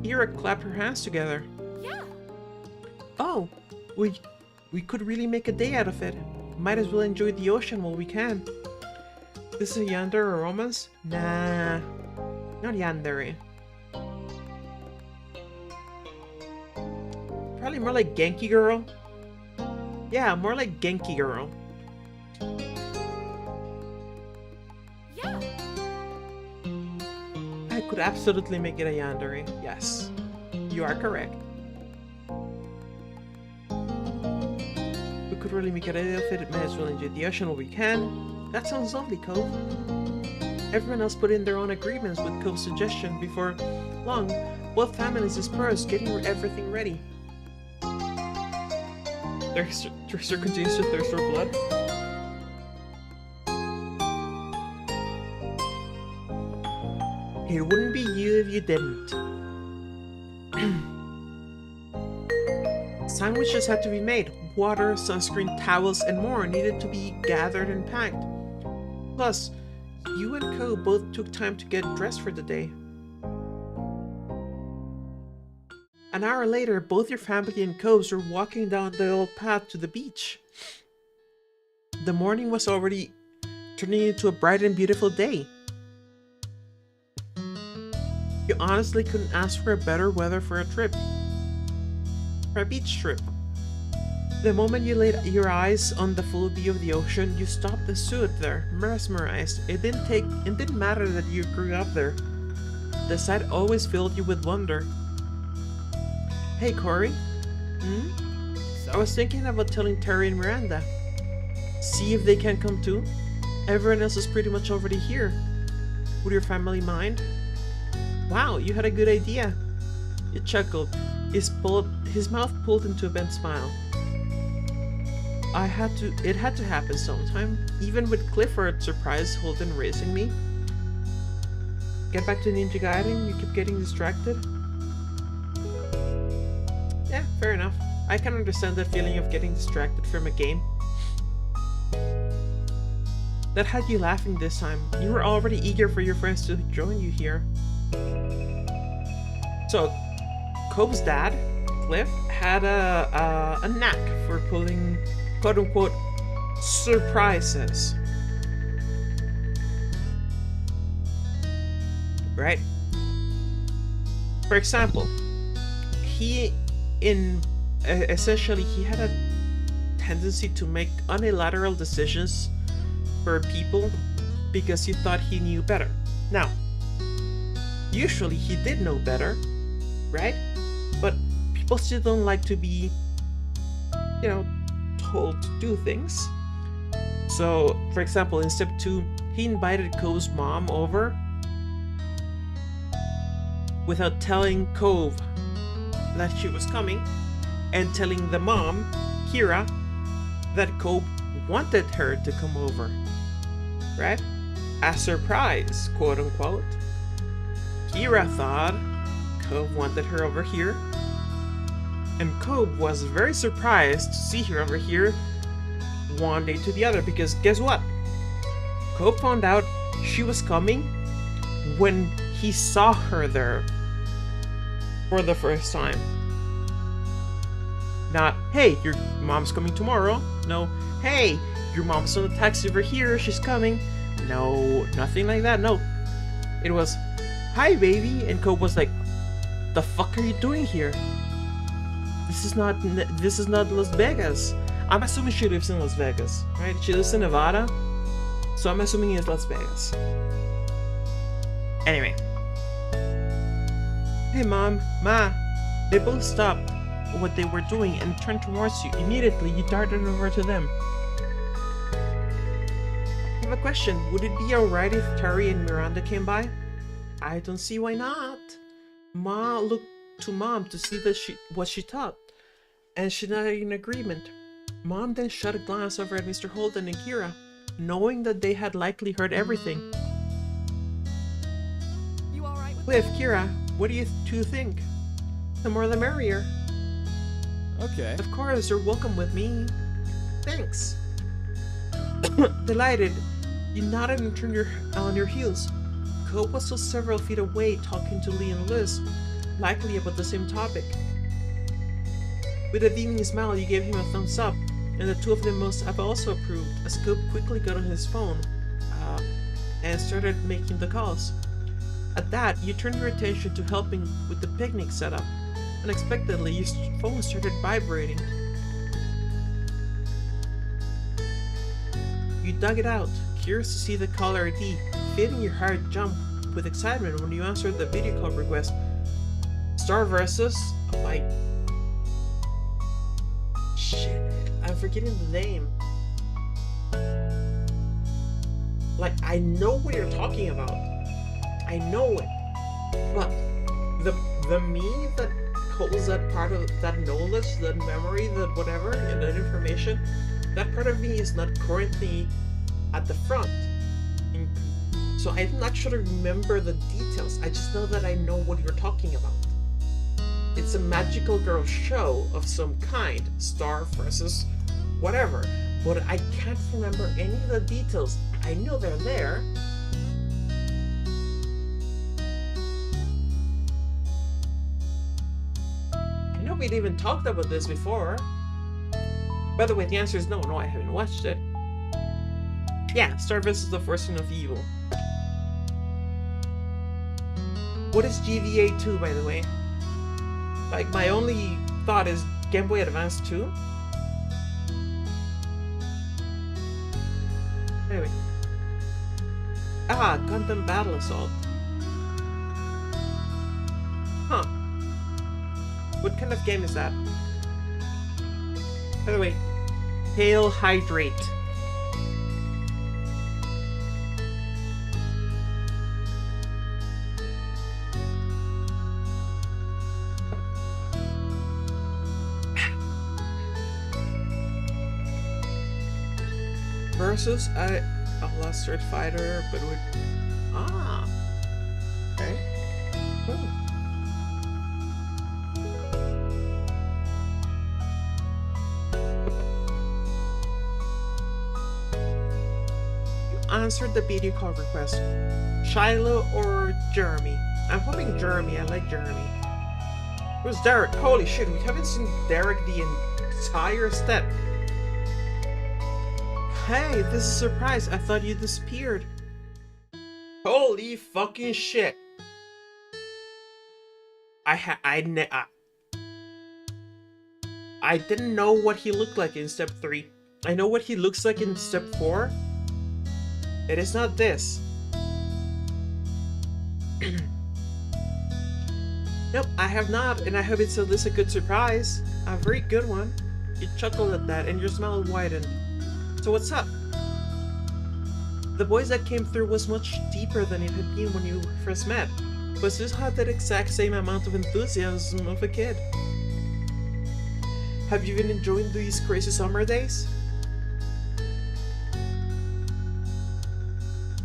Kira clapped her hands together. Yeah. Oh, we could really make a day out of it. Might as well enjoy the ocean while we can. This is a yandere or romance? Nah, not yandere. Probably more like Genki Girl. Yeah, more like Genki Girl. Yeah. I could absolutely make it a yandere. Yes, you are correct. We could really make it a day of it. Might as well enjoy the ocean while we can. That sounds lovely, Cove. Everyone else put in their own agreements with Cove's suggestion. Before long, both families dispersed, getting everything ready. Tracer continues to thirst for blood. It wouldn't be you if you didn't. Sandwiches had to be made. Water, sunscreen, towels, and more needed to be gathered and packed. Plus, you and Co both took time to get dressed for the day. An hour later, both your family and Coves were walking down the old path to the beach. The morning was already turning into a bright and beautiful day. You honestly couldn't ask for a better weather for a trip. For a beach trip. The moment you laid your eyes on the full view of the ocean, you stopped and stood there, mesmerized. It didn't matter that you grew up there. The sight always filled you with wonder. Hey, Corey. I was thinking about telling Terry and Miranda. See if they can come too. Everyone else is pretty much already here. Would your family mind? Wow, you had a good idea. He chuckled. His mouth pulled into a bent smile. It had to happen sometime. Even with Clifford surprise Holden racing me. Get back to Ninja Gaiden, you keep getting distracted. Yeah, fair enough. I can understand that feeling of getting distracted from a game. That had you laughing this time. You were already eager for your friends to join you here. So, Cove's dad, Cliff, had a knack for pulling quote-unquote surprises. Right? For example, essentially he had a tendency to make unilateral decisions for people because he thought he knew better. Now, usually he did know better, right? But people still don't like to be, told to do things. So, for example, in step 2, he invited Cove's mom over without telling Cove that she was coming, and telling the mom, Kira, that Cove wanted her to come over. Right? A surprise, quote unquote. Kira thought Cove wanted her over here, and Cove was very surprised to see her over here one day to the other, because guess what? Cove found out she was coming when he saw her there for the first time. Not, hey, your mom's coming tomorrow. No, hey, your mom's on the taxi over here, she's coming. No, nothing like that, no. It was, hi baby, and Cove was like, the fuck are you doing here? This is not Las Vegas. I'm assuming she lives in Las Vegas, right? She lives in Nevada, so I'm assuming it's Las Vegas. Anyway. Hey mom, ma. They both stopped what they were doing and turned towards you. Immediately, you darted over to them. I have a question. Would it be alright if Terry and Miranda came by? I don't see why not. Ma looked to Mom to see what she thought, and she nodded in agreement. Mom then shot a glance over at Mr. Holden and Kira, knowing that they had likely heard everything. You alright with Cliff, Kira, what do you two think? The more the merrier. Okay. Of course, you're welcome with me. Thanks. Delighted, you nodded and turned on your heels. Cope was still several feet away talking to Lee and Liz, likely about the same topic. With a beaming smile, you gave him a thumbs up, and the two of them must have also approved, as Cope quickly got on his phone and started making the calls. At that, you turned your attention to helping with the picnic setup. Unexpectedly, your phone started vibrating. You dug it out, curious to see the caller ID, feeling your heart jump with excitement when you answered the video call request. Star versus, like, shit, I'm forgetting the name. Like, I know what you're talking about. I know it. But the me that holds that part of that knowledge, that memory, that whatever, and that information, that part of me is not currently at the front. So I don't actually remember the details. I just know that I know what you're talking about. It's a magical girl show of some kind, star versus whatever. But I can't remember any of the details. I know they're there. I know we'd even talked about this before. By the way, the answer is no. No, I haven't watched it. Yeah, Star vs. the Force of Evil. What is GVA 2, by the way? Like, my only thought is Game Boy Advance 2? Anyway. Ah, Gundam Battle Assault. Huh. What kind of game is that? By the way, Hail Hydrate. Versus a Lost Street Fighter, but with okay. Cool. You answered the video call request. Shiloh or Jeremy? I'm hoping Jeremy. I like Jeremy. Who's Derek? Holy shit, we haven't seen Derek the entire step. Hey, this is a surprise. I thought you disappeared. Holy fucking shit. I didn't know what he looked like in step 3. I know what he looks like in step 4. It is not this. Nope, I have not, and I hope it's at least a good surprise. A very good one. You chuckled at that, and your smile widened. So what's up? The voice that came through was much deeper than it had been when you first met, but still had that exact same amount of enthusiasm of a kid. Have you been enjoying these crazy summer days?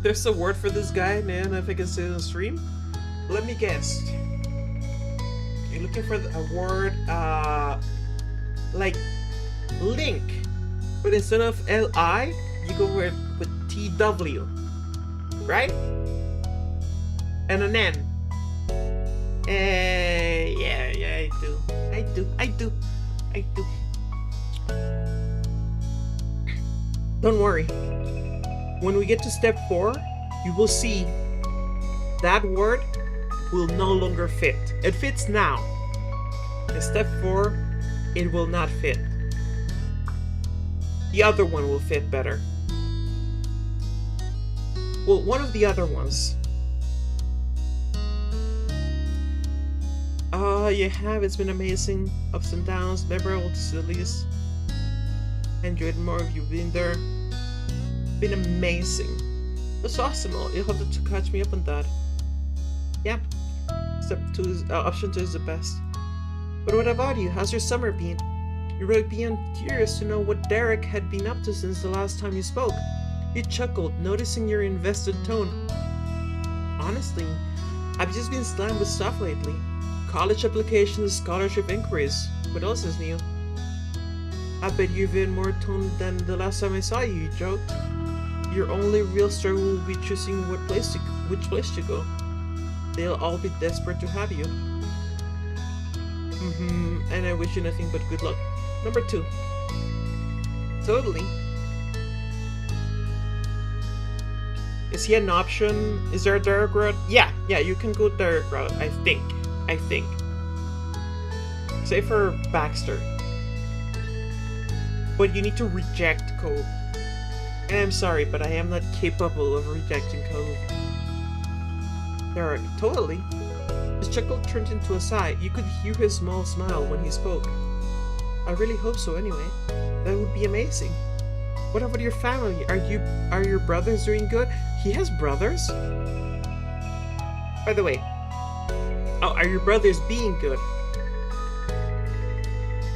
There's a word for this guy, man, if I can say it on stream. Let me guess. You're looking for a word, like link. But instead of L-I, you go with T-W, right? And an N. Yeah, I do. Don't worry. When we get to step 4, you will see that word will no longer fit. It fits now. In step 4, it will not fit. The other one will fit better. Well, one of the other ones. You have. It's been amazing. Ups and downs, memorable to say the least. Enjoyed more if you've been there. Been amazing. That's awesome. You'll have to catch me up on that. Yep. Step 2 is, option 2 is the best. But what about you? How's your summer been? You really being curious to know what Derek had been up to since the last time you spoke. You chuckled, noticing your invested tone. Honestly, I've just been slammed with stuff lately. College applications, scholarship inquiries. What else is new? I bet you've been more toned than the last time I saw you, you joked. Your only real struggle will be choosing which place to go. They'll all be desperate to have you. And I wish you nothing but good luck. Number 2. Totally. Is he an option? Is there a direct route? Yeah, you can go direct route, I think. Say for Baxter. But you need to reject code. And I'm sorry, but I am not capable of rejecting code. Derek, totally. His chuckle turned into a sigh. You could hear his small smile when he spoke. I really hope so anyway. That would be amazing. What about your family? Are your brothers doing good? He has brothers? By the way, are your brothers being good?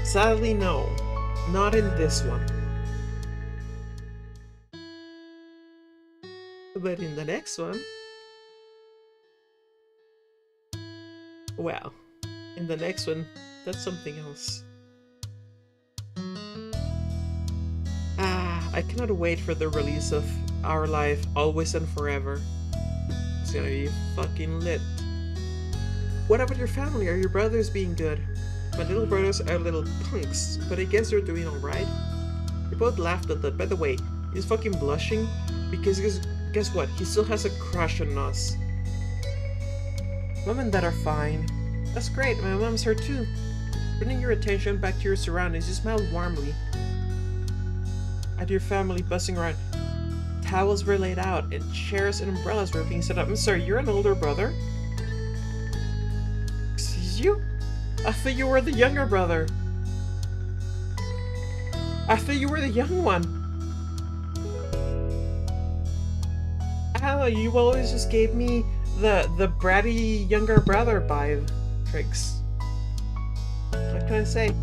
Sadly, no. Not in this one. But in the next one, well, in the next one, that's something else. I cannot wait for the release of Our Life, Always and Forever. It's gonna be fucking lit. What about your family? Are your brothers being good? My little brothers are little punks, but I guess they're doing alright. We both laughed at that. By the way, he's fucking blushing because guess what? He still has a crush on us. Mom and Dad are fine. That's great, my mom's here too. Turning your attention back to your surroundings, you smiled warmly at your family buzzing around. Towels were laid out, and chairs and umbrellas were being set up. I'm sorry, you're an older brother? Excuse you? I thought you were the younger brother. I thought you were the young one. Oh, you always just gave me the bratty younger brother vibe, Trix. What can I say?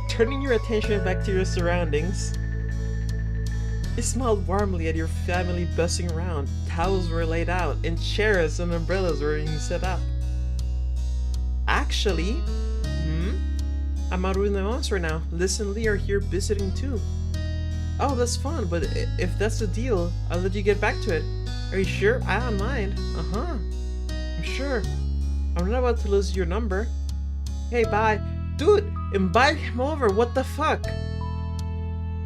Turning your attention back to your surroundings, you smiled warmly at your family buzzing around. Towels were laid out, and chairs and umbrellas were being set up. Actually, I'm out with my mom's right now. Liz and Lee are here visiting too. Oh, that's fun, but if that's the deal, I'll let you get back to it. Are you sure? I don't mind. Uh-huh. I'm sure. I'm not about to lose your number. Hey, bye. Dude, invite him over. What the fuck?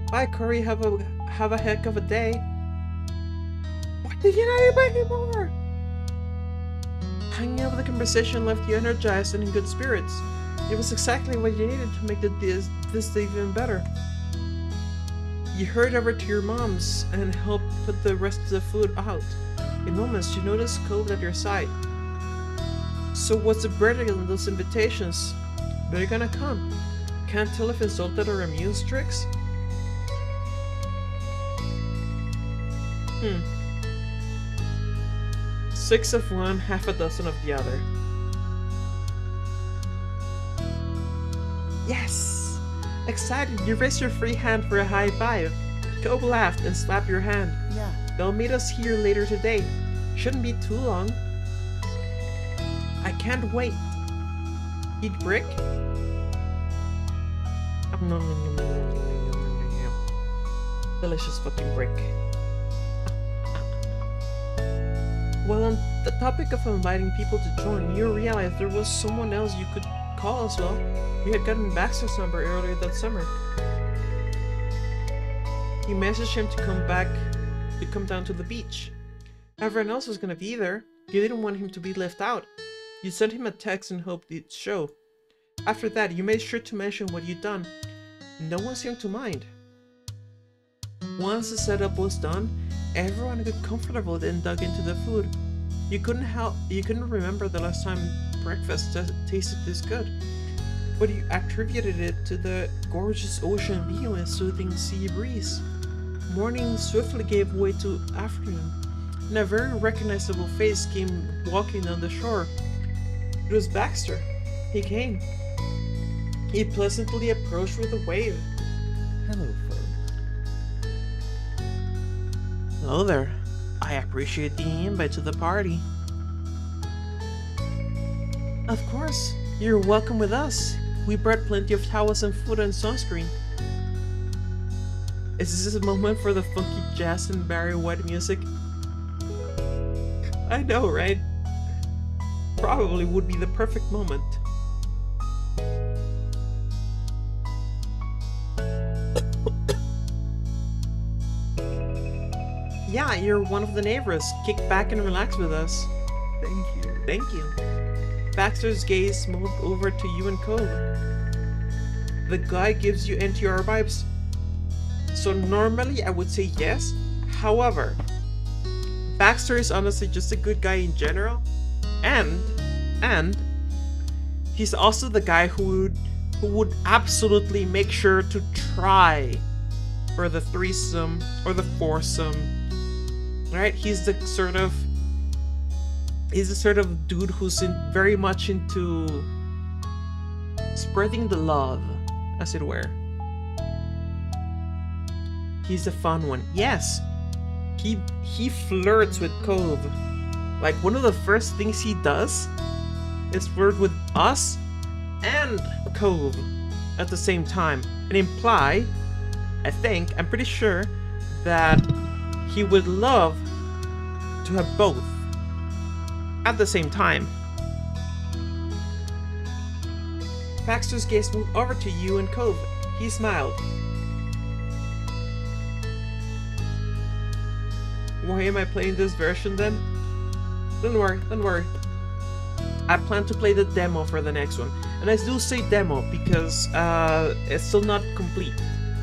Bye, Corey. Have a heck of a day. Why did you not invite him over? Hanging out with the conversation left you energized and in good spirits. It was exactly what you needed to make this day even better. You hurried over to your mom's and helped put the rest of the food out. In moments, you noticed Cove at your side. So what's the verdict on those invitations? They're gonna come. Can't tell if insulted or amused, Trix? 6 of one, half a dozen of the other. Yes! Excited, you raised your free hand for a high five. Cove laughed and slapped your hand. Yeah. They'll meet us here later today. Shouldn't be too long. I can't wait. Eat brick? Delicious fucking brick. Well, on the topic of inviting people to join, you realized there was someone else you could call as well. You had gotten Baxter's number earlier that summer. You messaged him to come down to the beach. Everyone else was gonna be there. You didn't want him to be left out. You sent him a text and hoped it'd show. After that, you made sure to mention what you'd done. No one seemed to mind. Once the setup was done, everyone got comfortable and dug into the food. You couldn't remember the last time breakfast tasted this good, but you attributed it to the gorgeous ocean view and soothing sea breeze. Morning swiftly gave way to afternoon, and a very recognizable face came walking down the shore. It was Baxter. He came. He pleasantly approached with a wave. Hello, folks. Hello there. I appreciate the invite to the party. Of course, you're welcome with us. We brought plenty of towels and food and sunscreen. Is this a moment for the funky jazz and Barry White music? I know, right? Probably would be the perfect moment. Yeah, you're one of the neighbors. Kick back and relax with us. Thank you. Thank you. Baxter's gaze moved over to you and Cove. The guy gives you NTR vibes. So normally I would say yes. However, Baxter is honestly just a good guy in general. And he's also the guy who would absolutely make sure to try for the threesome or the foursome. Right? He's the sort of dude who's very much into Spreading the love, as it were. He's a fun one. Yes, he flirts with Cove. Like, one of the first things he does is flirt with us and Cove at the same time, and imply, I'm pretty sure, that he would love to have both at the same time. Baxter's gaze moved over to you and Cove. He smiled. Why am I playing this version then? Don't worry. I plan to play the demo for the next one. And I do say demo because it's still not complete.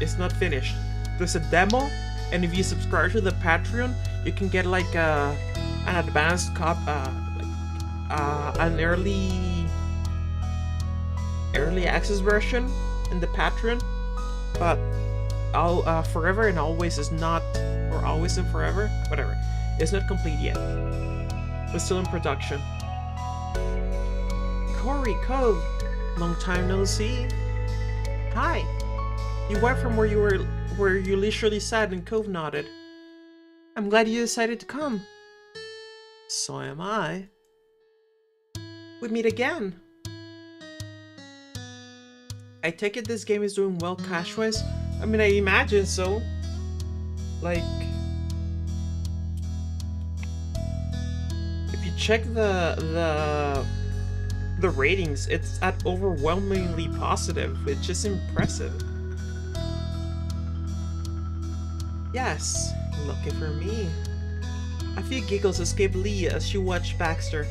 It's not finished. There's a demo, and if you subscribe to the Patreon, you can get like an advanced an early access version in the Patreon. But Forever and Always is not, or Always and Forever, whatever, it's not complete yet. It's still in production. Corey, Cove, long time no see. Hi. You went from where you leisurely sat, and Cove nodded. I'm glad you decided to come. So am I. We meet again. I take it this game is doing well cash-wise. I mean, I imagine so. Like, if you check the ratings, it's at overwhelmingly positive, which is impressive. Yes, lucky for me. A few giggles escaped Leah as she watched Baxter.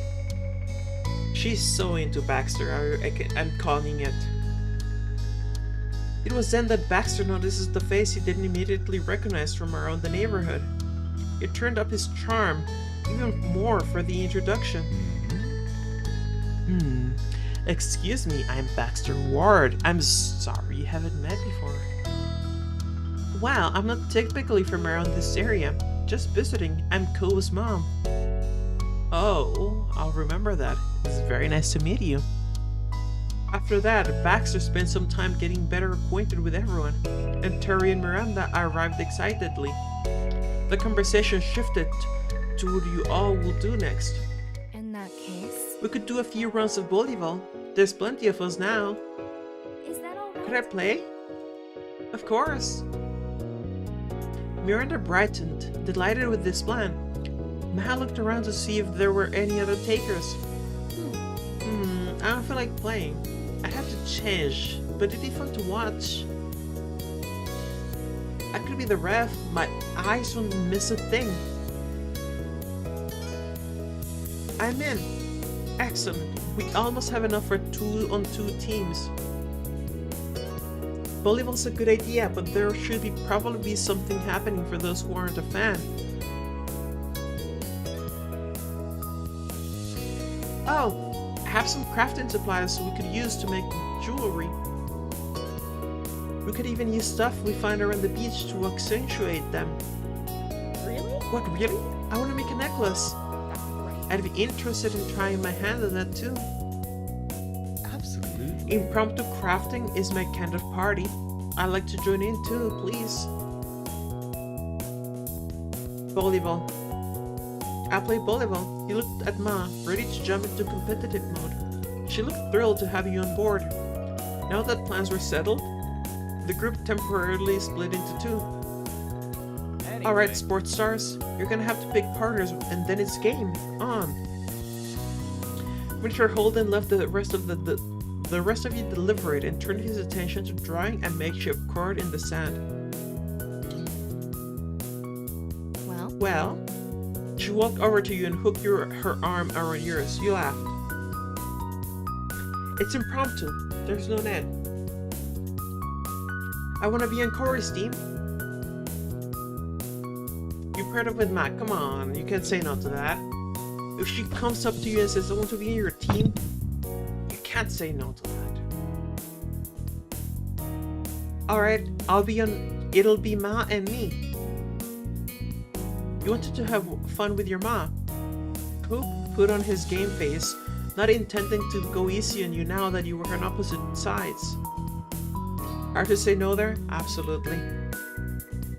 She's so into Baxter, I'm calling it. It was then that Baxter notices the face he didn't immediately recognize from around the neighborhood. It turned up his charm even more for the introduction. Excuse me, I'm Baxter Ward. I'm sorry you haven't met before. Well, I'm not typically from around this area. Just visiting. I'm Cove's mom. Oh, I'll remember that. It's very nice to meet you. After that, Baxter spent some time getting better acquainted with everyone, and Terry and Miranda arrived excitedly. The conversation shifted to what you all will do next. In that case, We could do a few rounds of volleyball. There's plenty of us now. is that all right? Could I play? Of course. Miranda brightened, delighted with this plan. Maha looked around to see if there were any other takers. I don't feel like playing. I have to change, but it'd be fun to watch. I could be the ref. My eyes won't miss a thing. I'm in. Excellent. We almost have enough for 2-on-2 teams. Volleyball's a good idea, but there should probably be something happening for those who aren't a fan. Oh, I have some crafting supplies we could use to make jewelry. We could even use stuff we find around the beach to accentuate them. Really? What, really? I want to make a necklace. That's great. I'd be interested in trying my hand at that too. Absolutely. Impromptu crafting is my kind of party. I'd like to join in too, please. Volleyball. I play volleyball. He looked at Ma, ready to jump into competitive mode. She looked thrilled to have you on board. Now that plans were settled, the group temporarily split into two. Alright, sports stars, you're gonna have to pick partners and then it's game on. Mr. Holden left the rest of you deliberate and turned his attention to drawing a makeshift court in the sand. Well, she walked over to you and hooked her arm around yours. You laughed. It's impromptu. There's no net. I want to be on Corey's team. You paired up with Matt. Come on, you can't say no to that. If she comes up to you and says, I want to be in your team, you can't say no to that. Alright, it'll be Ma and me. You wanted to have fun with your Ma. Coop put on his game face not intending to go easy on you now that you were on opposite sides. Hard to say no there? Absolutely.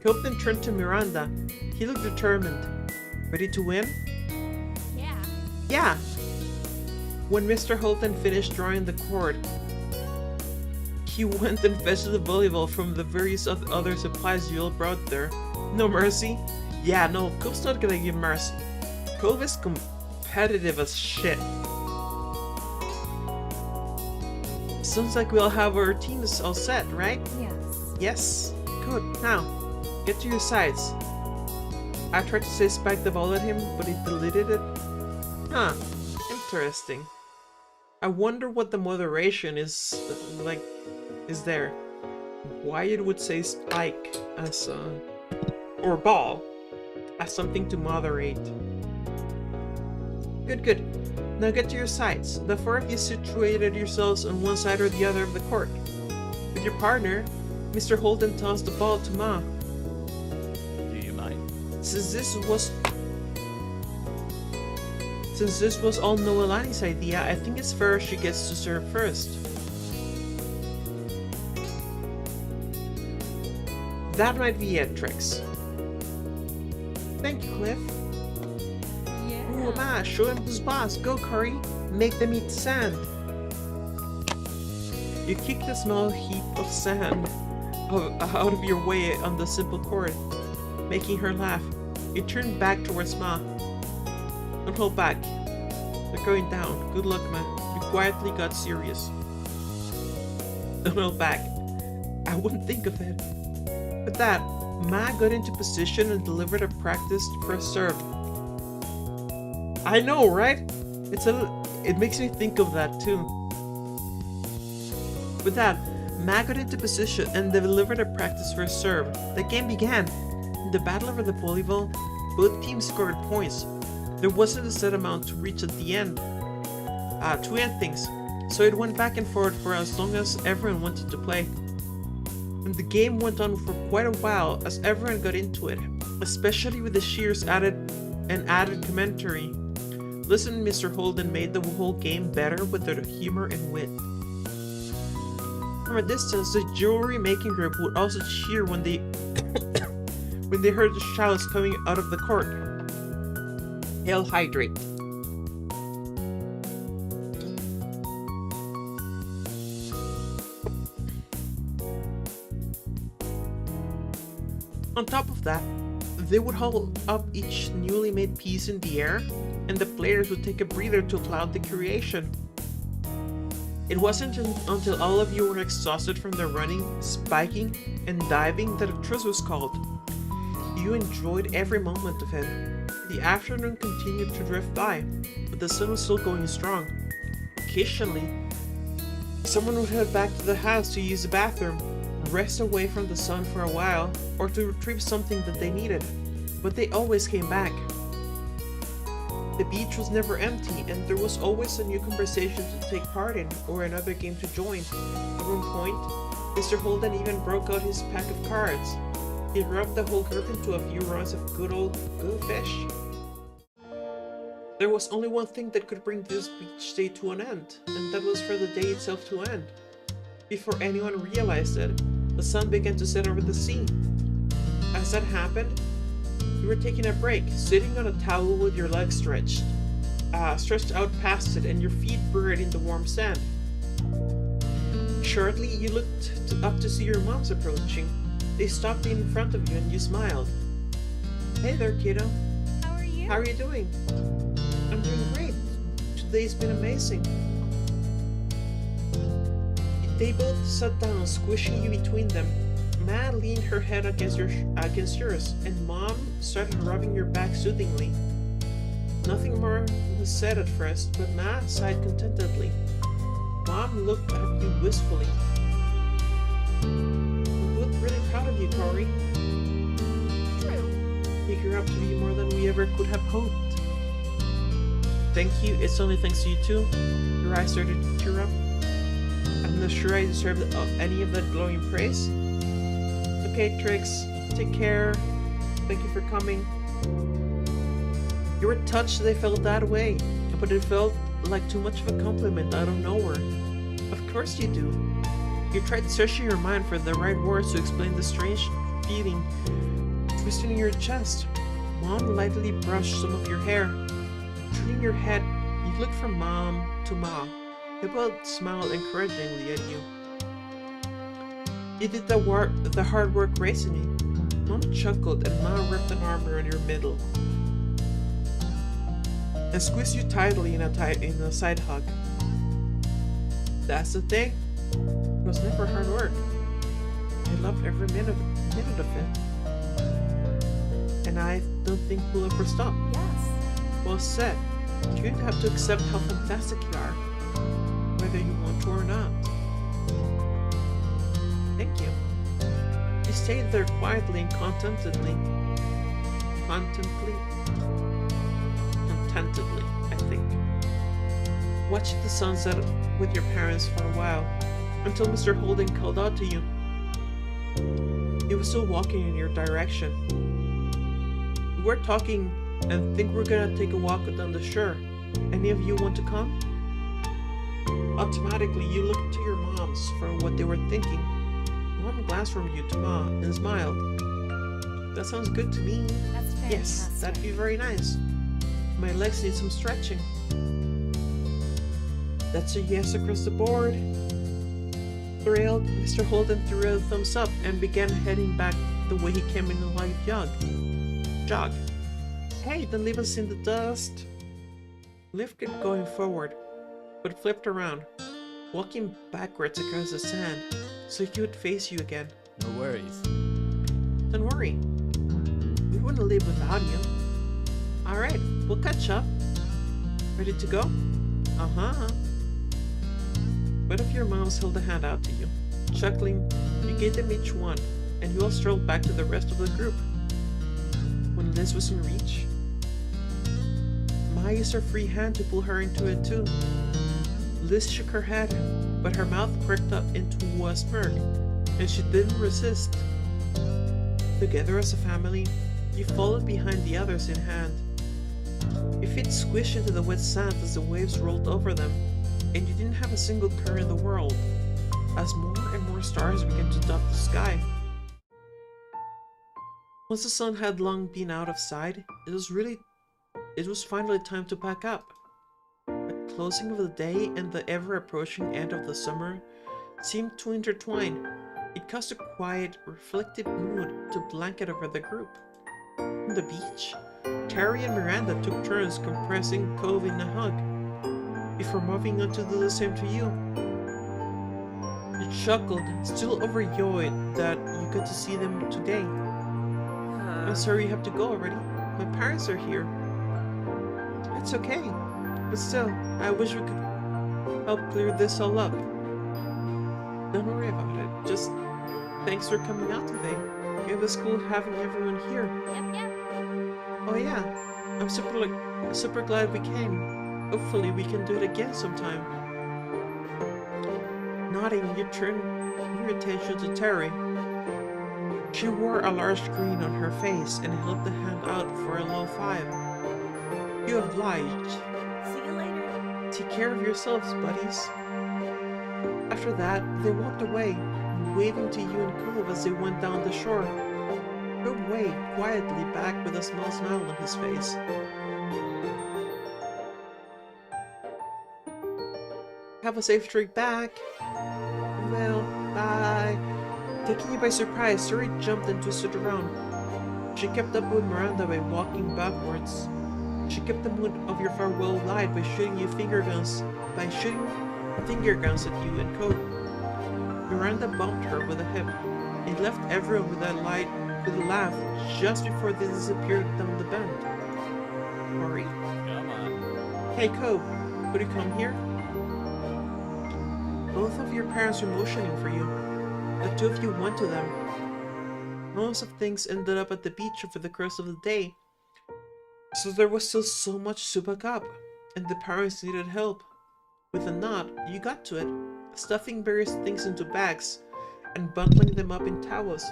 Hope then turned to Miranda. He looked determined. Ready to win? Yeah. Yeah! When Mr. Holden finished drawing the cord, he went and fetched the volleyball from the various other supplies you all brought there. No mercy? Yeah, no, Cove's not gonna give mercy. Cove is competitive as shit. Sounds like we all have our teams all set, right? Yes. Yes. Good. Now, get to your sides. I tried to say spike the ball at him, but he deleted it. Huh. Interesting. I wonder what the moderation is there. Why it would say spike as or ball as something to moderate. Good. Now get to your sides. The four of you situated yourselves on one side or the other of the court. With your partner, Mr. Holden tossed the ball to Ma. Do you mind? Since this was all Noelani's idea, I think it's fair she gets to serve first. That might be it, Trix. Thank you, Cliff. Yeah. Ooh, Ma, show him who's boss. Go, Curry. Make them eat sand. You kicked a small heap of sand out of your way on the simple cord, making her laugh. You turned back towards Ma. Don't hold back. They're going down. Good luck, Ma. You quietly got serious. Don't hold back. I wouldn't think of it. With that, Ma got into position and delivered a practiced first serve. I know, right? It makes me think of that too. With that, Ma got into position and delivered a practice first serve. The game began. In the battle over the volleyball, both teams scored points. There wasn't a set amount to reach at the end. To end things, so it went back and forth for as long as everyone wanted to play. And the game went on for quite a while as everyone got into it, especially with the shears added commentary. Listen, Mr. Holden made the whole game better with their humor and wit. From a distance, the jewelry making group would also cheer when they when they heard the shouts coming out of the court. Hail Hydrate. On top of that, they would hold up each newly made piece in the air, and the players would take a breather to applaud the creation. It wasn't until all of you were exhausted from the running, spiking, and diving that a truce was called. You enjoyed every moment of it. The afternoon continued to drift by, but the sun was still going strong. Occasionally, someone would head back to the house to use the bathroom, rest away from the sun for a while, or to retrieve something that they needed, but they always came back. The beach was never empty, and there was always a new conversation to take part in, or another game to join. At one point, Mr. Holden even broke out his pack of cards. He rubbed the whole group into a few rounds of good old Go Fish. There was only one thing that could bring this beach day to an end, and that was for the day itself to end. Before anyone realized it, the sun began to set over the sea. As that happened, you were taking a break, sitting on a towel with your legs stretched out past it and your feet buried in the warm sand. Shortly, you looked up to see your moms approaching. They stopped in front of you and you smiled. Hey there, kiddo. How are you? How are you doing? I'm doing great. Today's been amazing. They both sat down, squishing you between them. Ma leaned her head against yours, and Mom started rubbing your back soothingly. Nothing more was said at first, but Ma sighed contentedly. Mom looked at you wistfully. We're both really proud of you, Corey. True. You grew up to be more than we ever could have hoped. Thank you. It's only thanks to you too. Your eyes started to tear up. I'm not sure I deserved any of that glowing praise. Okay, Trix. Take care. Thank you for coming. You were touched they felt that way, but it felt like too much of a compliment out of nowhere. Of course you do. You tried searching your mind for the right words to explain the strange feeling twisting in your chest. Mom lightly brushed some of your hair. Turning your head, you looked from Mom to Ma. They both smiled encouragingly at you. You did the hard work raising me. Mom chuckled and Ma ripped an arm around your middle and squeezed you tightly in a side hug. That's the thing. It was never hard work. I loved every minute of it. And I don't think we'll ever stop. Yes. Well said. You don't have to accept how fantastic you are, whether you want to or not. Thank you. You stayed there quietly and contentedly, I think. Watching the sunset with your parents for a while, until Mr. Holden called out to you. He was still walking in your direction. We were talking and think we're gonna take a walk down the shore. Any of you want to come? Automatically, you looked to your moms for what they were thinking. Mom glanced from you to Ma and smiled. That sounds good to me. That's fantastic. Yes, that'd be very nice. My legs need some stretching. That's a yes across the board. Thrilled, Mr. Holden threw a thumbs up and began heading back the way he came in a light jog. Hey, don't leave us in the dust. Liv kept going forward, but flipped around, walking backwards across the sand so he would face you again. No worries. Don't worry. We wouldn't leave without you. Alright, we'll catch up. Ready to go? Uh-huh. Both of your moms held a hand out to you. Chuckling, you gave them each one, and you all strolled back to the rest of the group. When Liz was in reach, Ma used her free hand to pull her into it too. Liz shook her head, but her mouth quirked up into a smirk, and she didn't resist. Together as a family, you followed behind the others in hand. Your feet squished into the wet sand as the waves rolled over them, and you didn't have a single care in the world, as more and more stars began to dot the sky. Once the sun had long been out of sight, it was finally time to pack up. The closing of the day and the ever-approaching end of the summer seemed to intertwine. It caused a quiet, reflective mood to blanket over the group. On the beach, Terry and Miranda took turns compressing Cove in a hug, before moving on to do the same to you. You chuckled, still overjoyed that you got to see them today. I'm sorry you have to go already. My parents are here. It's okay, but still, I wish we could help clear this all up. Don't worry about it, just thanks for coming out today. It was cool having everyone here. Yep. Oh yeah, I'm super glad we came. Hopefully we can do it again sometime. Nodding, you turned your attention to Terry. She wore a large grin on her face and held the hand out for a low five. You obliged. See you later. Take care of yourselves, buddies. After that, they walked away, waving to you and Cove as they went down the shore. Cove waved quietly back with a small smile on his face. Have a safe trip back. Well, bye. Taking you by surprise, Suri jumped and twisted around. She kept up with Miranda by walking backwards. She kept the mood of your farewell light by shooting finger guns at you and Code. Miranda bumped her with a hip. It left everyone with a laugh just before they disappeared down the bend. Hurry. Come on. Hey Code, would you come here? Both of your parents were motioning for you. The two of you went to them. Most of things ended up at the beach over the course of the day, so there was still so much to pack up, and the parents needed help. With a nod, you got to it, stuffing various things into bags and bundling them up in towels.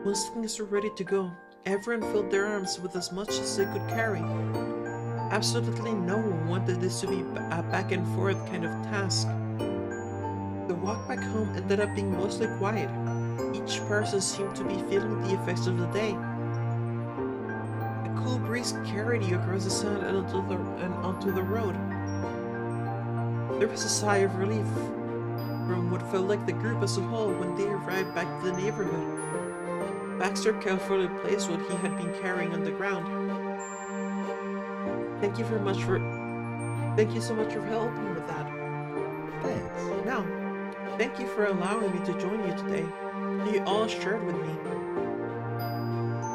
Once things were ready to go, everyone filled their arms with as much as they could carry. Absolutely no one wanted this to be a back and forth kind of task. The walk back home ended up being mostly quiet. Each person seemed to be feeling the effects of the day. A cool breeze carried you across the sand and onto the road. There was a sigh of relief from what felt like the group as a whole when they arrived back to the neighborhood. Baxter carefully placed what he had been carrying on the ground. Thank you so much for helping with that. Thanks. Now, thank you for allowing me to join you today. You all shared with me.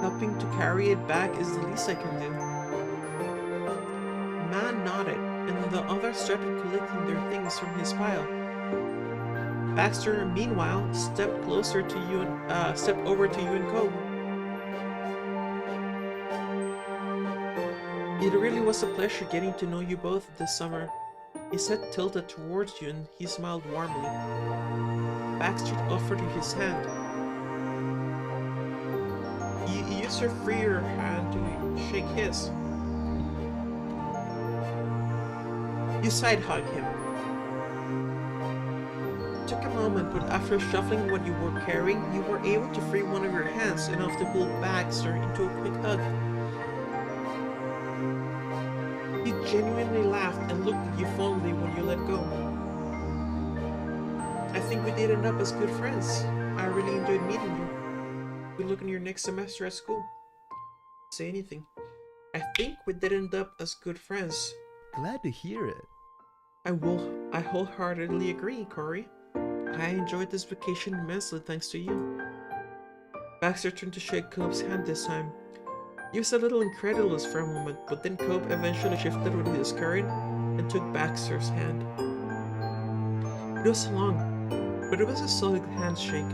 Helping to carry it back is the least I can do. Man nodded, and the others started collecting their things from his pile. Baxter, meanwhile, stepped over to you and Cope. It really was a pleasure getting to know you both this summer. He said, tilted towards you, and he smiled warmly. Baxter offered you his hand. You used your freer hand to shake his. You side-hugged him. It took a moment, but after shuffling what you were carrying, you were able to free one of your hands enough to pull Baxter into a quick hug. He genuinely laughed and looked at you fondly when you let go. I think we did end up as good friends. I really enjoyed meeting you. Good luck in your next semester at school. Say anything. I think we did end up as good friends. Glad to hear it. I wholeheartedly agree, Corey. I enjoyed this vacation immensely thanks to you. Baxter turned to shake Cope's hand this time. He was a little incredulous for a moment, but then Cope eventually shifted with his courage and took Baxter's hand. It was long, but it was a solid handshake.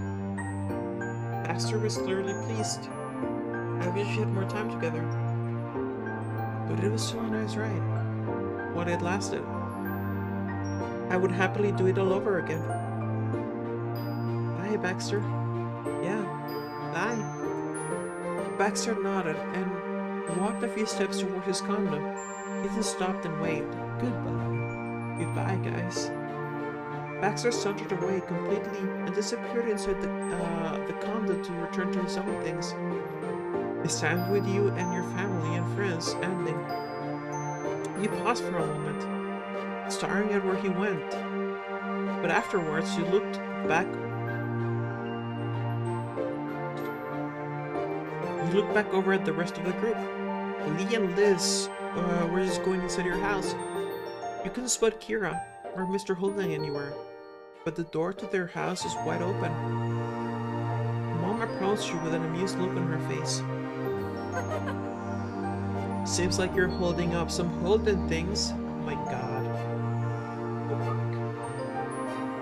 Baxter was clearly pleased. I wish we had more time together. But it was still a nice ride. While it lasted. I would happily do it all over again. Bye, Baxter. Yeah, bye. Baxter nodded and walked a few steps toward his condo. Ethan stopped and waved. Goodbye. Goodbye, guys. Baxter sauntered away completely and disappeared inside the condo to return to his own things. His time with you and your family and friends ending. You paused for a moment, staring at where he went. But afterwards, you looked back over at the rest of the group. Lee and Liz were just going inside your house. You couldn't spot Kira or Mr. Holden anywhere, but the door to their house was wide open. Mom approached you with an amused look on her face. Seems like you're holding up some Holden things. Oh my god.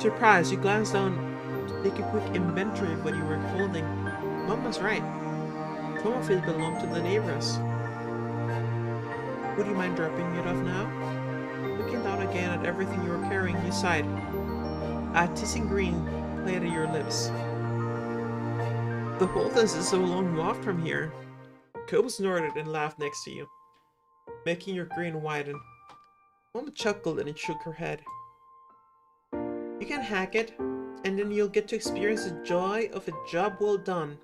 Surprised, you glanced down to take a quick inventory of what you were holding. Mom was right. Some of it belonged to the neighbors. Would you mind dropping it off now? Looking down again at everything you were carrying, you sighed. A teasing grin played at your lips. The Holdens is a long walk from here. Cope snorted and laughed next to you, making your grin widen. Mom chuckled and shook her head. You can hack it, and then you'll get to experience the joy of a job well done.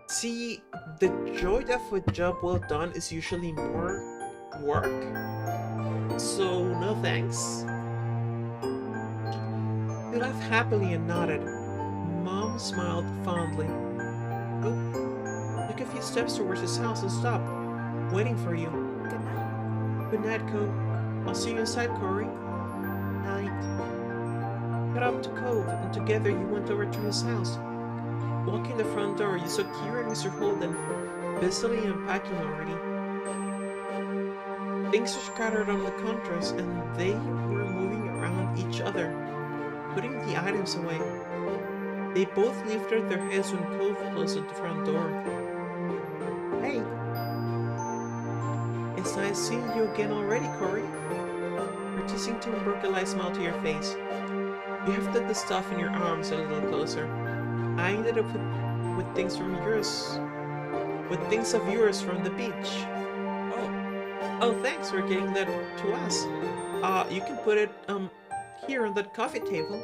See, the joy of a job well done is usually more work. So, no thanks. You laughed happily and nodded. Mom smiled fondly. Oh, took a few steps towards his house and stopped, waiting for you. Good night. Good night, Cove. I'll see you inside, Corey. Night. Got up to Cove, and together you went over to his house. Walking the front door, you saw Kira and Mr. Holden busily unpacking already. Things were scattered on the counters, and they were moving around each other, putting the items away. They both lifted their heads when Cove closed the front door. Hey! It's nice seeing you again already, Corey. Her teasing tone broke a light smile to your face. You hefted the stuff in your arms a little closer. I ended up with things of yours from the beach. Oh, Oh, thanks for getting that to us. You can put it, here on that coffee table.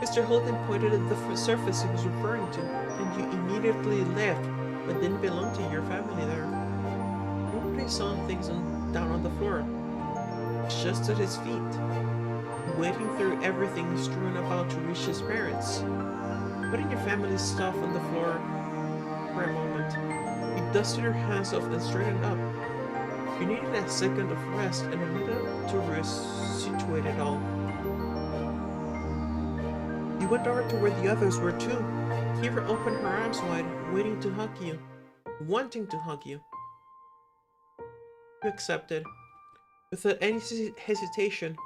Mr. Holden pointed at the surface he was referring to, and you immediately left, but didn't belong to your family there. Nobody saw things down on the floor, just at his feet, wading through everything strewn about to reach his parents. Putting your family's stuff on the floor for a moment, you dusted your hands off and straightened up. You needed a second of rest and a minute to resituate it all. You went over to where the others were too. Kira opened her arms wide, waiting to hug you, wanting to hug you. You accepted. Without any hesitation,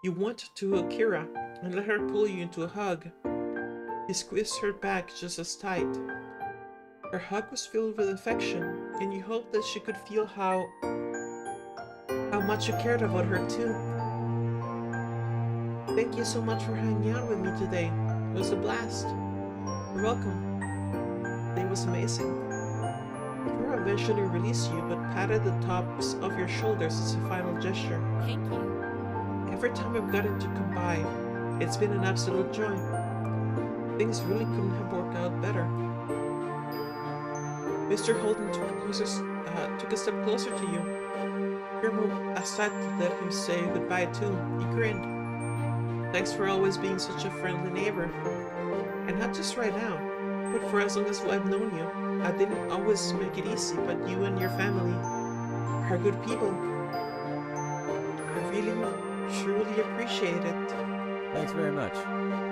you went to Kira and let her pull you into a hug. You squeezed her back just as tight. Her hug was filled with affection, and you hoped that she could feel how much you cared about her too. Thank you so much for hanging out with me today. It was a blast. You're welcome. It was amazing. Kira eventually released you, but patted the tops of your shoulders as a final gesture. Thank you. Every time I've gotten to come by, it's been an absolute joy. Things really couldn't have worked out better. Mr. Holden took a step closer to you. Kira moved aside to let him say goodbye too. He grinned. Thanks for always being such a friendly neighbor. And not just right now, but for as long as I've known you. I didn't always make it easy, but you and your family are good people. I really, truly appreciate it. Thanks very much.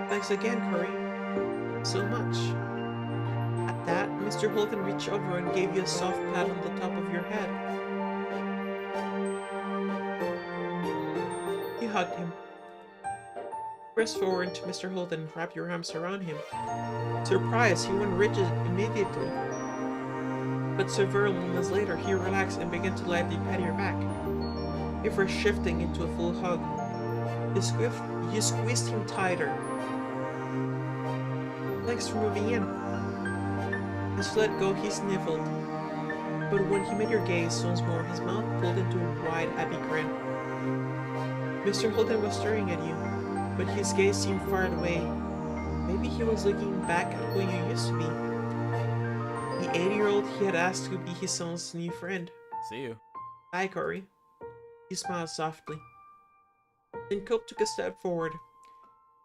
Thanks again, Corey. So much. At that, Mr. Holden reached over and gave you a soft pat on the top of your head. You hugged him. Press forward to Mr. Holden and wrap your arms around him. Surprised, he went rigid immediately. But several moments later, he relaxed and began to lightly pat your back, before shifting into a full hug. You squeezed him tighter. Thanks for moving in. As you let go, he sniffled. But when he met your gaze once more, his mouth pulled into a wide, happy grin. Mr. Holden was staring at you, but his gaze seemed far away. Maybe he was looking back at who you used to be. The 80-year-old he had asked to be his son's new friend. See you. Hi, Corey. He smiled softly. Then Cope took a step forward.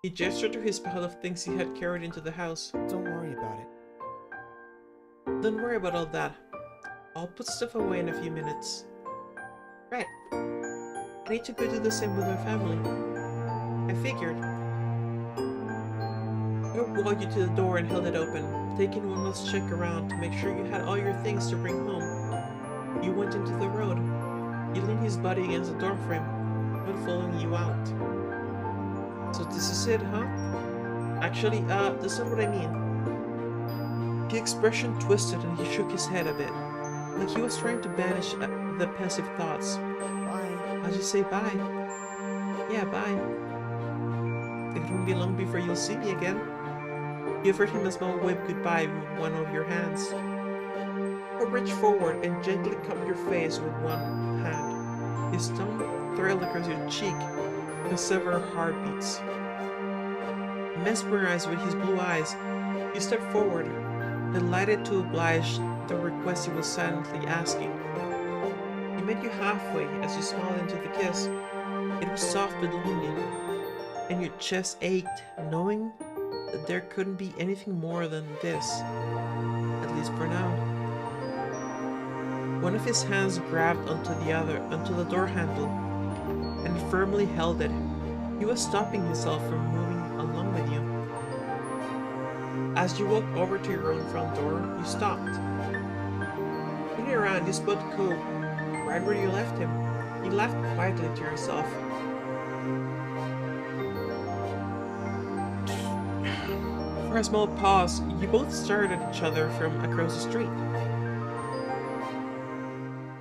He gestured to his pile of things he had carried into the house. Don't worry about it. Don't worry about all that. I'll put stuff away in a few minutes. Right. I need to go do the same with my family. I figured. I walked you to the door and held it open, taking one last check around to make sure you had all your things to bring home. You went into the road. He leaned his body against the doorframe, not following you out. So this is it, huh? Actually, that's not what I mean. The expression twisted and he shook his head a bit, like he was trying to banish the pensive thoughts. Bye. As you say bye. Yeah, bye. It won't be long before you'll see me again. You offered him a small wave goodbye with one of your hands. He reached forward and gently cupped your face with one hand. His tongue trailed across your cheek with several heartbeats. Mesmerized with his blue eyes, you stepped forward, delighted to oblige the request he was silently asking. He met you halfway as you smiled into the kiss. It was soft but longing, and your chest ached, knowing that there couldn't be anything more than this, at least for now. One of his hands grabbed onto the door handle, and firmly held it. He was stopping himself from moving along with you. As you walked over to your own front door, you stopped. Looking around, you spotted Cope, right where you left him. You laughed quietly to yourself. For a small pause, you both stared at each other from across the street.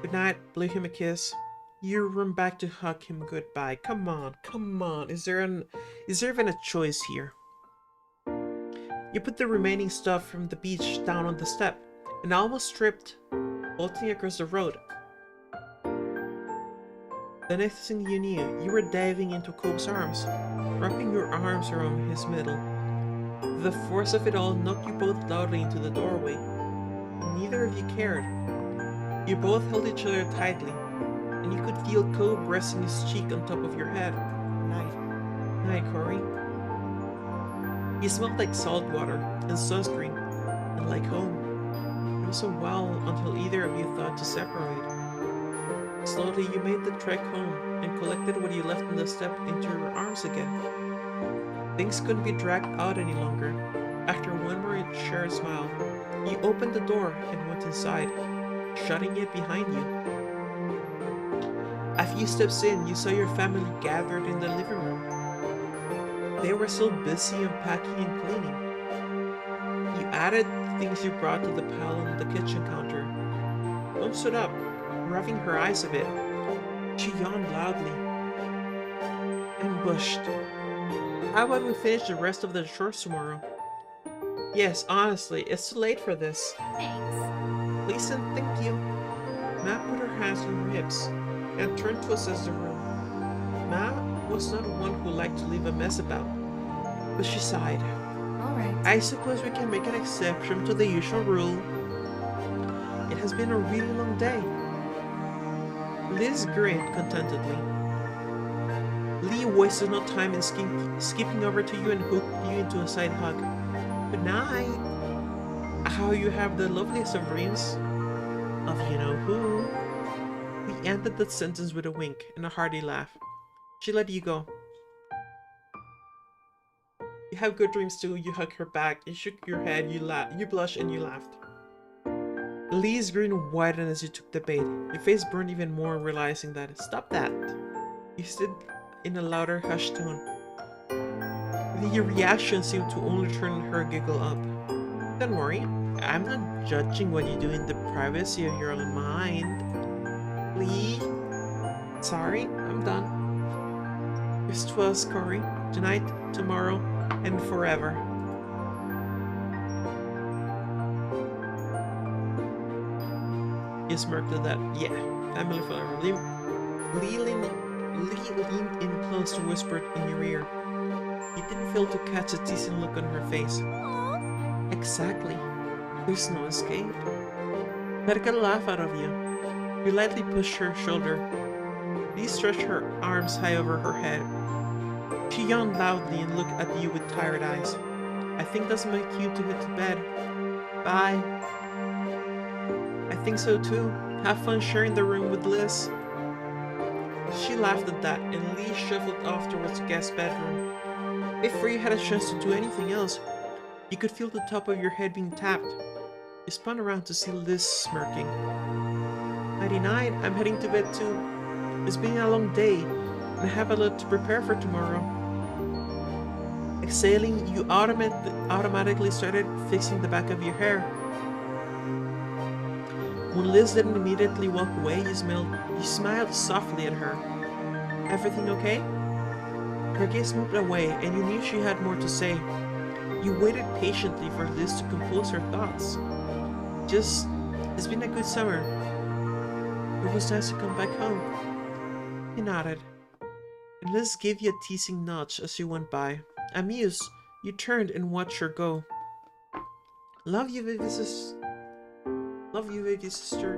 Good night, blew him a kiss. You run back to hug him goodbye. Come on. Is there even a choice here? You put the remaining stuff from the beach down on the step, and almost tripped, bolting across the road. The next thing you knew, you were diving into Cope's arms, wrapping your arms around his middle. The force of it all knocked you both loudly into the doorway. Neither of you cared. You both held each other tightly, and you could feel Cope resting his cheek on top of your head. Night. Night, Corey. He smelled like salt water and sunscreen, and like home. It was a while until either of you thought to separate. Slowly, you made the trek home and collected what you left on the step into your arms again. Things couldn't be dragged out any longer. After one more shared smile, you opened the door and went inside, shutting it behind you. A few steps in, you saw your family gathered in the living room. They were still busy unpacking and cleaning. You added the things you brought to the pile on the kitchen counter. Mom stood up, rubbing her eyes a bit. She yawned loudly. Ambushed. How about we finish the rest of the chores tomorrow? Yes, honestly, it's too late for this. Thanks. Please and thank you. Ma put her hands on her hips and turned to assess the room. Ma was not one who liked to leave a mess about, but she sighed. All right. I suppose we can make an exception to the usual rule. It has been a really long day. Liz grinned contentedly. Lee wasted no time in skipping over to you and hooked you into a side hug. Good night. How you have the loveliest of dreams. Of you-know-who. We ended that sentence with a wink and a hearty laugh. She let you go. You have good dreams too. You hugged her back, you shook your head, you blushed and you laughed. Lee's grin widened as you took the bait. Your face burned even more, realizing that. Stop that. You said in a louder, hushed tone. The reaction seemed to only turn her giggle up. Don't worry, I'm not judging what you do in the privacy of your own mind. Lee? Sorry, I'm done. Here's to us, Corey. Tonight, tomorrow, and forever. You smirked at that. Yeah, family forever. Lee leaned in close to whisper in your ear. You didn't fail to catch a teasing look on her face. Aww. Exactly. There's no escape. That got a laugh out of you. You lightly pushed her shoulder. Lee stretched her arms high over her head. She yawned loudly and looked at you with tired eyes. I think that's my cue to head to bed. Bye. I think so too. Have fun sharing the room with Liz. She laughed at that, and Lee shuffled off towards the guest bedroom. Before you had a chance to do anything else, you could feel the top of your head being tapped. You spun around to see Liz smirking. Nighty-night, I'm heading to bed too. It's been a long day, and I have a lot to prepare for tomorrow. Exhaling, you automatically started fixing the back of your hair. When Liz didn't immediately walk away, you smiled softly at her. Everything okay? Her gaze moved away, and you knew she had more to say. You waited patiently for Liz to compose her thoughts. It's been a good summer. It was nice to come back home. He nodded, and Liz gave you a teasing nudge as you went by. Amused, you turned and watched her go. Love you, baby sister. Love you, baby sister.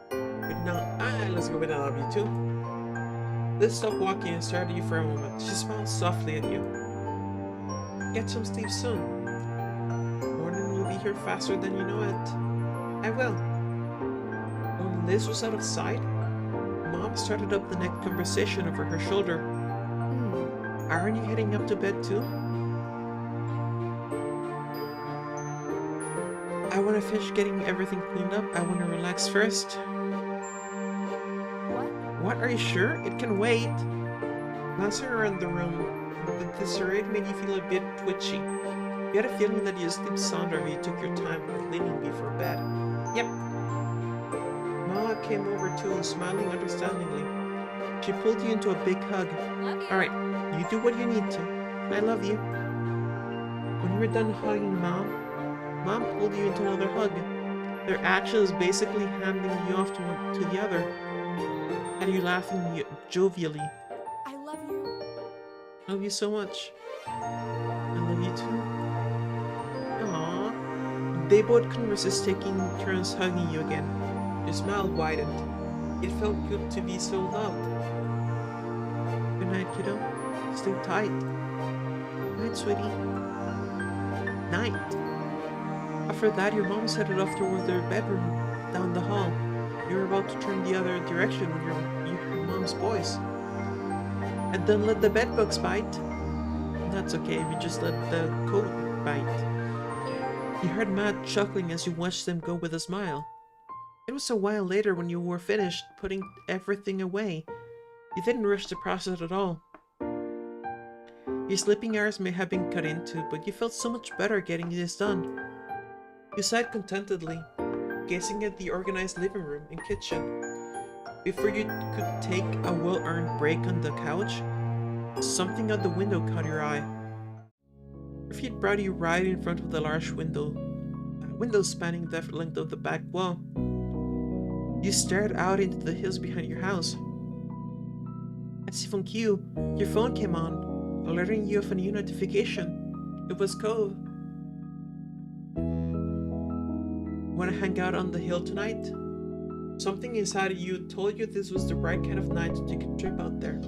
But now, let's go with I love you too. Liz stopped walking and stared at you for a moment. She smiled softly at you. Get some sleep soon. Morning will be here faster than you know it. I will. When Liz was out of sight, Mom started up the next conversation over her shoulder. Aren't you heading up to bed too? I want to finish getting everything cleaned up. I want to relax first. What? Are you sure? It can wait. Glancing around the room, the disarray made you feel a bit twitchy. You had a feeling that you'd sleep sounder if you took your time cleaning before bed. Yep. Mama came over too, smiling understandingly. She pulled you into a big hug. Love you. Alright, you do what you need to. I love you. When you were done hugging Mom, Mom pulled you into another hug. Their actions basically handing you off to one to the other. And you laughing jovially. I love you. Love you so much. I love you too. Aww. They both couldn't resist taking turns hugging you again. Your smile widened. It felt good to be so loved. Good night, kiddo. Stay tight. Night, sweetie. Night. After that, your mom headed off towards their bedroom down the hall. You were about to turn the other direction when you heard your mom's voice. And then let the bedbugs bite. That's okay, we just let the coat bite. You heard Matt chuckling as you watched them go with a smile. It was a while later when you were finished putting everything away. You didn't rush the process at all. Your sleeping hours may have been cut into, but you felt so much better getting this done. You sighed contentedly, gazing at the organized living room and kitchen. Before you could take a well-earned break on the couch, something out the window caught your eye. Your feet brought you right in front of the large window spanning the length of the back wall. You stared out into the hills behind your house. As if on cue, your phone came on, alerting you of a new notification. It was Cove. Want to hang out on the hill tonight? Something inside of you told you this was the right kind of night to take a trip out there.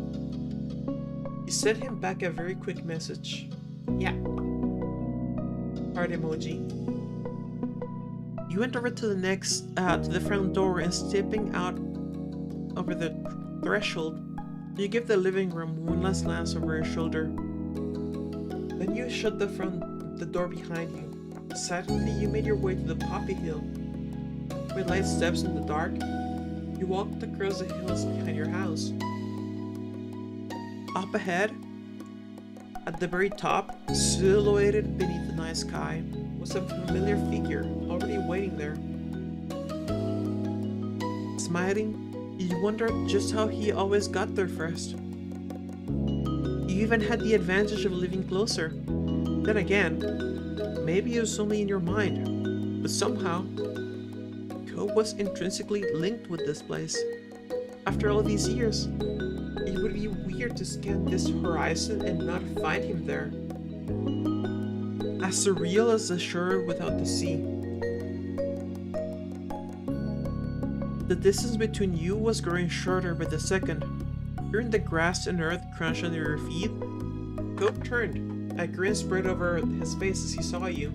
You sent him back a very quick message. Yeah. Heart emoji. You went over to the front door and stepping out over the threshold, you give the living room one last glance over your shoulder. Then you shut the door behind you. Silently, you made your way to the Poppy Hill. With light steps in the dark, you walked across the hills behind your house. Up ahead, at the very top, silhouetted beneath the night sky, was a familiar figure already waiting there. Smiling, you wondered just how he always got there first. You even had the advantage of living closer. Then again, maybe it was only in your mind, but somehow, Cove was intrinsically linked with this place. After all these years, it would be weird to scan this horizon and not find him there. As surreal as the shore without the sea. The distance between you was growing shorter by the second. Hearing the grass and earth crunch under your feet, Cove turned, a grin spread over his face as he saw you.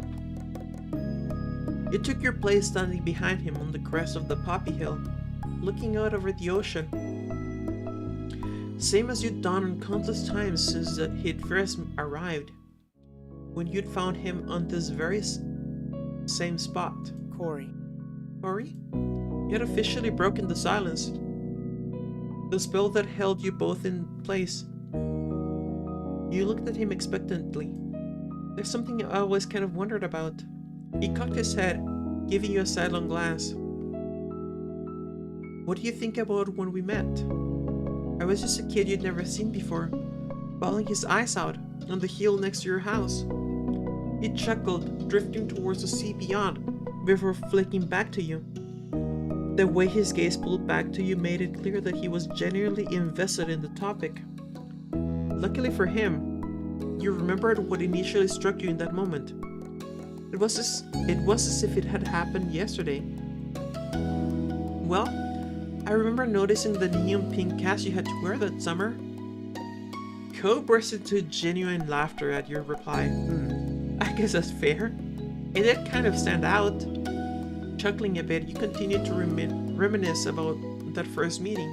You took your place standing behind him on the crest of the Poppy Hill, looking out over the ocean. Same as you'd done on countless times since he'd first arrived, when you'd found him on this very same spot. Corey. Corey? You had officially broken the silence. The spell that held you both in place. You looked at him expectantly. There's something I always kind of wondered about. He cocked his head, giving you a sidelong glance. What do you think about when we met? I was just a kid you'd never seen before, bawling his eyes out on the hill next to your house. He chuckled, drifting towards the sea beyond, before flicking back to you. The way his gaze pulled back to you made it clear that he was genuinely invested in the topic. Luckily for him, you remembered what initially struck you in that moment. It was as if it had happened yesterday. Well, I remember noticing the neon pink cast you had to wear that summer. Cove burst into genuine laughter at your reply. I guess that's fair. It did kind of stand out. Chuckling a bit, you continued to reminisce about that first meeting.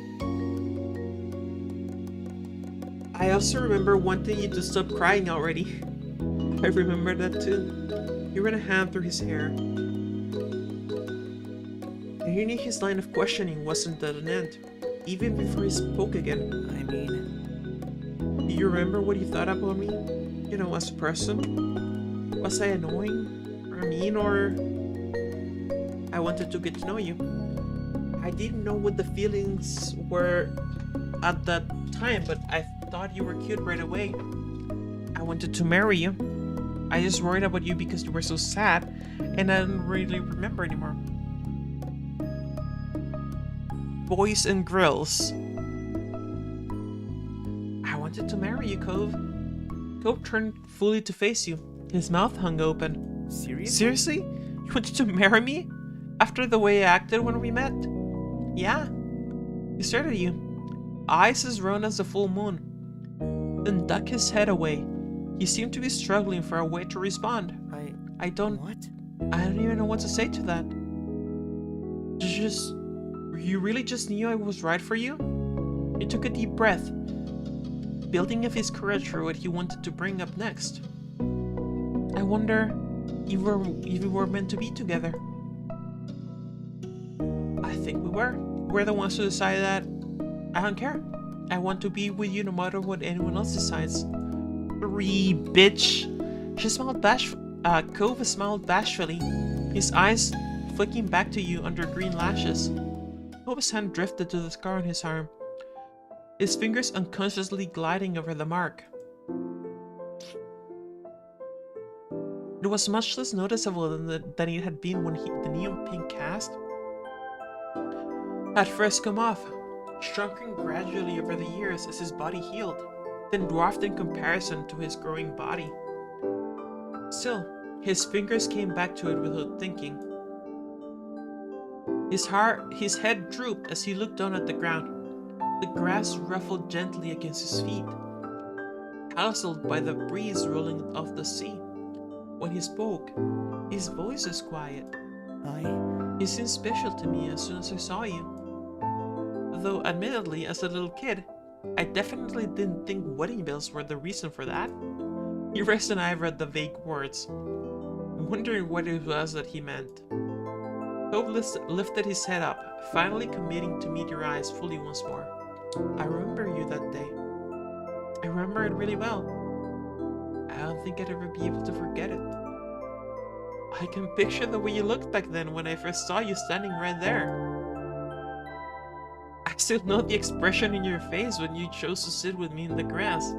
I also remember wanting you to stop crying already. I remember that too. You ran a hand through his hair. And you knew his line of questioning wasn't at an end, even before he spoke again. I mean... Do you remember what you thought about me? You know, as a person? Was I annoying? Or mean? Or... I wanted to get to know you. I didn't know what the feelings were at that time, but I thought you were cute right away. I wanted to marry you. I just worried about you because you were so sad, and I don't really remember anymore. Boys and grills. I wanted to marry you, Cove. Cove turned fully to face you. His mouth hung open. Seriously? Seriously? You wanted to marry me? After the way I acted when we met? Yeah. He stared at you, eyes as round as the full moon, then ducked his head away. He seemed to be struggling for a way to respond. I don't even know what to say to that. You really just knew I was right for you? He took a deep breath, building up his courage for what he wanted to bring up next. I wonder if we were meant to be together. I think we were. We're the ones who decided that. I don't care. I want to be with you no matter what anyone else decides. Free, bitch. She smiled Cove smiled bashfully, his eyes flicking back to you under green lashes. Cove's hand drifted to the scar on his arm, his fingers unconsciously gliding over the mark. It was much less noticeable than it had been when the neon pink cast had first come off, shrunken gradually over the years as his body healed, then dwarfed in comparison to his growing body. Still, his fingers came back to it without thinking. His head drooped as he looked down at the ground. The grass ruffled gently against his feet, tousled by the breeze rolling off the sea. When he spoke, his voice was quiet. You seemed special to me as soon as I saw you. Though, admittedly, as a little kid, I definitely didn't think wedding bells were the reason for that. Eurus and I read the vague words, wondering what it was that he meant. Cove lifted his head up, finally committing to meet your eyes fully once more. I remember you that day. I remember it really well. I don't think I'd ever be able to forget it. I can picture the way you looked back then when I first saw you standing right there. I still know the expression in your face when you chose to sit with me in the grass.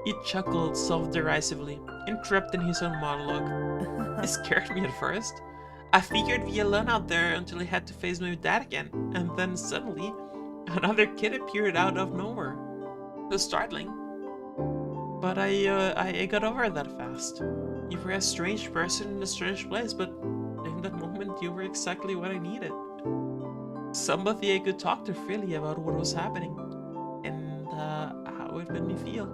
He chuckled self-derisively, interrupting his own monologue. It scared me at first. I figured be alone out there until I had to face my dad again, and then suddenly, another kid appeared out of nowhere. It was startling. But I got over it that fast. You were a strange person in a strange place, but in that moment you were exactly what I needed. Somebody I could talk to freely about what was happening, and how it made me feel.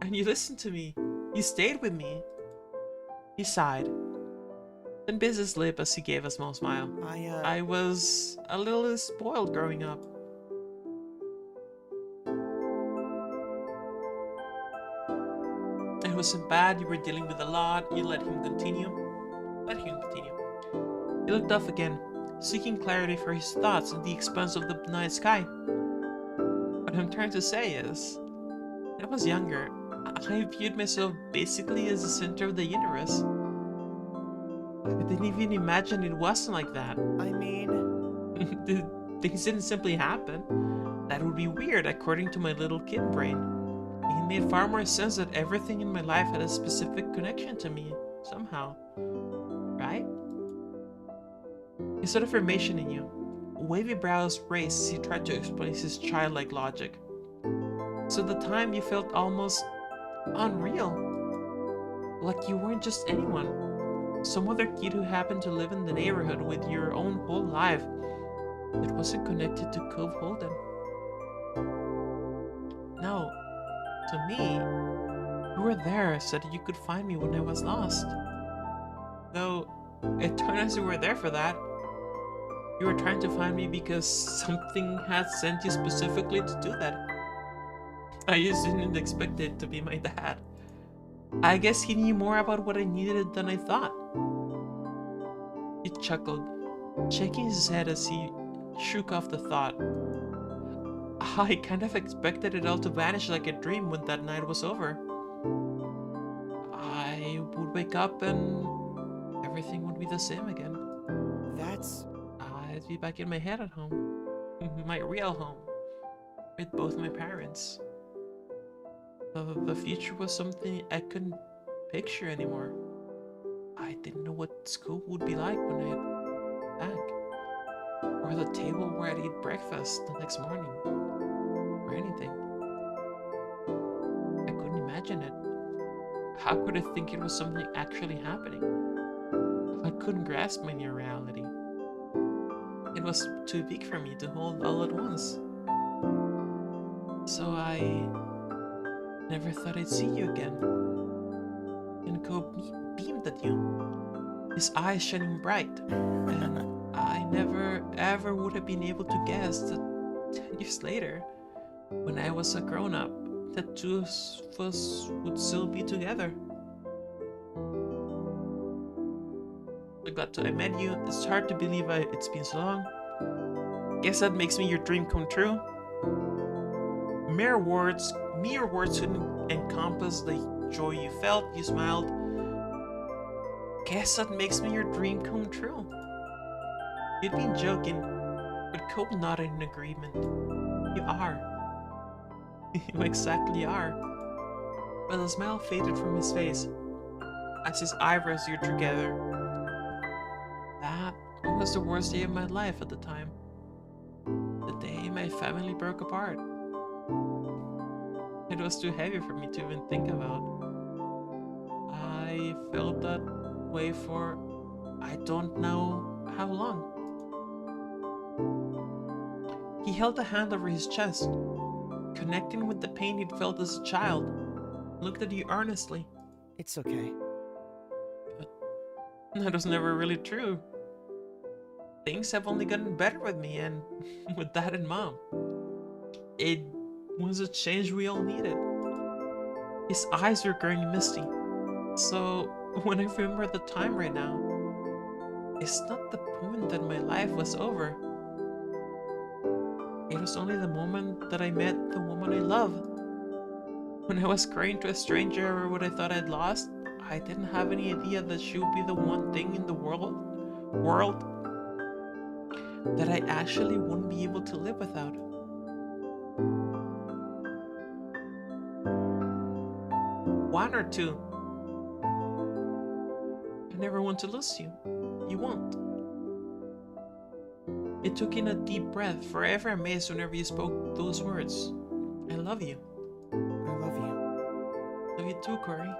And you listened to me. You stayed with me. He sighed, then bit his lip as he gave a small smile. I was a little spoiled growing up. It wasn't bad, you were dealing with a lot, you let him continue. He looked off again, seeking clarity for his thoughts in the expanse of the night sky. What I'm trying to say is, when I was younger, I viewed myself basically as the center of the universe. I didn't even imagine it wasn't like that. I mean... Things didn't simply happen. That would be weird according to my little kid brain. It made far more sense that everything in my life had a specific connection to me, somehow. Right? He saw affirmation in you. Wavy brows raised as he tried to explain his childlike logic. So at the time you felt almost unreal. Like you weren't just anyone. Some other kid who happened to live in the neighborhood with your own whole life that wasn't connected to Cove Holden. No. To me, you were there so that you could find me when I was lost. Though, it turned out you were there for that. You were trying to find me because something had sent you specifically to do that. I just didn't expect it to be my dad. I guess he knew more about what I needed than I thought. He chuckled, shaking his head as he shook off the thought. I kind of expected it all to vanish like a dream when that night was over. I would wake up and everything would be the same again. I'd be back in my head at home. My real home. With both my parents. The future was something I couldn't picture anymore. I didn't know what school would be like when I got back, or the table where I'd eat breakfast the next morning, or anything. I couldn't imagine it. How could I think it was something actually happening if I couldn't grasp my new reality? It was too big for me to hold all at once. So I never thought I'd see you again. And Cope beamed at you, his eyes shining bright, and I never ever would have been able to guess that 10 years later, when I was a grown-up, that two of us would still be together. So glad I met you. It's hard to believe it's been so long. Guess that makes me your dream come true. Mere words couldn't encompass the joy you felt. You smiled. Guess that makes me your dream come true. You'd been joking, but Cope nodded in agreement. You are. You exactly are. But the smile faded from his face as his eyebrows drew together. That was the worst day of my life at the time. The day my family broke apart. It was too heavy for me to even think about. I felt that way for I don't know how long. He held a hand over his chest, connecting with the pain he'd felt as a child, looked at you earnestly. It's okay. That was never really true. Things have only gotten better with me and with Dad and Mom. It was a change we all needed. His eyes were growing misty. So when I remember the time right now, it's not the point that my life was over. It was only the moment that I met the woman I love. When I was crying to a stranger over what I thought I'd lost, I didn't have any idea that she would be the one thing in the world that I actually wouldn't be able to live without. One or two. I never want to lose you. You won't. It took in a deep breath, forever amazed whenever you spoke those words. I love you. I love you. Love you too, Corey.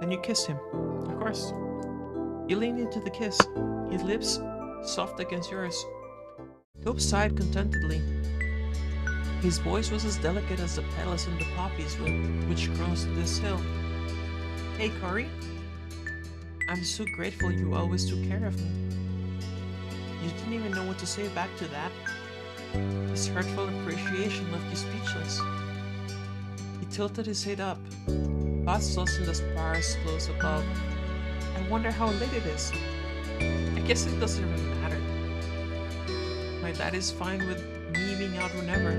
Then you kissed him, of course. You leaned into the kiss, his lips soft against yours. Cope sighed contentedly. His voice was as delicate as the petals and the poppies which grows this hill. Hey, Corey. I'm so grateful you always took care of me. You didn't even know what to say back to that. His heartfelt appreciation left you speechless. He tilted his head up, thoughts lost in the sparse close above. I wonder how late it is. I guess it doesn't really matter. My dad is fine with me being out whenever.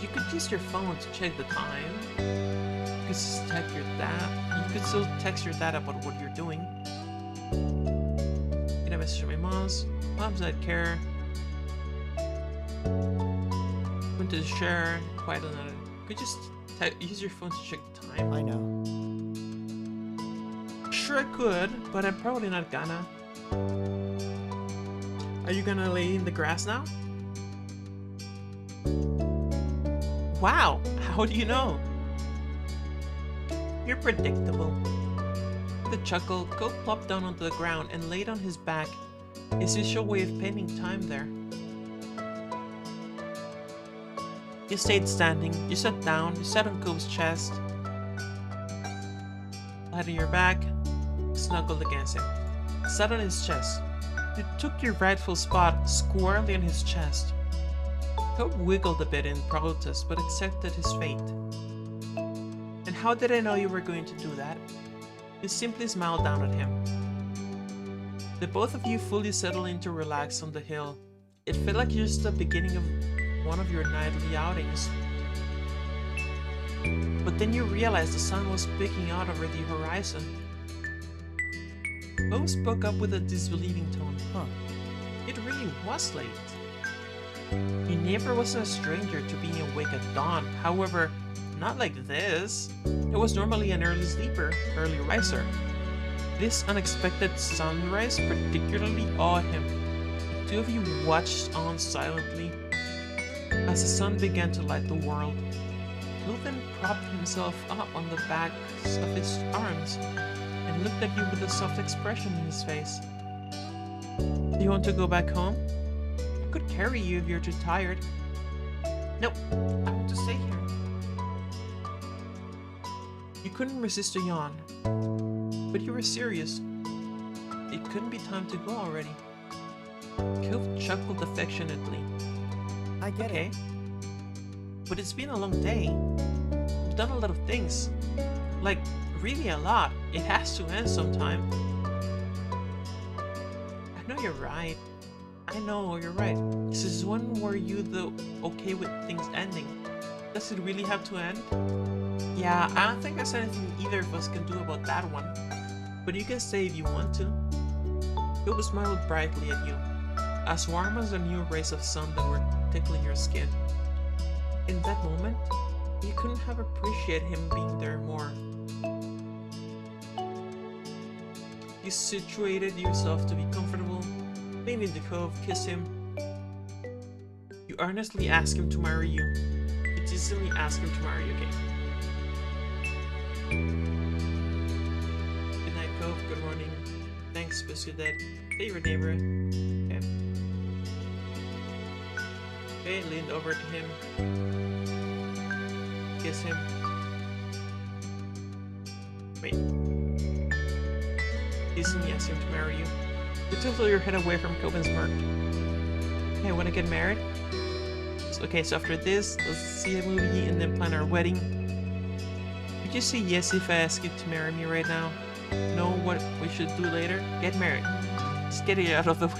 You could use your phone to check the time. You could still text your dad about what you're doing. You can message my mom's not care. Went to the share, quite another. You could just use your phone to check the time. I know. Sure I could, but I'm probably not gonna. Are you gonna lay in the grass now? Wow, how do you know? You're predictable. With a chuckle, Cope plopped down onto the ground and laid on his back, his usual way of painting time there. You stayed standing, you sat down, you sat on Cope's chest. Lied on your back, snuggled against him. Sat on his chest. You took your rightful spot squarely on his chest. Cope wiggled a bit in protest, but accepted his fate. And how did I know you were going to do that? You simply smiled down at him. The both of you fully settled in to relax on the hill. It felt like just the beginning of one of your nightly outings. But then you realized the sun was peeking out over the horizon. Cope spoke up with a disbelieving tone. Huh. It really was late. You never was a stranger to being awake at dawn, however, not like this. It was normally an early sleeper, early riser. This unexpected sunrise particularly awed him. The two of you watched on silently as the sun began to light the world. Phil then propped himself up on the backs of his arms and looked at you with a soft expression in his face. Do you want to go back home? I could carry you if you're too tired. Nope, I want to stay here. You couldn't resist a yawn, but you were serious. It couldn't be time to go already. Cove chuckled affectionately. I get Okay, it. but it's been a long day. We've done a lot of things. Like, really a lot. It has to end sometime. I know you're right. I know you're right. This is one where you the okay with things ending. Does it really have to end? Yeah, I don't think there's anything either of us can do about that one. But you can stay if you want to. Cove smiled brightly at you, as warm as the new rays of sun that were tickling your skin. In that moment, you couldn't have appreciated him being there more. You situated yourself to be comfortable, leaned into Cove, kissed him. You earnestly asked him to marry you. You decently asked him to marry you, okay? Good night, Cove. Good morning. Thanks, Biscuit Dad. Favorite neighbor. Okay. Okay, leaned over to him. Kiss him. Wait. Decently asked him to marry you. You tilted your head away from Cove and smirked. Hey, wanna get married? Okay, so after this, let's see a movie and then plan our wedding. Would you say yes if I ask you to marry me right now? Know what we should do later? Get married. Just get it out of the way.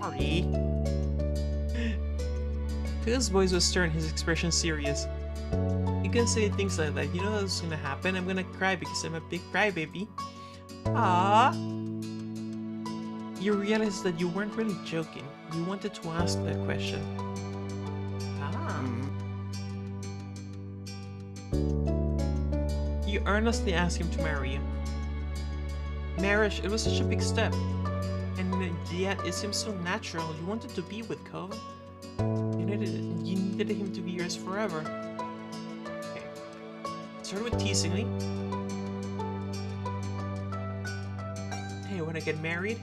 Sorry. Phil's voice was stern, his expression serious. You can say things like that. You know what's gonna happen? I'm gonna cry because I'm a big crybaby. Ah. You realized that you weren't really joking. You wanted to ask that question. Ah. You earnestly asked him to marry you. Marriage, it was such a big step. And yet it seems so natural. You wanted to be with Cove. You needed him to be yours forever. Okay. Start with teasingly. Hey, wanna get married?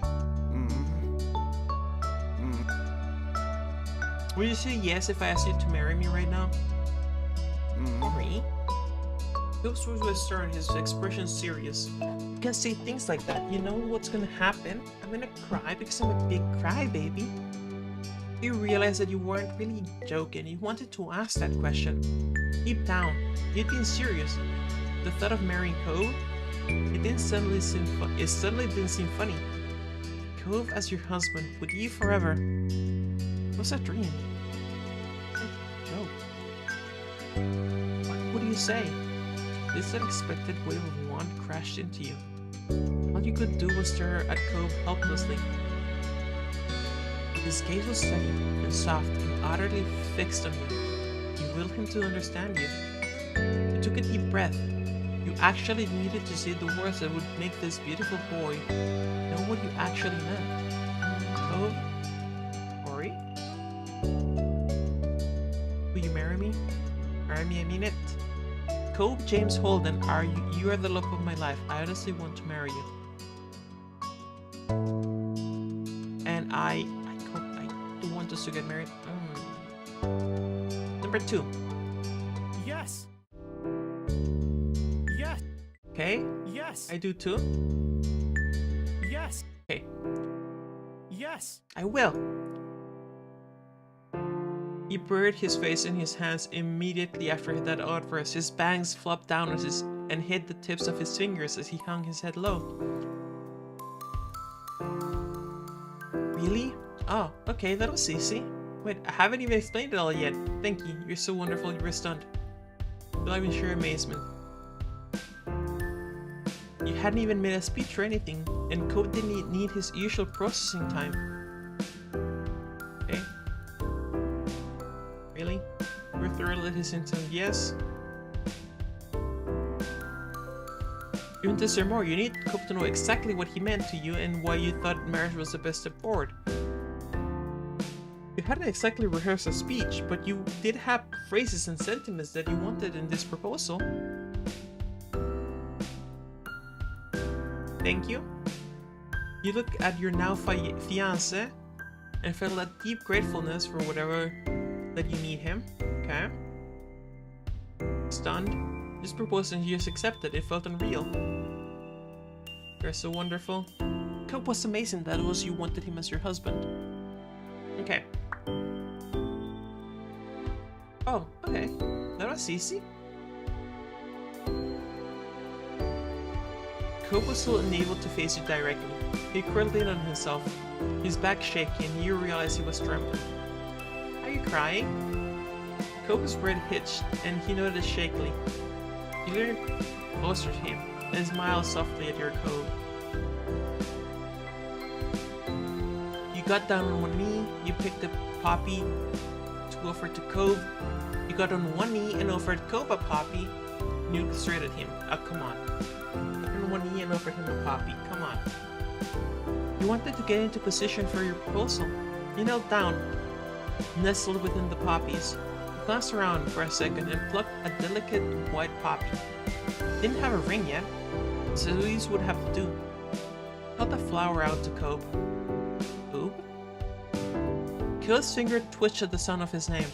Will you say yes if I ask you to marry me right now? Sorry. Phil's voice was stern, his expression serious. You can say things like that. You know what's gonna happen? I'm gonna cry because I'm a big crybaby. You realized that you weren't really joking. You wanted to ask that question. Deep down, you'd been serious. The thought of marrying Cove, it suddenly didn't seem funny. Cove as your husband, with you forever. It was a dream. A joke. What do you say? This unexpected wave of wand crashed into you. All you could do was stare at Cove helplessly. His gaze was steady and soft and utterly fixed on you. You willed him to understand you. You took a deep breath. You actually needed to say the words that would make this beautiful boy know what you actually meant. Cove? Ori? Will you marry me? Marry me, I mean it. Cove James Holden, you are the love of my life. I honestly want to marry you. And I do want us to get married. Number 2. Yes. Yes. Okay, Yes. I do too. Yes. Okay, Yes. I will. He buried his face in his hands immediately after that outburst. His bangs flopped down and hid the tips of his fingers as he hung his head low. Really? Oh, okay, that was easy. Wait, I haven't even explained it all yet. Thank you, you're so wonderful, you were stunned. Still I'm in sheer amazement. You hadn't even made a speech or anything, and Cove didn't need his usual processing time. smiled at his intent yes. You want to say more? You need Cope to know exactly what he meant to you and why you thought marriage was the best step forward. You hadn't exactly rehearsed a speech, but you did have phrases and sentiments that you wanted in this proposal. Thank you. You look at your now fiancé and felt that deep gratefulness for whatever that you need him. Okay. Stunned. This proposal you just accepted. It felt unreal. You're so wonderful. Cope was amazing that it was you wanted him as your husband. Okay. Oh, okay. That was easy. Cope was still unable to face you directly. He curled in on himself, his back shaking, and you realized he was trembling. Are you crying? Cope's breath hitched, and he nodded shakily. You leaned closer to him, and smiled softly at your Cope. You got down on one knee, you picked up Poppy to offer to Cope. You got on one knee and offered Cope a Poppy, and you looked straight at him. Oh, come on. Got on one knee and offered him a Poppy. Come on. You wanted to get into position for your proposal. You knelt down, nestled within the poppies. You glanced around for a second and plucked a delicate white poppy. Didn't have a ring yet, so these would have to do. Held the flower out to Cope. Cope? Cope's finger twitched at the sound of his name.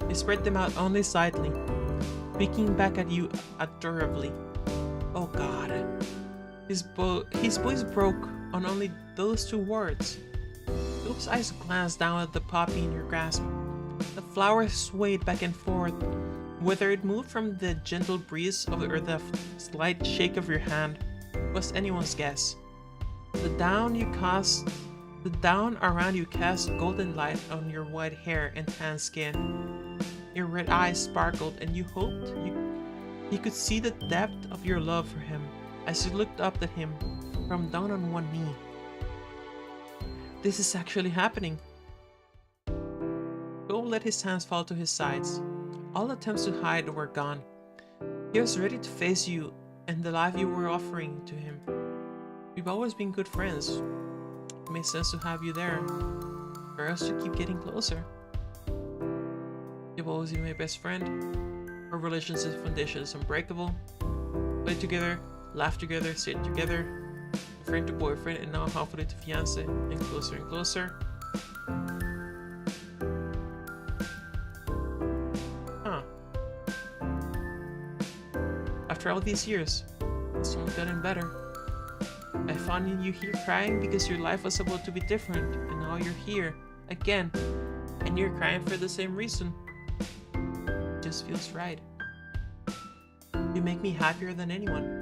He spread them out only slightly, peeking back at you adorably. Oh God. His voice broke on only those two words. Cope's eyes glanced down at the poppy in your grasp. The flower swayed back and forth. Whether it moved from the gentle breeze or the slight shake of your hand was anyone's guess. The down around you cast golden light on your white hair and tan skin. Your red eyes sparkled, and you hoped you could see the depth of your love for him as you looked up at him from down on one knee. This is actually happening. Cope let his hands fall to his sides. All attempts to hide were gone. He was ready to face you and the life you were offering to him. We've always been good friends. It made sense to have you there, for us to keep getting closer. You've always been my best friend. Our relationship foundation is unbreakable. Play together, laugh together, sit together. Friend to boyfriend, and now hopefully to fiancé, and closer and closer. Huh. After all these years, it's only gotten better. I found you here crying because your life was about to be different, and now you're here again, and you're crying for the same reason. It just feels right. You make me happier than anyone.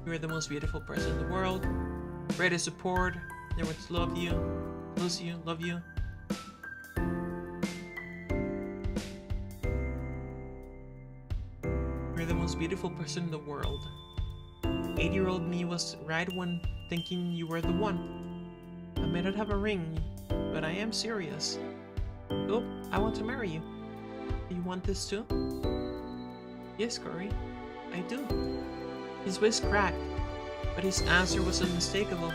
You're the most beautiful person in the world. Ready to support. Never to love you. Lose you. Love you. You're the most beautiful person in the world. 8-year-old me was right when thinking you were the one. I may not have a ring, but I am serious. Oh, I want to marry you. Do you want this too? Yes, Corey. I do. His voice cracked, but his answer was unmistakable.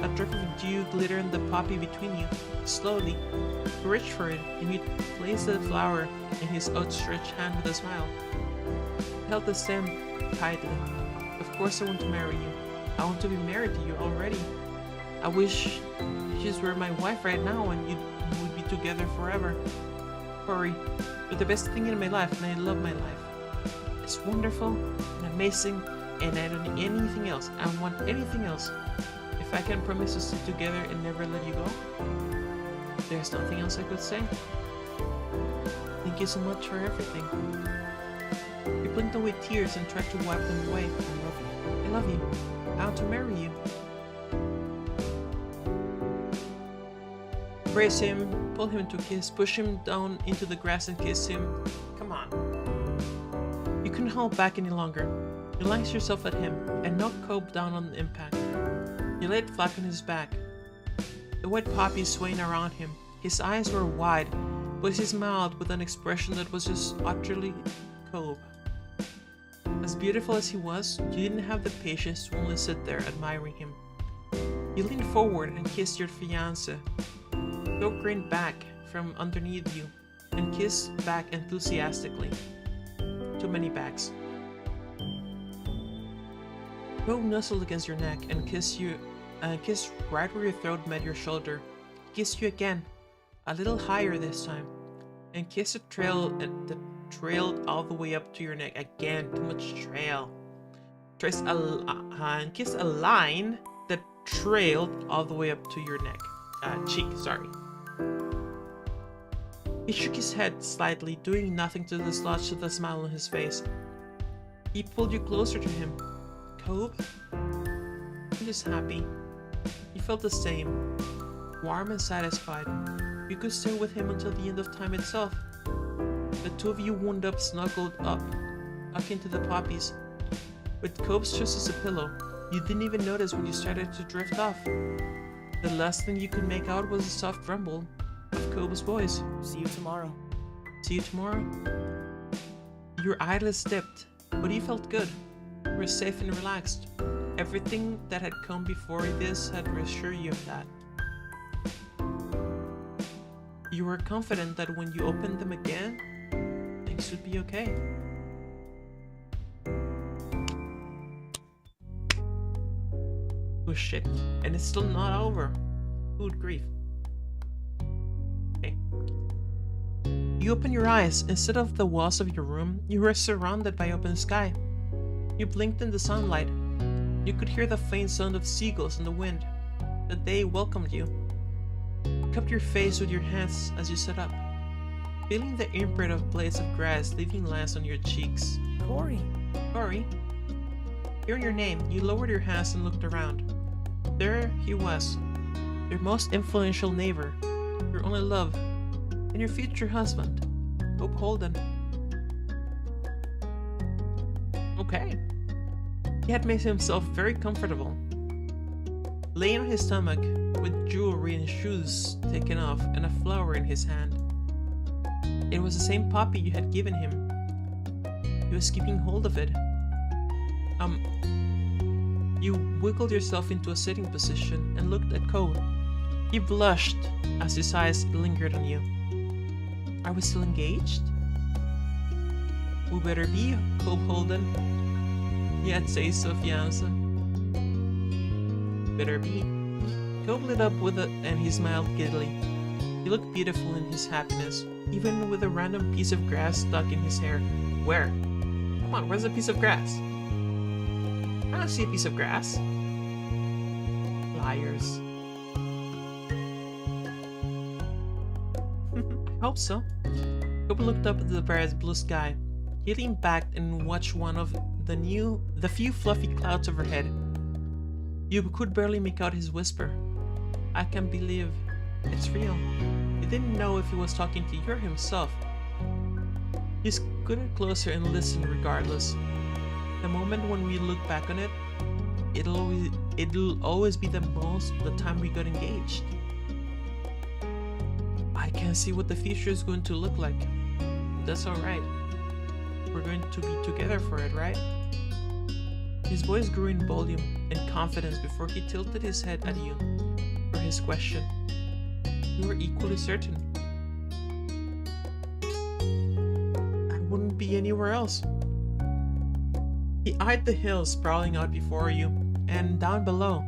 A drop of dew glittered on the poppy between you. Slowly, he reached for it, and he placed the flower in his outstretched hand with a smile. He held the stem tightly. Of course I want to marry you. I want to be married to you already. I wish you were my wife right now and you would be together forever. Corey, you're the best thing in my life, and I love my life. It's wonderful and amazing, and I don't need anything else. I don't want anything else. If I can promise to stay together and never let you go, there's nothing else I could say. Thank you so much for everything. You blinked away tears and tried to wipe them away. I love you. I love you. I want to marry you. Embrace him, pull him into a kiss, push him down into the grass and kiss him. Come on. You couldn't hold back any longer. You launched yourself at him and knocked Cope down on the impact. You laid flat on his back. The white poppy swaying around him. His eyes were wide, but he smiled with an expression that was just utterly Cobb. As beautiful as he was, you didn't have the patience to only sit there admiring him. You leaned forward and kissed your fiancé. Cobb grinned back from underneath you and kissed back enthusiastically. Too many backs. Cobb nuzzled against your neck and kissed right where your throat met your shoulder. He kissed you again, a little higher this time, and kissed a trail that trailed all the way up to your neck. Again, too much trail. And kissed a line that trailed all the way up to your neck. Cheek, sorry. He shook his head slightly, doing nothing to dislodge the smile on his face. He pulled you closer to him. Cobb? I'm just happy. You felt the same, warm and satisfied. You could stay with him until the end of time itself. The two of you wound up snuggled up into the poppies, with Cobb's just as a pillow. You didn't even notice when you started to drift off. The last thing you could make out was a soft rumble of Cobb's voice. See you tomorrow. See you tomorrow? Your eyelids dipped, but you felt good. You were safe and relaxed. Everything that had come before this had reassured you of that. You were confident that when you opened them again, things would be okay. Oh shit, and it's still not over. Good grief. Okay. You open your eyes. Instead of the walls of your room, you were surrounded by open sky. You blinked in the sunlight. You could hear the faint sound of seagulls in the wind. The day welcomed you. You cupped your face with your hands as you sat up, feeling the imprint of blades of grass leaving lines on your cheeks. Corey. Corey? Hearing your name, you lowered your hands and looked around. There he was, your most influential neighbor, your only love, and your future husband, Cobb Holden. Okay. He had made himself very comfortable, laying on his stomach with jewelry and shoes taken off and a flower in his hand. It was the same puppy you had given him. He was keeping hold of it. You wiggled yourself into a sitting position and looked at Cobb. He blushed as his eyes lingered on you. Are we still engaged? We better be, Cobb Holden. Yet say so, fiancé. Better be. Cobb lit up with it and he smiled giddily. He looked beautiful in his happiness, even with a random piece of grass stuck in his hair. Where? Come on, where's a piece of grass? I don't see a piece of grass. Liars. I hope so. Cobb looked up at the bright blue sky. He leaned back and watched one of the few fluffy clouds overhead. You could barely make out his whisper. I can't believe it's real. You didn't know if he was talking to you or himself. You scooted closer and listened regardless. The moment when we look back on it, it'll always be the time we got engaged. I can't see what the future is going to look like. That's alright. We're going to be together for it, right? His voice grew in volume and confidence before he tilted his head at you for his question. You were equally certain. I wouldn't be anywhere else. He eyed the hills sprawling out before you and down below,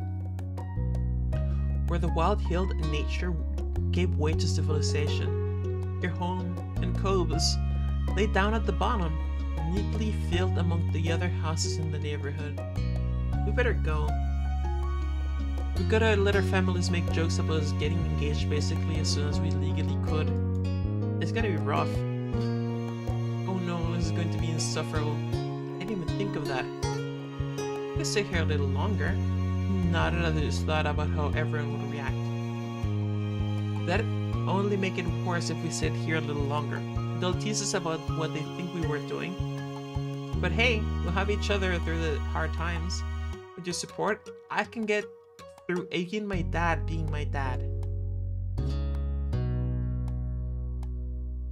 where the wild-hilled nature gave way to civilization. Your home and Cobb's lay down at the bottom, neatly filled among the other houses in the neighborhood. We better go. We gotta let our families make jokes about us getting engaged basically as soon as we legally could. It's gonna be rough. Oh no, this is going to be insufferable. I didn't even think of that. We could stay here a little longer. Not that I just thought about how everyone would react. That'd only make it worse if we stayed here a little longer. They'll tease us about what they think we were doing. But hey, we'll have each other through the hard times. With your support, I can get through aching my dad being my dad.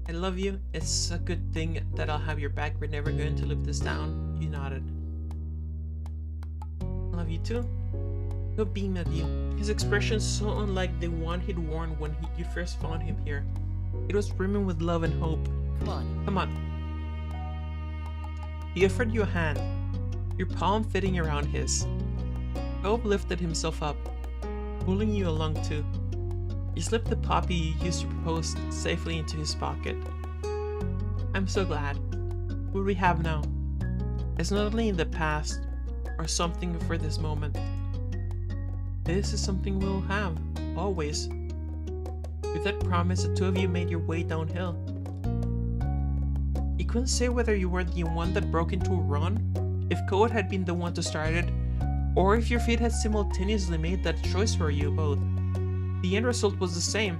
I love you. It's a good thing that I'll have your back. We're never going to live this down. You nodded. I love you too. He'll beam at you. His expression so unlike the one he'd worn when you first found him here. It was brimming with love and hope. Come on. Come on. He offered you a hand, your palm fitting around his. Hope lifted himself up, pulling you along too. He slipped the poppy you used to propose safely into his pocket. I'm so glad. What we have now is not only in the past or something for this moment. This is something we'll have, always. With that promise, the two of you made your way downhill. You couldn't say whether you were the one that broke into a run, if Code had been the one to start it, or if your feet had simultaneously made that choice for you both. The end result was the same,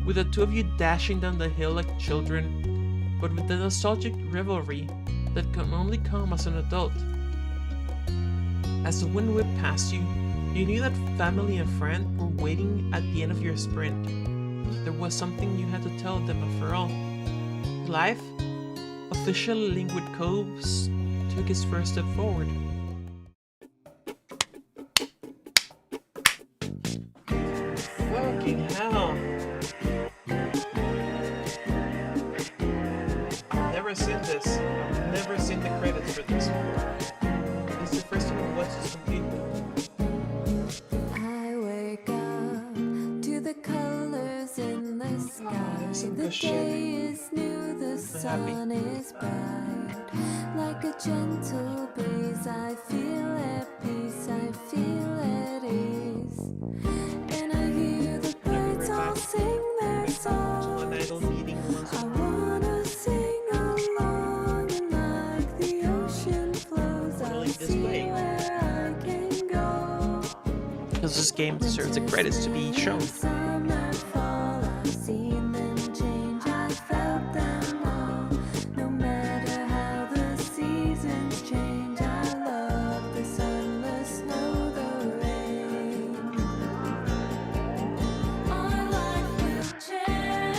with the two of you dashing down the hill like children, but with the nostalgic revelry that can only come as an adult. As the wind whipped past you, you knew that family and friend were waiting at the end of your sprint. There was something you had to tell them after all. Life, officially linked with Coves, took its first step forward. Fucking hell. I've never seen this. I've never seen the credits for this before. It's the first time I watched this completely. I wake up to the colors in the sky. Some The good shit. day is new, the happy. sun is bright. Like a gentle breeze, I feel at peace, I feel at ease. And I hear the birds all sing their An songs. idol meeting once I in a while. wanna sing along, and like the ocean flows, I'll Only this see way. where I can go. Because this game deserves the credits to be shown. Summer, fall, I've seen them change, I felt them all. No matter how the seasons change, I love the sun, the snow, the rain. Our life will change.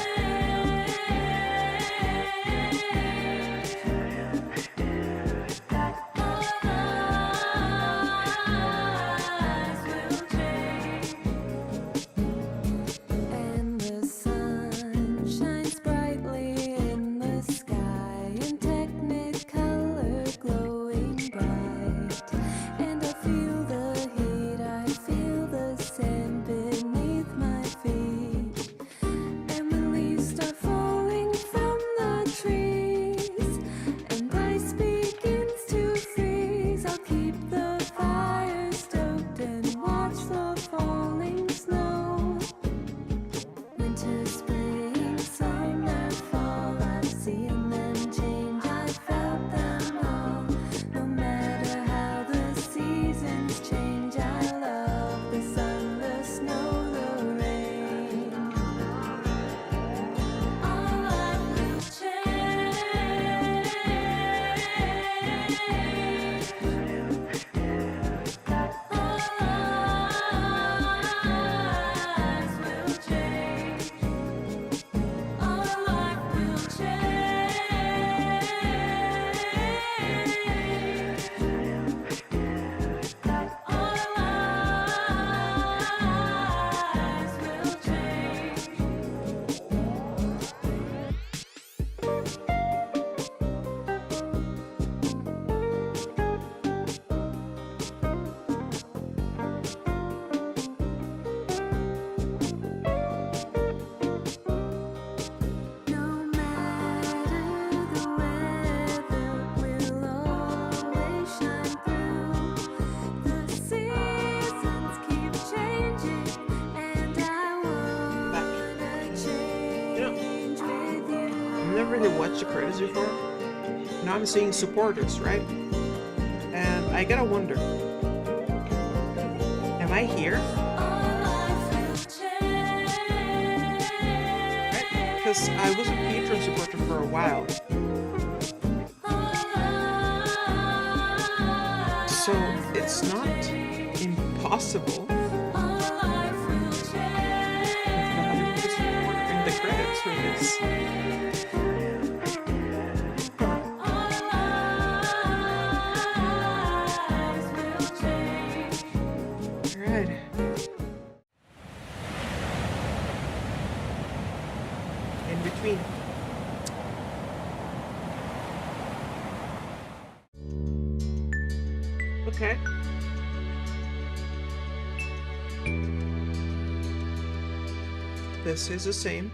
And the sun shines brightly in the sky, in technicolor glowing bright. And I feel the heat, I feel the sand beneath my feet. And when leaves start falling from the trees, and ice begins to freeze, I'll keep the fire stoked and watch the falling snow. Winter, spring, summer, fall, I've seen them change, I felt them all. No matter how the seasons change, I love the sun, the snow, the rain. Our life will change. Our lives will change. Our life will change. Our lives will change. No matter the weather, we'll always shine through. The seasons keep changing, and I wanna change with you. I've never really watched the credits before. Now I'm seeing supporters, right? And I gotta wonder, am I here? Our life will change. Right? Because I was a Patreon supporter for a while. So it's not impossible Our life will change. for having to support in the credits for this. in between. Okay. This is the same.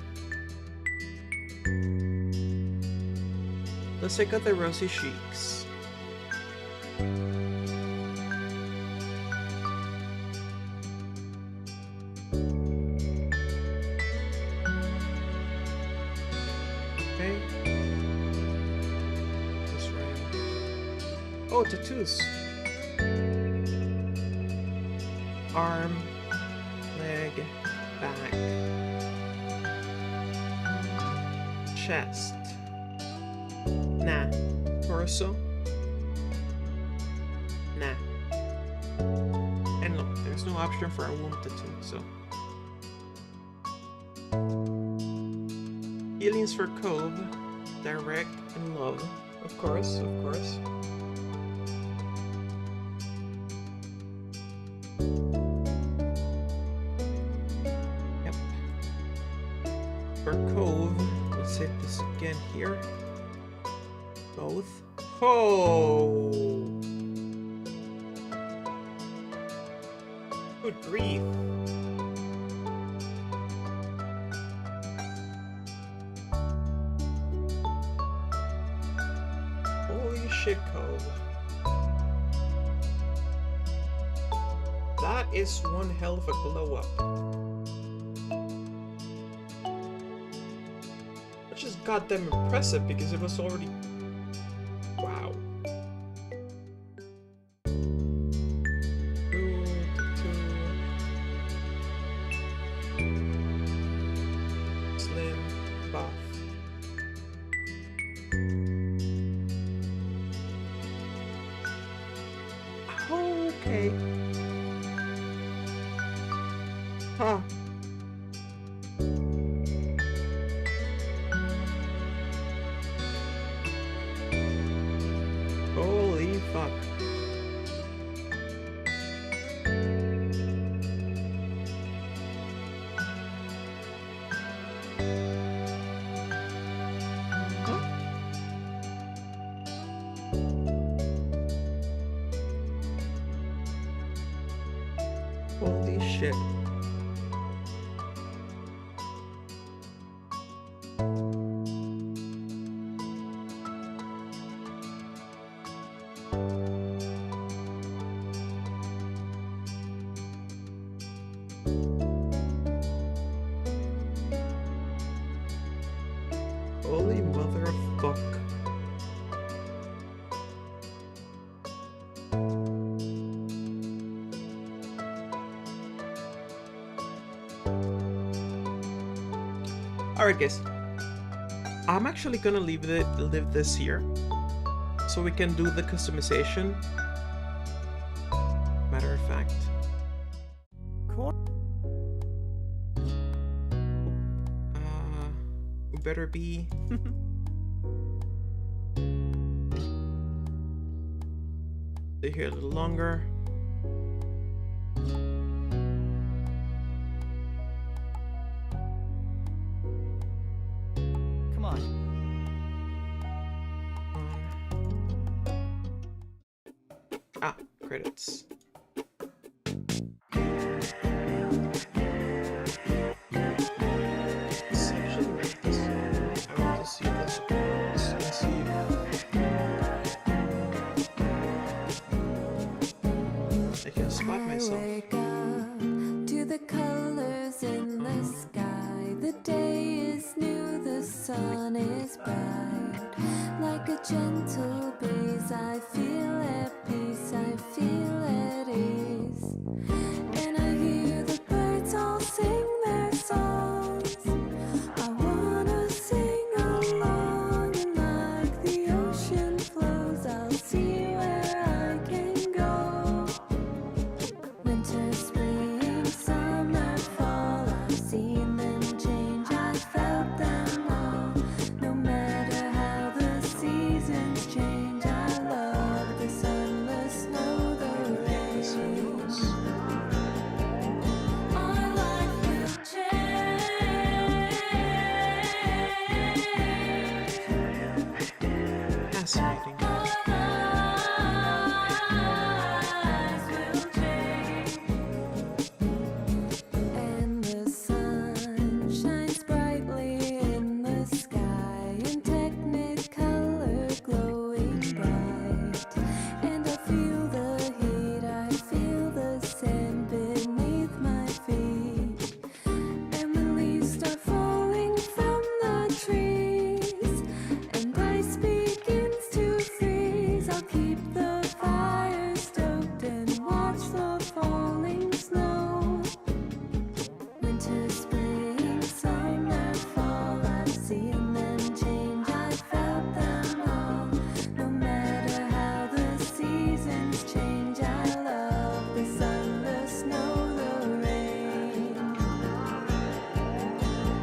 Let's check out the rosy cheeks. Okay. This right. Oh, tattoos. Arm, leg, back, chest. Nah. Torso. Nah. And look, there's no option for a womb tattoo, so. Feelings for Cove. Direct and love. Of course, of course. Yep. For Cove, let's hit this again here. Both. Oh! Good grief. Holy shit, Cove. That is one hell of a glow up. Which is goddamn impressive because it was already. Wow. Slim, buff. Okay. Huh. Holy fuck. Huh? Holy shit. Holy mother of fuck. Alright guys, I'm actually gonna leave this here so we can do the customization. Matter of fact. We better be stay here a little longer. Come on. Ah, credits. Let's actually make this. I want to see this and see if I can spot myself. I wake up to the colors in the sky. The day is new, the sun is bright. Like a gentle breeze, I feel at peace, I feel at ease. And I hear the birds all sing their songs. I wanna sing along, and like the ocean flows, I'll see where I can go. Winter fascinating. And the sun shines brightly in the sky in technicolor glowing bright. And I feel the heat, I feel the sand beneath my feet. And the leaves start falling from the trees, and ice begins to freeze. I'll keep the fire stoked and watch the falling snow. Winter, spring, summer, fall, I've seen them change, I've felt them all. No matter how the seasons change, I love the sun, the snow, the rain.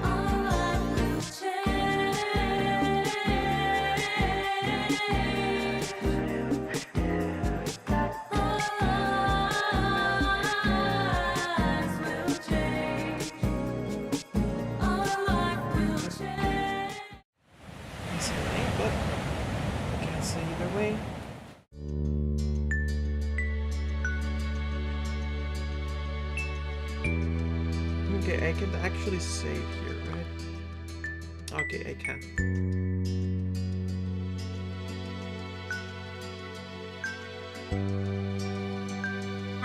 Our life will change. Our lives will change. Our life will change. It's a name, but I can't say either way. Okay, I can actually save here, right? Okay, I can.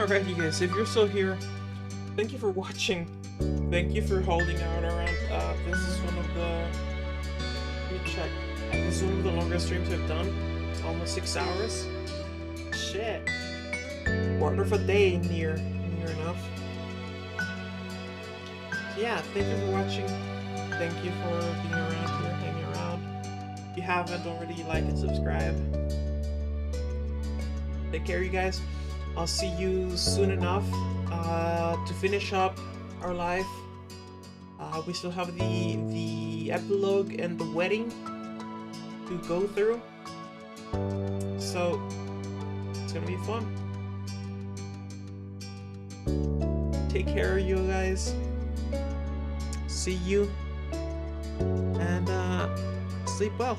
Alright, you guys, if you're still here, thank you for watching. Thank you for holding out around. This is one of the. Let me check. This is one of the longest streams I've done. It's almost 6 hours. Shit. Quarter of a day, near enough. So yeah, thank you for watching. Thank you for being around here, hanging around. If you haven't already, like and subscribe. Take care, you guys. I'll see you soon enough to finish up our life. We still have the epilogue and the wedding to go through. So it's gonna be fun. Take care, you guys. See you, and sleep well.